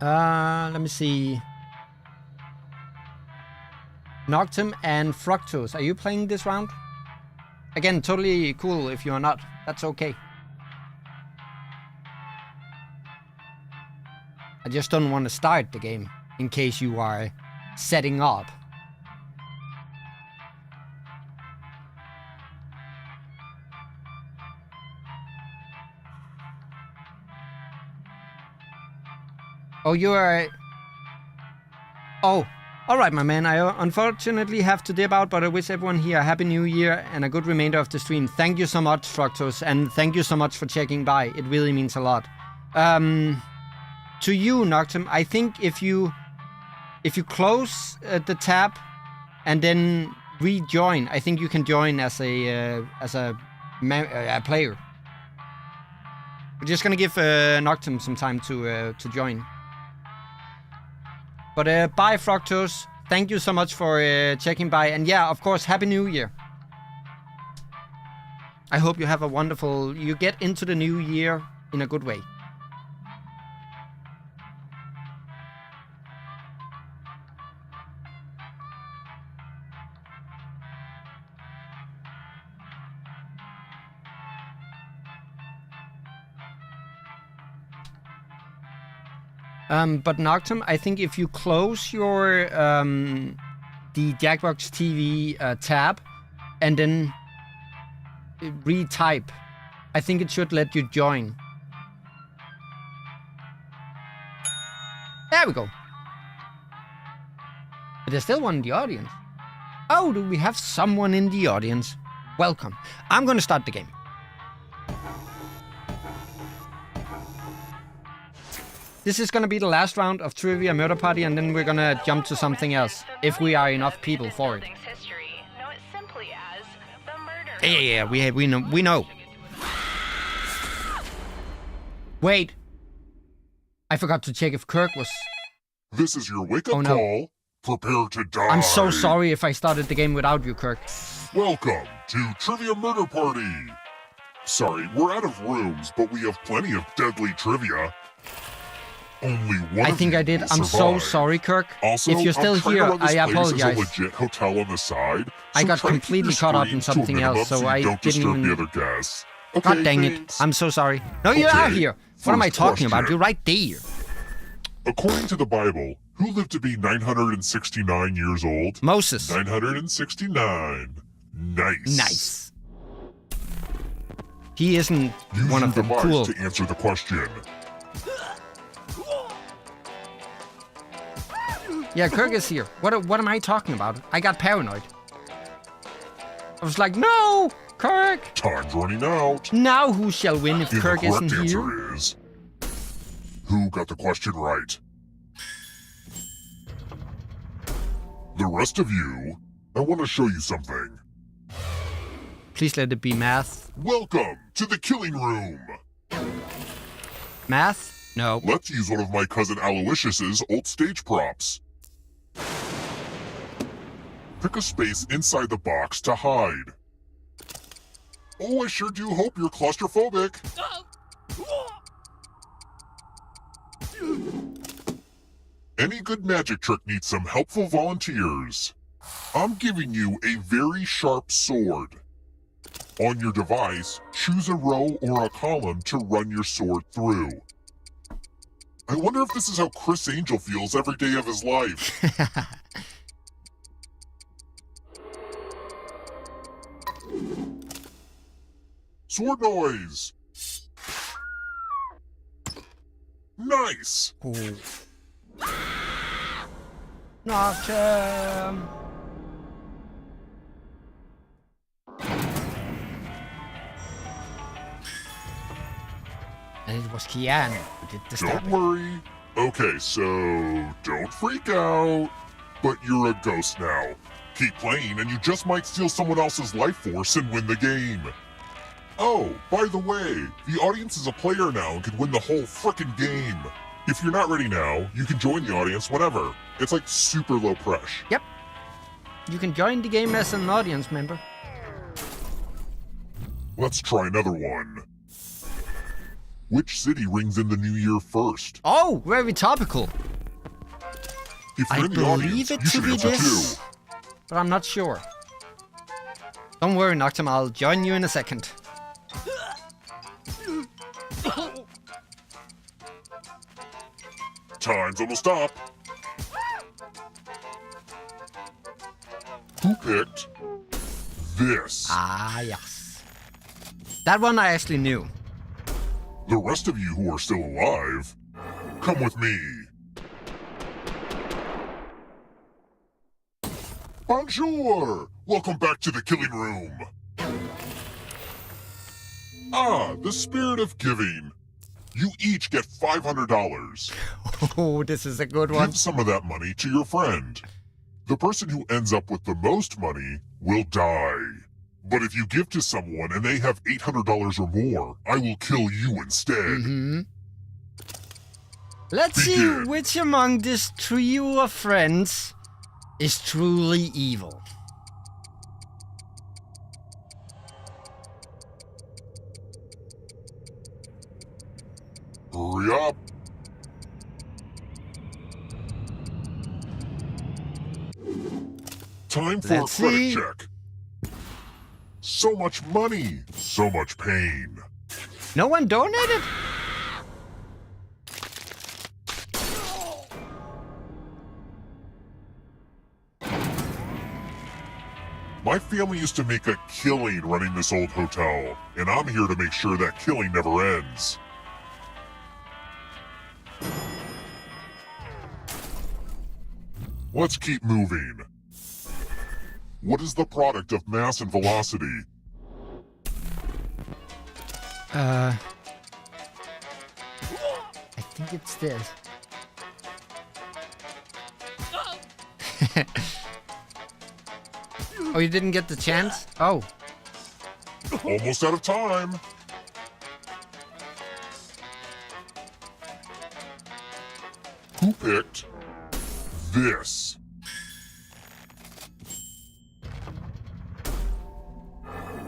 Let me see. Noctum and Fructose, are you playing this round? Again, totally cool if you're not. That's okay. I just don't want to start the game in case you are setting up. Oh, you are... Oh, alright, my man. I unfortunately have to dip out, but I wish everyone here a Happy New Year and a good remainder of the stream. Thank you so much, Fructose, and thank you so much for checking by. It really means a lot. To you, Noctum, I think if you close the tab and then rejoin, I think you can join as a player. We're just gonna give Noctum some time to join. But bye, Fructose. Thank you so much for checking by. And yeah, of course, Happy New Year. I hope you have a wonderful... You get into the new year in a good way. But Noctum, I think if you close your the Jackbox TV tab and then retype, I think it should let you join. There we go. But there's still one in the audience. Oh, do we have someone in the audience? welcome. I'm gonna start the game. This is gonna be the last round of Trivia Murder Party, and then we're gonna jump to something else, if we are enough people for it. History, know it simply as the murder Yeah, we know. Wait. I forgot to check if Kirk was... This is your wake-up Oh, no. call. Prepare to die. I'm so sorry if I started the game without you, Kirk. Welcome to Trivia Murder Party. Sorry, we're out of rooms, but we have plenty of deadly trivia. Only one I of think you I did. will I'm so survive. sorry, Kirk. Also, If you're still I'm trying here, to run this I place apologize. as a legit hotel on the side. I so got try to keep completely your caught up in screams to a something minimum else, so you I don't didn't disturb even... the other guests. God Okay, dang it. thanks. I'm so sorry. No, you Okay, are here. What am I first talking about? question. You're right there. According to the Bible, who lived to be 969 years old? Moses. 969. Nice. Nice. He isn't Use one your of them. device Cool. to answer the question. Yeah, Kirk is here. What am I talking about? I got paranoid. I was like, no, Kirk. Time's running out. Now who shall win if And Kirk the correct isn't here? answer is... Who got the question right? The rest of you, I want to show you something. Please let it be math. Welcome to the killing room. Math? No. Let's use one of my cousin Aloysius's old stage props. Pick a space inside the box to hide. Oh, I sure do hope you're claustrophobic. Any good magic trick needs some helpful volunteers. I'm giving you a very sharp sword. On your device, choose a row or a column to run your sword through. I wonder if this is how Chris Angel feels every day of his life. Sword noise! Nice! Cool. Nocturne. And it was Kian who did the Don't stabbing. worry. Okay, so don't freak out. But you're a ghost now. Keep playing and you just might steal someone else's life force and win the game. Oh, by the way, the audience is a player now and can win the whole frickin' game. If you're not ready now, you can join the audience whenever. It's like super low pressure. Yep. You can join the game as an audience member. Let's try another one. Which city rings in the new year first? Oh, very topical. If you're I in the audience, believe it you to should be answer this, too. but I'm not sure. Don't worry, Noctum, I'll join you in a second. Time's almost up. Who picked this? Ah, yes. That one I actually knew. The rest of you who are still alive, come with me. Bonjour! Welcome back to the killing room. Ah, the spirit of giving. You each get $500. Oh, this is a good one. Give some of that money to your friend. The person who ends up with the most money will die. But if you give to someone and they have $800 or more, I will kill you instead. Mm-hmm. Let's see Begin. which among this trio of friends is truly evil. Hurry up. Time for Let's a credit see. check. So much money, so much pain. No one donated? My family used to make a killing running this old hotel, and I'm here to make sure that killing never ends. Let's keep moving. What is the product of mass and velocity? I think it's this. Oh, you didn't get the chance? Oh. Almost out of time. Who picked this?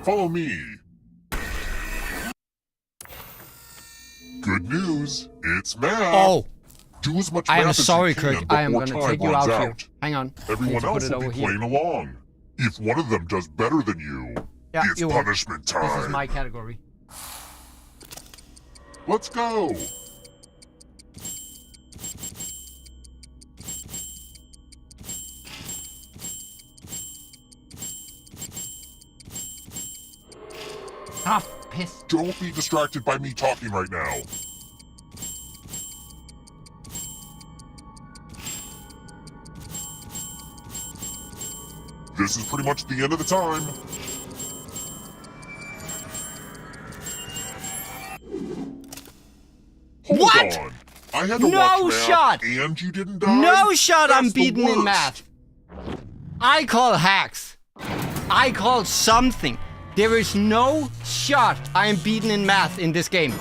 Follow me. Good news, it's math. Oh, Do as much I am math as sorry, you can Kirk. I am before gonna time take you runs out here. Hang on. I need Everyone to put else it will be over here. playing along. If one of them does better than you, Yeah, it's you won't. punishment time. This is my category. Let's go. Ah, piss. Don't be distracted by me talking right now. This is pretty much the end of the time. Hold What? on. I had to No watch math shot. and you didn't die? No shot I'm That's the beaten in worst. math. I call hacks. I call something. There is no shot I am beaten in math in this game.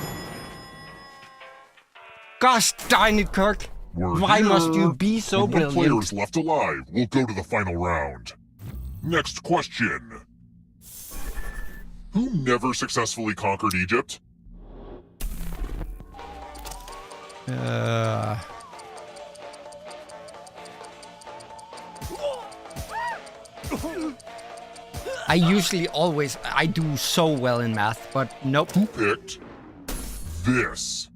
Gosh darn it, Kirk. We're Why here. must you be so When one player brilliant? is left alive, we'll go to the final round. Next question. Who never successfully conquered Egypt? I usually always, I do so well in math, but nope. Who picked this?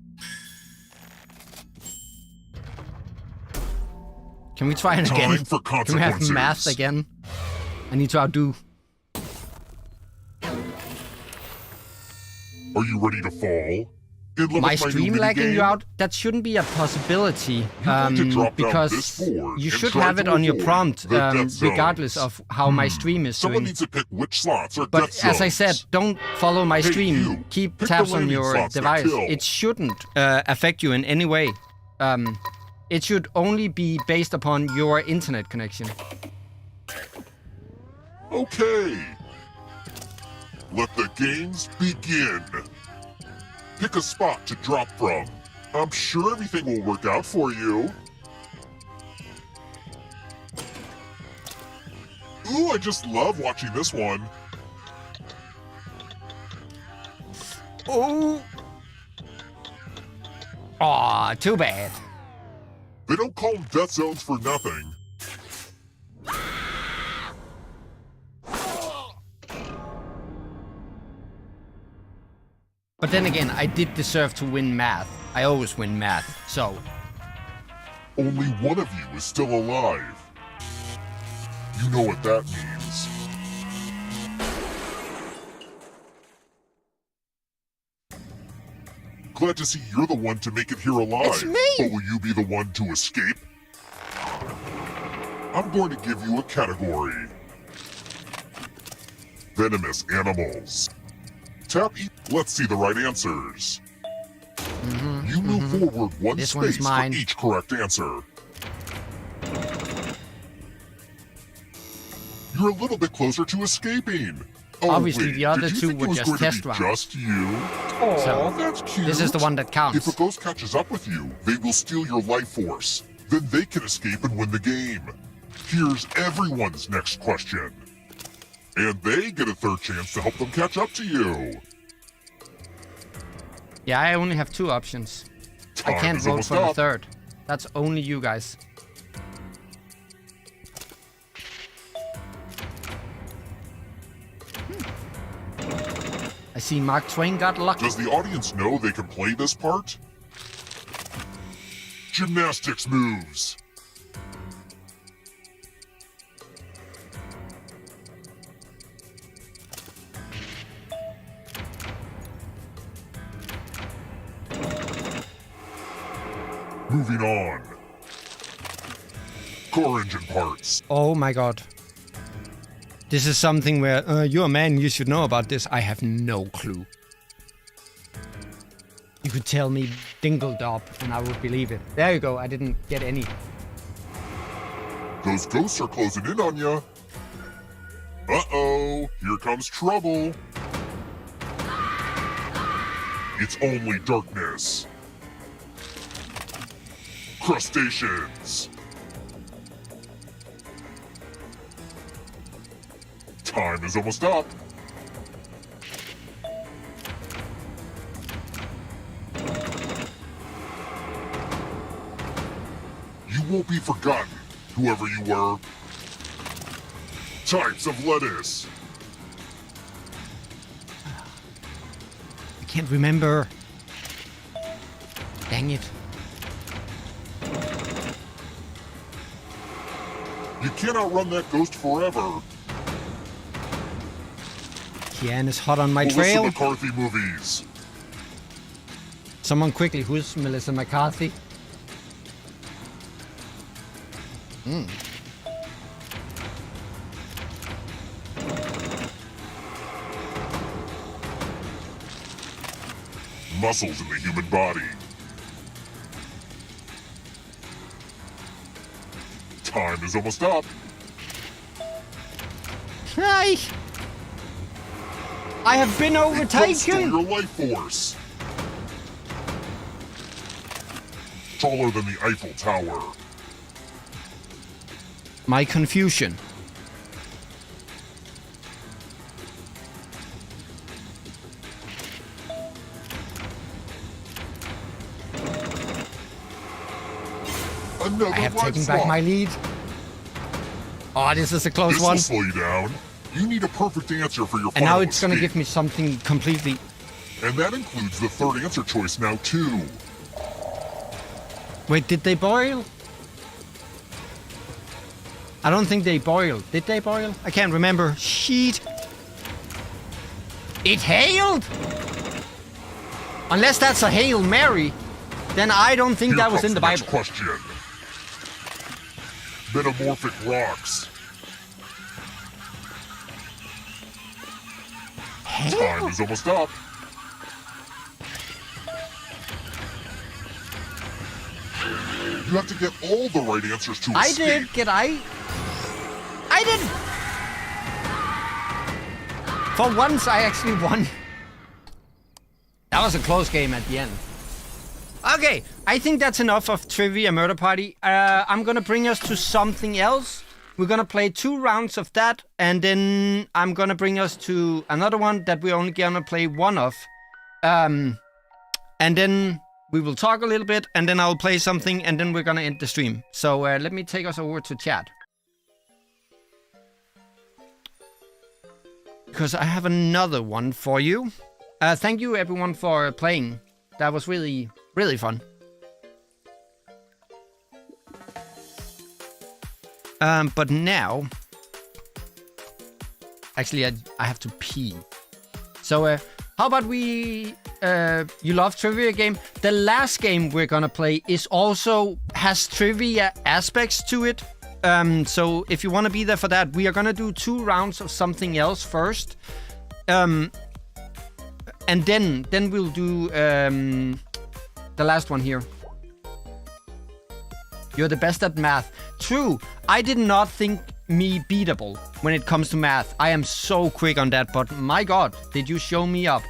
Can we try it again? Time for Can we have consequences. math again? I need to outdo. Are you ready to fall? In love My with stream new lagging minigame? you out? That shouldn't be a possibility. going to drop down Because this board you and should try have to it on your avoid prompt, the death zones. regardless of how my stream is Someone doing. needs to pick which slots are But death as I zones. said, don't follow my Hey, stream. you, Keep pick tabs the on landing your slots that device. kill. It shouldn't affect you in any way. It should only be based upon your internet connection. Okay. Let the games begin. Pick a spot to drop from. I'm sure everything will work out for you. Ooh, I just love watching this one. Oh. Aw, too bad. They don't call them death zones for nothing. But then again, I did deserve to win math. I always win math, so... Only one of you is still alive. You know what that means. Glad to see you're the one to make it here alive. It's me! But will you be the one to escape? I'm going to give you a category. Venomous animals. Tap E. Let's see the right answers. You move forward one This one's space mine. for each correct answer. You're a little bit closer to escaping. Oh, Obviously, wait, the other did you two think were it was just going test to be rounds. just you? Oh, So, that's cute. this is the one that counts. If a ghost catches up with you, they will steal your life force. Then they can escape and win the game. Here's everyone's next question. And they get a third chance to help them catch up to you. Yeah, I only have two options. I Time can't is vote almost for the up. third. That's only you guys. I see Mark Twain got lucky. Does the audience know they can play this part? Gymnastics moves. Moving on. Car engine parts. Oh my god. This is something where, you're a man, you should know about this. I have no clue. could tell me Dingledop and I would believe it. There you go. I didn't get any. Those ghosts are closing in on ya. Uh-oh, here comes trouble. It's only darkness. Crustaceans. Time is almost up. You won't be forgotten, whoever you were. Types of lettuce. I can't remember. Dang it. You can't outrun that ghost forever. Kian is hot on my Melissa trail. McCarthy movies. Someone quickly, who's Melissa McCarthy? Muscles in the human body. Time is almost up. Hi! I have been It comes through overtaken! your life force. Taller than the Eiffel Tower. My confusion. Another I have right taken back slot. my lead. Oh, this is a close This one. will slow you down. You need a perfect answer for your And now final it's gonna escape. give me something completely... And that includes the third answer choice now, too. Wait, did they boil? I don't think they boiled. Did they boil? I can't remember. Sheet. It hailed? Unless that's a Hail Mary, then I don't think Here that was comes in the next Bible. question. Metamorphic rocks. Time is almost up. You have to get all the right answers to I escape. did. I did. For once, I actually won. That was a close game at the end. Okay, I think that's enough of Trivia Murder Party. I'm gonna bring us to something else. We're gonna play 2 rounds of that, and then I'm gonna bring us to another one that we're only gonna play 1 of. And then we will talk a little bit, and then I'll play something, and then we're gonna end the stream. So let me take us over to chat. Because I have another one for you. Thank you everyone for playing. That was really, really fun. But now... Actually, I have to pee. So, how about we... you love trivia game? The last game we're gonna play is also... has trivia aspects to it. So, if you want to be there for that, we are gonna do 2 rounds of something else first. And then we'll do the last one here. You're the best at math. True, I did not think me beatable when it comes to math. I am so quick on that, but my god, did you show me up.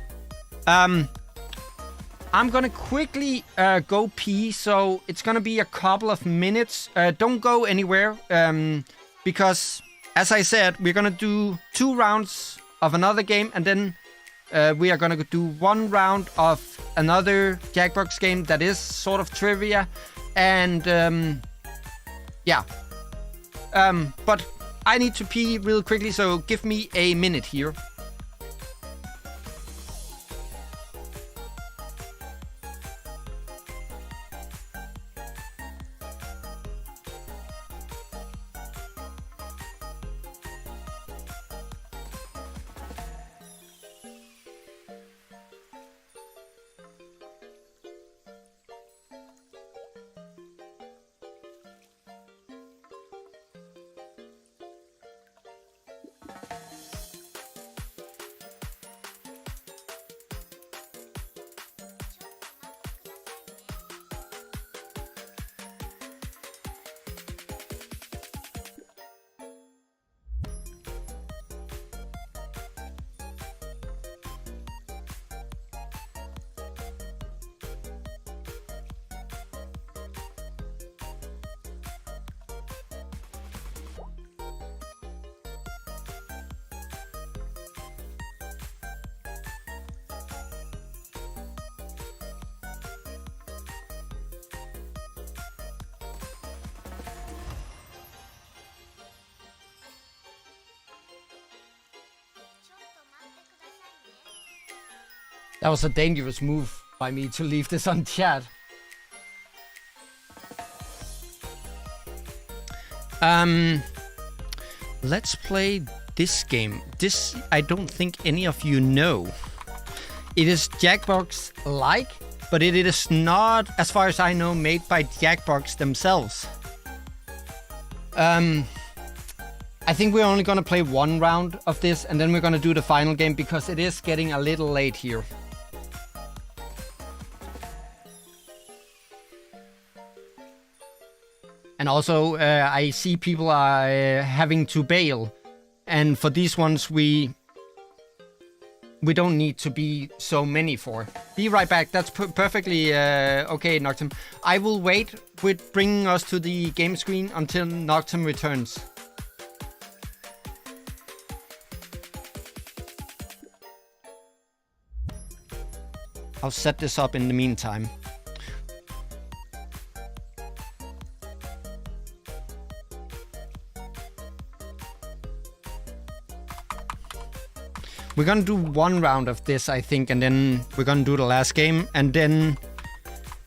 I'm gonna quickly go pee, so it's gonna be a couple of minutes. Don't go anywhere, because, as I said, we're gonna do 2 rounds of another game, and then we are gonna do 1 round of another Jackbox game that is sort of trivia, and yeah. But I need to pee real quickly, so give me a minute here. That was a dangerous move by me to leave this on chat. Let's play this game. This, I don't think any of you know. It is Jackbox-like, but it is not, as far as I know, made by Jackbox themselves. I think we're only gonna play one round of this, and then we're gonna do the final game, because it is getting a little late here. And also, I see people are having to bail. And for these ones, we don't need to be so many for. Be right back. That's perfectly okay, Noctum. I will wait with bringing us to the game screen until Noctum returns. I'll set this up in the meantime. We're gonna do one round of this, I think, and then we're gonna do the last game, and then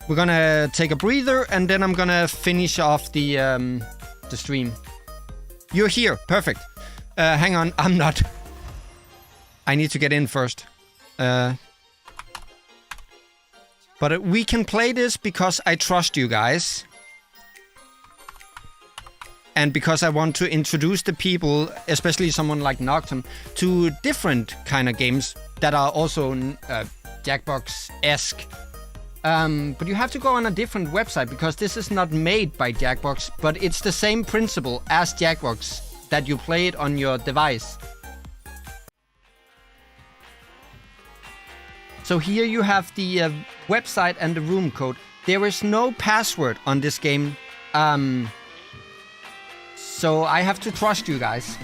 we're gonna take a breather, and then I'm gonna finish off the stream. You're here, perfect. Hang on, I'm not. I need to get in first. But we can play this because I trust you guys. And because I want to introduce the people, especially someone like Noctum, to different kind of games that are also Jackbox-esque. But you have to go on a different website, because this is not made by Jackbox, but it's the same principle as Jackbox, that you play it on your device. So here you have the website and the room code. There is no password on this game. So I have to trust you guys.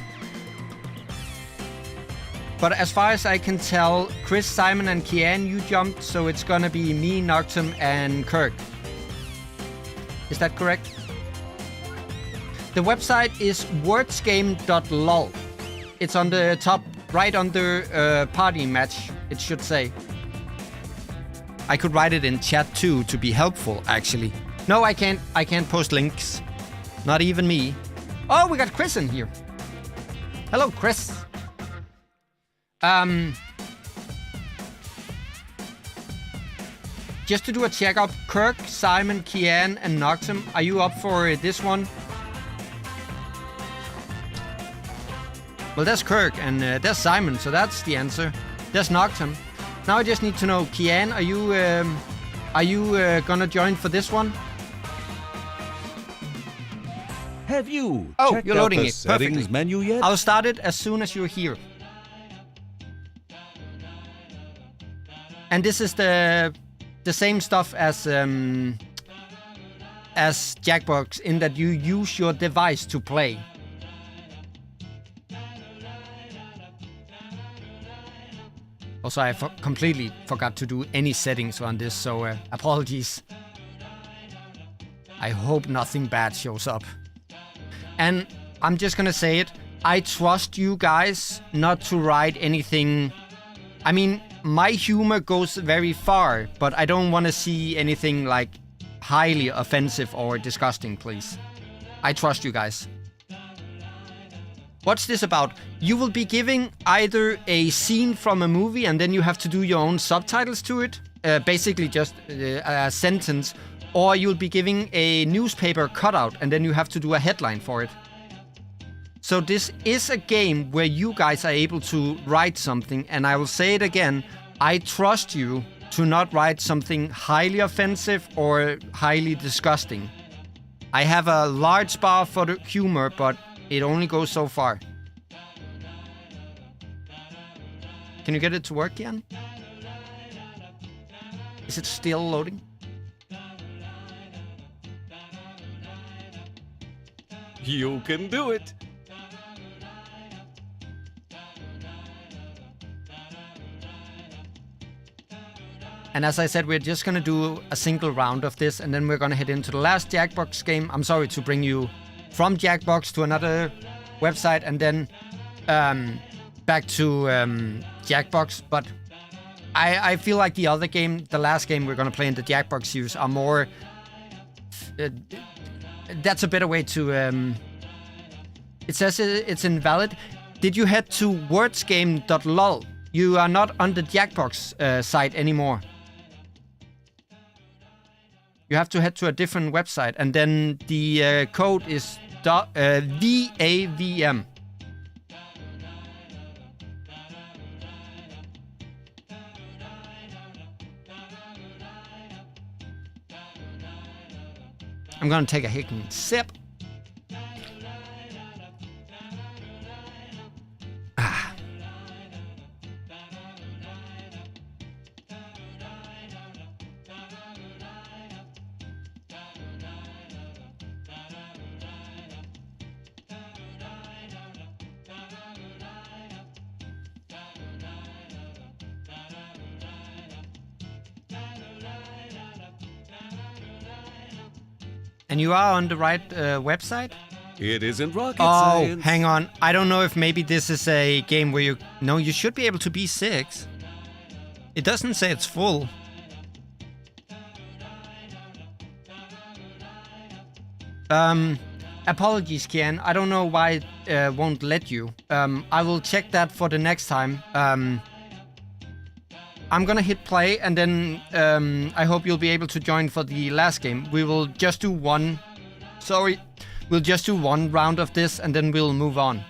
But as far as I can tell, Chris, Simon, and Kian, you jumped, so it's gonna be me, Noctum, and Kirk. Is that correct? The website is wordsgame.lol. It's on the top, right under party match, it should say. I could write it in chat too to be helpful, actually. No, I can't. I can't post links. Not even me. Oh, we got Chris in here. Hello, Chris. Just to do a check-up, Kirk, Simon, Kian, and Noctum, are you up for this one? Well, there's Kirk, and there's Simon, so that's the answer. There's Noctum. Now I just need to know, Kian, are you gonna join for this one? Have you checked you're loading out the it settings perfectly. menu yet? I'll start it as soon as you're here. And this is the same stuff as Jackbox, in that you use your device to play. Also, I completely forgot to do any settings on this, so apologies. I hope nothing bad shows up. And I'm just gonna say it, I trust you guys not to write anything. I mean, my humor goes very far, but I don't want to see anything like highly offensive or disgusting, please. I trust you guys. What's this about? You will be giving either a scene from a movie and then you have to do your own subtitles to it, basically just a sentence, or you'll be giving a newspaper cutout and then you have to do a headline for it. So this is a game where you guys are able to write something, and I will say it again, I trust you to not write something highly offensive or highly disgusting. I have a large bar for the humor, but it only goes so far. Can you get it to work, Jan? Is it still loading? You can do it. And as I said, we're just gonna do a single round of this, and then we're gonna head into the last Jackbox game. I'm sorry to bring you from Jackbox to another website and then back to Jackbox, but I feel like the other game, the last game we're gonna play in the Jackbox series, are more. That's a better way to. It says it's invalid. Did you head to wordsgame.lol? You are not on the Jackbox site anymore. You have to head to a different website, and then the code is VAVM. I'm gonna take a hicking sip. And you are on the right website? It isn't rocket Oh, science. hang on. I don't know if maybe this is a game where you... No, you should be able to be 6. It doesn't say it's full. Apologies, Kian. I don't know why it won't let you. I will check that for the next time. I'm gonna hit play, and then I hope you'll be able to join for the last game. We will just do one... Sorry. We'll just do one round of this, and then we'll move on.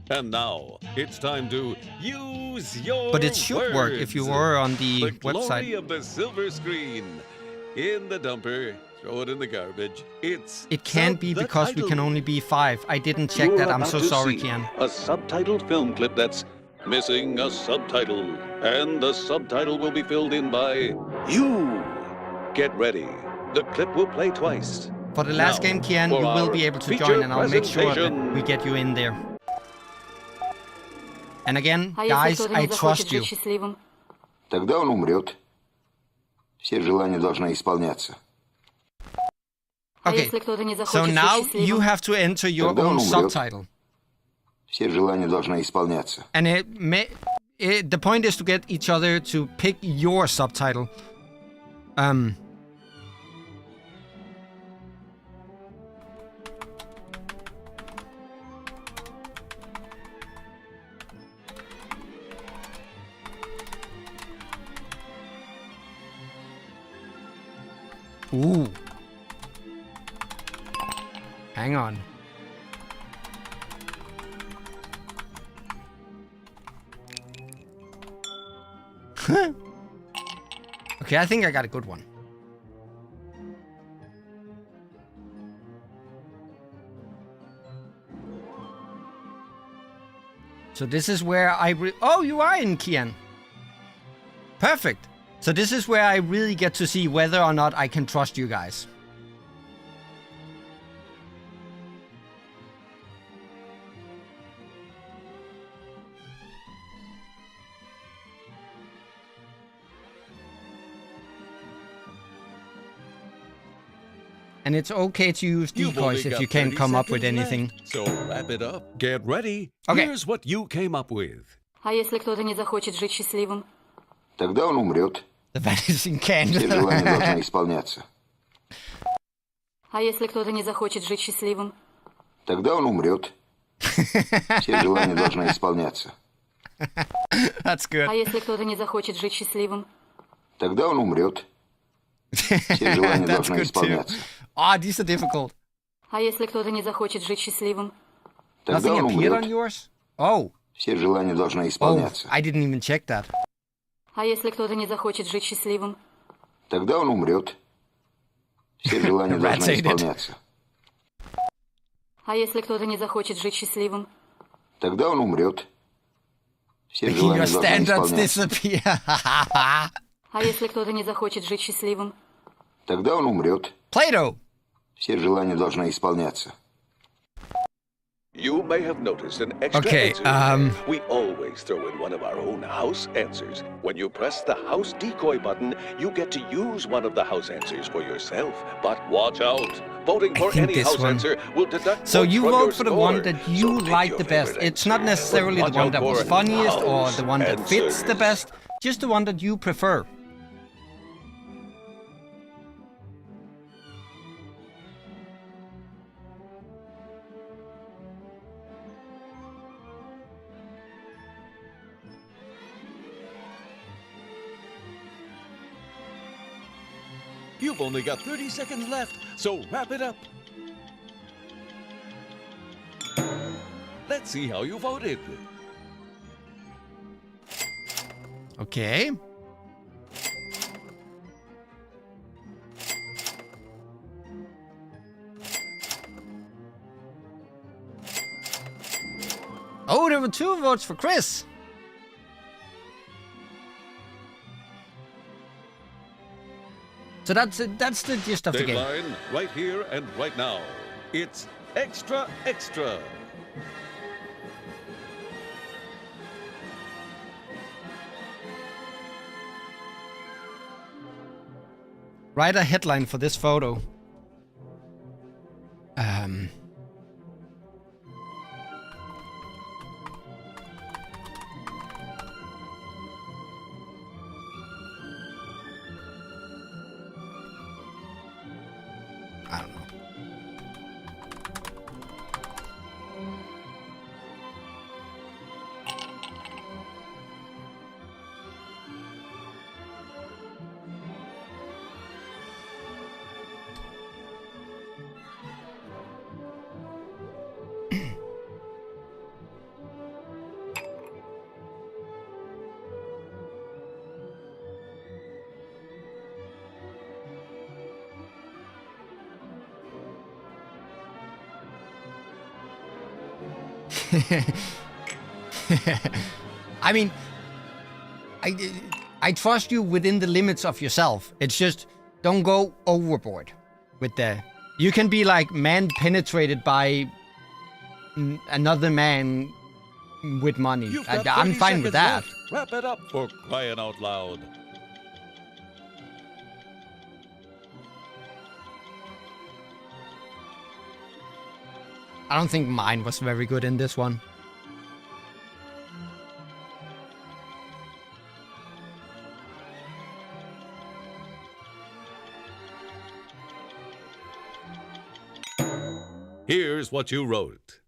And now, it's time to use your But it should work if you were on the The glory website. of the silver screen. In the dumper, throw it in the garbage. It can't be the because we can title. only be 5. I didn't check You're that. I'm about so to sorry, see Kian. A subtitled film clip that's missing a subtitle. And the subtitle will be filled in by you. Get ready. The clip will play twice. For the last Now, game, Kian, for you will our be able to feature join, and I'll make sure that presentation. we get you in there. And again, А если guys, кто-то I не захочет trust you. жить счастливым? Тогда он умрет. Все желания должны исполняться. А Okay, если кто-то не so захочет жить now you счастливым? have to enter your Тогда он own умрет. subtitle. Все желания должны исполняться. And the point is to get each other to pick your subtitle. Ooh. Hang on. Okay, I think I got a good one. So this is where oh, you are in, Kian. Perfect. So this is where I really get to see whether or not I can trust you guys. And it's okay to use You've only decoys if got you can't 30 come up with seconds anything. left, so wrap it up. Get ready. Okay. Here's what you came up with. А если кто-то не захочет жить счастливым? Тогда он умрет. The vanishing Все желания candle. должны исполняться. А если кто-то не захочет жить счастливым? Тогда он умрет. Все желания должны исполняться. That's good. А если кто-то не захочет жить счастливым? Тогда он умрет. Все желания That's должны good too. исполняться. Ah, these are difficult. А если кто-то не захочет жить счастливым? Тогда Nothing он appeared on умрет. yours? Oh. Все желания должны Oh, исполняться. I didn't even check that. А если кто-то не захочет жить счастливым? Тогда он умрет. Все желания Rats должны ate it. исполняться. А если кто-то не захочет жить счастливым? Тогда он умрет. Все Making желания your должны standards исполняться. disappear. А если кто-то не захочет жить счастливым? Тогда он умрет. Play-Doh. Все желания должны исполняться. You may have noticed an extra Okay, answer. We always throw in one of our own house answers. When you press the house decoy button, you get to use one of the house answers for yourself. But watch out. Voting for think any this house one. answer will deduct So points you from vote your for the score. one that you So pick like your the best. favorite It's not answer. necessarily But the one watch that out was for funniest or house the one that fits the answers. best. just the one that you prefer. You've only got 30 seconds left, so wrap it up. Let's see how you voted. Okay. Oh, there were 2 votes for Chris. So that's the gist of the game. Deadline right here and right now. It's extra, extra. Write a headline for this photo. I don't know. I mean, I trust you within the limits of yourself. It's just don't go overboard with the. You can be like man penetrated by another man with money. You've got I'm 30 fine with that. seconds left. Wrap it up for crying out loud. I don't think mine was very good in this one. Here's what you wrote.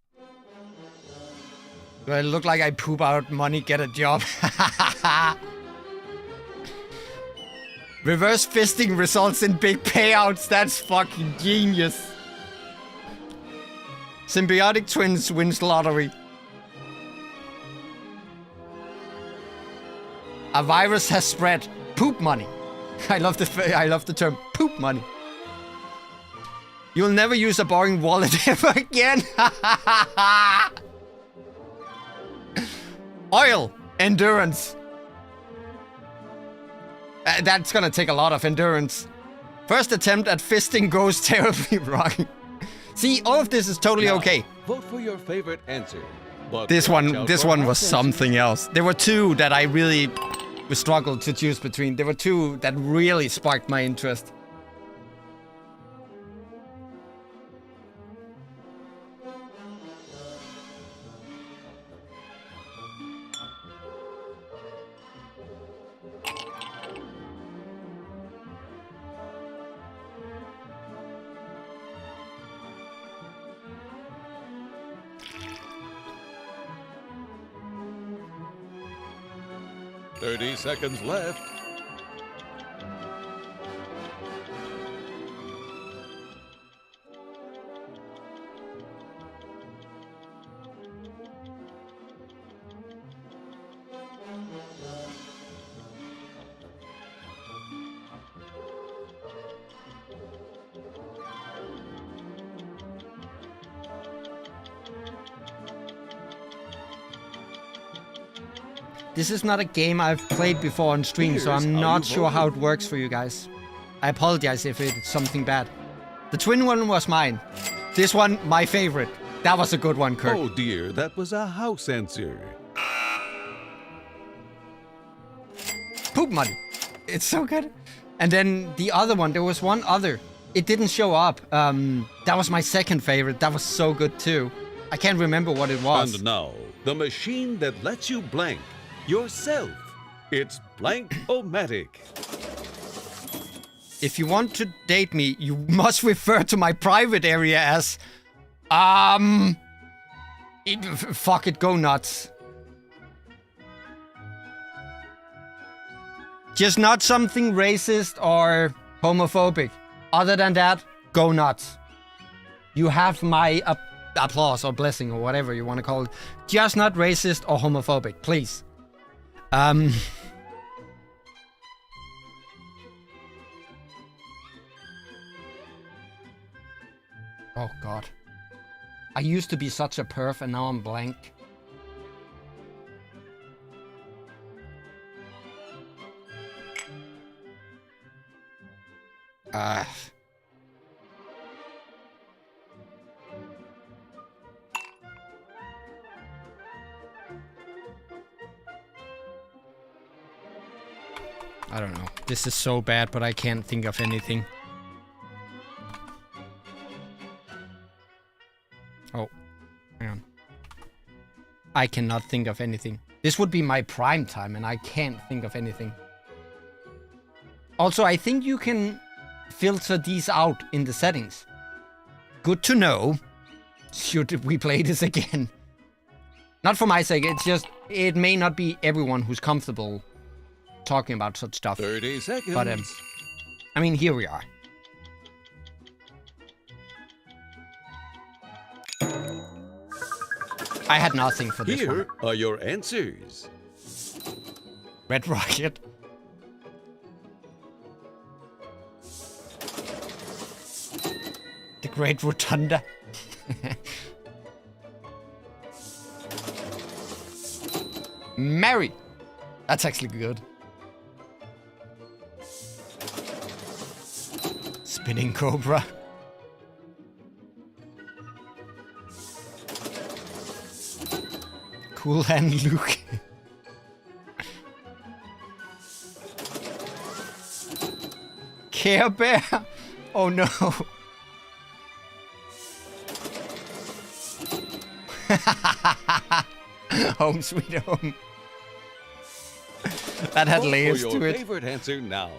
Do I look like I poop out money, get a job? Reverse fisting results in big payouts. That's fucking genius. Symbiotic twins wins lottery. A virus has spread. Poop money. I love the term poop money. You'll never use a boring wallet ever again. Oil. Endurance. That's gonna take a lot of endurance. First attempt at fisting goes terribly wrong. See, all of this is totally okay. Vote for your favorite answer. But This watch one out was for house something else. There were 2 that I really struggled to choose between. There were 2 that really sparked my interest. answers. 30 seconds left. This is not a game I've played before on stream, so I'm not sure how it works for you guys. I apologize if it's something bad. The twin one was mine. This one, my favorite. That was a good one, Kurt. Oh dear, that was a house answer. Poop money. It's so good. And then the other one, there was one other. It didn't show up. That was my second favorite. That was so good too. I can't remember what it was. And now, the machine that lets you blank yourself. It's Blank-O-Matic. If you want to date me, you must refer to my private area as... fuck it, go nuts. Just not something racist or homophobic. Other than that, go nuts. You have my applause or blessing or whatever you want to call it. Just not racist or homophobic, please. Oh god. I used to be such a perf and now I'm blank. I don't know. This is so bad, but I can't think of anything. Oh, hang on. I cannot think of anything. This would be my prime time and I can't think of anything. Also, I think you can filter these out in the settings. Good to know. Should we play this again? Not for my sake, it's just, it may not be everyone who's comfortable talking about such stuff. 30 seconds. But, I mean, here we are. I had nothing for this one. Here are your answers. Red Rocket. The Great Rotunda. Mary. That's actually good. Spinning Cobra. Cool Hand Luke. Care Bear. Oh no. Home Sweet Home. That had layers for to your it. favorite answer now.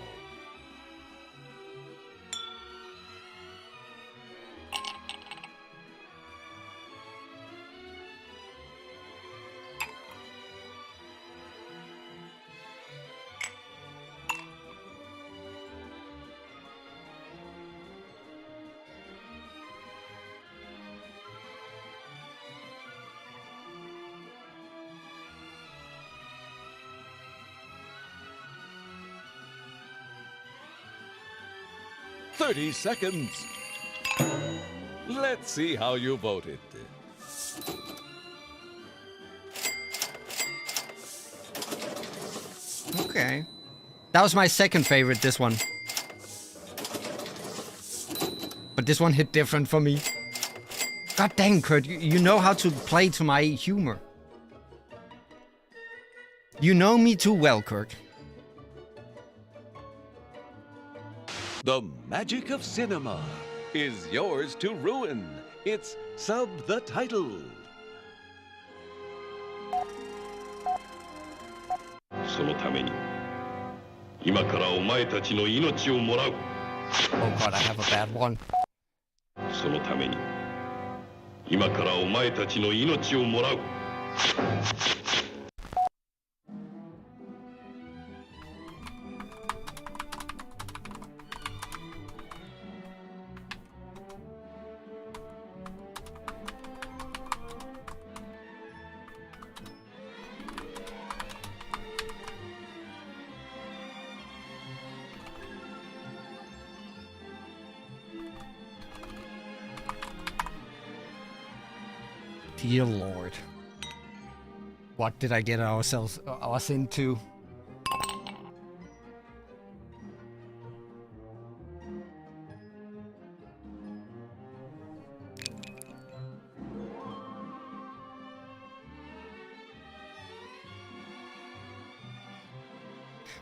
"30 seconds. Let's see how you voted. Okay. That was my second favorite, this one. But this one hit different for me. God dang, Kurt, you know how to play to my humor. You know me too well, Kirk. The magic of cinema is yours to ruin. It's Sub the Title. そのために今からお前たちの命をもらう。 Oh god, I have a bad one. そのために今からお前たちの命をもらう。 Dear Lord. What did I get us into?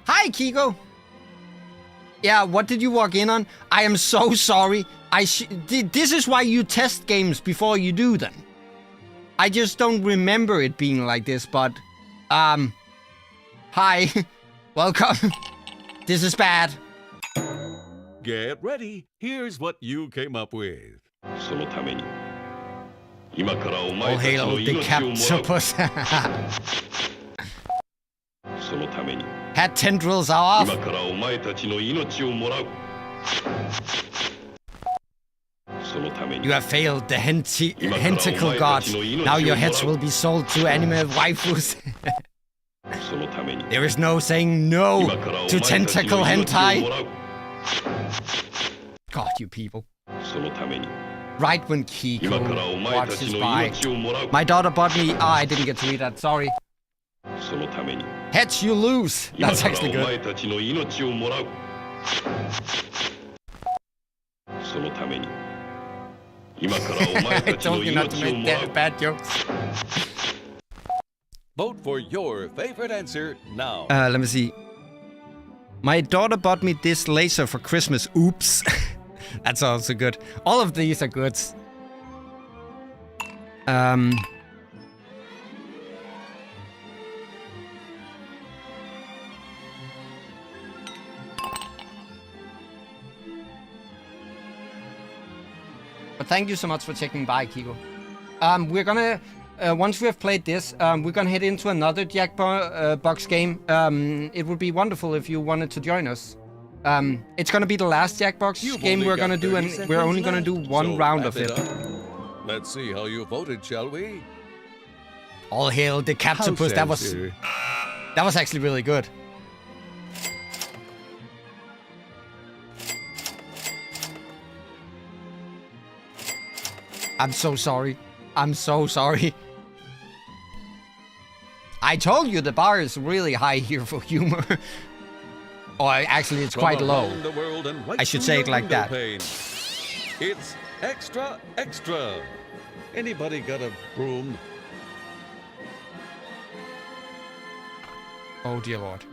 Hi, Kiko! Yeah, what did you walk in on? I am so sorry. This is why you test games before you do them. I just don't remember it being like this, but... Hi. Welcome. This is bad. Get ready. Here's what you came up with. そのために今からお All 前たち hail の the 命をもらう Captopus. そのために Head tendrils are 今 off. からお前たちの命をもらうそのために You have failed the hentacle gods. Now your heads will be sold to anime waifus. そのために There is no saying no 今からお前 to たちの tentacle 命をも hentai. らう God, you people. そのために Right when Kiko 今からお前た watched ち his の bike. 命をもらう My daughter bought me. Oh, I didn't get to read that. Sorry. そのために Heads, you lose. 今 That's から actually お good. 前たちの命をもらうそのために今からお前 I たちの told you not to 命を make もらう bad jokes. Vote for your favorite answer now. Let me see. My daughter bought me this laser for Christmas. Oops. That's also good. All of these are good. But thank you so much for checking by, Kiko. We're gonna once we have played this, we're gonna head into another Jackbox game. It would be wonderful if you wanted to join us. It's gonna be the last Jackbox You've game only we're got gonna do, 30 and we're only gonna do seconds one left, so round wrap of it. up. Let's see how you voted, shall we? All hail the Captopus. That was actually really good. I'm so sorry. I'm so sorry. I told you the bar is really high here for humor. Or actually, it's quite From low. around the world and right I should through say it your like window that. pane. It's extra, extra. Anybody got a broom? Oh dear lord.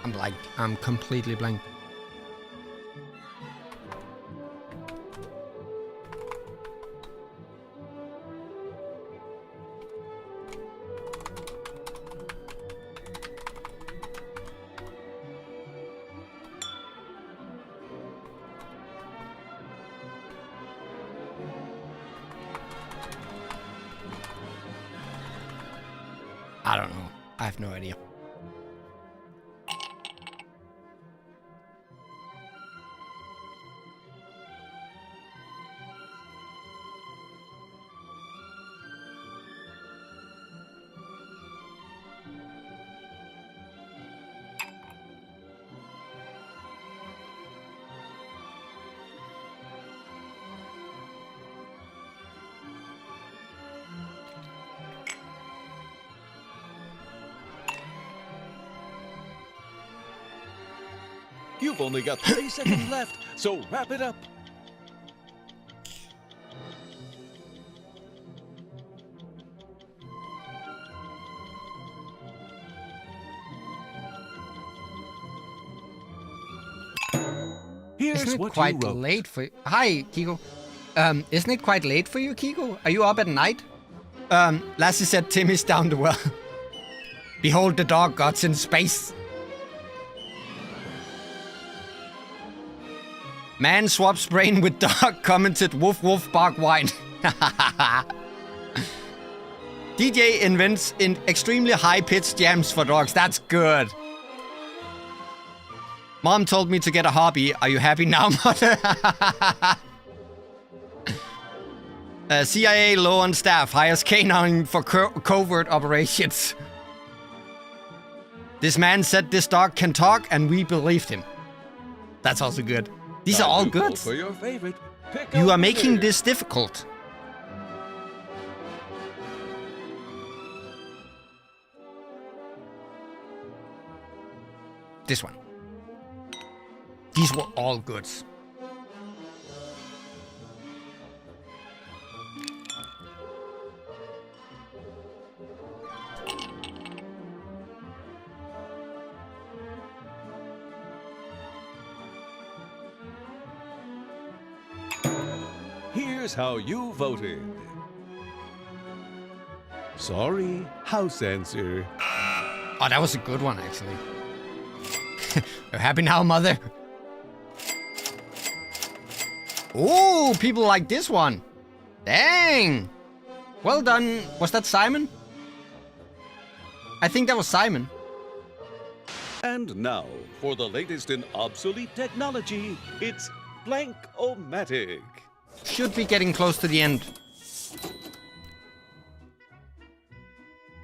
I'm blank. I'm completely blank. I don't know. I have no idea. You've only got 30 seconds left, so wrap it up. Here's Isn't it what quite you wrote. late for you? Hi, Kiko. Isn't it quite late for you, Kiko? Are you up at night? Lassie said Tim is down the well. Behold the dog gods in space. Man swaps brain with dog, commented woof woof bark wine. DJ invents in extremely high-pitched jams for dogs. That's good. Mom told me to get a hobby. Are you happy now, mother? CIA low on staff. Hires canine for covert operations. This man said this dog can talk, and we believed him. That's also good. These are all Time to vote good. for your favorite. Pick You a are making winner. this difficult. this one. These were all good. Here's how you voted. Sorry, house answer. Oh, that was a good one, actually. You're happy now, mother? Oh, people like this one. Dang. Well done. Was that Simon? I think that was Simon. And now, for the latest in obsolete technology, it's Blank-O-Matic. Should be getting close to the end.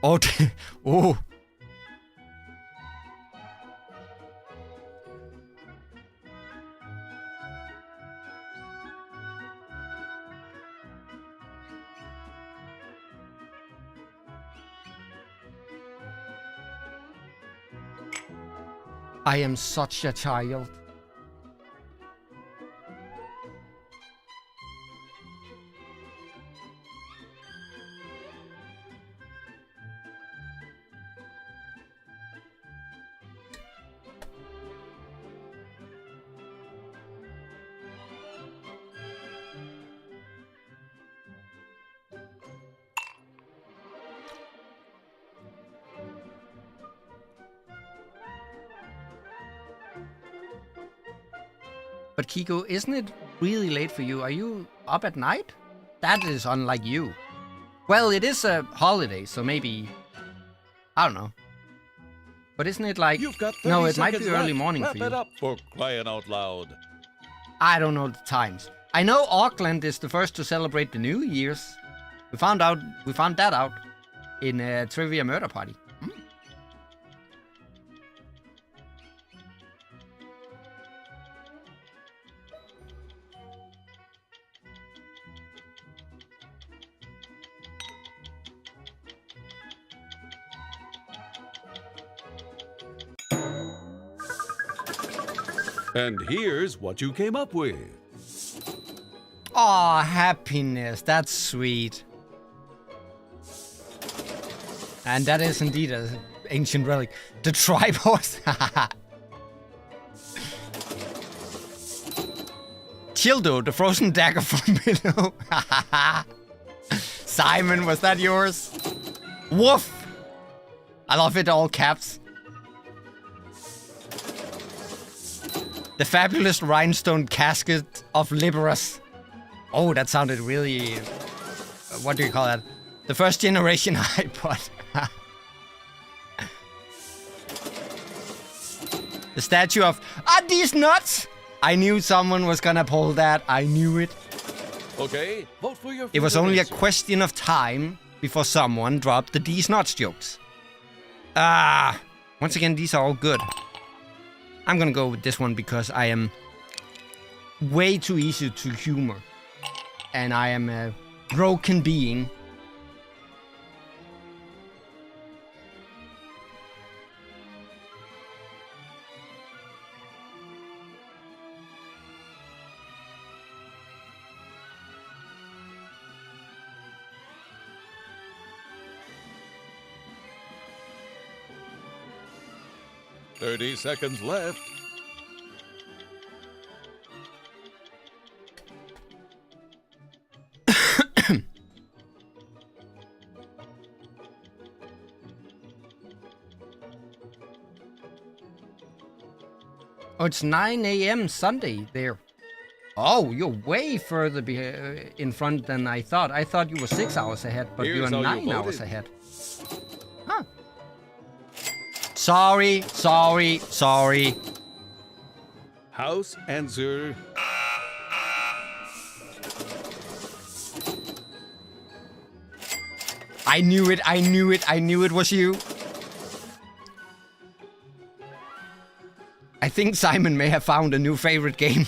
Oh, oh. I am such a child. But Kiko, isn't it really late for you? Are you up at night? That is unlike you. Well, it is a holiday, so maybe... I don't know. But isn't it like... You've got 30 no, it might be seconds early left. morning Wrap for you. it up, for crying out loud. I don't know the times. I know Auckland is the first to celebrate the New Year's. We found that out in Trivia Murder Party. 'And here's what you came up with. Aw, happiness. That's sweet. And that is indeed an ancient relic. The tribe horse. Childo, the frozen dagger from below. Simon, was that yours? Woof! I love it, all caps. The fabulous rhinestone casket of Liberus. Oh, that sounded really... what do you call that? The first generation iPod. The statue of... Are these nuts? I knew someone was gonna pull that. I knew it. Okay, vote for your... It was only a question of time before someone dropped the These Nuts jokes. Once again, these are all good. I'm gonna go with this one because I am way too easy to humor. And I am a broken being. $30 seconds left. Oh, it's 9 a.m. Sunday there. Oh, you're way further in front than I thought. I thought you were 6 hours ahead, but Here's you're how you 9 hours voted. ahead. Huh. Sorry. House answer. I knew it was you. I think Simon may have found a new favorite game.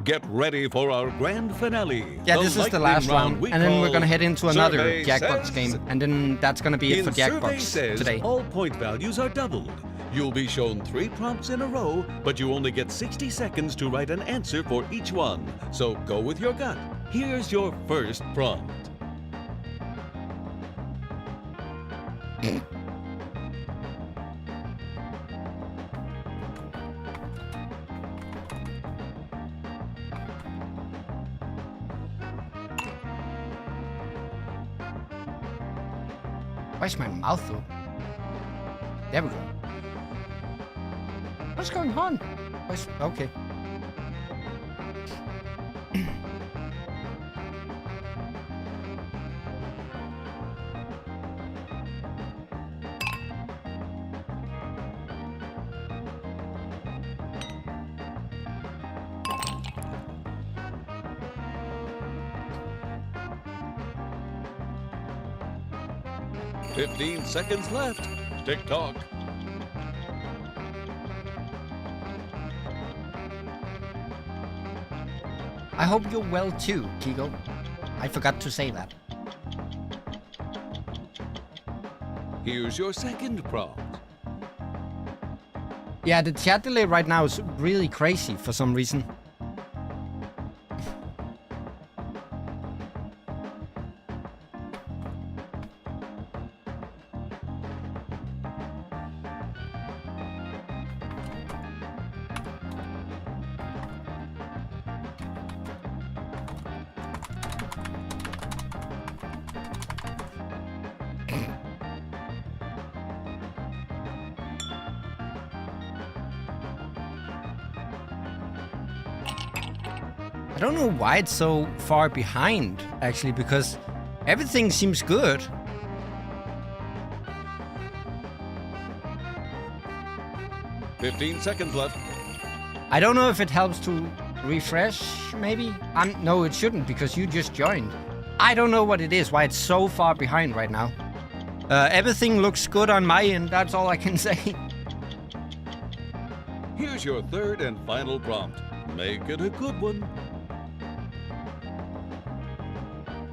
Get ready for our grand finale. Yeah, this is the last round, we and then we're call gonna head into another Survey Jackbox Says. game, and then that's gonna be it for Survey Jackbox Says, today. all point values are doubled. You'll be shown 3 prompts in a row, but you only get 60 seconds to write an answer for each one. So go with your gut. Here's your first prompt. Why's my mouth open? There we go. What's going on? Okay. Fifteen seconds left. Tick-tock. I hope you're well too, Kigo. I forgot to say that. Here's your second prompt. Yeah, the chat delay right now is really crazy for some reason. I don't know why it's so far behind, actually, because everything seems good. Fifteen seconds left. I don't know if it helps to refresh, maybe? No, it shouldn't, because you just joined. I don't know what it is, why it's so far behind right now. Everything looks good on my end, that's all I can say. Here's your third and final prompt. Make it a good one.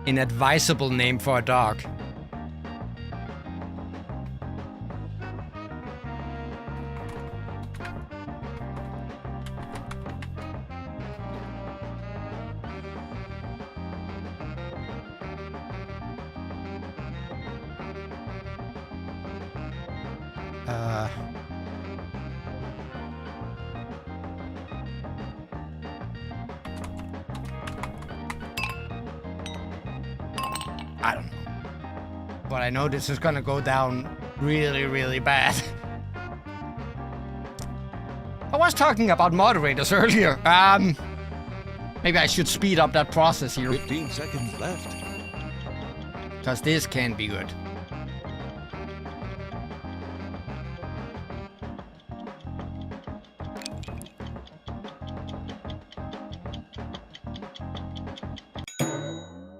Inadvisable name for a dog. I don't know. But I know this is gonna go down really, really bad. I was talking about moderators earlier. Maybe I should speed up that process here. 15 seconds left. Because this can be good.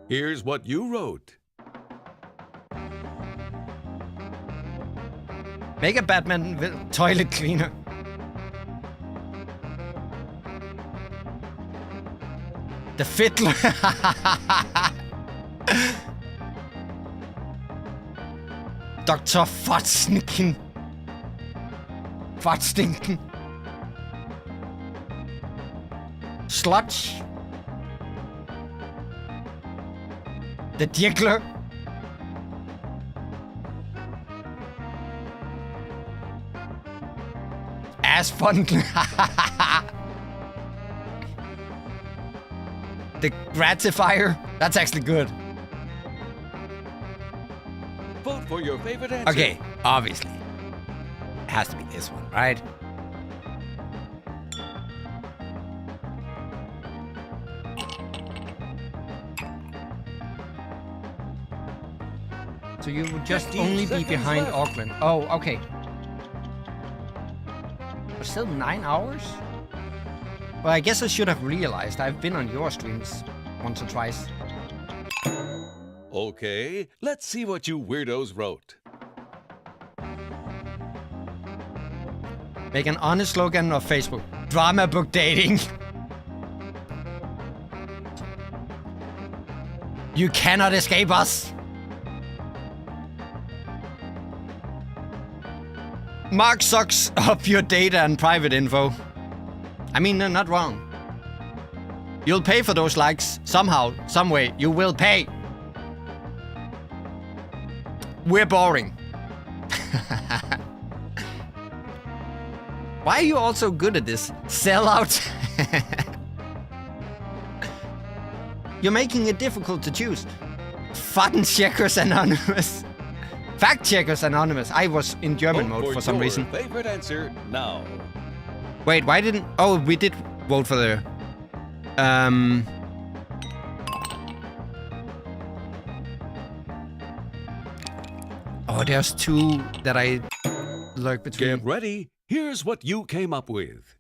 Here's what you wrote. Make a Batman toilet cleaner. The Fiddler. Dr. Fotstinken. Fotstinken. Sludge. The Diggler. Ass fun. The Gratifier. That's actually good. Vote for your favorite answer. Okay, obviously. It has to be this one, right? So you would just 15 only be seconds behind left. Auckland. Oh, okay. But still 9 hours? Well, I guess I should have realized. I've been on your streams once or twice. Okay, let's see what you weirdos wrote. Make an honest slogan of Facebook. Drama book dating. You cannot escape us. Mark sucks up your data and private info. I mean, they're not wrong. You'll pay for those likes somehow, some way. You will pay. We're boring. Why are you all so good at this? Sell out. You're making it difficult to choose. Faktencheckers Anonymous. Fact Checkers Anonymous. I was in German mode for some reason. Favorite answer now. Wait, why didn't... Oh, we did vote for the... Oh, there's two that I lurk between. Get ready. Here's what you came up with.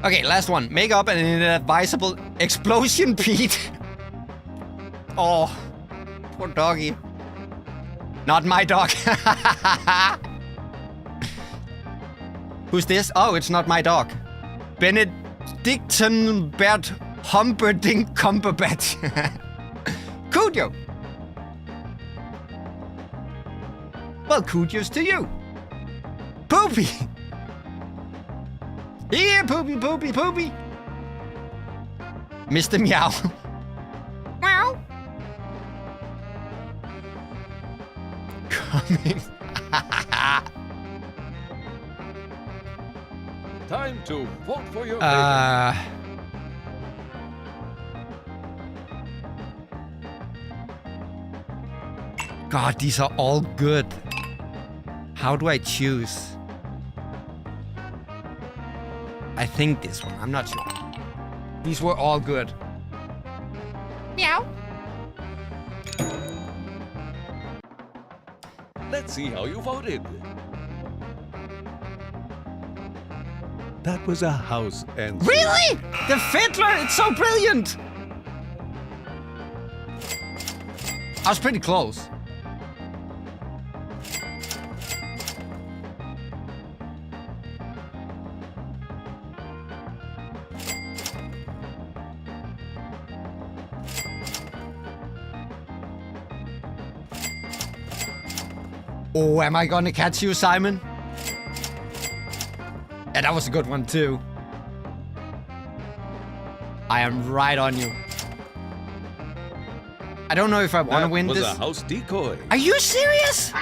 Okay, last one. Make up an inadvisable explosion, Pete. Oh, poor doggy. Not my dog. Who's this? Oh, it's not my dog. Benedicton Bert Humperdinck Cumberbatch. Cujo. Well, kudos to you. Poopy. Here, Poopy, Poopy, Poopy. Mr. Meow. Meow. Coming. Time to vote for your God, these are all good. How do I choose? I think this one. I'm not sure. These were all good. Meow. Let's see how you voted. That was a house answer. Really? The fiddler? It's so brilliant. I was pretty close. Oh, am I gonna catch you, Simon? Yeah, that was a good one, too. I am right on you. I don't know if I want to win this. That was a house decoy. Are you serious?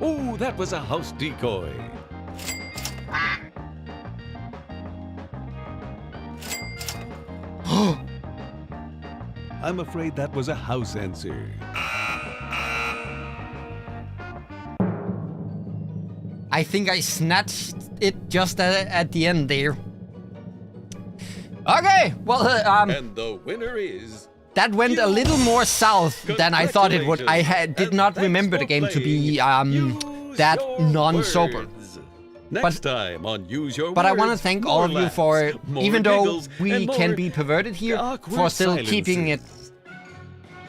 Oh, that was a house decoy. I'm afraid that was a house answer. I think I snatched it just at the end there. Okay, well, and the winner is... That went a little more south than I thought it would. I did not remember the game to be that non-sober. Next time on Use Your Words. But I want to thank all of you for, even though giggles, we can be perverted here, for still keeping it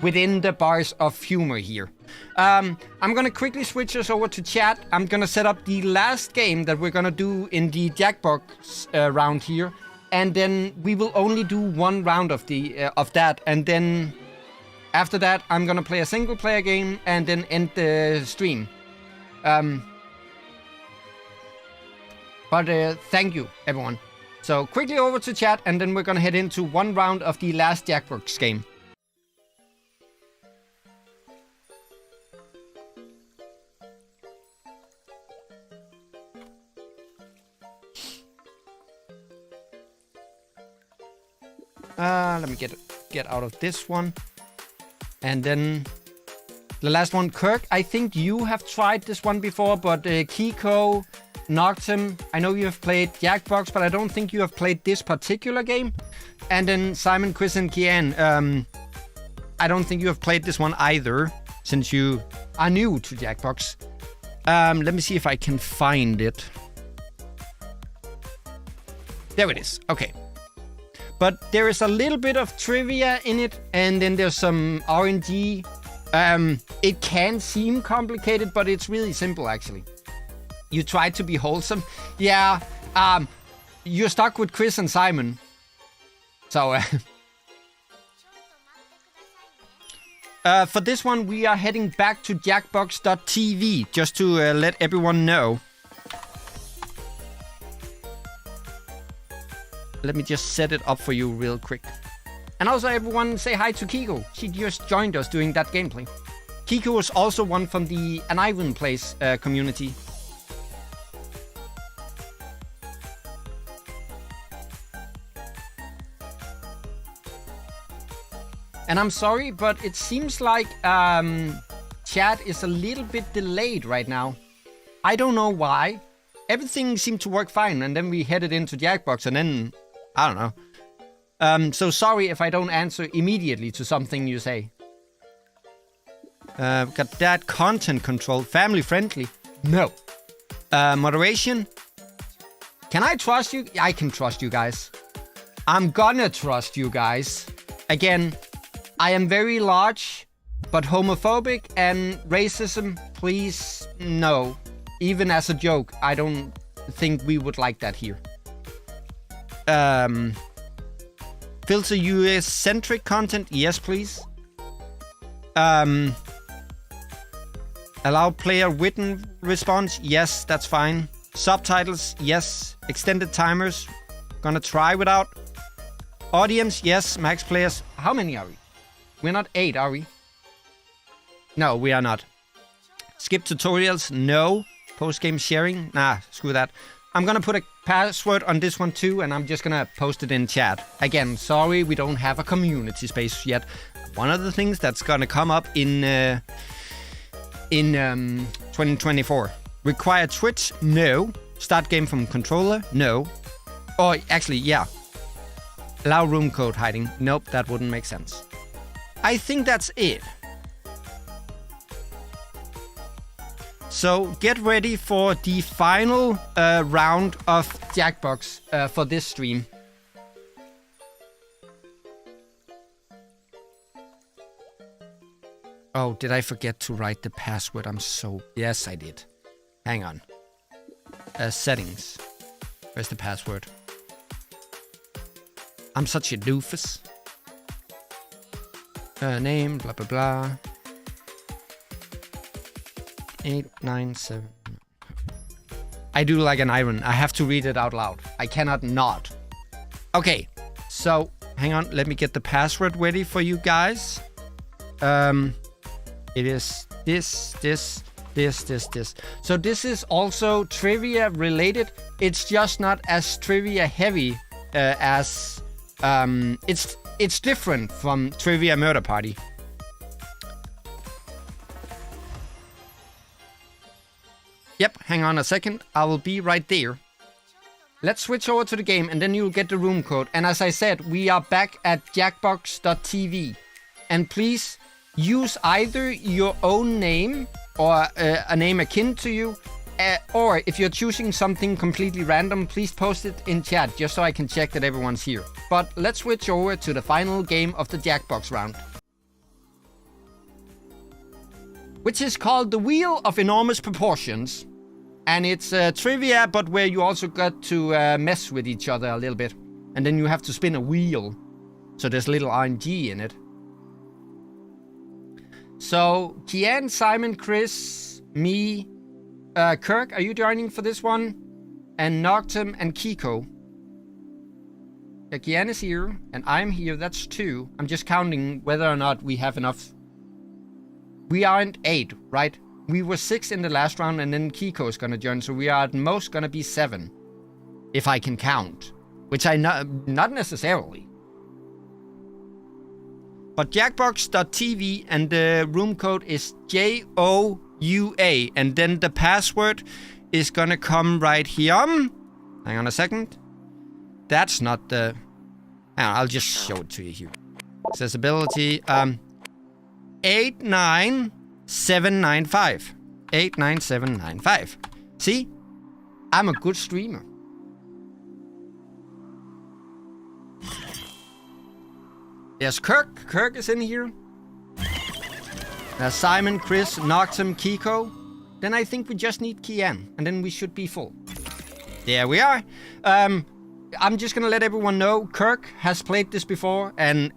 within the bars of humor here. I'm gonna quickly switch us over to chat. I'm gonna set up the last game that we're gonna do in the Jackbox round here, and then we will only do one round of that, and then after that I'm gonna play a single player game and then end the stream. But thank you, everyone. So quickly over to chat, and then we're gonna head into one round of the last Jackbox game. Let me get out of this one. And then the last one, Kirk, I think you have tried this one before, but Kiko, Noctem, I know you have played Jackbox, but I don't think you have played this particular game. And then Simon, Chris, and Kian, I don't think you have played this one either, since you are new to Jackbox. Let me see if I can find it. There it is. Okay. But there is a little bit of trivia in it, and then there's some RNG. It can seem complicated, but it's really simple, actually. You try to be wholesome. Yeah, you're stuck with Chris and Simon, So, for this one, we are heading back to Jackbox.tv, just to let everyone know. Let me just set it up for you real quick. And also, everyone say hi to Kiko. She just joined us doing that gameplay. Kiko is also one from the An Ivan Plays community. And I'm sorry, but it seems like chat is a little bit delayed right now. I don't know why. Everything seemed to work fine, and then we headed into Jackbox, and then, I don't know. So sorry if I don't answer immediately to something you say. Got that. Content control. Family friendly. No. Moderation. Can I trust you? I can trust you guys. I'm gonna trust you guys. Again, I am very large, but homophobic and racism, please, no. Even as a joke, I don't think we would like that here. Filter US-centric content, yes, please. Allow player written response, yes, that's fine. Subtitles, yes. Extended timers, gonna try without. Audience, yes. Max players, how many are we? We're not 8, are we? No, we are not. Skip tutorials, no. Post-game sharing, nah, screw that. I'm gonna put a password on this one too, and I'm just gonna post it in chat. Again, sorry we don't have a community space yet. One of the things that's gonna come up in 2024. Require Twitch? No. Start game from controller? No. Or actually, yeah. Allow room code hiding? Nope, that wouldn't make sense. I think that's it. So get ready for the final round of Jackbox for this stream. Oh, did I forget to write the password? Yes, I did. Hang on. Settings. Where's the password? I'm such a doofus. Name, blah, blah, blah. 897. I do like an iron. I have to read it out loud. I cannot not. Okay, so hang on. Let me get the password ready for you guys. It is this. So this is also trivia related. It's just not as trivia heavy as it's different from Trivia Murder Party. Yep, hang on a second. I will be right there. Let's switch over to the game and then you'll get the room code. And as I said, we are back at Jackbox.tv. And please use either your own name or a name akin to you. Or if you're choosing something completely random, please post it in chat just so I can check that everyone's here. But let's switch over to the final game of the Jackbox round, which is called the Wheel of Enormous Proportions. And it's trivia, but where you also got to mess with each other a little bit. And then you have to spin a wheel. So there's little RNG in it. So, Kian, Simon, Chris, me, Kirk, are you joining for this one? And Noctum and Kiko. Yeah, Kian is here, and I'm here, that's 2. I'm just counting whether or not we have enough. We aren't 8, right? We were 6 in the last round, and then Kiko is gonna join, so we are at most gonna be 7. If I can count. Which I not necessarily. But Jackbox.tv, and the room code is JOUA, and then the password is gonna come right here. Hang on a second. That's not the... Hang on, I'll just show it to you here. Accessibility, 89795. 89795. See? I'm a good streamer. There's Kirk. Kirk is in here. There's Simon, Chris, Noctum, Kiko. Then I think we just need Kian, and then we should be full. There we are. I'm just gonna let everyone know, Kirk has played this before, and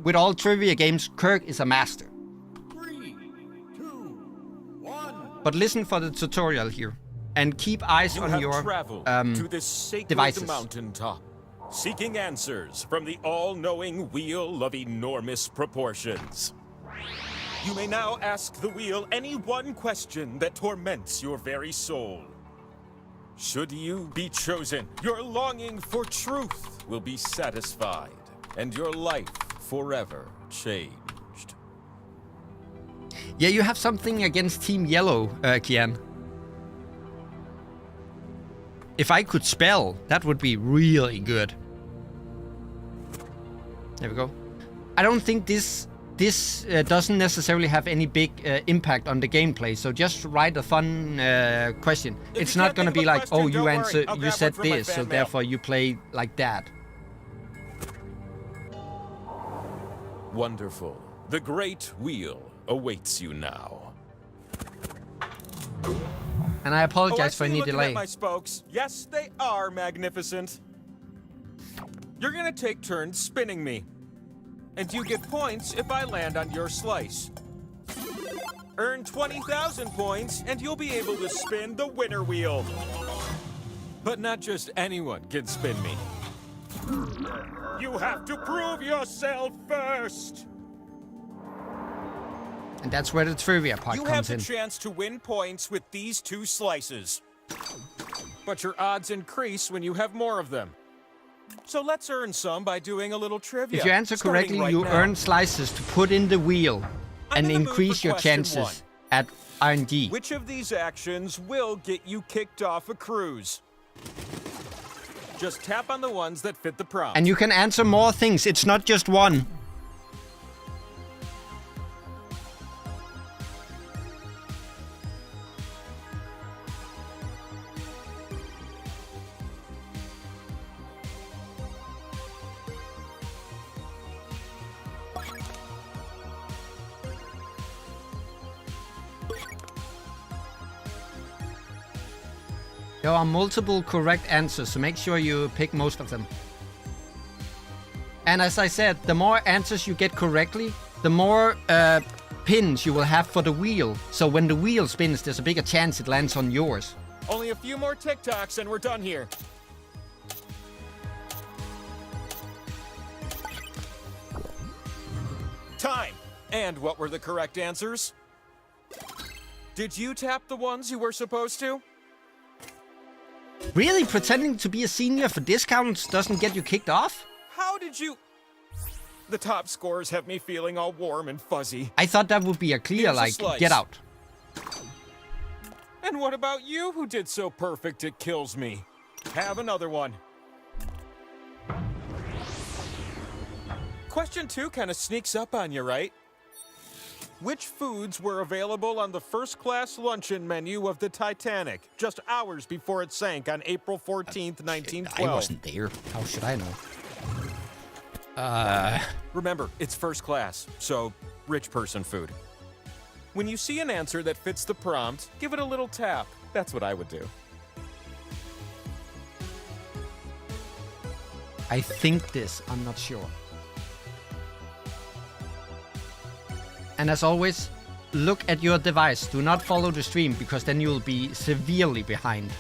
with all trivia games, Kirk is a master. 3, 2, 1. But listen for the tutorial here, and keep eyes on your to this sacred devices. mountaintop, seeking answers from the all-knowing wheel of enormous proportions. You may now ask the wheel any one question that torments your very soul. Should you be chosen, your longing for truth will be satisfied, and your life forever changed. Yeah, you have something against Team Yellow, Kian. If I could spell, that would be really good. There we go. I don't think this doesn't necessarily have any big impact on the gameplay, so just write a fun question. It's not gonna be like, oh, you said this, so therefore you play like that. Wonderful. The great wheel awaits you now. And I apologize for see any you looking delay. at my spokes. Yes, they are magnificent. You're gonna take turns spinning me. And you get points if I land on your slice. Earn 20,000 points, and you'll be able to spin the winner wheel. But not just anyone can spin me. You have to prove yourself first. And that's where the trivia part You have comes the in. chance to win points with these 2 slices. But your odds increase when you have more of them. So let's earn some by doing a little trivia. If you answer starting correctly, right you now. earn slices to put in the wheel and I'm in the mood increase for your question chances 1. at RNG. Which of these actions will get you kicked off a cruise? Just tap on the ones that fit the prompt. And you can answer more things. It's not just one. There are multiple correct answers, so make sure you pick most of them. And as I said, the more answers you get correctly, the more pins you will have for the wheel. So when the wheel spins, there's a bigger chance it lands on yours. Only a few more TikToks and we're done here. Time! And what were the correct answers? Did you tap the ones you were supposed to? Really? Pretending to be a senior for discounts doesn't get you kicked off? How did you... The top scores have me feeling all warm and fuzzy. I thought that would be a clear, Here's a like, slice. get out. And what about you who did so perfect it kills me? Have another one. Question 2 kind of sneaks up on you, right? Which foods were available on the first-class luncheon menu of the Titanic just hours before it sank on April 14th, 1912? I wasn't there. How should I know? Remember, it's first class, so rich person food. When you see an answer that fits the prompt, give it a little tap. That's what I would do. I think this. I'm not sure. And as always, look at your device. Do not follow the stream, because then you'll be severely behind.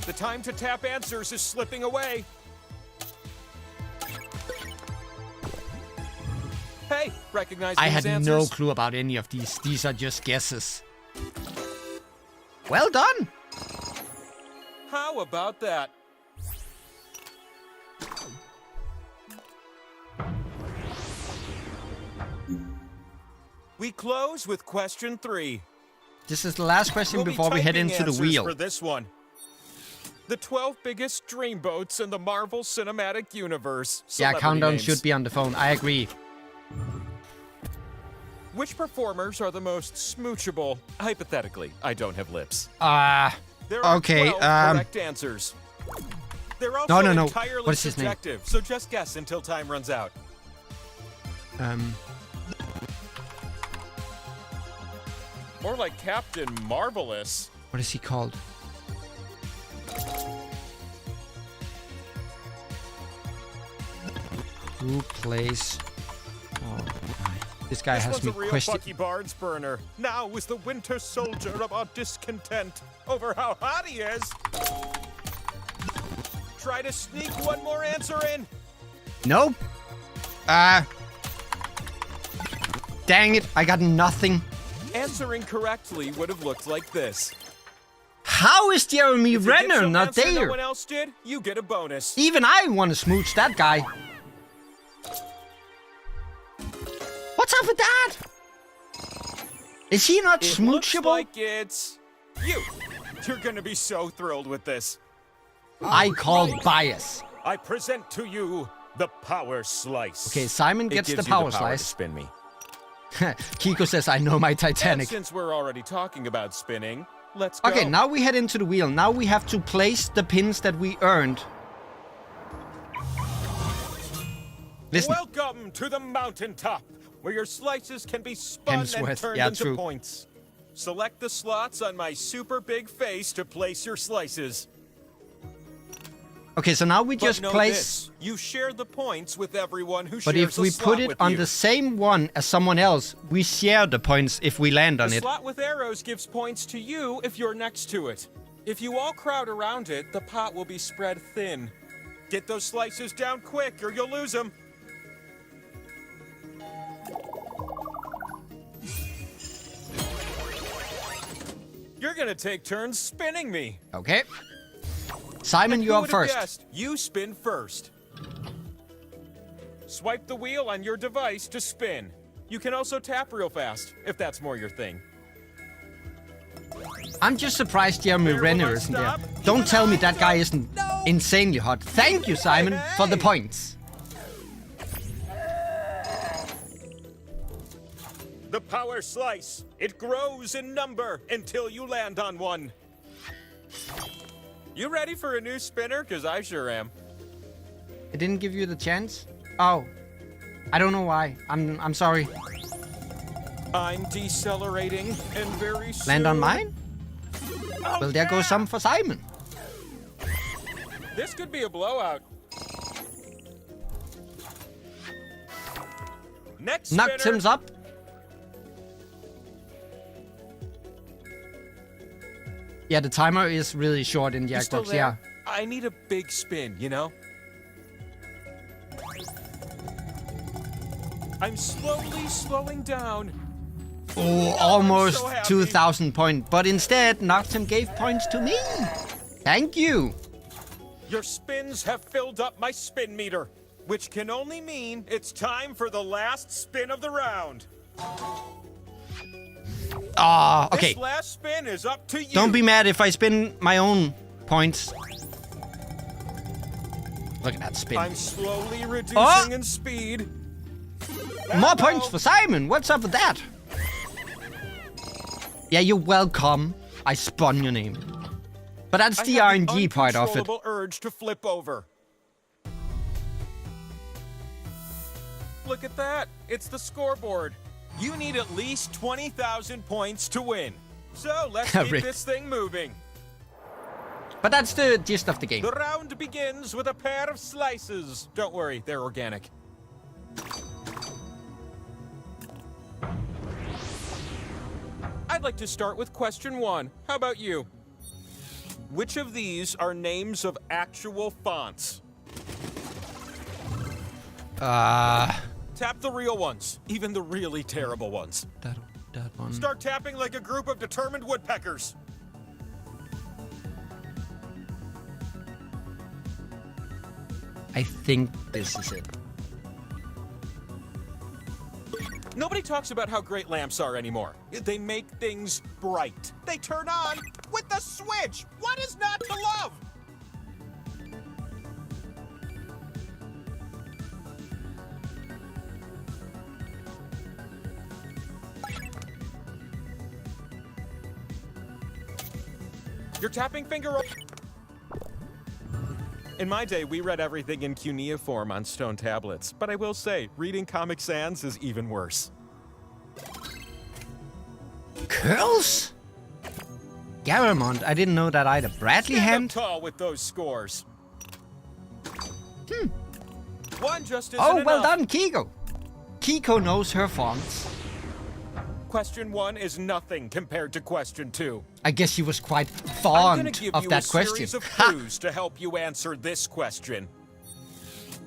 The time to tap answers is slipping away. Hey, recognize I these had answers? no clue about any of these. These are just guesses. Well done! How about that? We close with question 3. This is the last question We'll be before we head typing into the answers wheel. for this one. The 12 biggest dreamboats in the Marvel Cinematic Universe. Yeah, Celebrity countdown names. should be on the phone. I agree. Which performers are the most smoochable? Hypothetically, I don't have lips. Uh, There are okay, 12 correct answers. They're also No. entirely What is his name? subjective, so just guess until time runs out. More like Captain Marvelous. What is he called? Who plays? Oh, this guy has me This was a real question. Bucky Barnes burner. Now is the Winter Soldier about discontent over how hot he is. Try to sneak one more answer in. Nope. Dang it! I got nothing. Answering correctly would have looked like this. How is Jeremy If you get Renner some not answer there? no one else did, you get a bonus. Even I want to smooch that guy. What's up with that? Is he not It looks smoochable? like it's you. You're gonna be so thrilled with this. I call bias. I present to you the Power Slice. Okay, Simon It gets gives the you power to slice. spin me. Kiko says, I know my And Titanic. since we're already talking about spinning, let's go. Okay, now we head into the wheel. Now we have to place the pins that we earned. Listen. Welcome to the mountaintop, where your slices can be spun and Hemsworth. turned Yeah, into true. points. Select the slots on my super big face to place your slices. Okay, so now we But just know place... this, you share the points with everyone who But shares if we a slot put it with on you. the same one as someone else, we share the points if we land on The it. slot with arrows gives points to you if you're next to it. If you all crowd around it, the pot will be spread thin. Get those slices down quick or you'll lose them. You're gonna take turns spinning me. Okay. Simon, Who you're up would've first. guessed? You spin first. Swipe the wheel on your device to spin. You can also tap real fast, if that's more your thing. I'm just surprised Jeremy Where will Renner I isn't there. stop? Don't tell me that guy isn't insanely hot. Thank you, Simon, for the points. The Power Slice. It grows in number until you land on one. You ready for a new spinner? Because I sure am. It didn't give you the chance? Oh. I don't know why. I'm sorry. I'm decelerating and very soon... Land on mine? Well, there goes some for Simon. This could be a blowout. Next Knocked spinner. him up. Yeah, the timer is really short in the You still Jackbox, there? yeah. I need a big spin, you know? I'm slowly slowing down. Oh, I'm almost so happy. 2,000 points. But instead, Noctem gave points to me. Thank you. Your spins have filled up my spin meter, which can only mean it's time for the last spin of the round. Ah, okay. This last spin is up to you. Don't be mad if I spin my own points. Look at that spin. I'm slowly reducing Oh! in speed. More points for Simon. What's up with that? Yeah, you're welcome. I spun your name. But that's the I have an R&D part of it. uncontrollable urge to flip over. Look at that. It's the scoreboard. You need at least 20,000 points to win. So let's keep Rick. this thing moving. But that's the gist of the game. The round begins with a pair of slices. Don't worry, they're organic. I'd like to start with question 1. How about you? Which of these are names of actual fonts? Tap the real ones, even the really terrible ones. That one. Start tapping like a group of determined woodpeckers. I think this is it. Nobody talks about how great lamps are anymore. They make things bright. They turn on with the switch. What is not to love? Your tapping finger. In my day, we read everything in cuneiform on stone tablets, but I will say, reading Comic Sans is even worse. Curls? Garamond, I didn't know that either. Bradley Stand Hand? up tall with those scores. One just isn't Oh, well enough. done, Kiko. Kiko knows her fonts. Question 1 is nothing compared to question 2. I guess she was quite I'm fond gonna give of you that a question. series of Ha! clues to help you answer this question.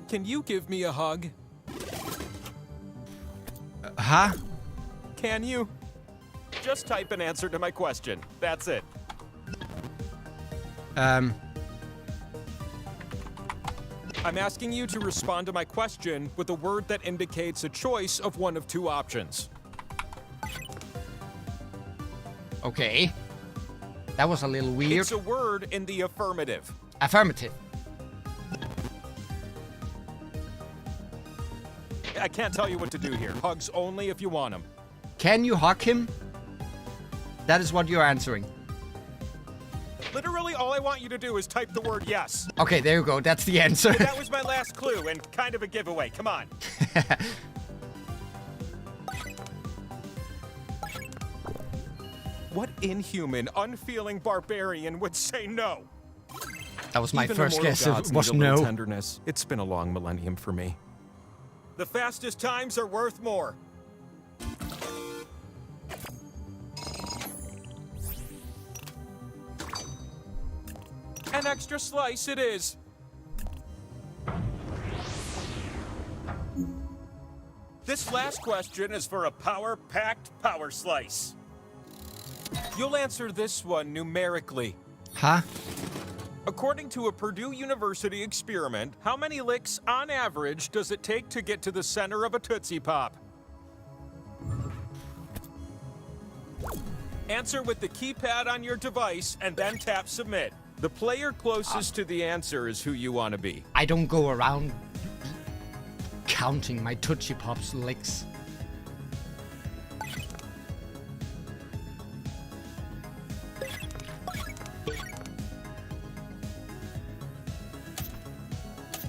Can you give me a hug? Huh? Can you? Just type an answer to my question. That's it. I'm asking you to respond to my question with a word that indicates a choice of one of two options. Okay. That was a little weird. It's a word in the affirmative. Affirmative. I can't tell you what to do here. Hugs only if you want them. Can you hug him? That is what you're answering. Literally, all I want you to do is type the word yes. Okay, there you go. That's the answer. That was my last clue and kind of a giveaway. Come on. What inhuman, unfeeling barbarian would say no? That was my Even first immortal guess. gods It was need a little no. tenderness. It's been a long millennium for me. The fastest times are worth more. An extra slice it is. This last question is for a power-packed power slice. You'll answer this one numerically. Huh? According to a Purdue University experiment, how many licks on average does it take to get to the center of a Tootsie Pop? Answer with the keypad on your device and then tap submit. The player closest to the answer is who you want to be. I don't go around counting my Tootsie Pops licks.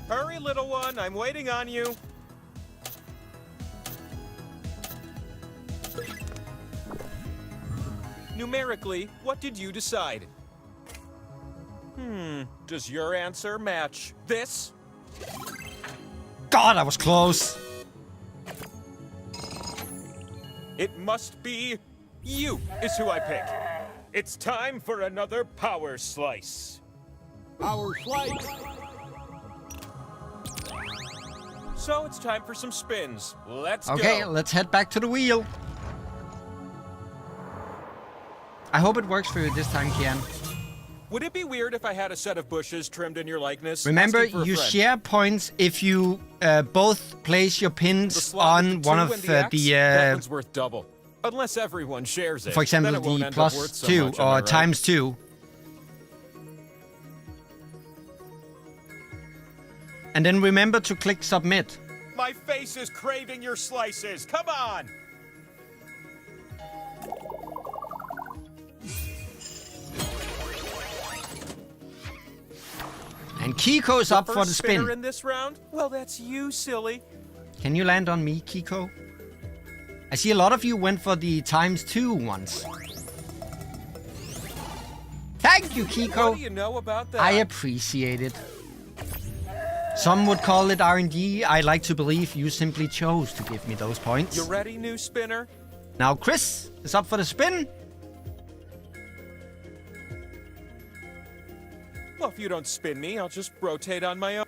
Hurry, little one, I'm waiting on you. Numerically, what did you decide? Does your answer match this? God, I was close. It must be you is who I pick. It's time for another power slice. Power slice. So it's time for some spins. Let's go. Okay, let's head back to the wheel. I hope it works for you this time, Kian. Would it be weird if I had a set of bushes trimmed in your likeness? Remember, Asking for a you friend. share points if you both place your The pins slot with on the one 2 of and the X, that the, one's worth double. Unless everyone shares it. for example, Then it won't the end up worth plus so 2 much, am I or right? times 2. And then remember to click submit. My face is craving your slices. Come on. And Kiko's up for the First spinner spin. in this round? Well, that's you, silly. Can you land on me, Kiko? I see a lot of you went for the times 2 ones. Thank you, What Kiko. do you know about that? I appreciate it. Some would call it RNG. I like to believe you simply chose to give me those points. You ready, new spinner? Now Chris is up for the spin. Well, if you don't spin me, I'll just rotate on my own.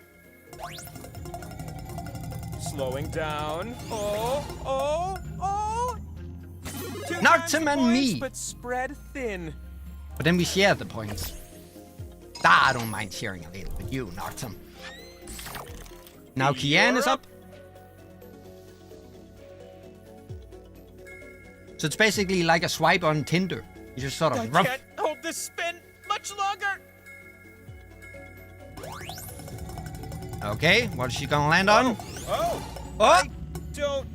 Slowing down. Oh. Two Knocked times him and points, me. But spread thin. But then we share the points. I don't mind sharing a little with you, Noctum. Now Kian is You're up. So it's basically like a swipe on Tinder. You just sort I of rough. can't hold this spin much longer. Okay, what is she gonna land on? Oh. Oh! Don't.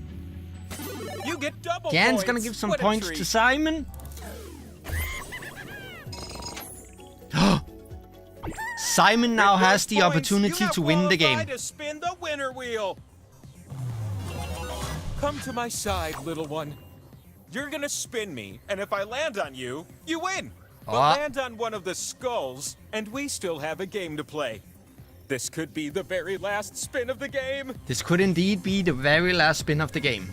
You get double Kian's points. gonna give some What a points treat. to Simon. Simon now With has those the points, opportunity you to win the game. have qualified to spin the winner wheel. Come to my side, little one. You're gonna spin me, and if I land on you, you win. But land on one of the skulls, and we still have a game to play. This could be the very last spin of the game. This could indeed be the very last spin of the game.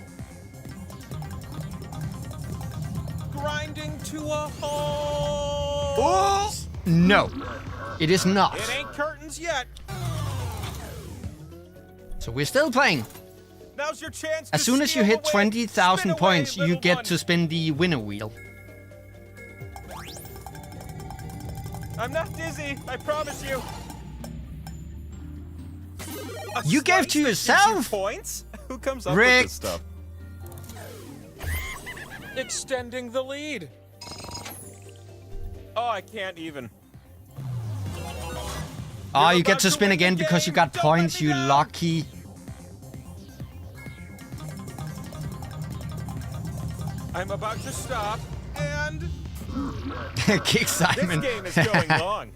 Grinding to a halt. Oh! No, it is not. It ain't curtains yet. So we're still playing. Now's your chance. As soon as you hit 20,000 points, you get to spin the winner wheel. I'm not dizzy, I promise you. You gave to yourself. Points? Who comes up Rick. with this stuff? Extending the lead. Oh, I can't even. Oh, you get to spin again because you got points, you lucky. I'm about to stop, and Kick Simon. this game is going long.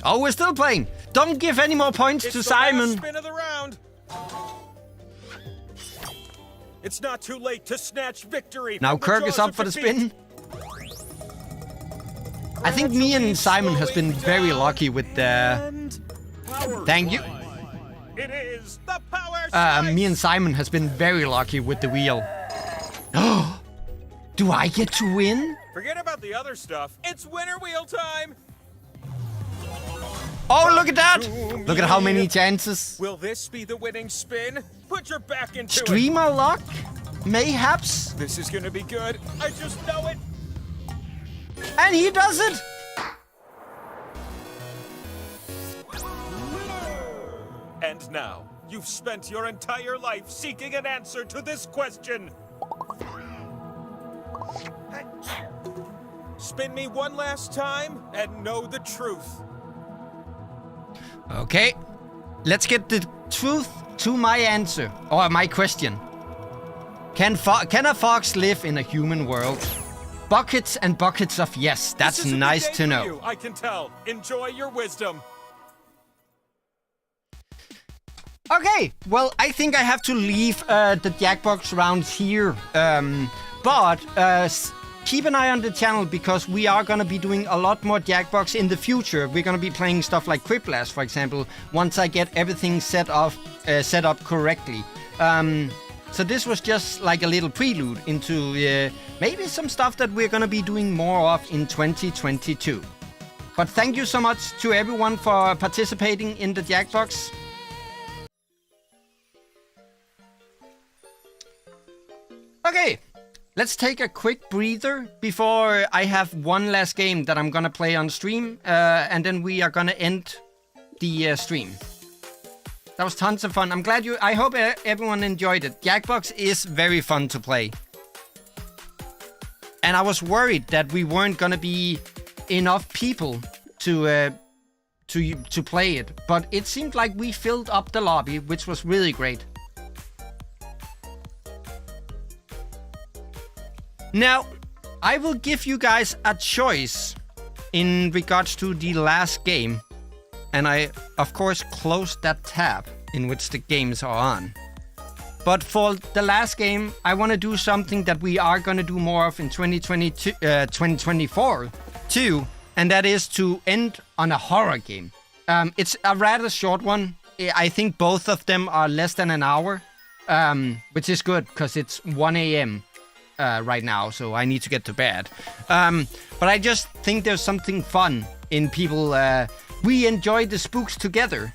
Oh, we're still playing. Don't give any more points It's to the Simon. last spin of the round. It's not too late to snatch victory. Now from the Kirk is jaws up of for the defeat. spin. I think me and Simon has been very lucky with the... And Thank you. it is the power Me and Simon has been very lucky with the wheel. Oh, do I get to win? Forget about the other stuff. It's winner wheel time. Oh, look at that! Look at how many chances. Will this be the winning spin? Put your back into it. Streamer luck? Mayhaps? This is gonna be good. I just know it. And he does it! And now, you've spent your entire life seeking an answer to this question. Spin me one last time and know the truth. Okay, let's get the truth to my answer, or my question. Can a fox live in a human world? Buckets and buckets of yes, that's This is a good nice day to for know. you, I can tell. Enjoy your wisdom. Okay, well, I think I have to leave the Jackbox rounds here. But keep an eye on the channel because we are going to be doing a lot more Jackbox in the future. We're going to be playing stuff like Quiplash, for example, once I get everything set up correctly. So this was just like a little prelude into maybe some stuff that we're going to be doing more of in 2022. But thank you so much to everyone for participating in the Jackbox. Okay, let's take a quick breather before I have one last game that I'm gonna play on stream, and then we are gonna end the stream. That was tons of fun. I hope everyone enjoyed it. Jackbox is very fun to play. And I was worried that we weren't gonna be enough people to play it, but it seemed like we filled up the lobby, which was really great. Now, I will give you guys a choice in regards to the last game. And I, of course, closed that tab in which the games are on. But for the last game, I want to do something that we are going to do more of in 2024 too. And that is to end on a horror game. It's a rather short one. I think both of them are less than an hour, which is good because it's 1 a.m. Right now, so I need to get to bed. But I just think there's something fun in people. We enjoy the spooks together.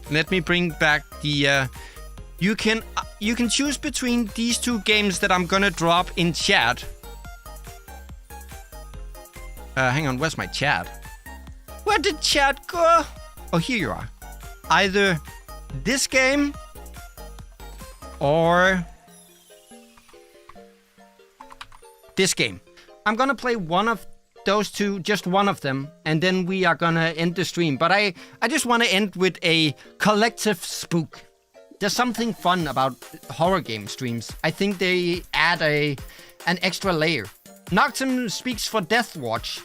Let me bring back the. You can choose between these two games that I'm gonna drop in chat. Hang on, where's my chat? Where did chat go? Oh, here you are. Either this game or this game. I'm gonna play one of those two, just one of them, and then we are gonna end the stream. But I just want to end with a collective spook. There's something fun about horror game streams. I think they add an extra layer. Noctum speaks for Deathwatch.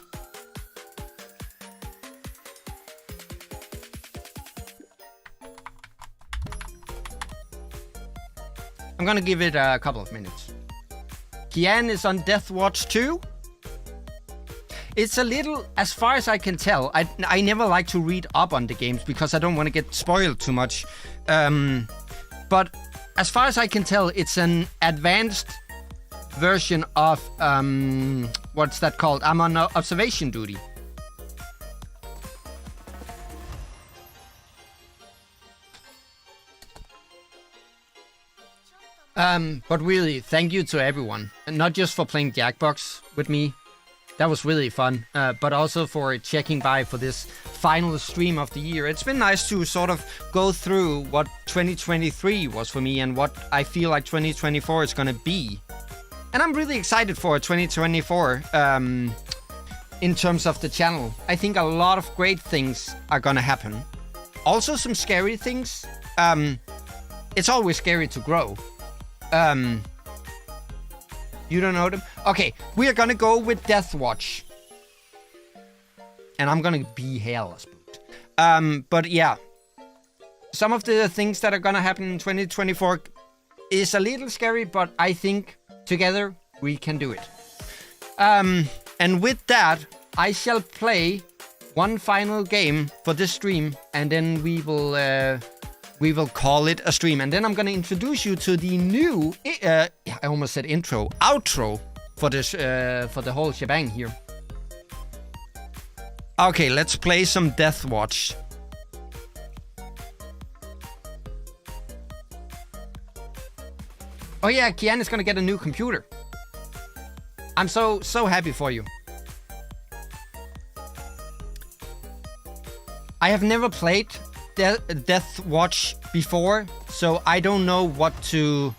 I'm gonna give it a couple of minutes. Kian is on Death Watch 2. It's a little, as far as I can tell, I never like to read up on the games because I don't want to get spoiled too much. But as far as I can tell, it's an advanced version of, what's that called? I'm on observation duty. But really, thank you to everyone. And not just for playing Jackbox with me. That was really fun. But also for checking by for this final stream of the year. It's been nice to sort of go through what 2023 was for me and what I feel like 2024 is gonna be. And I'm really excited for 2024 in terms of the channel. I think a lot of great things are gonna happen. Also some scary things. It's always scary to grow. You don't know them? Okay, we are gonna go with Death Watch. And I'm gonna be hell as boot. But yeah. Some of the things that are gonna happen in 2024 is a little scary, but I think together we can do it. And with that, I shall play one final game for this stream, and then we will call it a stream. And then I'm going to introduce you to the new, I almost said intro, outro for this, for the whole shebang here. Okay, let's play some Death Watch. Oh yeah, Kian is going to get a new computer. I'm so happy for you. I have never played Death Watch before, so I don't know what to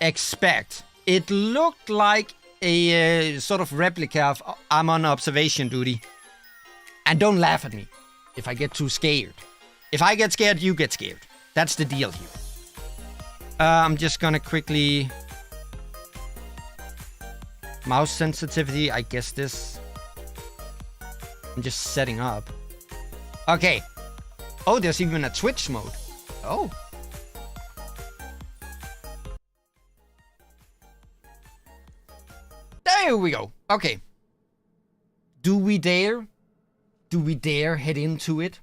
expect. It looked like a sort of replica of I'm on observation duty. And don't laugh at me if I get too scared. If I get scared, you get scared. That's the deal here. I'm just gonna quickly... Mouse sensitivity, I guess this... I'm just setting up. Okay. Oh, there's even a Twitch mode. Oh. There we go. Okay. Do we dare? Do we dare head into it?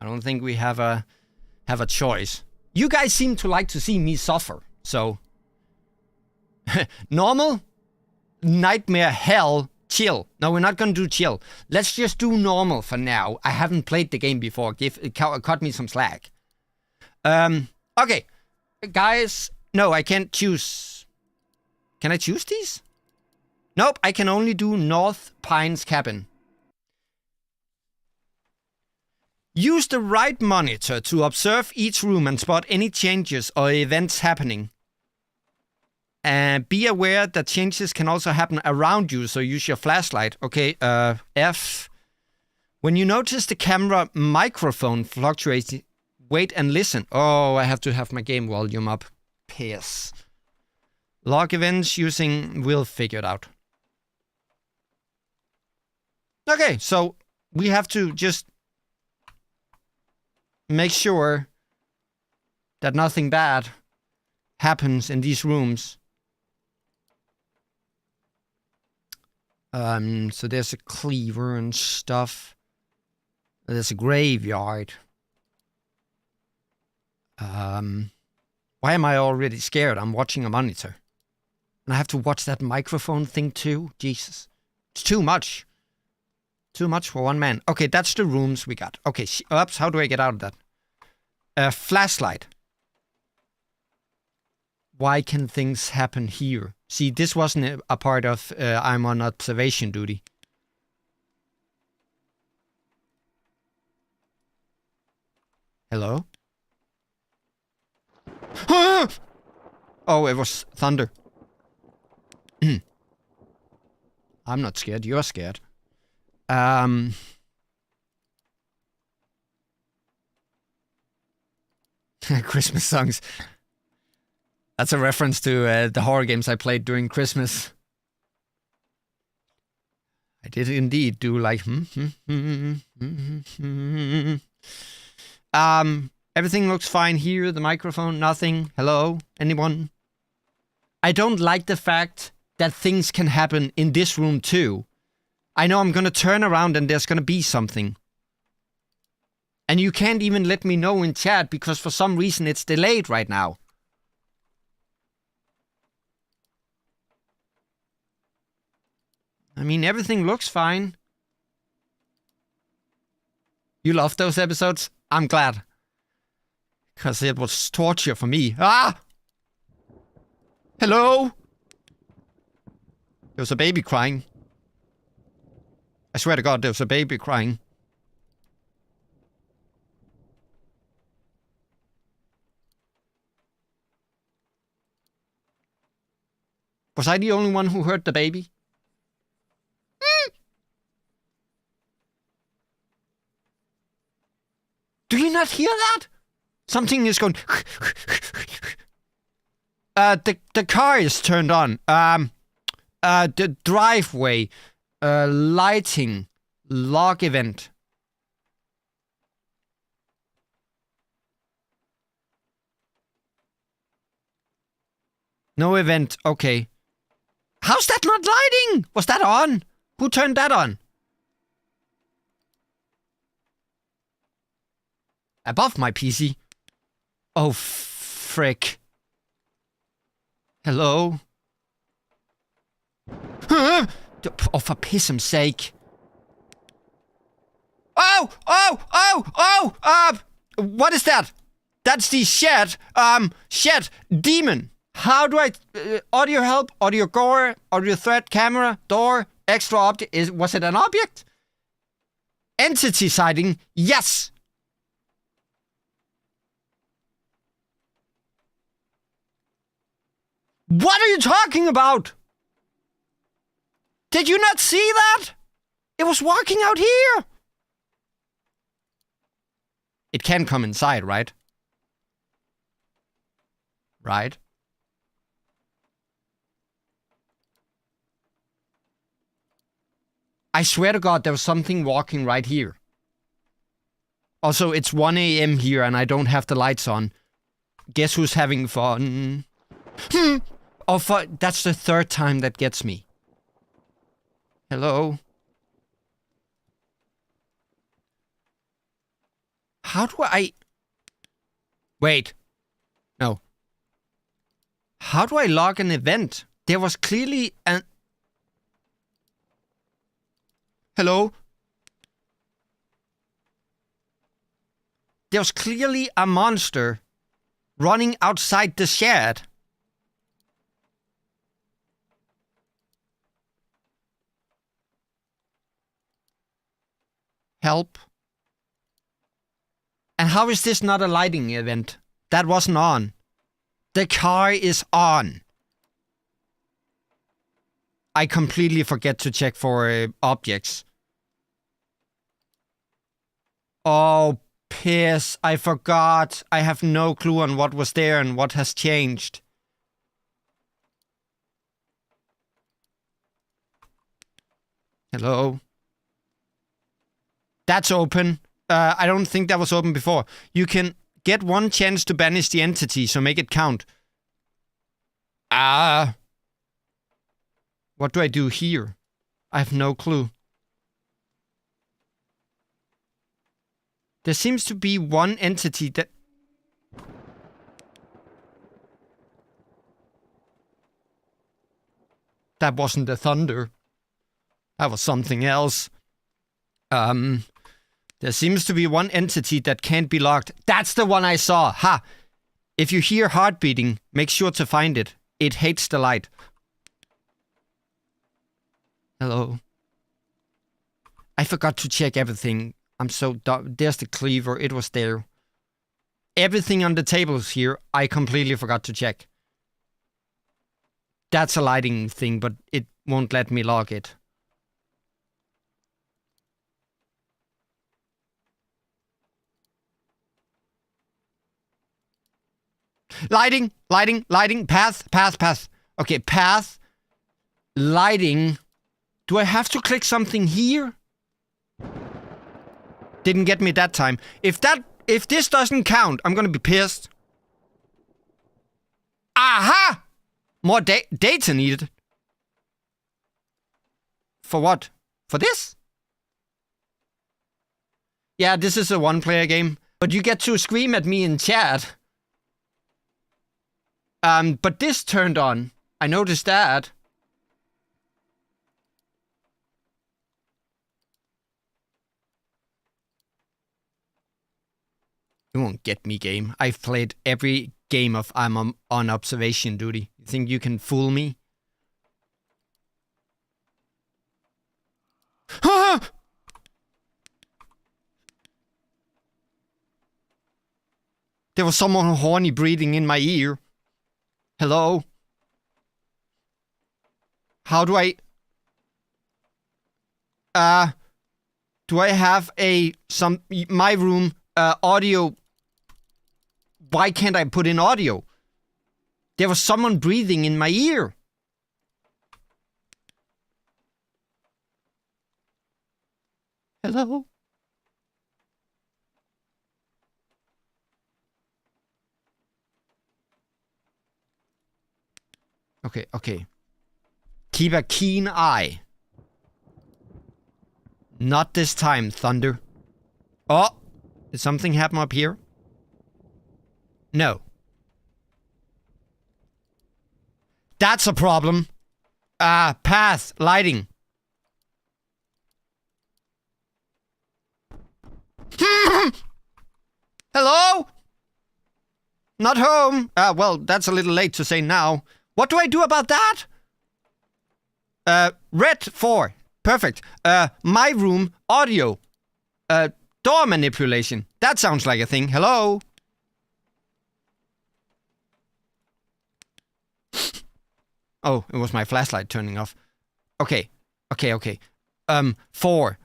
I don't think we have a choice. You guys seem to like to see me suffer, so... Normal? Nightmare, hell, chill. No, we're not gonna do chill. Let's just do normal for now. I haven't played the game before. Cut me some slack. Okay. Guys, no, I can't choose. Can I choose these? Nope, I can only do North Pines Cabin. Use the right monitor to observe each room and spot any changes or events happening. And be aware that changes can also happen around you, so use your flashlight. Okay, F. When you notice the camera microphone fluctuates, wait and listen. Oh, I have to have my game volume up. Piss. Log events using... We'll figure it out. Okay, so we have to just make sure that nothing bad happens in these rooms. So there's a cleaver and stuff. There's a graveyard. Why am I already scared? I'm watching a monitor. And I have to watch that microphone thing too? Jesus. It's too much. Too much for one man. Okay, that's the rooms we got. Okay, oops, how do I get out of that? Flashlight. Why can things happen here? See, this wasn't a part of I'm on observation duty. Hello? Oh, it was thunder. I'm not scared, you're scared. Christmas songs. That's a reference to the horror games I played during Christmas. I did indeed do like... Everything looks fine here. The microphone, nothing. Hello? Anyone? I don't like the fact that things can happen in this room too. I know I'm gonna turn around and there's gonna be something. And you can't even let me know in chat because for some reason it's delayed right now. I mean, everything looks fine. You love those episodes? I'm glad. Because it was torture for me. Ah! Hello? There was a baby crying. I swear to God, there was a baby crying. Was I the only one who heard the baby? Do you not hear that? Something is going... The car is turned on. The driveway. Lighting. Log event. No event. Okay. How's that not lighting? Was that on? Who turned that on? Above my PC. Oh, frick. Hello? Huh? Oh, for piss's sake. Oh! What is that? That's the shed. Shed. Demon. How do I... audio help? Audio gore? Audio threat? Camera? Door? Extra object? Was it an object? Entity sighting? Yes! What are you talking about? Did you not see that? It was walking out here. It can come inside, right? Right? I swear to God, there was something walking right here. Also, it's 1 a.m. here and I don't have the lights on. Guess who's having fun? Oh, that's the third time that gets me. Hello? How do I... Wait. No. How do I log an event? There was clearly an... Hello? There was clearly a monster running outside the shed. Help. And how is this not a lighting event? That wasn't on. The car is on. I completely forget to check for objects. Oh, piss. I forgot. I have no clue on what was there and what has changed. Hello? That's open. I don't think that was open before. You can get one chance to banish the entity, so make it count. What do I do here? I have no clue. There seems to be one entity that... That wasn't the thunder. That was something else. There seems to be one entity that can't be locked. That's the one I saw. Ha! If you hear heart beating, make sure to find it. It hates the light. Hello. I forgot to check everything. I'm so dumb. There's the cleaver. It was there. Everything on the tables here, I completely forgot to check. That's a lighting thing, but it won't let me log it. Lighting, path. Okay, path, lighting. Do I have to click something here? Didn't get me that time. If If this doesn't count, I'm gonna be pissed. Aha! More data needed. For what? For this? Yeah, this is a one-player game. But you get to scream at me in chat. But this turned on. I noticed that. You won't get me, game. I've played every game of I'm on observation duty. You think you can fool me? There was someone horny breathing in my ear. Hello? How do I... do I have my room, audio... Why can't I put in audio? There was someone breathing in my ear. Hello? Okay. Keep a keen eye. Not this time, Thunder. Oh! Did something happen up here? No. That's a problem. Path, lighting. Hello? Not home. Well, that's a little late to say now. What do I do about that? Red 4. Perfect. My room, audio. Door manipulation. That sounds like a thing. Hello? Oh, it was my flashlight turning off. Okay. 4.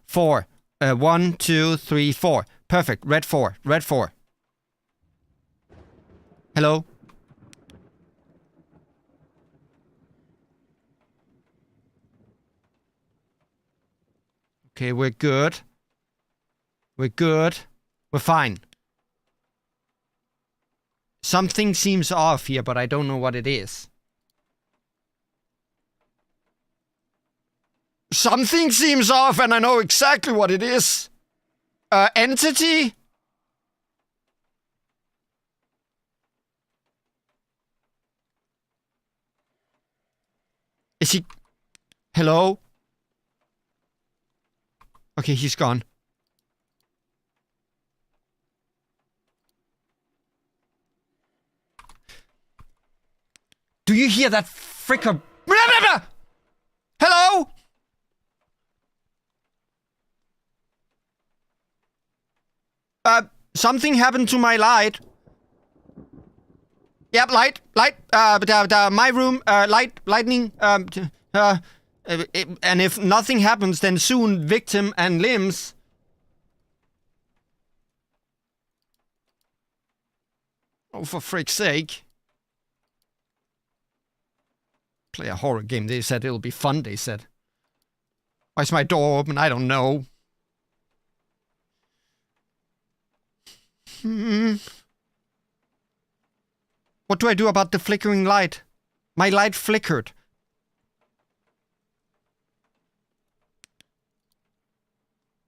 1, 2, 3, 4. Perfect. Red 4. Hello? Okay, we're good. We're fine. Something seems off here, but I don't know what it is. Something seems off, and I know exactly what it is. Entity? Is he... Hello? Okay, he's gone. Do you hear that fricker? Hello? Something happened to my light. Yep, light. My room, lightning. And if nothing happens, then soon victim and limbs. Oh, for frick's sake. Play a horror game. They said it'll be fun, they said. Why is my door open? I don't know. What do I do about the flickering light? My light flickered.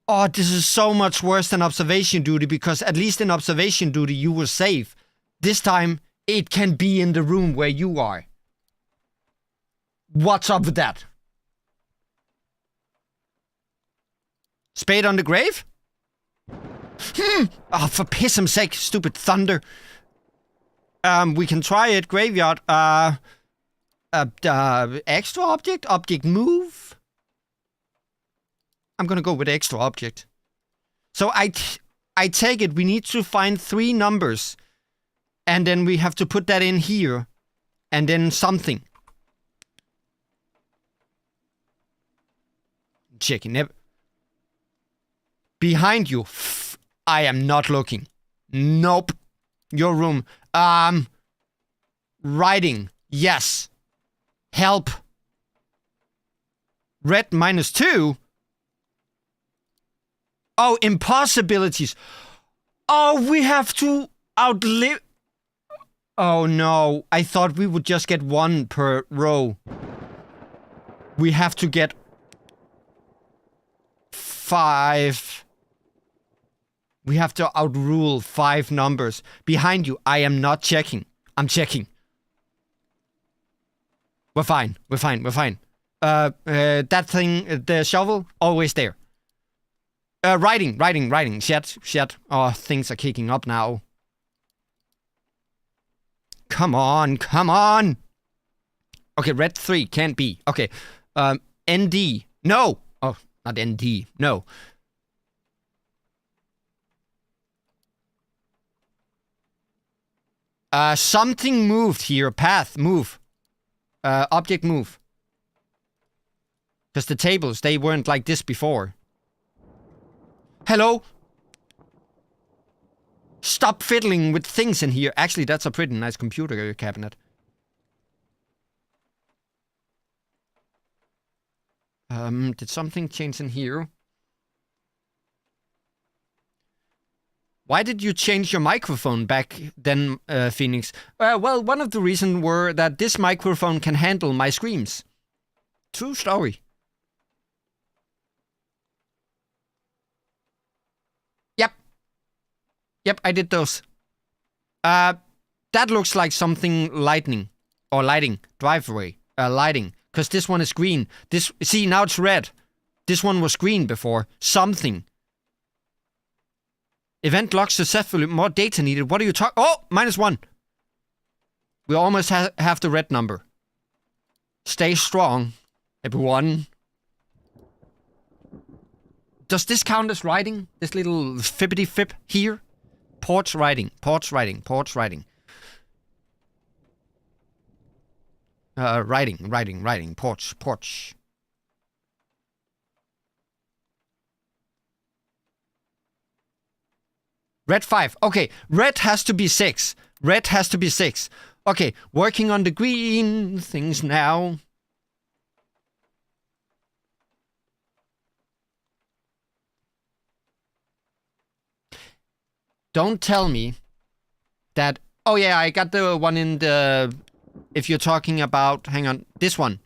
Oh, this is so much worse than observation duty, because at least in observation duty you were safe. This time, it can be in the room where you are. What's up with that? Spade on the grave? Oh, for piss's sake, stupid Thunder. We can try it. Graveyard. Extra object? Object move? I'm gonna go with extra object. So I take it we need to find 3 numbers. And then we have to put that in here. And then something. Checking. Never. Behind you. I am not looking. Nope. Your room. Writing. Yes. Help. Red -2. Oh, impossibilities. Oh, we have to outlive... Oh no, I thought we would just get one per row. We have to get 5. We have to outrule 5 numbers. Behind you, I am not checking. I'm checking. We're fine. We're fine. We're fine. That thing, the shovel, always there. Writing. Shit. Oh, things are kicking up now. Come on. Okay, red 3 can't be. Okay. ND. No. Oh, not ND. No. Something moved here. Path, move. Object, move. Because the tables, they weren't like this before. Hello? Stop fiddling with things in here. Actually, that's a pretty nice computer cabinet. Did something change in here? Why did you change your microphone back then, Phoenix? Well, one of the reasons were that this microphone can handle my screams. True story. Yep, I did those. That looks like something lighting. Driveway. Lighting. Because this one is green. See, now it's red. This one was green before. Something. Event locked successfully. More data needed. What are you talking? Oh, -1. We almost have the red number. Stay strong, everyone. Does this count as writing? This little fibbity fib here? Porch writing. Writing. Porch. Red 5. Okay, red has to be 6. Okay, working on the green things now. Don't tell me that... Oh yeah, I got the one in the... If you're talking about... Hang on, this one.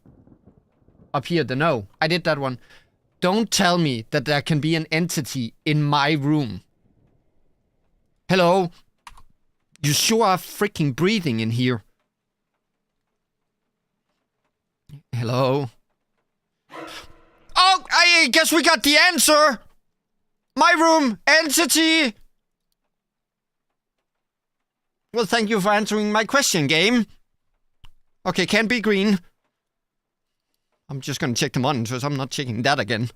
Up here, the no. I did that one. Don't tell me that there can be an entity in my room. Hello? You sure are freaking breathing in here. Hello? Oh, I guess we got the answer! My room, entity! Well, thank you for answering my question, game. Okay, can't be green. I'm just gonna check the monitors. I'm not checking that again.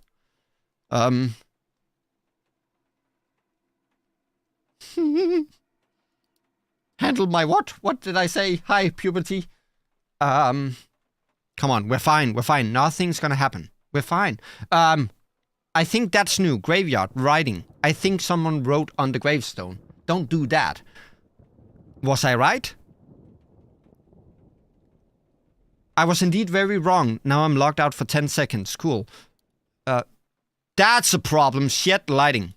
Handle my what? What did I say? Hi, puberty. Come on, we're fine. Nothing's gonna happen. We're fine. I think that's new. Graveyard, writing. I think someone wrote on the gravestone. Don't do that. Was I right? I was indeed very wrong. Now I'm locked out for 10 seconds. Cool. That's a problem. Shit, lighting.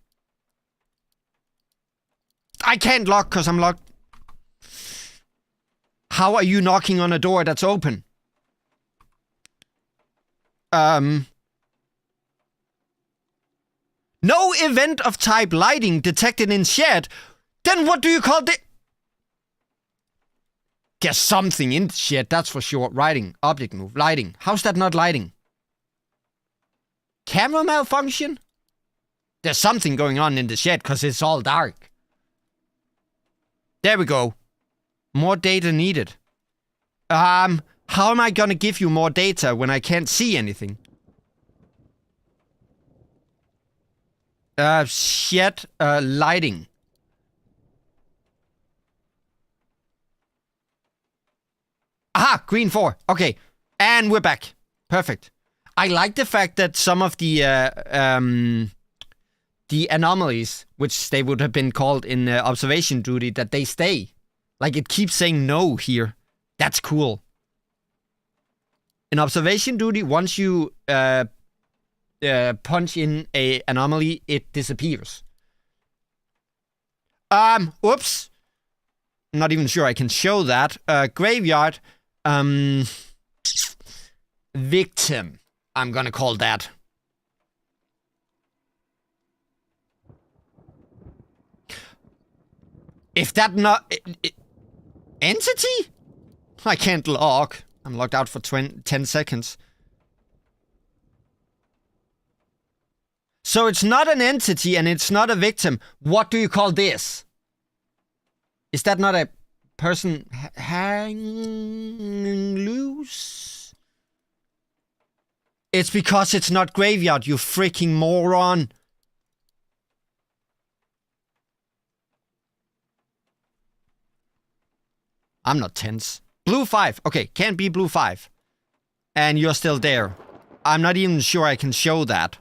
I can't lock because I'm locked. How are you knocking on a door that's open? No event of type lighting detected in shed. Then what do you call the... There's something in the shed, that's for sure. Writing, object move, lighting. How's that not lighting? Camera malfunction? There's something going on in the shed because it's all dark. There we go. More data needed. How am I gonna give you more data when I can't see anything? Shed, lighting. Aha! Green 4. Okay. And we're back. Perfect. I like the fact that some of the anomalies, which they would have been called in observation duty, that they stay. Like, it keeps saying no here. That's cool. In observation duty, once you punch in a anomaly, it disappears. Oops. I'm not even sure I can show that. Graveyard. Victim. I'm gonna call that. If that not... entity? I can't log. I'm logged out for 10 seconds. So it's not an entity and it's not a victim. What do you call this? Is that not a person hanging loose? It's because it's not graveyard, you freaking moron. I'm not tense. Blue 5. Okay, can't be blue 5. And you're still there. I'm not even sure I can show that.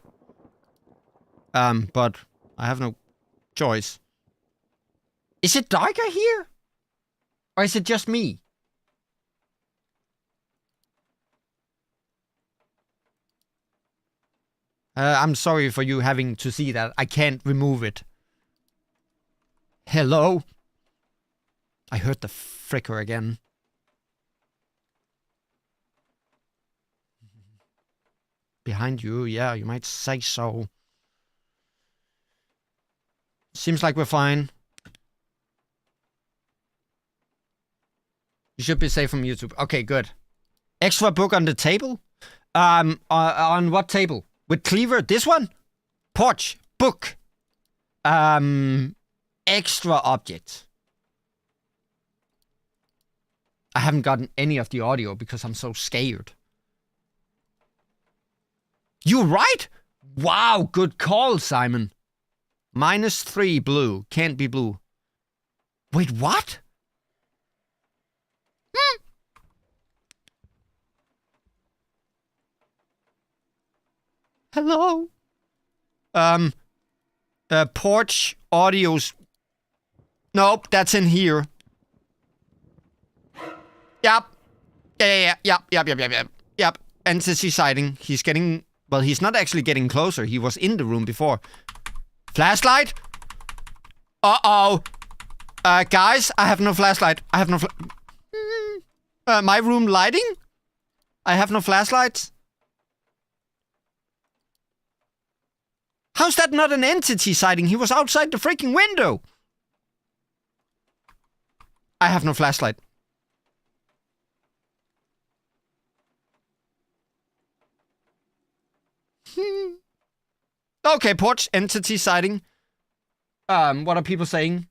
But I have no choice. Is it darker here? Or is it just me? I'm sorry for you having to see that. I can't remove it. Hello? I heard the flicker again. Behind you, yeah, you might say so. Seems like we're fine. You should be safe from YouTube. Okay, good. Extra book on the table? On what table? With Cleaver? This one? Porch. Book. Extra object. I haven't gotten any of the audio because I'm so scared. You right? Wow, good call, Simon. -3 blue. Can't be blue. Wait, what? Hello? Porch audios. Nope, that's in here. Yep. Yep. Entity sighting. He's getting... Well, he's not actually getting closer. He was in the room before. Flashlight? Uh-oh. Guys, I have no flashlight. I have no my room lighting? I have no flashlights. How's that not an entity sighting? He was outside the freaking window. I have no flashlight. Okay, porch entity sighting. What are people saying?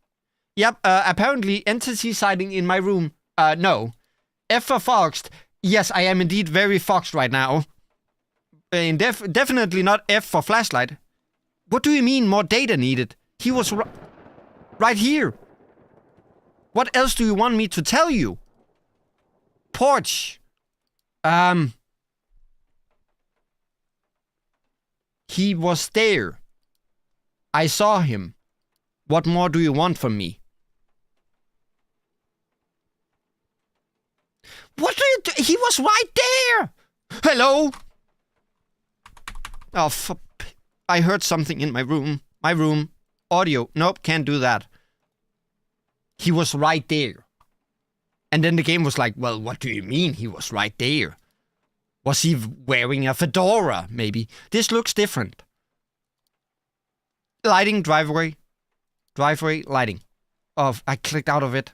Yep, apparently entity sighting in my room. No. F for foxed. Yes, I am indeed very foxed right now. Definitely not F for flashlight. What do you mean more data needed? He was right here. What else do you want me to tell you? Porch. He was there. I saw him. What more do you want from me? What do you do? He was right there! Hello? Oh, I heard something in my room. My room. Audio. Nope, can't do that. He was right there. And then the game was like, well, what do you mean he was right there? Was he wearing a fedora, maybe? This looks different. Lighting, driveway. Driveway, lighting. Oh, I clicked out of it.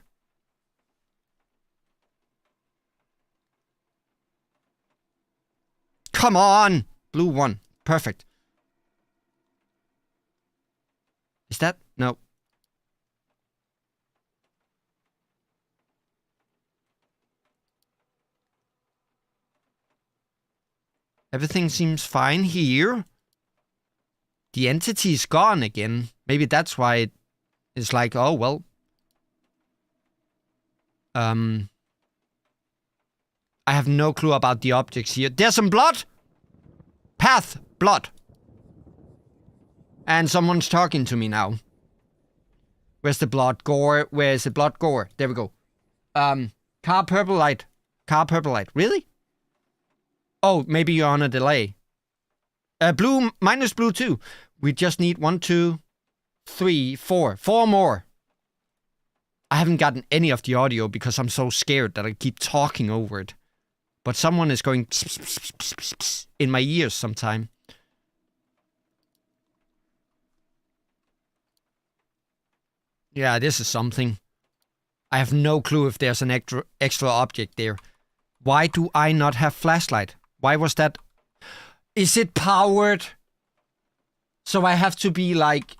Come on! Blue 1. Perfect. Is that? No. Everything seems fine here. The entity is gone again. Maybe that's why it's like, oh, well. I have no clue about the objects here. There's some blood! Path! Blood. And someone's talking to me now. Where's the blood? Gore? Where's the blood? Gore. There we go. Car purple light. Car purple light. Really? Oh, maybe you're on a delay. Blue, minus blue 2. We just need 1, 2, 3, 4. 4 more. I haven't gotten any of the audio because I'm so scared that I keep talking over it. But someone is going in my ears sometime. Yeah, this is something. I have no clue if there's an extra object there. Why do I not have flashlight? Why was that? Is it powered? So I have to be like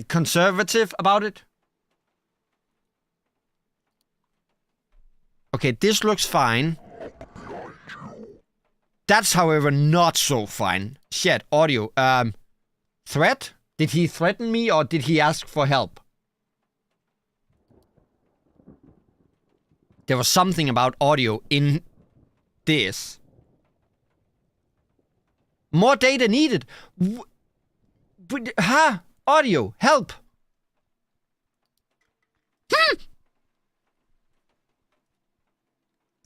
conservative about it? Okay, this looks fine. That's, however, not so fine. Shit, audio. Threat? Did he threaten me or did he ask for help? There was something about audio in this. More data needed. Audio, help.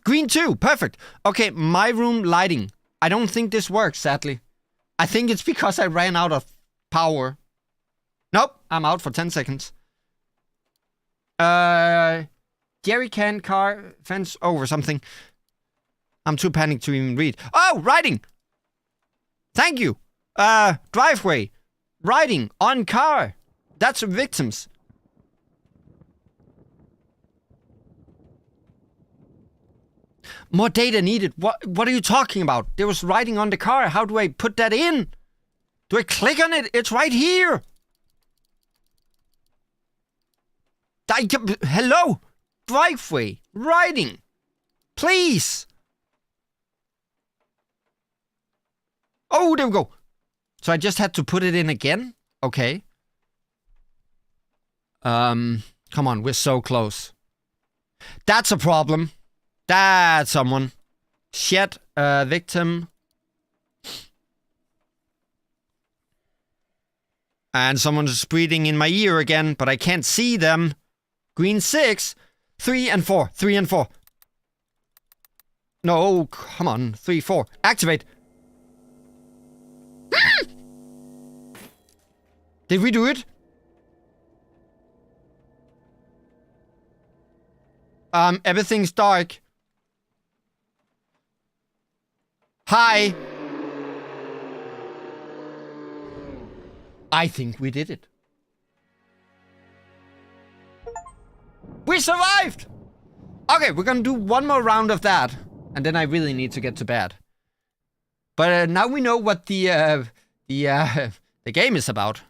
Green 2, perfect. Okay, my room lighting. I don't think this works, sadly. I think it's because I ran out of power. Nope, I'm out for 10 seconds. Jerry can car fence over something. I'm too panicked to even read. Oh, writing. Thank you. Driveway. Writing on car. That's victims. More data needed. What are you talking about? There was writing on the car. How do I put that in? Do I click on it? It's right here. Hello? Driveway. Writing. Please. Oh, there we go. So I just had to put it in again? Okay. Come on, we're so close. That's a problem. That's someone. Shit, victim. And someone's breathing in my ear again, but I can't see them. Green 6. 3 and 4. 3 and 4. No, come on. 3, 4. Activate. Did we do it? Everything's dark. Hi. I think we did it. We survived! Okay, we're gonna do one more round of that. And then I really need to get to bed. But now we know what the game is about.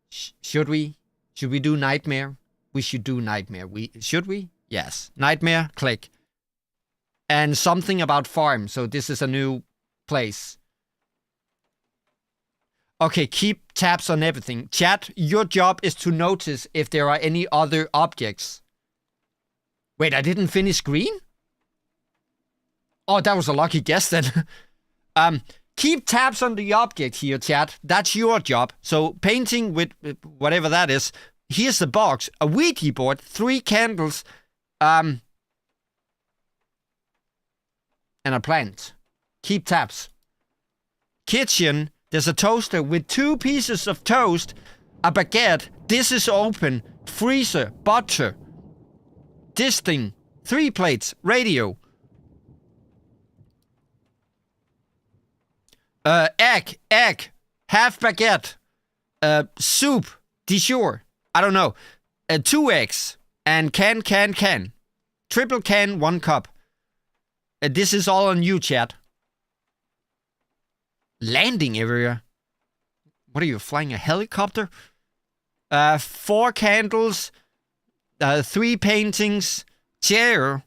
Should we do Nightmare? We should do Nightmare. Should we? Yes. Nightmare, click. And something about farm. So this is a new place. Okay, keep tabs on everything. Chat, your job is to notice if there are any other objects. Wait, I didn't finish green? Oh, that was a lucky guess then. Keep tabs on the object here, chat. That's your job. So painting with whatever that is. Here's the box. A Ouija board, 3 candles, and a plant. Keep tabs. Kitchen. There's a toaster with 2 pieces of toast, a baguette. This is open. Freezer, butter. This thing. 3 plates. Radio. Egg. Half baguette. Soup. De jour. I don't know. 2 eggs. And can. Triple can, 1 cup. This is all on you, chat. Landing area. What are you, flying a helicopter? 4 candles. 3 paintings. Chair.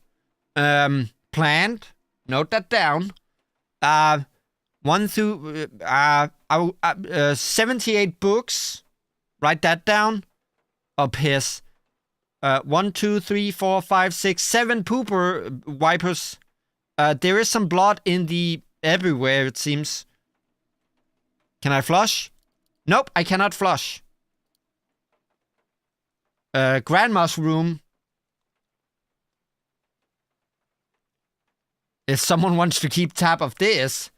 Plant. Note that down. 1 through 78 books. Write that down. Oh, piss. 1, 2, 3, 4, 5, 6, 7 pooper wipers. There is some blood in the everywhere, it seems. Can I flush? Nope, I cannot flush. Grandma's room. If someone wants to keep tab of this.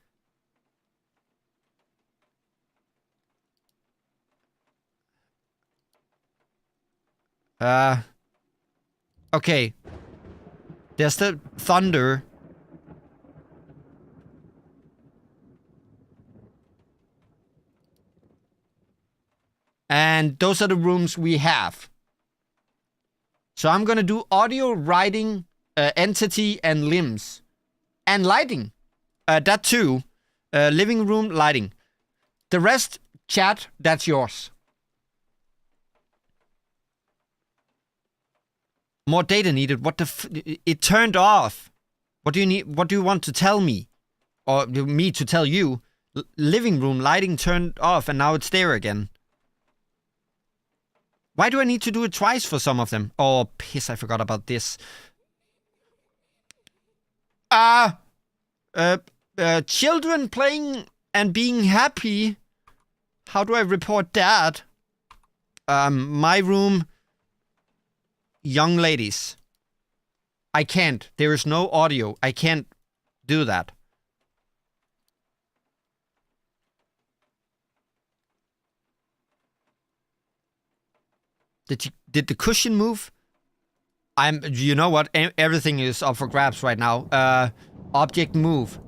Okay. There's the thunder. And those are the rooms we have. So I'm gonna do audio, writing, entity, and limbs. And lighting. That too. Living room, lighting. The rest, chat, that's yours. More data needed. What the it turned off. What do you need? What do you want to tell me? Or me to tell you? Living room, lighting turned off and now it's there again. Why do I need to do it twice for some of them? Oh, piss, I forgot about this. Children playing and being happy. How do I report that? My room. Young ladies. I can't. There is no audio. I can't do that. Did the cushion move? You know what? Everything is up for grabs right now. Object move.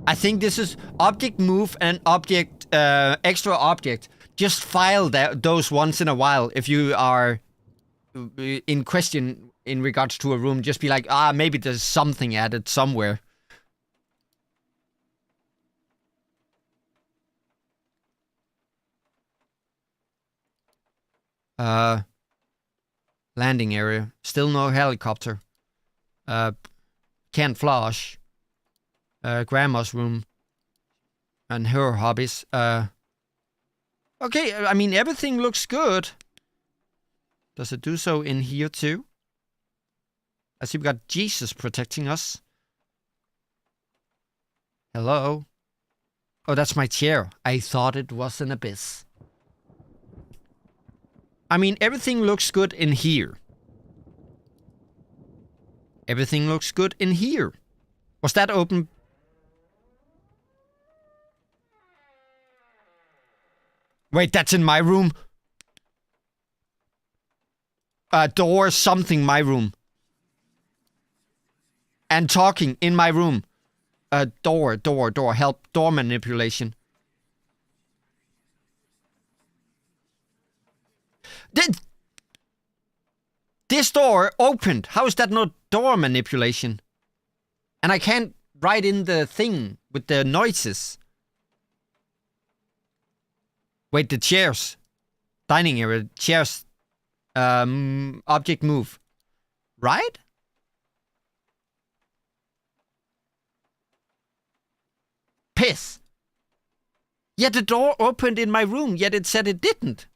I think this is object move and object, extra object. Just file those once in a while. If you are in question in regards to a room, just be like, maybe there's something added somewhere. Landing area. Still no helicopter. Can't flush. Grandma's room. And her hobbies. Okay, I mean, everything looks good. Does it do so in here too? I see we got Jesus protecting us. Hello? Oh, that's my chair. I thought it was an abyss. I mean, everything looks good in here. Everything looks good in here. Was that open? Wait, that's in my room? Door something my room. And talking in my room. Door. Help. Door manipulation. This door opened. How is that not door manipulation? And I can't write in the thing with the noises. Wait, the chairs. Dining area. Chairs. Object move. Right? Piss. Yet the door opened in my room, yet it said it didn't.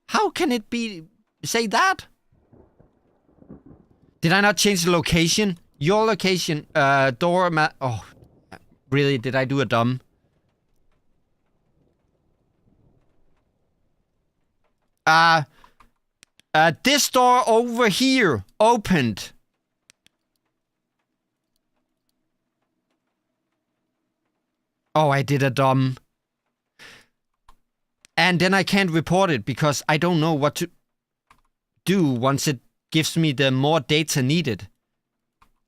How can it be... say that? Did I not change the location? Your location, door oh, really? Did I do a dumb? This door over here opened. Oh, I did a dumb. And then I can't report it because I don't know what to do once it gives me the more data needed.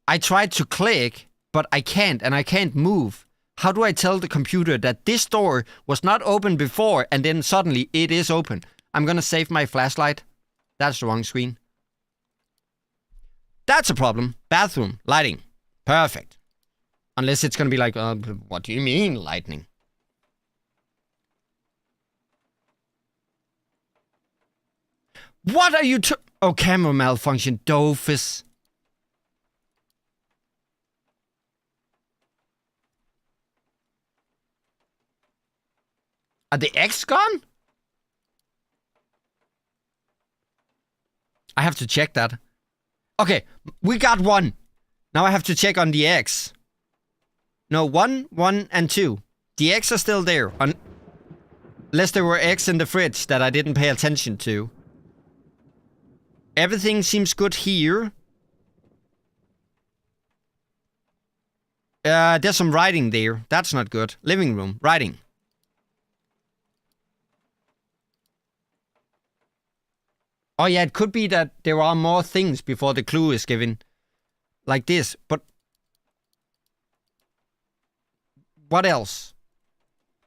I tried to click, but I can't, and I can't move. How do I tell the computer that this door was not open before and then suddenly it is open? I'm gonna save my flashlight. That's the wrong screen. That's a problem. Bathroom. Lighting. Perfect. Unless it's gonna be like, what do you mean, lightning? What are you oh, camera malfunction. Doofus. Are the eggs gone? I have to check that. Okay, we got one. Now I have to check on the eggs. No, 1, 1, and 2. The eggs are still there. Unless there were eggs in the fridge that I didn't pay attention to. Everything seems good here. There's some writing there. That's not good. Living room. Writing. Oh yeah, it could be that there are more things before the clue is given. Like this, but... What else?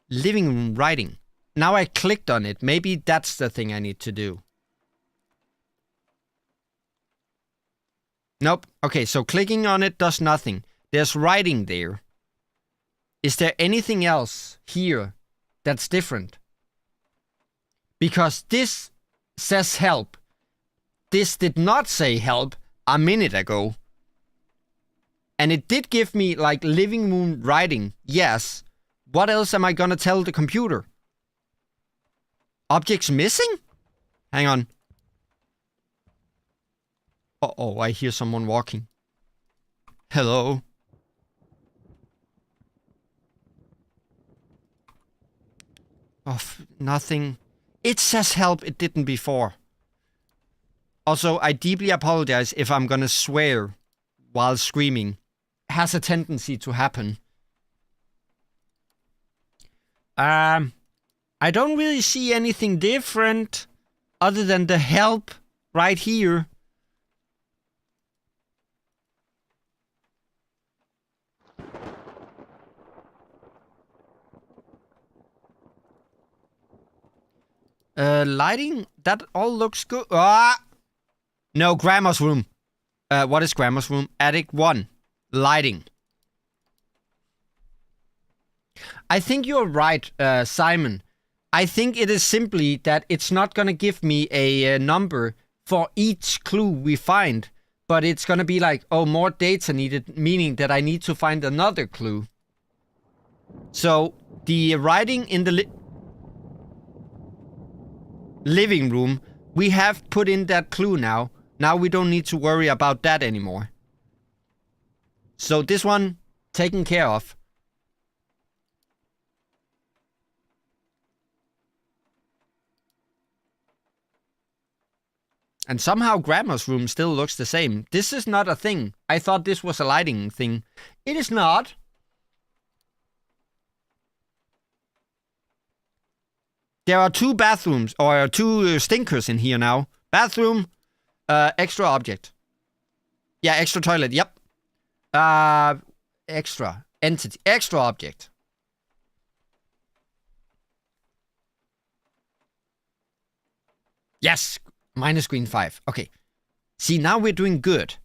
Living room writing. Now I clicked on it. Maybe that's the thing I need to do. Nope. Okay, so clicking on it does nothing. There's writing there. Is there anything else here that's different? Because this says help. This did not say help a minute ago. And it did give me, like, living room writing. Yes. What else am I gonna tell the computer? Objects missing? Hang on. Uh-oh, I hear someone walking. Hello? Oh, nothing. It says help, it didn't before. Also, I deeply apologize if I'm gonna swear while screaming. Has a tendency to happen. I don't really see anything different other than the help right here. Lighting, that all looks good. Ah! No, Grandma's room. What is Grandma's room? Attic 1. Lighting. I think you're right, Simon. I think it is simply that it's not gonna give me a number for each clue we find, but it's gonna be like, oh, more data needed, meaning that I need to find another clue. So, the writing in the living room, we have put in that clue now. Now we don't need to worry about that anymore. So this one, taken care of. And somehow Grandma's room still looks the same. This is not a thing. I thought this was a lighting thing. It is not. There are 2 bathrooms, or 2 stinkers in here now. Bathroom, extra object. Yeah, extra toilet, yep. Extra entity, extra object. Yes, minus screen 5. Okay. See, now we're doing good.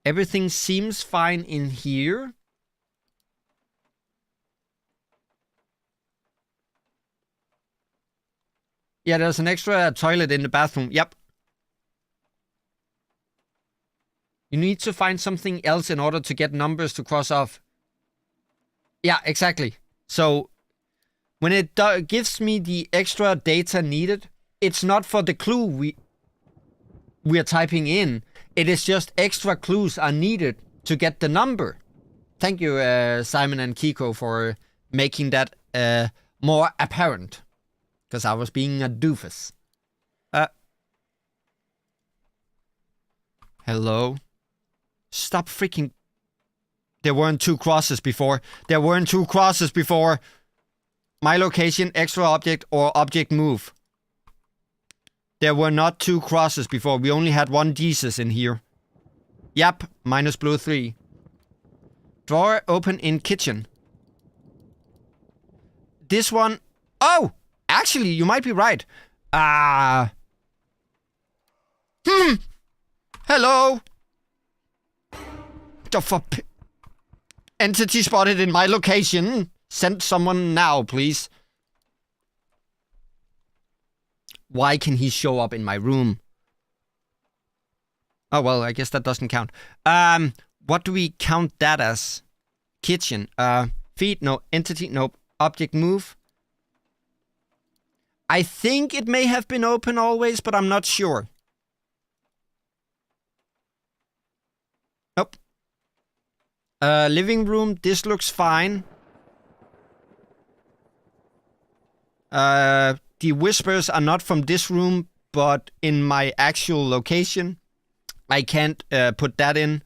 Everything seems fine in here. Yeah, there's an extra toilet in the bathroom. Yep. You need to find something else in order to get numbers to cross off. Yeah, exactly. So, when it gives me the extra data needed, it's not for the clue we're typing in. It is just extra clues are needed to get the number. Thank you, Simon and Kiko, for making that more apparent. Because I was being a doofus. Hello? Stop freaking... There weren't 2 crosses before. There weren't 2 crosses before. My location, extra object, or object move. There were not 2 crosses before. We only had 1 Jesus in here. Yep, minus blue 3. Drawer open in kitchen. This one... Oh! Actually, you might be right. Hello? The fuck? Entity spotted in my location. Send someone now, please. Why can he show up in my room? Oh, well, I guess that doesn't count. What do we count that as? Kitchen. Feed, no. Entity, nope. Object move. I think it may have been open always, but I'm not sure. Nope. Living room, this looks fine. The whispers are not from this room, but in my actual location. I can't put that in.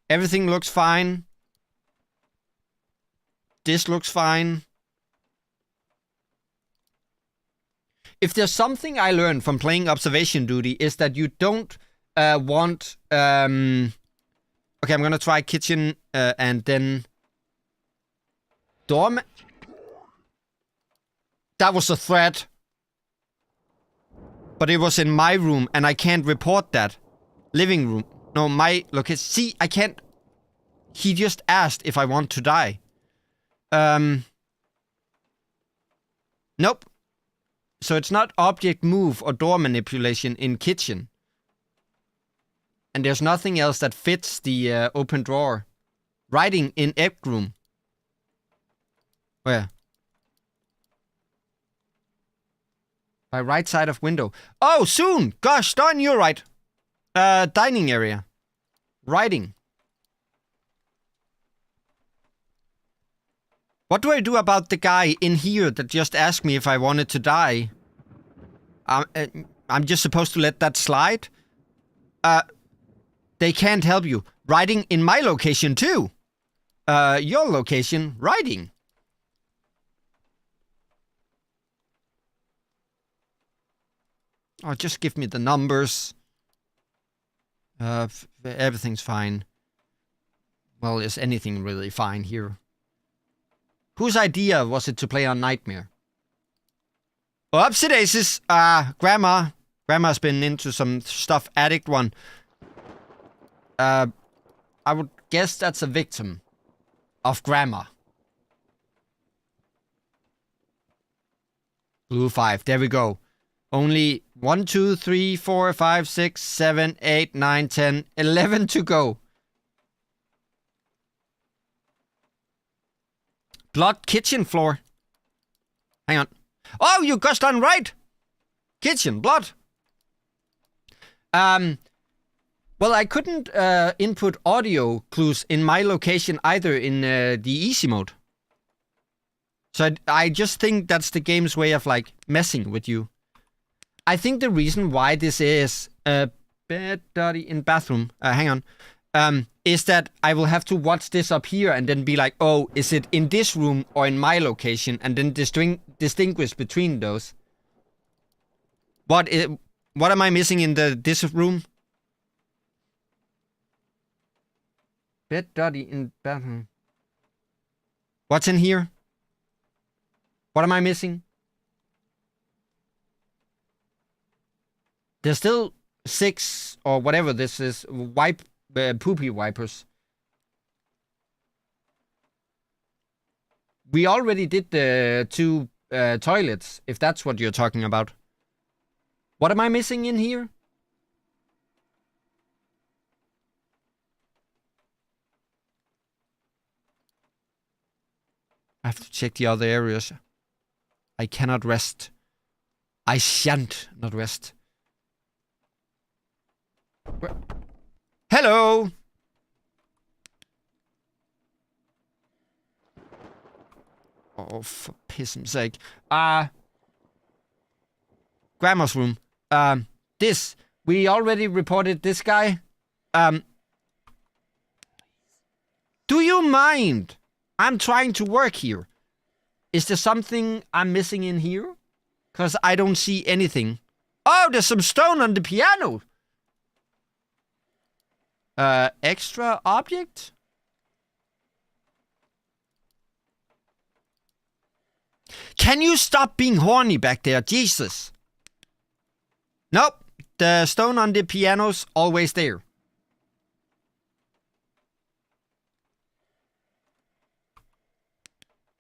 Everything looks fine. This looks fine. if there's something I learned from playing Observation Duty is that you don't want... Okay, I'm gonna try kitchen and then... Dorm... That was a threat. But it was in my room and I can't report that. Living room. No, my location. See, I can't... He just asked if I want to die. Nope. So it's not object move or door manipulation in kitchen. And there's nothing else that fits the open drawer. Writing in egg room. Where? By right side of window. Oh, soon! Gosh darn, you're right. Dining area. Writing. What do I do about the guy in here that just asked me if I wanted to die? I'm just supposed to let that slide? They can't help you. Writing in my location too. Your location, writing. Oh, just give me the numbers. Everything's fine. Well, is anything really fine here? Whose idea was it to play on Nightmare? Oopsie daisies. Grandma. Grandma's been into some stuff. Addict 1. I would guess that's a victim of Grandma. Blue 5. There we go. Only 1, 2, 3, 4, 5, 6, 7, 8, 9, 10, 11 to go. Blood kitchen floor. Hang on. Oh, you got done right. Kitchen, blood. Well, I couldn't input audio clues in my location either in the easy mode. So I just think that's the game's way of like messing with you. I think the reason why this is bed, dirty in bathroom. Hang on. Is that I will have to watch this up here and then be like, oh, is it in this room or in my location? And then distinguish between those. What am I missing in this room? Bed, dirty in bathroom. What's in here? What am I missing? There's still 6 or whatever this is. Poopy wipers. We already did the 2 toilets, if that's what you're talking about. What am I missing in here? I have to check the other areas. I cannot rest. I shan't not rest. Hello! Oh, for piss's sake. Grandma's room. This. We already reported this guy. Do you mind? I'm trying to work here. Is there something I'm missing in here? Because I don't see anything. Oh, there's some stone on the piano. Extra object? Can you stop being horny back there? Jesus. Nope. The stone on the piano's always there.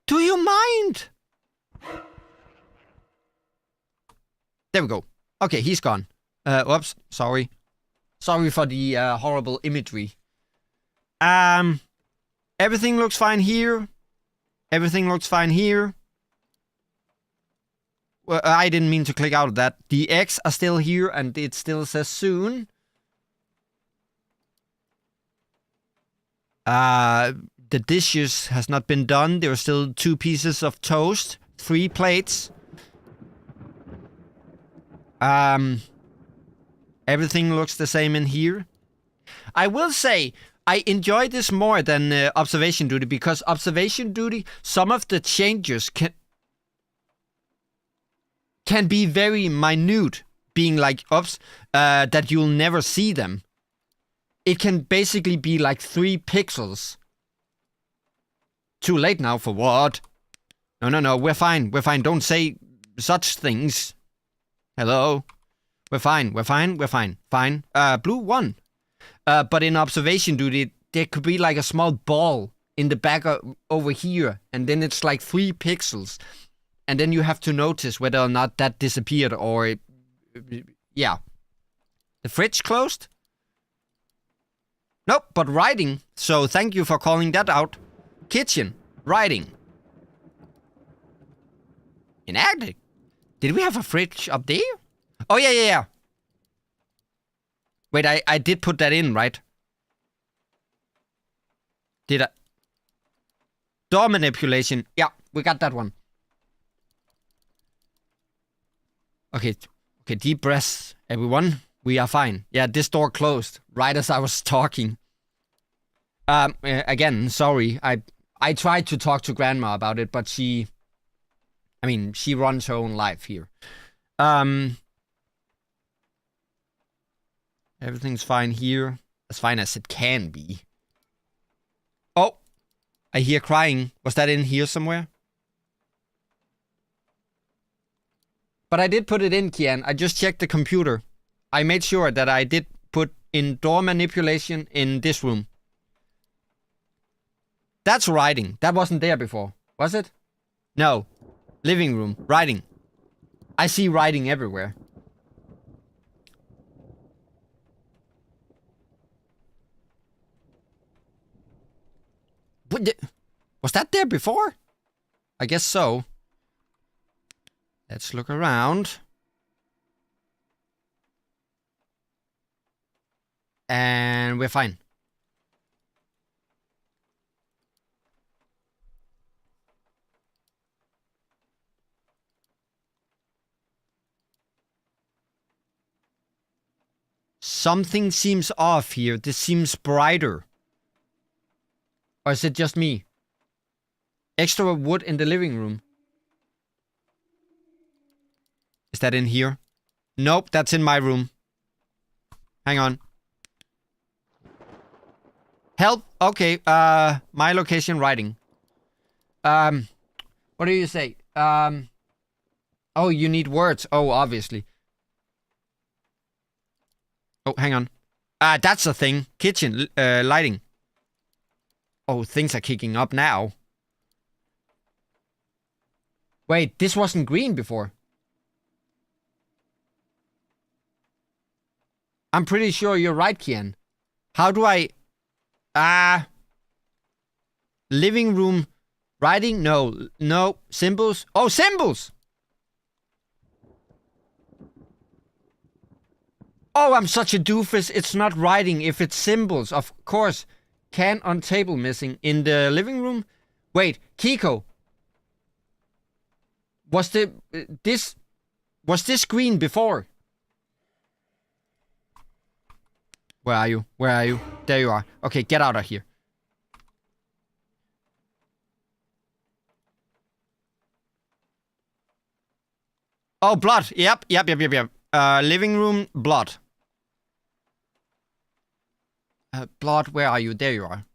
Do you mind? There we go. Okay, he's gone. Whoops. Sorry. Sorry for the horrible imagery. Everything looks fine here. Everything looks fine here. Well, I didn't mean to click out of that. The eggs are still here and it still says soon. The dishes has not been done. There are still 2 pieces of toast. 3 plates. Everything looks the same in here. I will say, I enjoy this more than Observation Duty because Observation Duty, some of the changes can... can be very minute, being like, oops, that you'll never see them. It can basically be like 3 pixels. Too late now for what? No, we're fine. Don't say such things. Hello? We're fine. Fine. Blue 1. But in observation, dude, there could be like a small ball in the back over here, and then it's like 3 pixels. And then you have to notice whether or not that disappeared or... yeah. The fridge closed? Nope, but writing. So thank you for calling that out. Kitchen. Writing. In attic? Did we have a fridge up there? Oh, yeah. Wait, I did put that in, right? Did I? Door manipulation. Yeah, we got that one. Okay, deep breaths, everyone. We are fine. Yeah, this door closed right as I was talking. Again, sorry. I tried to talk to Grandma about it, but she runs her own life here. Everything's fine here. As fine as it can be. Oh, I hear crying. Was that in here somewhere? But I did put it in, Kian. I just checked the computer. I made sure that I did put in door manipulation in this room. That's writing. That wasn't there before, was it? No. Living room. Writing. I see writing everywhere. Was that there before? I guess so. Let's look around. And we're fine. Something seems off here. This seems brighter. Or is it just me? Extra wood in the living room. Is that in here? Nope, that's in my room. Hang on. Help. Okay, my location writing. What do you say? Oh, you need words. Oh, obviously. Oh, hang on. That's a thing. Kitchen, lighting. Oh, things are kicking up now. Wait, this wasn't green before. I'm pretty sure you're right, Kian. How do I... living room... Writing? No. Symbols? Oh, symbols! Oh, I'm such a doofus. It's not writing if it's symbols. Of course. Can on table missing. In the living room? Wait, Kiko. Was this green before? Where are you? There you are. Okay, get out of here. Oh, blood. Yep. Living room, blood. Blood, where are you? There you are.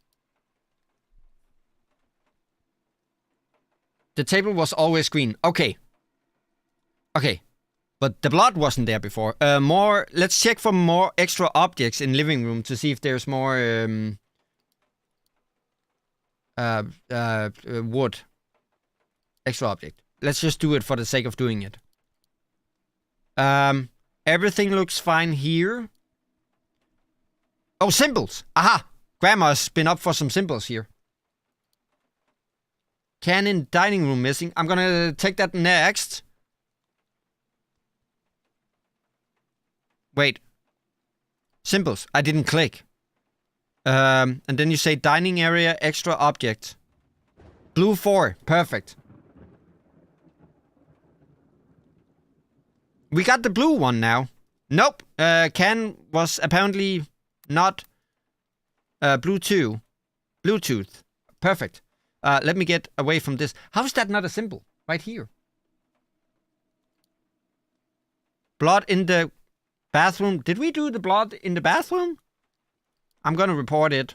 The table was always green. Okay. But the blood wasn't there before. Let's check for more extra objects in living room to see if there's more wood. Extra object. Let's just do it for the sake of doing it. Everything looks fine here. Oh, symbols. Aha! Grandma's been up for some symbols here. Can in dining room missing. I'm gonna take that next. Wait. Symbols. I didn't click. And then you say dining area, extra object. Blue 4. Perfect. We got the blue one now. Nope. Can was apparently not Bluetooth. Perfect. Let me get away from this. How is that not a symbol? Right here. Blood in the bathroom. Did we do the blood in the bathroom? I'm gonna report it.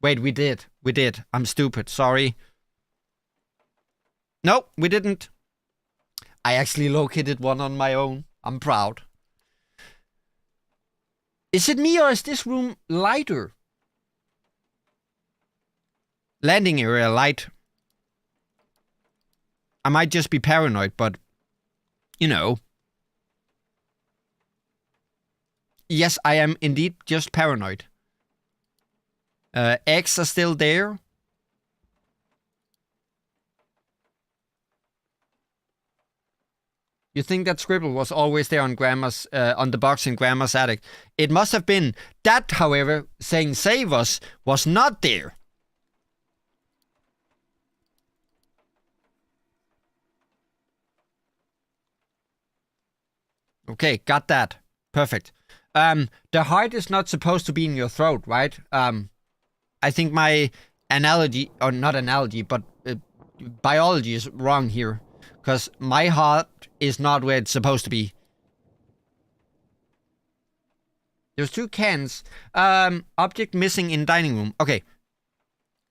Wait, we did. We did. I'm stupid. Sorry. No, we didn't. I actually located one on my own. I'm proud. Is it me or is this room lighter? Landing area light. I might just be paranoid, but you know. Yes, I am indeed just paranoid. Eggs are still there. You think that scribble was always there on Grandma's, on the box in Grandma's attic? It must have been. That, however, saying save us was not there. Okay, got that. Perfect. The heart is not supposed to be in your throat, right? I think my analogy, or not analogy, but biology is wrong here. Because my heart is not where it's supposed to be. There's 2 cans. Object missing in dining room. Okay.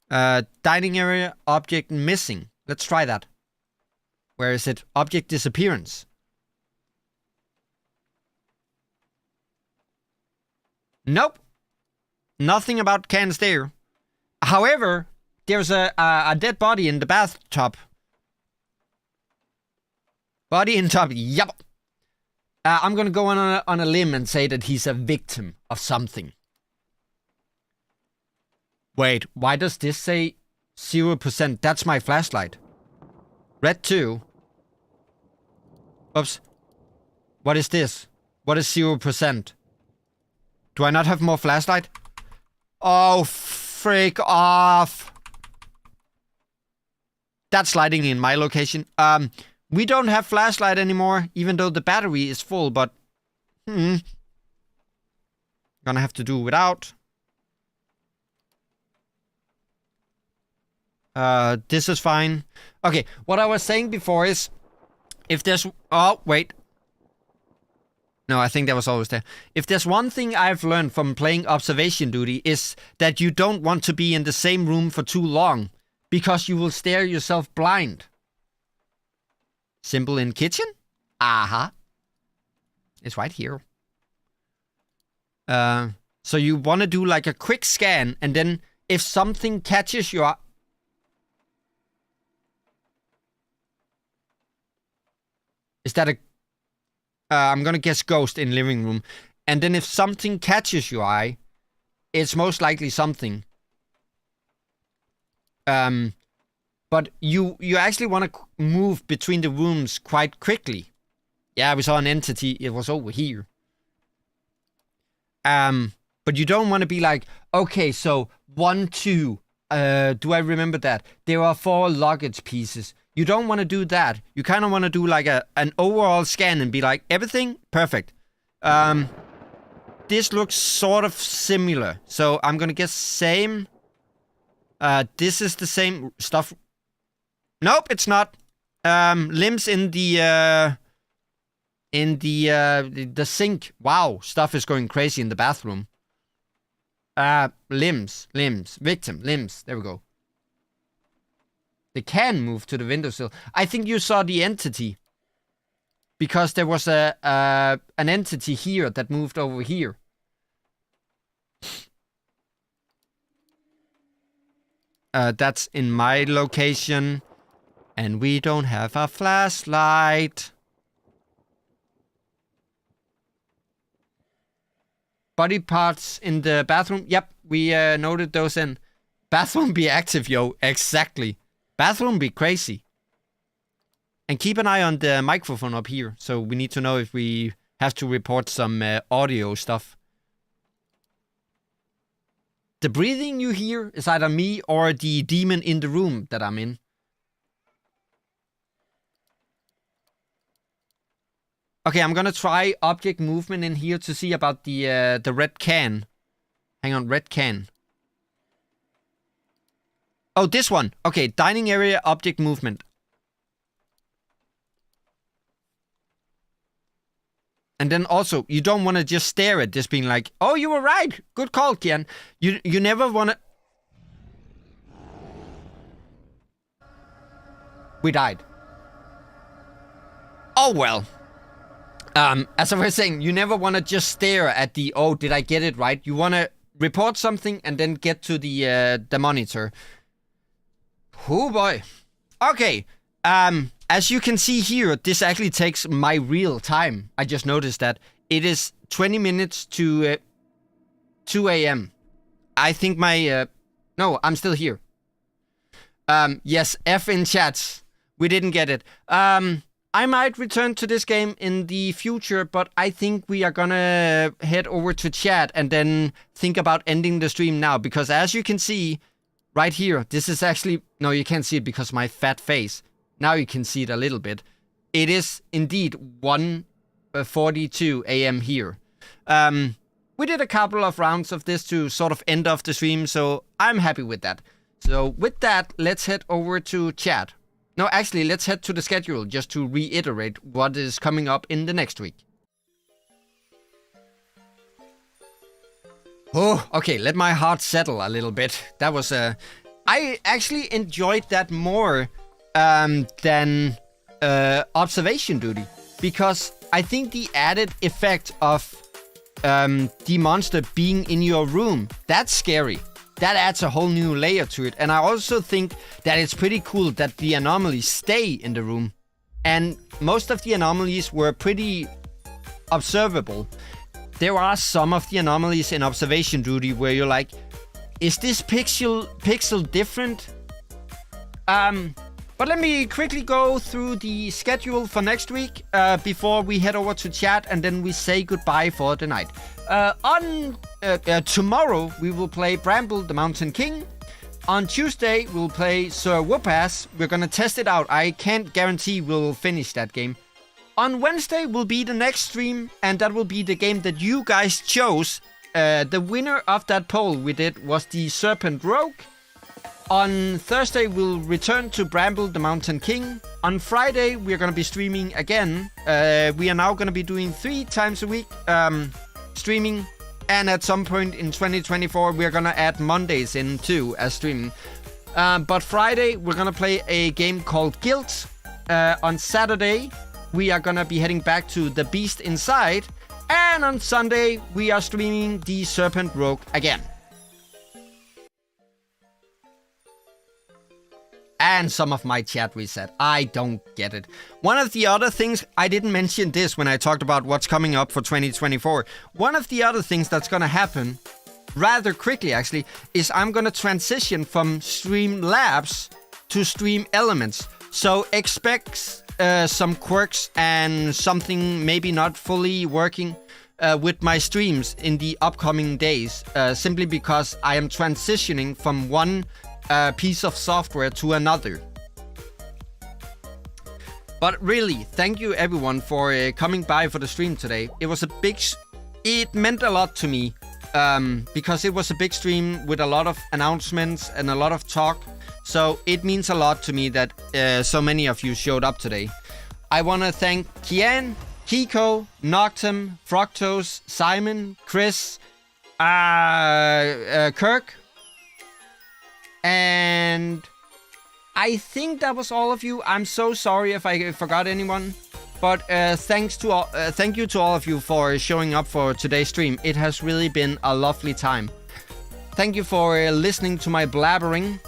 Dining area, object missing. Let's try that. Where is it? Object disappearance. Nope. Nothing about cans there. However, there's a dead body in the bathtub. Body in tub. Yup. I'm gonna go on a limb and say that he's a victim of something. Wait, why does this say 0%? That's my flashlight. Red 2. Oops. What is this? What is 0%? Do I not have more flashlight? Oh, freak off. That's lighting in my location. We don't have flashlight anymore, even though the battery is full, but... Gonna have to do without. This is fine. Okay, what I was saying before is... If there's... Oh, wait. No, I think that was always there. If there's one thing I've learned from playing observation duty is that you don't want to be in the same room for too long, because you will stare yourself blind. Symbol in kitchen? Aha. It's right here. So you want to do like a quick scan, and then if something catches your... Is that a... I'm gonna guess ghost in living room. And then if something catches your eye, it's most likely something. But you actually want to move between the rooms quite quickly. Yeah, we saw an entity. It was over here. But you don't want to be like, okay, so 1, 2. Do I remember that? There are 4 luggage pieces. You don't want to do that. You kind of want to do like an overall scan and be like, everything? Perfect. This looks sort of similar. So I'm going to guess same. This is the same stuff. Nope, it's not. Limbs in the sink. Wow, stuff is going crazy in the bathroom. Limbs, victim, limbs. There we go. They can move to the windowsill. I think you saw the entity. Because there was an entity here that moved over here. That's in my location. And we don't have a flashlight. Body parts in the bathroom. Yep, we noted those in. Bathroom be active, yo. Exactly. Bathroom be crazy. And keep an eye on the microphone up here. So we need to know if we have to report some audio stuff. The breathing you hear is either me or the demon in the room that I'm in. Okay, I'm gonna try object movement in here to see about the red can. Hang on, red can. Oh, this one. Okay, dining area object movement. And then also, you don't want to just stare at this being like, oh, you were right. Good call, Kian. You never want to... We died. Oh, well. As I was saying, you never want to just stare at the, oh, did I get it right? You want to report something and then get to the monitor. Oh, boy. Okay. As you can see here, this actually takes my real time. I just noticed that. It is 20 minutes to 2 a.m. I think my... no, I'm still here. Yes, F in chats. We didn't get it. I might return to this game in the future, but I think we are gonna head over to chat and then think about ending the stream now. Because as you can see right here, this is actually... No, you can't see it because of my fat face. Now you can see it a little bit. It is indeed 1:42 a.m. here. We did a couple of rounds of this to sort of end off the stream, so I'm happy with that. So with that, let's head over to chat. No, actually, let's head to the schedule just to reiterate what is coming up in the next week. Oh, okay, let my heart settle a little bit. That was I actually enjoyed that more than observation duty. Because I think the added effect of the monster being in your room, that's scary. That adds a whole new layer to it. And I also think that it's pretty cool that the anomalies stay in the room. And most of the anomalies were pretty observable. There are some of the anomalies in observation duty where you're like, is this pixel different? But let me quickly go through the schedule for next week before we head over to chat and then we say goodbye for the night. On tomorrow, we will play Bramble the Mountain King. On Tuesday, we'll play Sir Whoopass. We're gonna test it out. I can't guarantee we'll finish that game. On Wednesday will be the next stream, and that will be the game that you guys chose. The winner of that poll we did was the Serpent Rogue. On Thursday, we'll return to Bramble the Mountain King. On Friday, we're going to be streaming again. We are now going to be doing 3 times a week streaming. And at some point in 2024, we're going to add Mondays in too as streaming. But Friday, we're going to play a game called Guilt. On Saturday, we are going to be heading back to The Beast Inside. And on Sunday, we are streaming the Serpent Rogue again. And some of my chat reset. I don't get it. One of the other things, I didn't mention this when I talked about what's coming up for 2024. One of the other things that's going to happen, rather quickly actually, is I'm going to transition from Streamlabs to Stream Elements. So expect some quirks and something maybe not fully working with my streams in the upcoming days. Simply because I am transitioning from one piece of software to another. But really, thank you everyone for coming by for the stream today. It was a big... It meant a lot to me. Because it was a big stream with a lot of announcements and a lot of talk. So it means a lot to me that so many of you showed up today. I want to thank Kian, Kiko, Noctum, Froctose, Simon, Chris, Kirk, and I think that was all of you. I'm so sorry if I forgot anyone. But thank you to all of you for showing up for today's stream. It has really been a lovely time. Thank you for listening to my blabbering.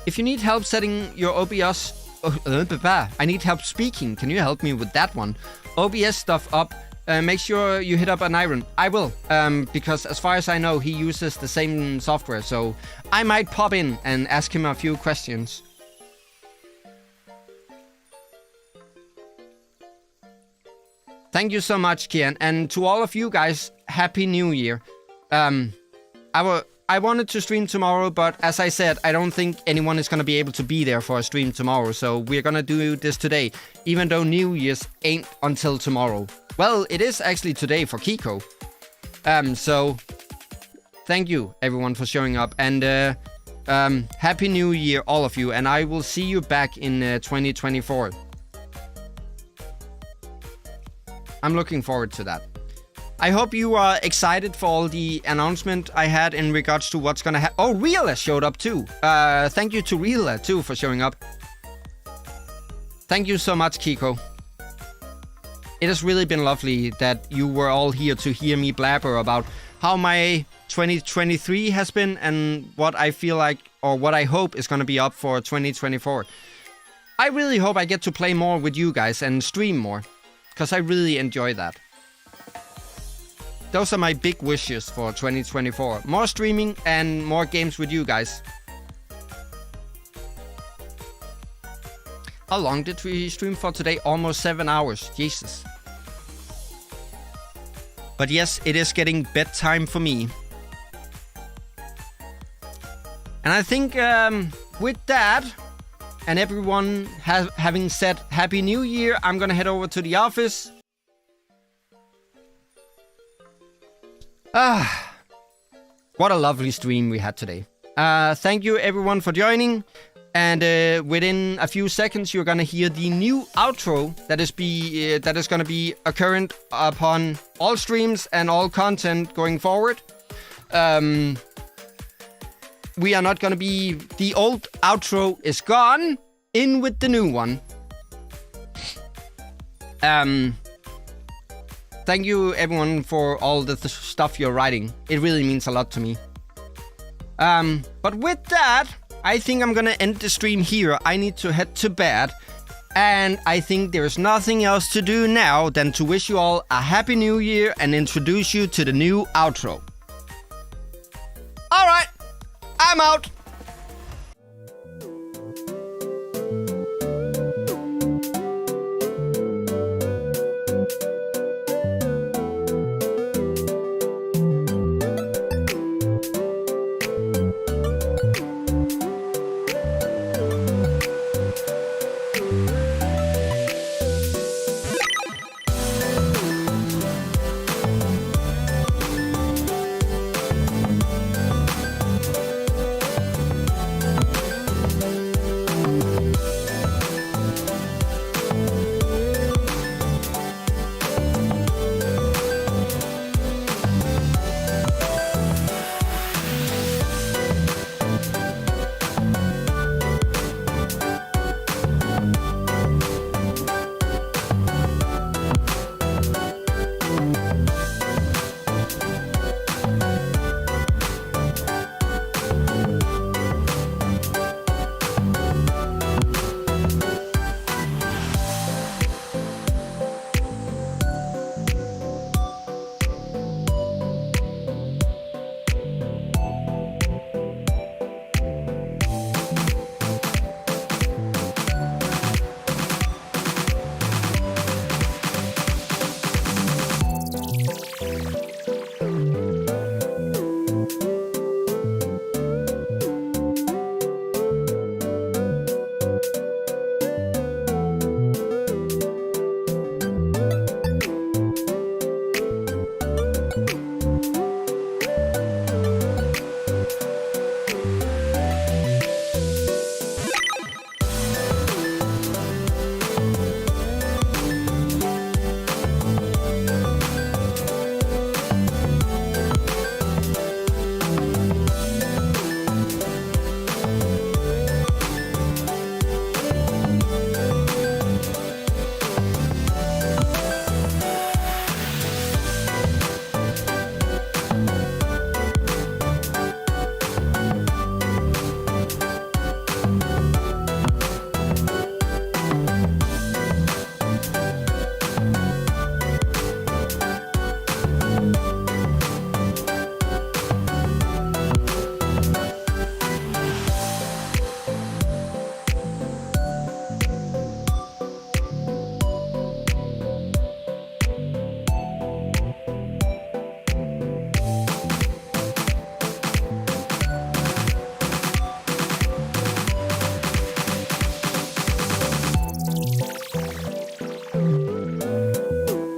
If you need help setting your OBS... I need help speaking. Can you help me with that one? OBS stuff up. Make sure you hit up an Iron. I will, because as far as I know, he uses the same software, so I might pop in and ask him a few questions. Thank you so much, Kian, and to all of you guys, Happy New Year. I wanted to stream tomorrow, but as I said, I don't think anyone is going to be able to be there for a stream tomorrow, so we're going to do this today, even though New Year's ain't until tomorrow. Well, it is actually today for Kiko. So, thank you, everyone, for showing up, and Happy New Year, all of you, and I will see you back in 2024. I'm looking forward to that. I hope you are excited for all the announcement I had in regards to what's gonna happen. Oh, Reela showed up too. Thank you to Reela too for showing up. Thank you so much, Kiko. It has really been lovely that you were all here to hear me blabber about how my 2023 has been and what I feel like or what I hope is gonna be up for 2024. I really hope I get to play more with you guys and stream more, because I really enjoy that. Those are my big wishes for 2024. More streaming and more games with you guys. How long did we stream for today? Almost 7 hours. Jesus. But yes, it is getting bedtime for me. And I think with that, and everyone having said Happy New Year, I'm gonna head over to the office. What a lovely stream we had today. Thank you everyone for joining. And within a few seconds, you're gonna hear the new outro that is gonna be occurrent upon all streams and all content going forward. We are not gonna be... The old outro is gone. In with the new one. Thank you everyone for all the stuff you're writing. It really means a lot to me. But with that, I think I'm gonna end the stream here. I need to head to bed. And I think there's nothing else to do now than to wish you all a Happy New Year and introduce you to the new outro. Alright, I'm out.